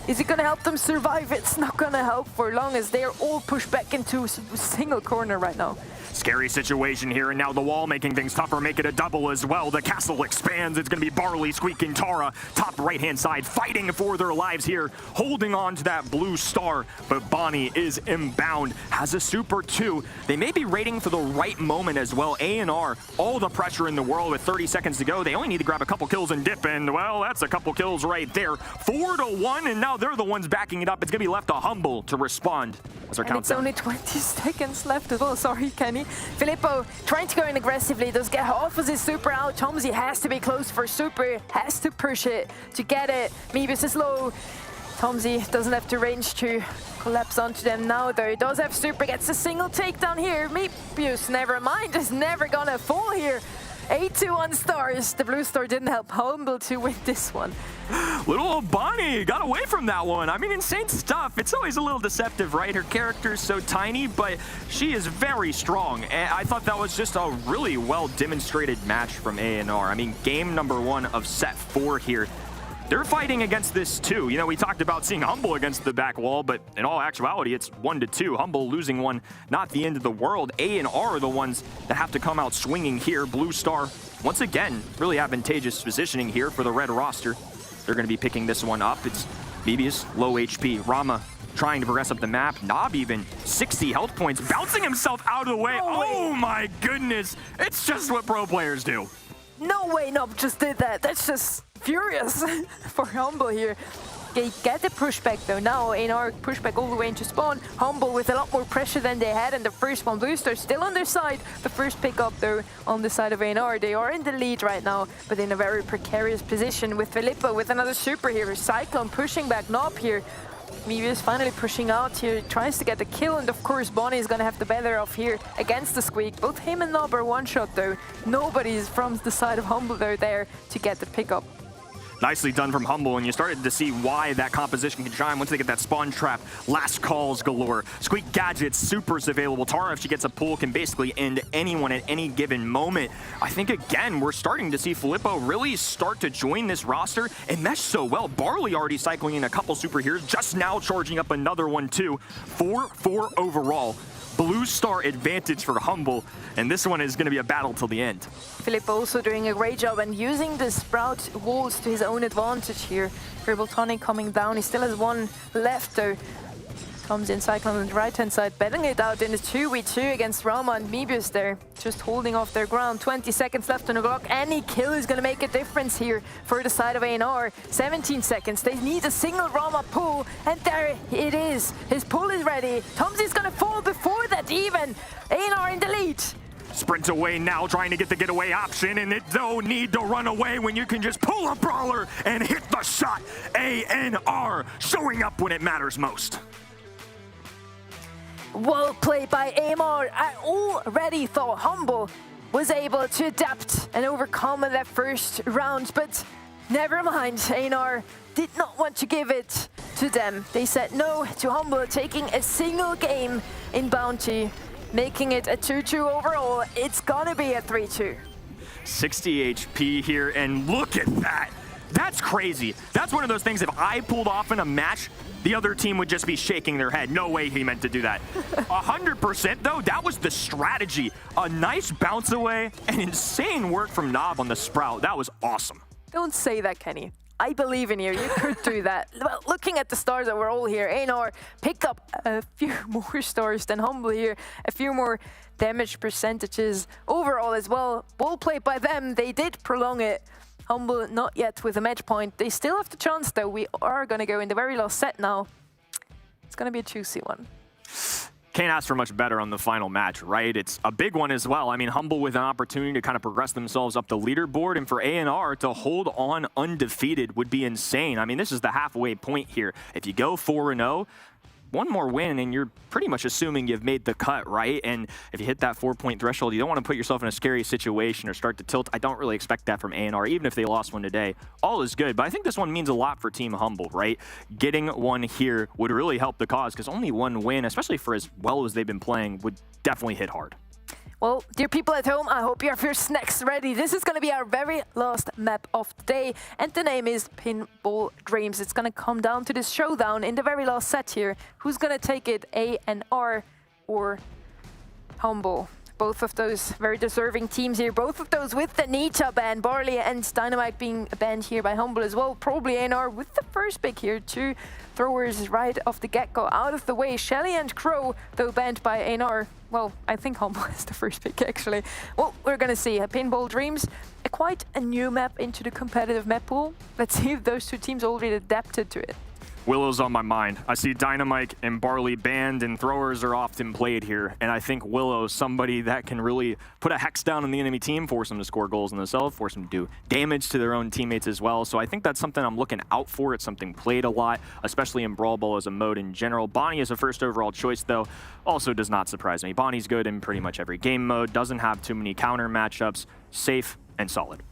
Is it going to help them survive? It's not going to help for long as they're all pushed back into a single corner right now. Scary situation here, and now the wall making things tougher, make it a double as well. The castle expands. It's going to be Barley, Squeak, and Tara, top right-hand side, fighting for their lives here, holding on to that blue star, but Bonnie is inbound, has a super too. They may be waiting for the right moment as well. A&R, all the pressure in the world with 30 seconds to go. They only need to grab a couple kills and dip, and well, that's a couple kills right there. 4-1, and now they're the ones backing it up. It's going to be left to Humble to respond. As our And it's only 20 seconds left as well. Sorry, Kenny. Filippo trying to go in aggressively, does get half of his super out. Tomsy has to be close for super, has to push it to get it. Mebius is low. Tomsy doesn't have the range to collapse onto them now though. He does have super, gets a single takedown here. Mebius, never mind, is never gonna fall here. 8-1 stars. The blue star didn't help Humble to win this one. Little old Bonnie got away from that one. I mean, insane stuff. It's always a little deceptive, right? Her character is so tiny, but she is very strong. And I thought that was just a really well demonstrated match from A&R. I mean, game number 1 of set 4 here. They're fighting against this too. You know, we talked about seeing Humble against the back wall, but in all actuality, it's 1-2. Humble losing one, not the end of the world. A&R are the ones that have to come out swinging here. Blue Star, once again, really advantageous positioning here for the red roster. They're going to be picking this one up. It's Mebius, low HP. Rama trying to progress up the map. Nob even 60 health points, bouncing himself out of the way. Oh my goodness. It's just what pro players do. No way Nob just did that. That's just furious for Humble here. They get the pushback though. Now A&R pushback all the way into spawn. Humble with a lot more pressure than they had in the first one. Blue Star still on their side. The first pick up though on the side of A&R. They are in the lead right now, but in a very precarious position with Filippo with another superhero. Cyclone pushing back Nob here. Mebius finally pushing out here, tries to get the kill, and of course Bonnie is gonna have the better of here against the Squeak. Both him and Nob are one shot though. Nobody's from the side of Humble there to get the pickup. Nicely done from Humble, and you started to see why that composition can shine once they get that spawn trap. Last calls galore. Squeak gadgets, supers available. Tara, if she gets a pull, can basically end anyone at any given moment. I think, again, we're starting to see Filippo really start to join this roster and mesh so well. Barley already cycling in a couple superheroes, just now charging up another one too. 4-4 overall. Blue Star advantage for Humble, and this one is going to be a battle till the end. Filippo also doing a great job and using the Sprout walls to his own advantage here. Herbal Tonic coming down, he still has one left though. Comes in Cyclone on the right-hand side, betting it out in a 2v2 against Rama and Mebius there, just holding off their ground. 20 seconds left on the clock. Any kill is going to make a difference here for the side of A&R. 17 seconds. They need a single Rama pull, and there it is. His pull is ready. Tomsy's going to fall before that even. A&R in the lead. Sprint away now, trying to get the getaway option, and it don't need to run away when you can just pull a brawler and hit the shot. A&R showing up when it matters most. Well played by A&R. I already thought Humble was able to adapt and overcome in that first round, but never mind. A&R did not want to give it to them. They said no to Humble, taking a single game in Bounty, making it a 2-2 overall. It's gonna be a 3-2. 60 HP here, and look at that. That's crazy. That's one of those things, if I pulled off in a match, the other team would just be shaking their head. No way he meant to do that. 100% though, that was the strategy. A nice bounce away and insane work from Navi on the Sprout. That was awesome. Don't say that, Kenny. I believe in you. You could do that. Well, looking at the stars that were all here, EUR picked up a few more stars than Humble here. A few more damage percentages overall as well. Ball played by them. They did prolong it. Humble not yet with a match point. They still have the chance though. We are going to go in the very last set now. It's going to be a juicy one. Can't ask for much better on the final match, right? It's a big one as well. I mean, Humble with an opportunity to kind of progress themselves up the leaderboard, and for EUR to hold on undefeated would be insane. I mean, this is the halfway point here. If you go 4-0, one more win and you're pretty much assuming you've made the cut, right? And if you hit that 4-point threshold, you don't want to put yourself in a scary situation or start to tilt. I don't really expect that from EUR, even if they lost one today. All is good, but I think this one means a lot for Team Humble, right? Getting one here would really help the cause, because only one win, especially for as well as they've been playing, would definitely hit hard. Well, dear people at home, I hope you have your snacks ready. This is going to be our very last map of the day, and the name is Pinball Dreams. It's going to come down to this showdown in the very last set here. Who's going to take it, EUR or Humble? Both of those very deserving teams here. Both of those with the Nita ban. Barley and Dynamite being banned here by Humble as well. Probably EUR with the first pick here. Two throwers right off the get-go out of the way. Shelly and Crow, though, banned by EUR. Well, I think Humble is the first pick, actually. Well, we're going to see. Pinball Dreams, quite a new map into the competitive map pool. Let's see if those two teams already adapted to it. Willow's on my mind. I see Dynamite and Barley banned, and throwers are often played here. And I think Willow's somebody that can really put a hex down on the enemy team, force them to score goals in themselves, force them to do damage to their own teammates as well. So I think that's something I'm looking out for. It's something played a lot, especially in Brawl Ball as a mode in general. Bonnie is a first overall choice, though, also does not surprise me. Bonnie's good in pretty much every game mode, doesn't have too many counter matchups, safe and solid.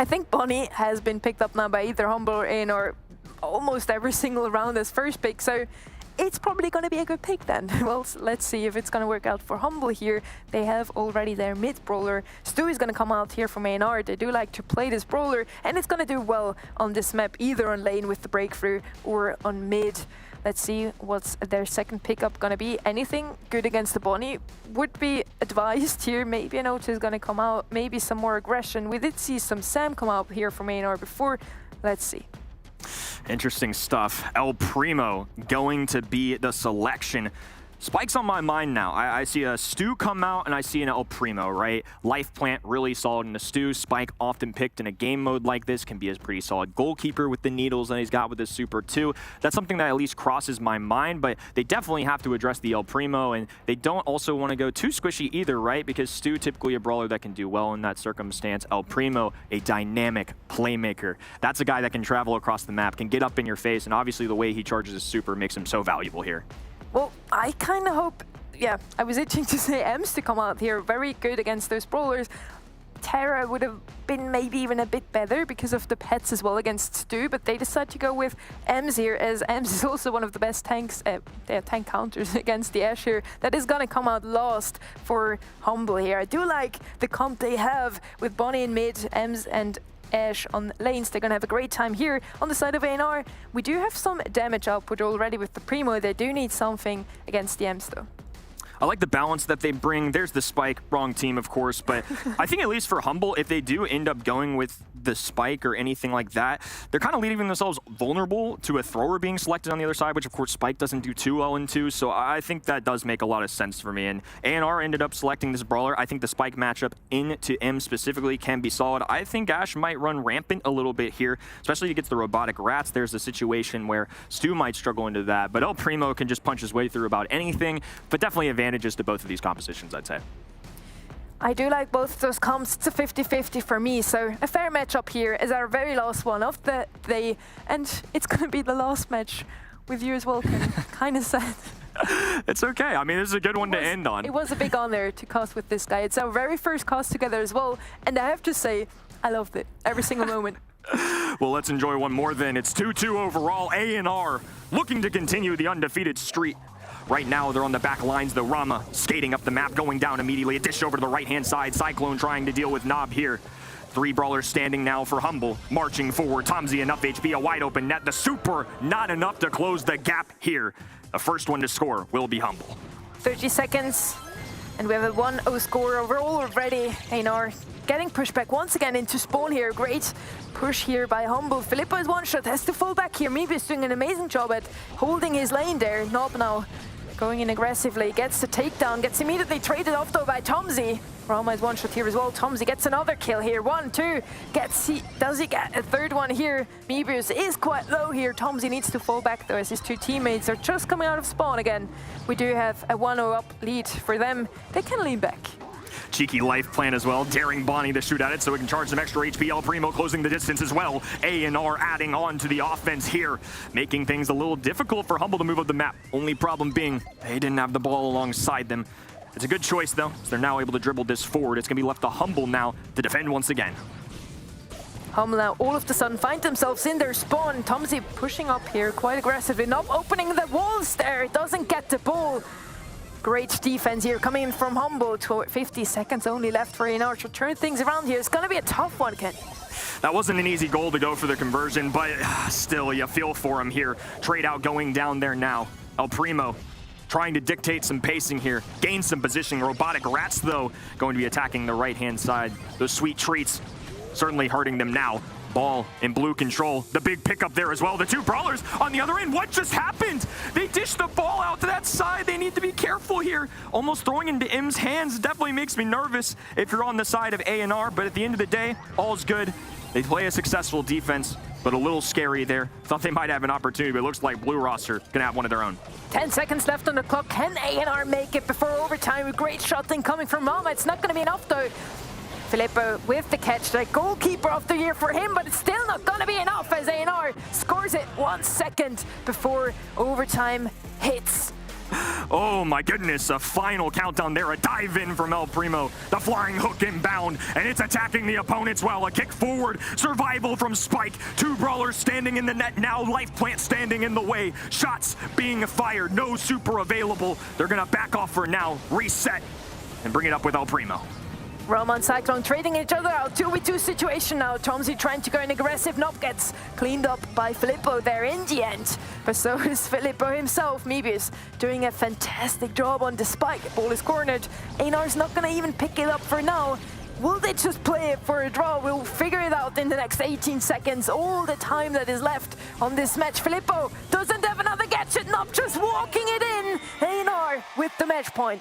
I think Bonnie has been picked up now by either Humble or EUR almost every single round as first pick, so it's probably going to be a good pick then. Well, let's see if it's going to work out for Humble here. They have already their mid-brawler. Stu is going to come out here from EUR. They do like to play this brawler, and it's going to do well on this map, either on lane with the breakthrough or on mid. Let's see what's their second pickup going to be. Anything good against the Bonnie would be advised here. Maybe an Ota is going to come out, maybe some more aggression. We did see some Sam come out here from EUR before. Let's see. Interesting stuff. El Primo going to be the selection. Spike's on my mind now. I see a Stu come out and I see an El Primo, right? Life Plant really solid in the Stu. Spike often picked in a game mode like this, can be a pretty solid goalkeeper with the needles that he's got with his super too. That's something that at least crosses my mind, but they definitely have to address the El Primo, and they don't also want to go too squishy either, right? Because Stu typically a brawler that can do well in that circumstance. El Primo, a dynamic playmaker. That's a guy that can travel across the map, can get up in your face, and obviously the way he charges his super makes him so valuable here. Well, I kind of hope, yeah, I was itching to say Ems to come out here. Very good against those brawlers. Terra would have been maybe even a bit better because of the pets as well against Stu, but they decided to go with Ems here, as Ems is also one of the best tanks, tank counters against the Ashe here. That is going to come out last for Humble here. I do like the comp they have with Bonnie in mid, Ems and Ashe on lanes. They're going to have a great time here. On the side of EUR, we do have some damage output already with the Primo. They do need something against the Ems though. I like the balance that they bring. There's the Spike, wrong team, of course, but I think at least for Humble, if they do end up going with the Spike or anything like that, they're kind of leaving themselves vulnerable to a thrower being selected on the other side, which of course Spike doesn't do too well into, so I think that does make a lot of sense for me. And EUR ended up selecting this brawler. I think the Spike matchup into M specifically can be solid. I think Ashe might run rampant a little bit here, especially against the robotic rats. There's a situation where Stu might struggle into that, but El Primo can just punch his way through about anything, but definitely advantages to both of these compositions, I'd say. I do like both of those comps. It's a 50-50 for me, so a fair matchup here is our very last one of the day, and it's going to be the last match with you as well, Ken. Kind of sad. It's okay. I mean, this is a good one to end on. It was a big honor to cast with this guy. It's our very first cast together as well, and I have to say, I loved it every single moment. Well, let's enjoy one more then. It's 2-2 overall. EUR looking to continue the undefeated streak. Right now, they're on the back lines. The Rama skating up the map, going down immediately. A dish over to the right-hand side. Cyclone trying to deal with Nob here. 3 brawlers standing now for Humble, marching forward. Tomzy enough HP, a wide open net. The super not enough to close the gap here. The first one to score will be Humble. 30 seconds, and we have a 1-0 score overall already. EUR getting pushed back once again into spawn here. Great push here by Humble. Filippo is one shot, has to fall back here. Maybe is doing an amazing job at holding his lane there. Nob now going in aggressively, gets the takedown, gets immediately traded off though by Tomzy. Rama is one shot here as well. Tomzy gets another kill here. 1, 2. Does he get a third one here? Mebius is quite low here. Tomzy needs to fall back though as his 2 teammates are just coming out of spawn again. We do have a 1-0 up lead for them. They can lean back. Cheeky life plan as well, daring Bonnie to shoot at it so we can charge some extra HP. El Primo closing the distance as well. EUR adding on to the offense here, making things a little difficult for Humble to move up the map. Only problem being they didn't have the ball alongside them. It's a good choice though, so they're now able to dribble this forward. It's going to be left to Humble now to defend once again. Humble now all of a sudden find themselves in their spawn. Tomzy pushing up here quite aggressively, not opening the walls there. Doesn't get the ball. Great defense here coming in from Humble. 50 seconds only left for EUR to turn things around here. It's going to be a tough one, Ken. That wasn't an easy goal to go for the conversion, but still, you feel for him here. Trade out going down there now. El Primo trying to dictate some pacing here, gain some positioning. Robotic Rats, though, going to be attacking the right-hand side. Those sweet treats certainly hurting them now. Ball in blue control. The big pickup there as well. The 2 brawlers on the other end. What just happened? They dished the ball out to that side. They need to be careful here. Almost throwing into Im's hands definitely makes me nervous if you're on the side of EUR, but at the end of the day, all's good. They play a successful defense, but a little scary there. Thought they might have an opportunity, but it looks like blue roster gonna have one of their own. 10 seconds left on the clock. Can EUR make it before overtime? Great shotting coming from Mama. It's not gonna be enough though. Filippo with the catch, the goalkeeper of the year for him, but it's still not going to be enough as EUR scores it 1 second before overtime hits. Oh my goodness, a final countdown there, a dive in from El Primo, the flying hook inbound, and it's attacking the opponents well. A kick forward, survival from Spike, 2 brawlers standing in the net now, Life Plant standing in the way, shots being fired, no super available. They're gonna back off for now, reset, and bring it up with El Primo. Roma and Cyclone trading each other out. 2v2 situation now. Tomzy trying to go in aggressive. Nob gets cleaned up by Filippo there in the end. But so is Filippo himself. Mebius doing a fantastic job on the spike. Ball is cornered. EUR's not going to even pick it up for now. Will they just play it for a draw? We'll figure it out in the next 18 seconds. All the time that is left on this match. Filippo doesn't have another gadget. Nob just walking it in. EUR with the match point.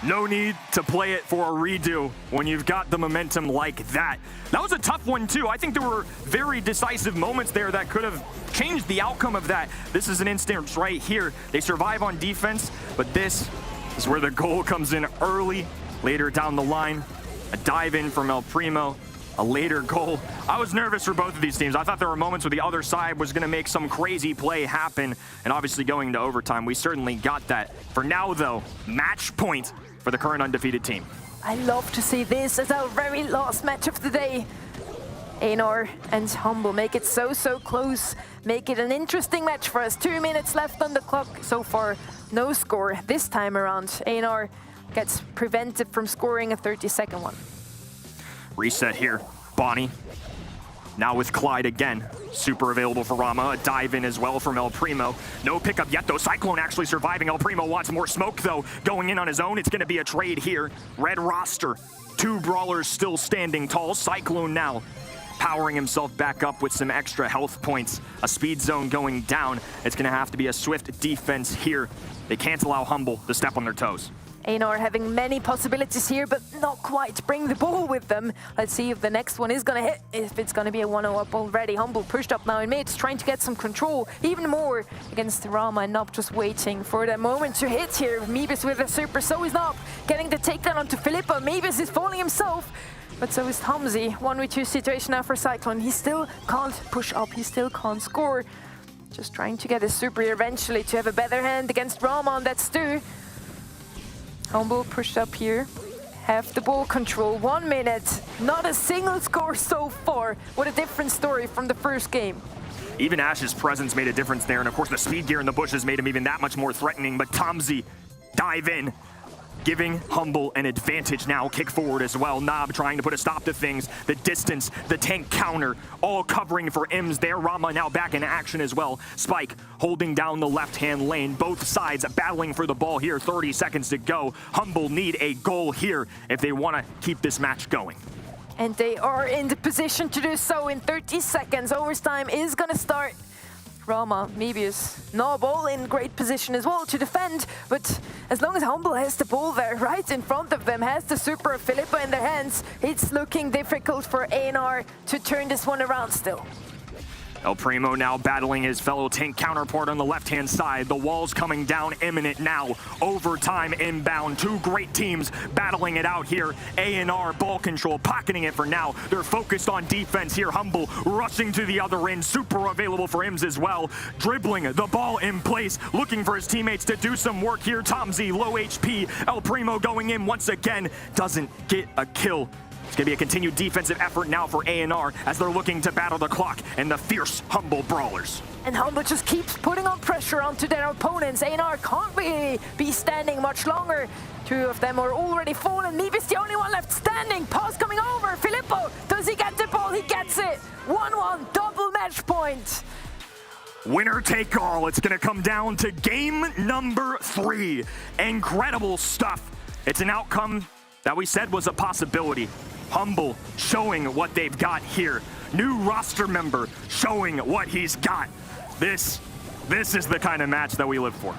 No need to play it for a redo when you've got the momentum like that. That was a tough one too. I think there were very decisive moments there that could have changed the outcome of that. This is an instance right here. They survive on defense, but this is where the goal comes in early. Later down the line, a dive in from El Primo, a later goal. I was nervous for both of these teams. I thought there were moments where the other side was going to make some crazy play happen, and obviously going to overtime, we certainly got that. For now though, match point for the current undefeated team. I love to see this as our very last match of the day. EUR and Humble make it so close, make it an interesting match for us. 2 minutes left on the clock. So far, no score this time around. EUR gets prevented from scoring a 30-second one. Reset here, Bonnie. Now with Clyde again. Super available for Rama. A dive in as well from El Primo. No pickup yet though. Cyclone actually surviving. El Primo wants more smoke though. Going in on his own. It's going to be a trade here. Red roster. 2 brawlers still standing tall. Cyclone now powering himself back up with some extra health points. A speed zone going down. It's going to have to be a swift defense here. They can't allow Humble to step on their toes. EUR having many possibilities here, but not quite bring the ball with them. Let's see if the next one is going to hit, if it's going to be a 1-0 up already. Humble pushed up now in mid, trying to get some control, even more against Rama, and Nob just waiting for the moment to hit here. Mebius with a super, so is Nob getting the takedown onto Filippo. Mebius is falling himself, but so is Tomzy. 1v2 situation now for Cyclone. He still can't push up, he still can't score. Just trying to get a super here eventually to have a better hand against Rama on that Stu. Humble pushed up here, have the ball control, 1 minute, not a single score so far. What a different story from the first game. Even Ash's presence made a difference there, and of course the speed gear in the bushes made him even that much more threatening, but Tomzy dive in. giving Humble an advantage now. Kick forward as well. Nob trying to put a stop to things. The distance, the tank counter, all covering for Ims there. Rama now back in action as well. Spike holding down the left-hand lane. Both sides battling for the ball here. 30 seconds to go. Humble need a goal here if they want to keep this match going. And they are in the position to do so in 30 seconds. Overtime is going to start. Rama, Mebius, Nob all in great position as well to defend, but as long as Humble has the ball there right in front of them, has the super of Filippo in their hands, it's looking difficult for EUR to turn this one around still. El Primo now battling his fellow tank counterpart on the left-hand side. The wall's coming down imminent now. Overtime inbound. Two great teams battling it out here. EUR ball control, pocketing it for now. They're focused on defense here. Humble rushing to the other end. Super available for Ims as well. Dribbling the ball in place. Looking for his teammates to do some work here. Tomzy, low HP. El Primo going in once again. Doesn't get a kill. It's going to be a continued defensive effort now for EUR as they're looking to battle the clock and the fierce Humble brawlers. And Humble just keeps putting on pressure onto their opponents. EUR can't really be standing much longer. Two of them are already fallen. Mebius the only one left standing. Pass coming over. Filippo, does he get the ball? He gets it. 1-1, double match point. Winner take all. It's going to come down to game number 3. Incredible stuff. It's an outcome that we said was a possibility. Humble showing what they've got here. New roster member showing what he's got. This is the kind of match that we live for.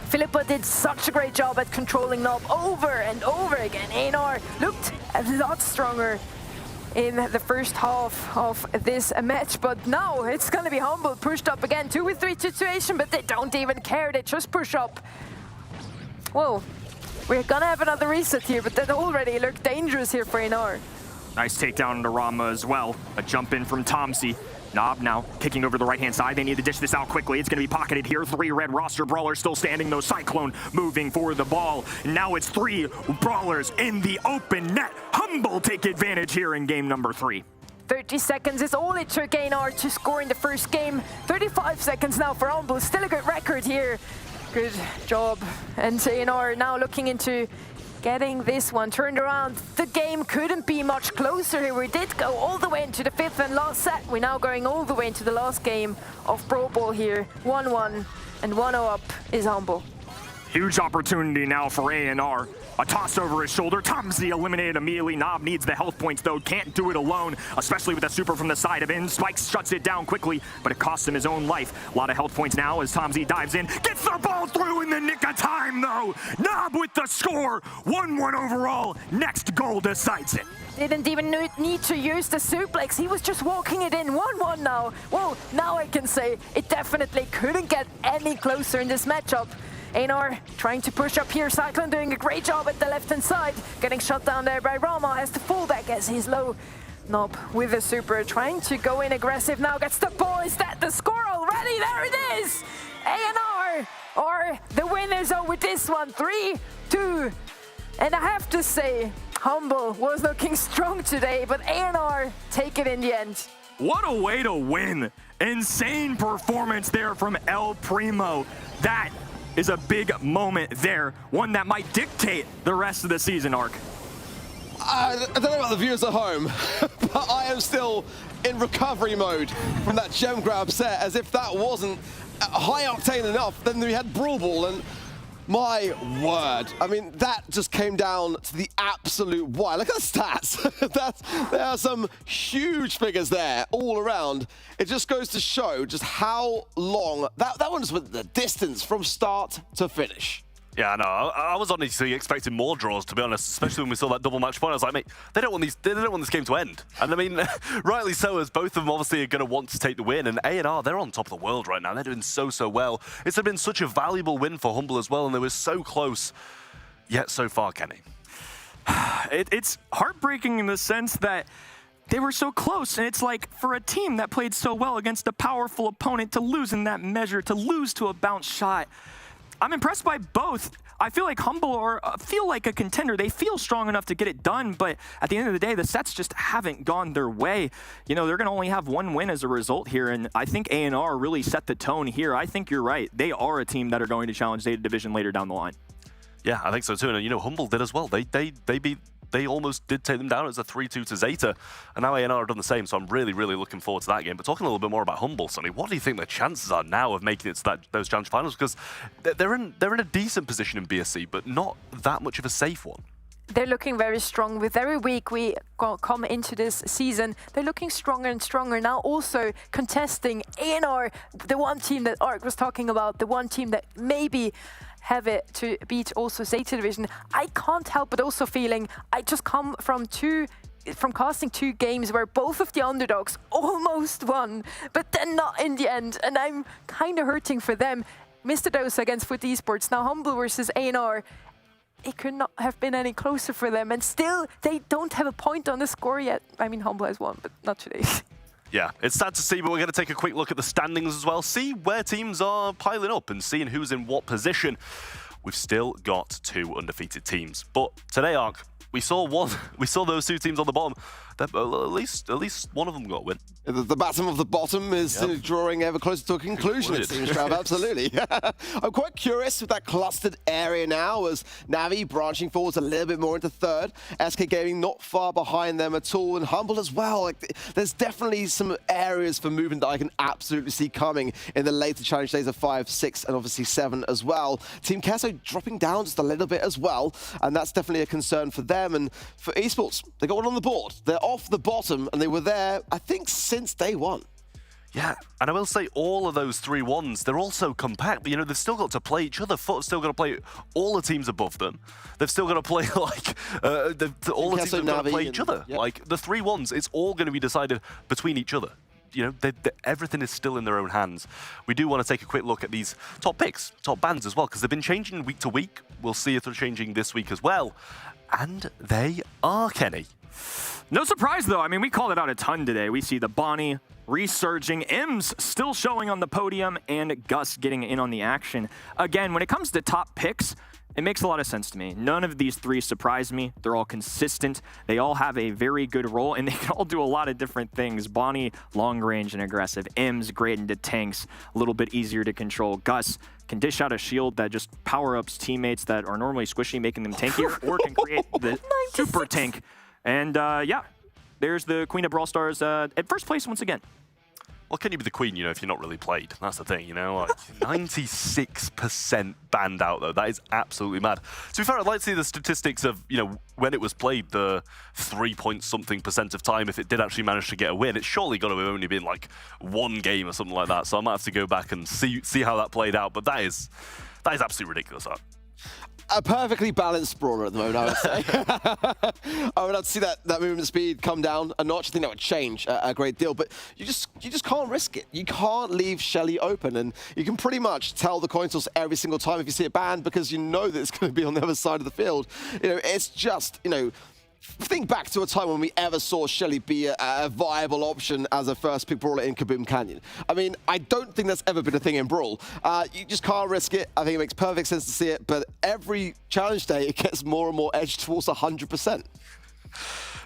Filippo did such a great job at controlling Nob over and over again. EUR looked a lot stronger in the first half of this match, but now it's going to be Humble pushed up again. 2v3 situation, but they don't even care. They just push up. Whoa. We're gonna have another reset here, but that already looked dangerous here for EUR. Nice takedown into Rama as well. A jump in from Tomzy. Nob now kicking over the right-hand side. They need to dish this out quickly. It's going to be pocketed here. 3 red roster brawlers still standing, though. Cyclone moving for the ball. Now it's 3 brawlers in the open net. Humble take advantage here in game number 3. 30 seconds is all it took EUR to score in the first game. 35 seconds now for Humble. Still a good record here. Good job. And EUR now looking into getting this one turned around. The game couldn't be much closer here. We did go all the way into the 5th and last set. We're now going all the way into the last game of Brawl Ball here. 1-1 and 1-0 up is Humble. Huge opportunity now for EUR. A toss over his shoulder. Tomzy eliminated immediately. Nob needs the health points, though. Can't do it alone, especially with a super from the side of in. Spike shuts it down quickly, but it costs him his own life. A lot of health points now as Tomzy dives in. Gets the ball through in the nick of time, though. Nob with the score. 1-1 overall. Next goal decides it. Didn't even need to use the suplex. He was just walking it in. 1-1 now. Well, now I can say it definitely couldn't get any closer in this matchup. EUR trying to push up here. Cyclone doing a great job at the left-hand side. Getting shot down there by Rama as the fullback as he's low. Nob with a super trying to go in aggressive now. Gets the ball. Is that the score already? There it is! EUR are the winners over this one. 3-2. And I have to say, Humble was looking strong today, but EUR take it in the end. What a way to win. Insane performance there from El Primo. That is a big moment there, one that might dictate the rest of the season arc. I don't know about the viewers at home, but I am still in recovery mode from that gem grab set. As if that wasn't high octane enough, then we had Brawl Ball, and my word. I mean, that just came down to the absolute wire. Look at the stats. There are some huge figures there all around. It just goes to show just how long, that one just went the distance from start to finish. Yeah, no, I was honestly expecting more draws, to be honest, especially when we saw that double match point. I was like, mate, they don't want this game to end. And I mean, rightly so, as both of them obviously are going to want to take the win. And EUR, they're on top of the world right now. They're doing so well. It's been such a valuable win for Humble as well, and they were so close, yet so far, Kenny. It's heartbreaking in the sense that they were so close, and it's like for a team that played so well against a powerful opponent to lose in that measure, to lose to a bounce shot. I'm impressed by both. I feel like Humble feel like a contender. They feel strong enough to get it done, but at the end of the day, the sets just haven't gone their way. You know, they're going to only have one win as a result here, and I think EUR really set the tone here. I think you're right. They are a team that are going to challenge Zeta Division later down the line. Yeah, I think so too. And you know, Humble did as well. They almost did take them down as a 3-2 to Zeta, and now EUR have done the same. So I'm really, really looking forward to that game. But talking a little bit more about Humble, Sonny, what do you think their chances are now of making it to those challenge finals? Because they're in a decent position in BSC, but not that much of a safe one. They're looking very strong. With every week we come into this season, they're looking stronger and stronger. Now also contesting EUR, the one team that Ark was talking about, the one team that maybe have it to beat also Zeta Division. I can't help but also feeling I just come from casting 2 games where both of the underdogs almost won, but then not in the end, and I'm kind of hurting for them. Mr. Dosa against Foot Esports, now Humble versus EUR. It could not have been any closer for them, and still they don't have a point on the score yet. I mean, Humble has won, but not today. Yeah, it's sad to see, but we're going to take a quick look at the standings as well, see where teams are piling up and seeing who's in what position. We've still got 2 undefeated teams, but today, Ark, we saw those 2 teams on the bottom. At least one of them got a win. The bottom of the bottom is drawing ever closer to a conclusion, it seems, Trav, absolutely. I'm quite curious with that clustered area now as Navi branching forwards a little bit more into 3rd. SK Gaming not far behind them at all, and Humble as well. Like, there's definitely some areas for movement that I can absolutely see coming in the later challenge days of 5, 6, and obviously 7 as well. Team Queso dropping down just a little bit as well, and that's definitely a concern for them. And for Esports, they got one on the board. They're off the bottom, and they were there, I think, since day 1. Yeah, and I will say all of those 3-1s, they're also compact, but you know, they've still got to play each other. Foot have still got to play all the teams above them. They've still got to play, like, all the teams have got to play each other. Yep. Like, the 3-1s, it's all going to be decided between each other. You know, everything is still in their own hands. We do want to take a quick look at these top picks, top bans as well, because they've been changing week to week. We'll see if they're changing this week as well. And they are, Kenny. No surprise, though. I mean, we called it out a ton today. We see the Bonnie resurging, Ems still showing on the podium, and Gus getting in on the action. Again, when it comes to top picks, it makes a lot of sense to me. None of these 3 surprise me. They're all consistent. They all have a very good role, and they can all do a lot of different things. Bonnie, long range and aggressive. Ems, great into tanks, a little bit easier to control. Gus can dish out a shield that just power-ups teammates that are normally squishy, making them tankier, or can create the super tank. And yeah, there's the Queen of Brawl Stars at first place once again. Well, can you be the queen, you know, if you're not really played? That's the thing, you know, like 96% banned out, though. That is absolutely mad. To be fair, I'd like to see the statistics of, you know, when it was played, the 3-point-something% of time, if it did actually manage to get a win. It's surely got to have only been like 1 game or something like that. So I might have to go back and see how that played out. But that is absolutely ridiculous, that. A perfectly balanced brawler at the moment, I would say. I would have to see that movement speed come down a notch. I think that would change a great deal, but you just can't risk it. You can't leave Shelly open, and you can pretty much tell the coin toss every single time if you see it banned because you know that it's going to be on the other side of the field. You know, it's just, you know, think back to a time when we ever saw Shelly be a viable option as a first pick brawler in Kaboom Canyon. I mean, I don't think that's ever been a thing in Brawl. You just can't risk it. I think it makes perfect sense to see it, but every challenge day, it gets more and more edged towards 100%.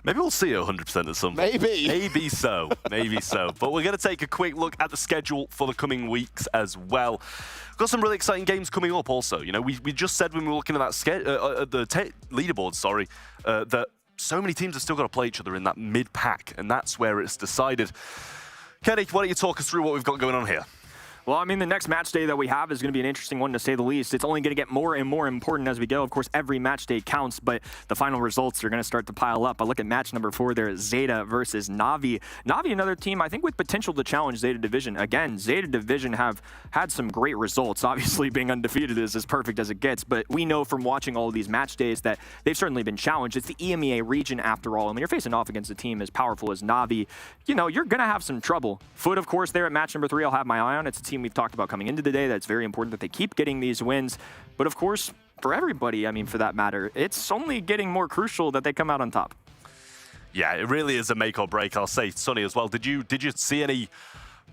Maybe we'll see 100% at some point. Maybe. Maybe so. Maybe so. But we're going to take a quick look at the schedule for the coming weeks as well. We've got some really exciting games coming up also. You know, we just said when we were looking at that leaderboard, sorry, that so many teams have still got to play each other in that mid-pack, and that's where it's decided. Kenny, why don't you talk us through what we've got going on here? Well, I mean, the next match day that we have is going to be an interesting one, to say the least. It's only going to get more and more important as we go. Of course, every match day counts, but the final results are going to start to pile up. I look at match number 4 there, Zeta versus Navi. Navi, another team, I think, with potential to challenge Zeta Division. Again, Zeta Division have had some great results. Obviously, being undefeated is as perfect as it gets, but we know from watching all of these match days that they've certainly been challenged. It's the EMEA region, after all, and when you're facing off against a team as powerful as Navi, you know, you're going to have some trouble. Foot, of course, there at match number 3, I'll have my eye on. It's a team we've talked about coming into the day. That's very important that they keep getting these wins. But of course, for everybody, I mean, for that matter, it's only getting more crucial that they come out on top. Yeah, it really is a make or break, I'll say. Sonny as well, did you see any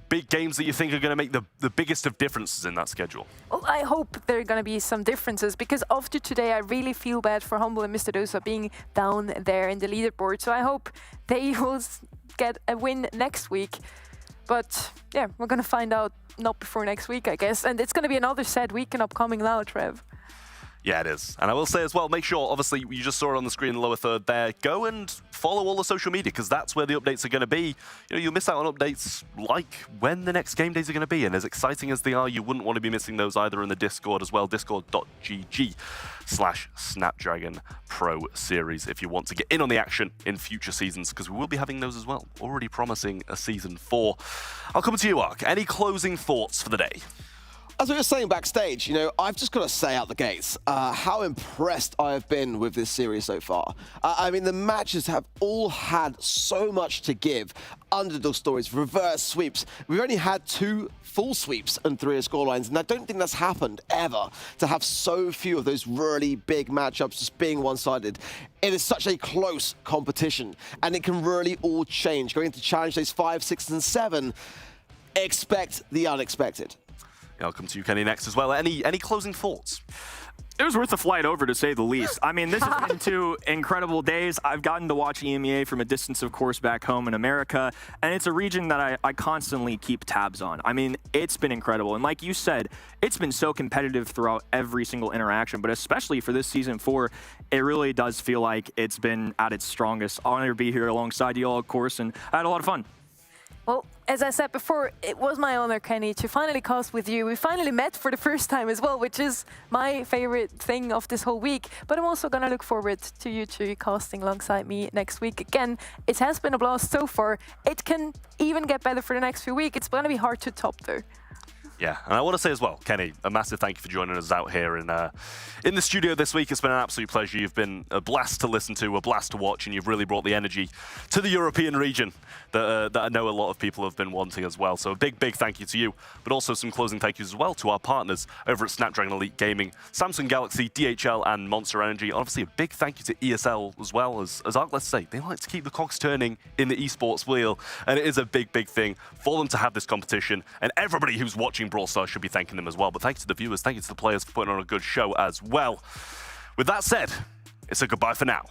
big games that you think are going to make the biggest of differences in that schedule? Well, I hope there are going to be some differences, because after today, I really feel bad for Humble and Mr. Dosa being down there in the leaderboard. So I hope they will get a win next week. But yeah, we're going to find out not before next week, I guess. And it's going to be another sad weekend upcoming now, Trev. Yeah, it is. And I will say as well, make sure, obviously, you just saw it on the screen in the lower third there, go and follow all the social media, because that's where the updates are going to be. You'll miss out on updates like when the next game days are going to be, and as exciting as they are, you wouldn't want to be missing those either in the Discord as well, discord.gg/Snapdragon Pro Series if you want to get in on the action in future seasons, because we will be having those as well, already promising a Season 4. I'll come to you, Ark. Any closing thoughts for the day? As we were saying backstage, I've just got to say out the gates how impressed I have been with this series so far. I mean, the matches have all had so much to give. Underdog stories, reverse sweeps. We've only had 2 full sweeps and 3 scorelines, and I don't think that's happened ever, to have so few of those really big matchups just being one-sided. It is such a close competition, and it can really all change. Going to challenge days 5, 6, and 7, expect the unexpected. I'll come to you, Kenny, next as well. Any closing thoughts? It was worth the flight over, to say the least. I mean, this has been 2 incredible days. I've gotten to watch EMEA from a distance, of course, back home in America, and it's a region that I constantly keep tabs on. I mean, it's been incredible. And like you said, it's been so competitive throughout every single interaction, but especially for this Season 4, it really does feel like it's been at its strongest. Honor to be here alongside you all, of course, and I had a lot of fun. Well, as I said before, it was my honor, Kenny, to finally cast with you. We finally met for the first time as well, which is my favorite thing of this whole week. But I'm also going to look forward to you two casting alongside me next week. Again, it has been a blast so far. It can even get better for the next few weeks. It's going to be hard to top, though. Yeah, and I want to say as well, Kenny, a massive thank you for joining us out here in the studio this week. It's been an absolute pleasure. You've been a blast to listen to, a blast to watch, and you've really brought the energy to the European region that I know a lot of people have been wanting as well. So a big, big thank you to you, but also some closing thank yous as well to our partners over at Snapdragon Elite Gaming, Samsung Galaxy, DHL, and Monster Energy. Obviously, a big thank you to ESL as well. As Ark, let's say, they like to keep the cogs turning in the esports wheel, and it is a big, big thing for them to have this competition, and everybody who's watching Brawl Stars should be thanking them as well. But thank you to the viewers, thank you to the players for putting on a good show as well. With that said, it's a goodbye for now.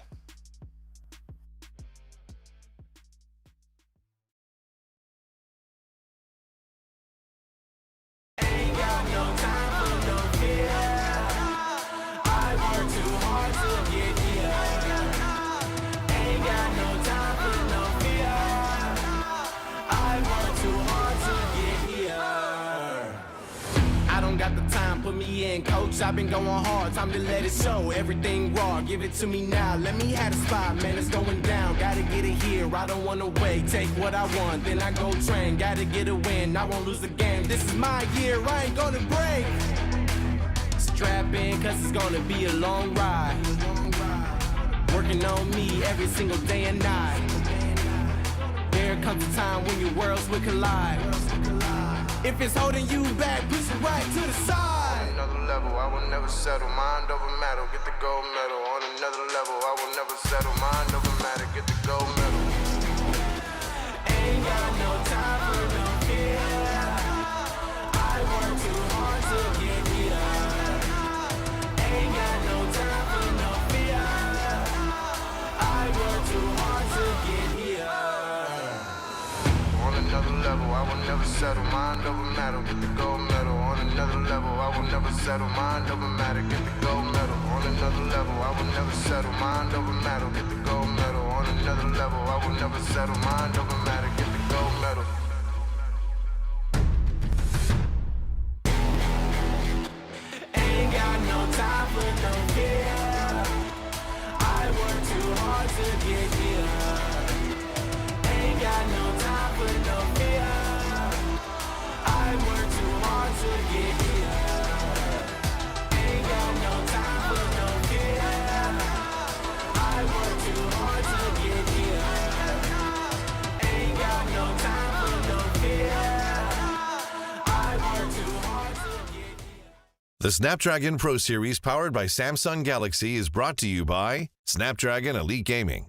Got the time, put me in, coach. I've been going hard, time to let it show. Everything raw, give it to me now. Let me have the spot, man, it's going down. Gotta get it here, I don't wanna wait. Take what I want, then I go train. Gotta get a win, I won't lose the game. This is my year, I ain't gonna break. Strap in, cause it's gonna be a long ride. Working on me every single day and night. There comes a time when your worlds will collide. If it's holding you back, push it right to the side. On another level, I will never settle. Mind over matter, get the gold medal. On another level, I will never settle. Mind over matter, get the gold medal. Ain't got no time for no fear. I work too hard to get here. Ain't got no time for no fear. I work too hard to get here. On another level, I will never settle. Mind over matter, get the gold medal. On another level, I will never settle. Mind over matter, get the gold medal. On another level, I will never settle. Mind over matter, get the gold medal. On another level, I will never settle. Mind over matter, get the gold medal. Ain't got no time for no fear. I work too hard to get here. Ain't got no time for no fear. I work too hard to get here. Ain't got no time for no fear. I work too hard to get here. Ain't got no time for no fear. I work too hard to get here. The Snapdragon Pro Series powered by Samsung Galaxy is brought to you by Snapdragon Elite Gaming,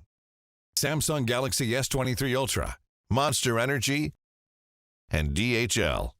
Samsung Galaxy S23 Ultra, Monster Energy, and DHL.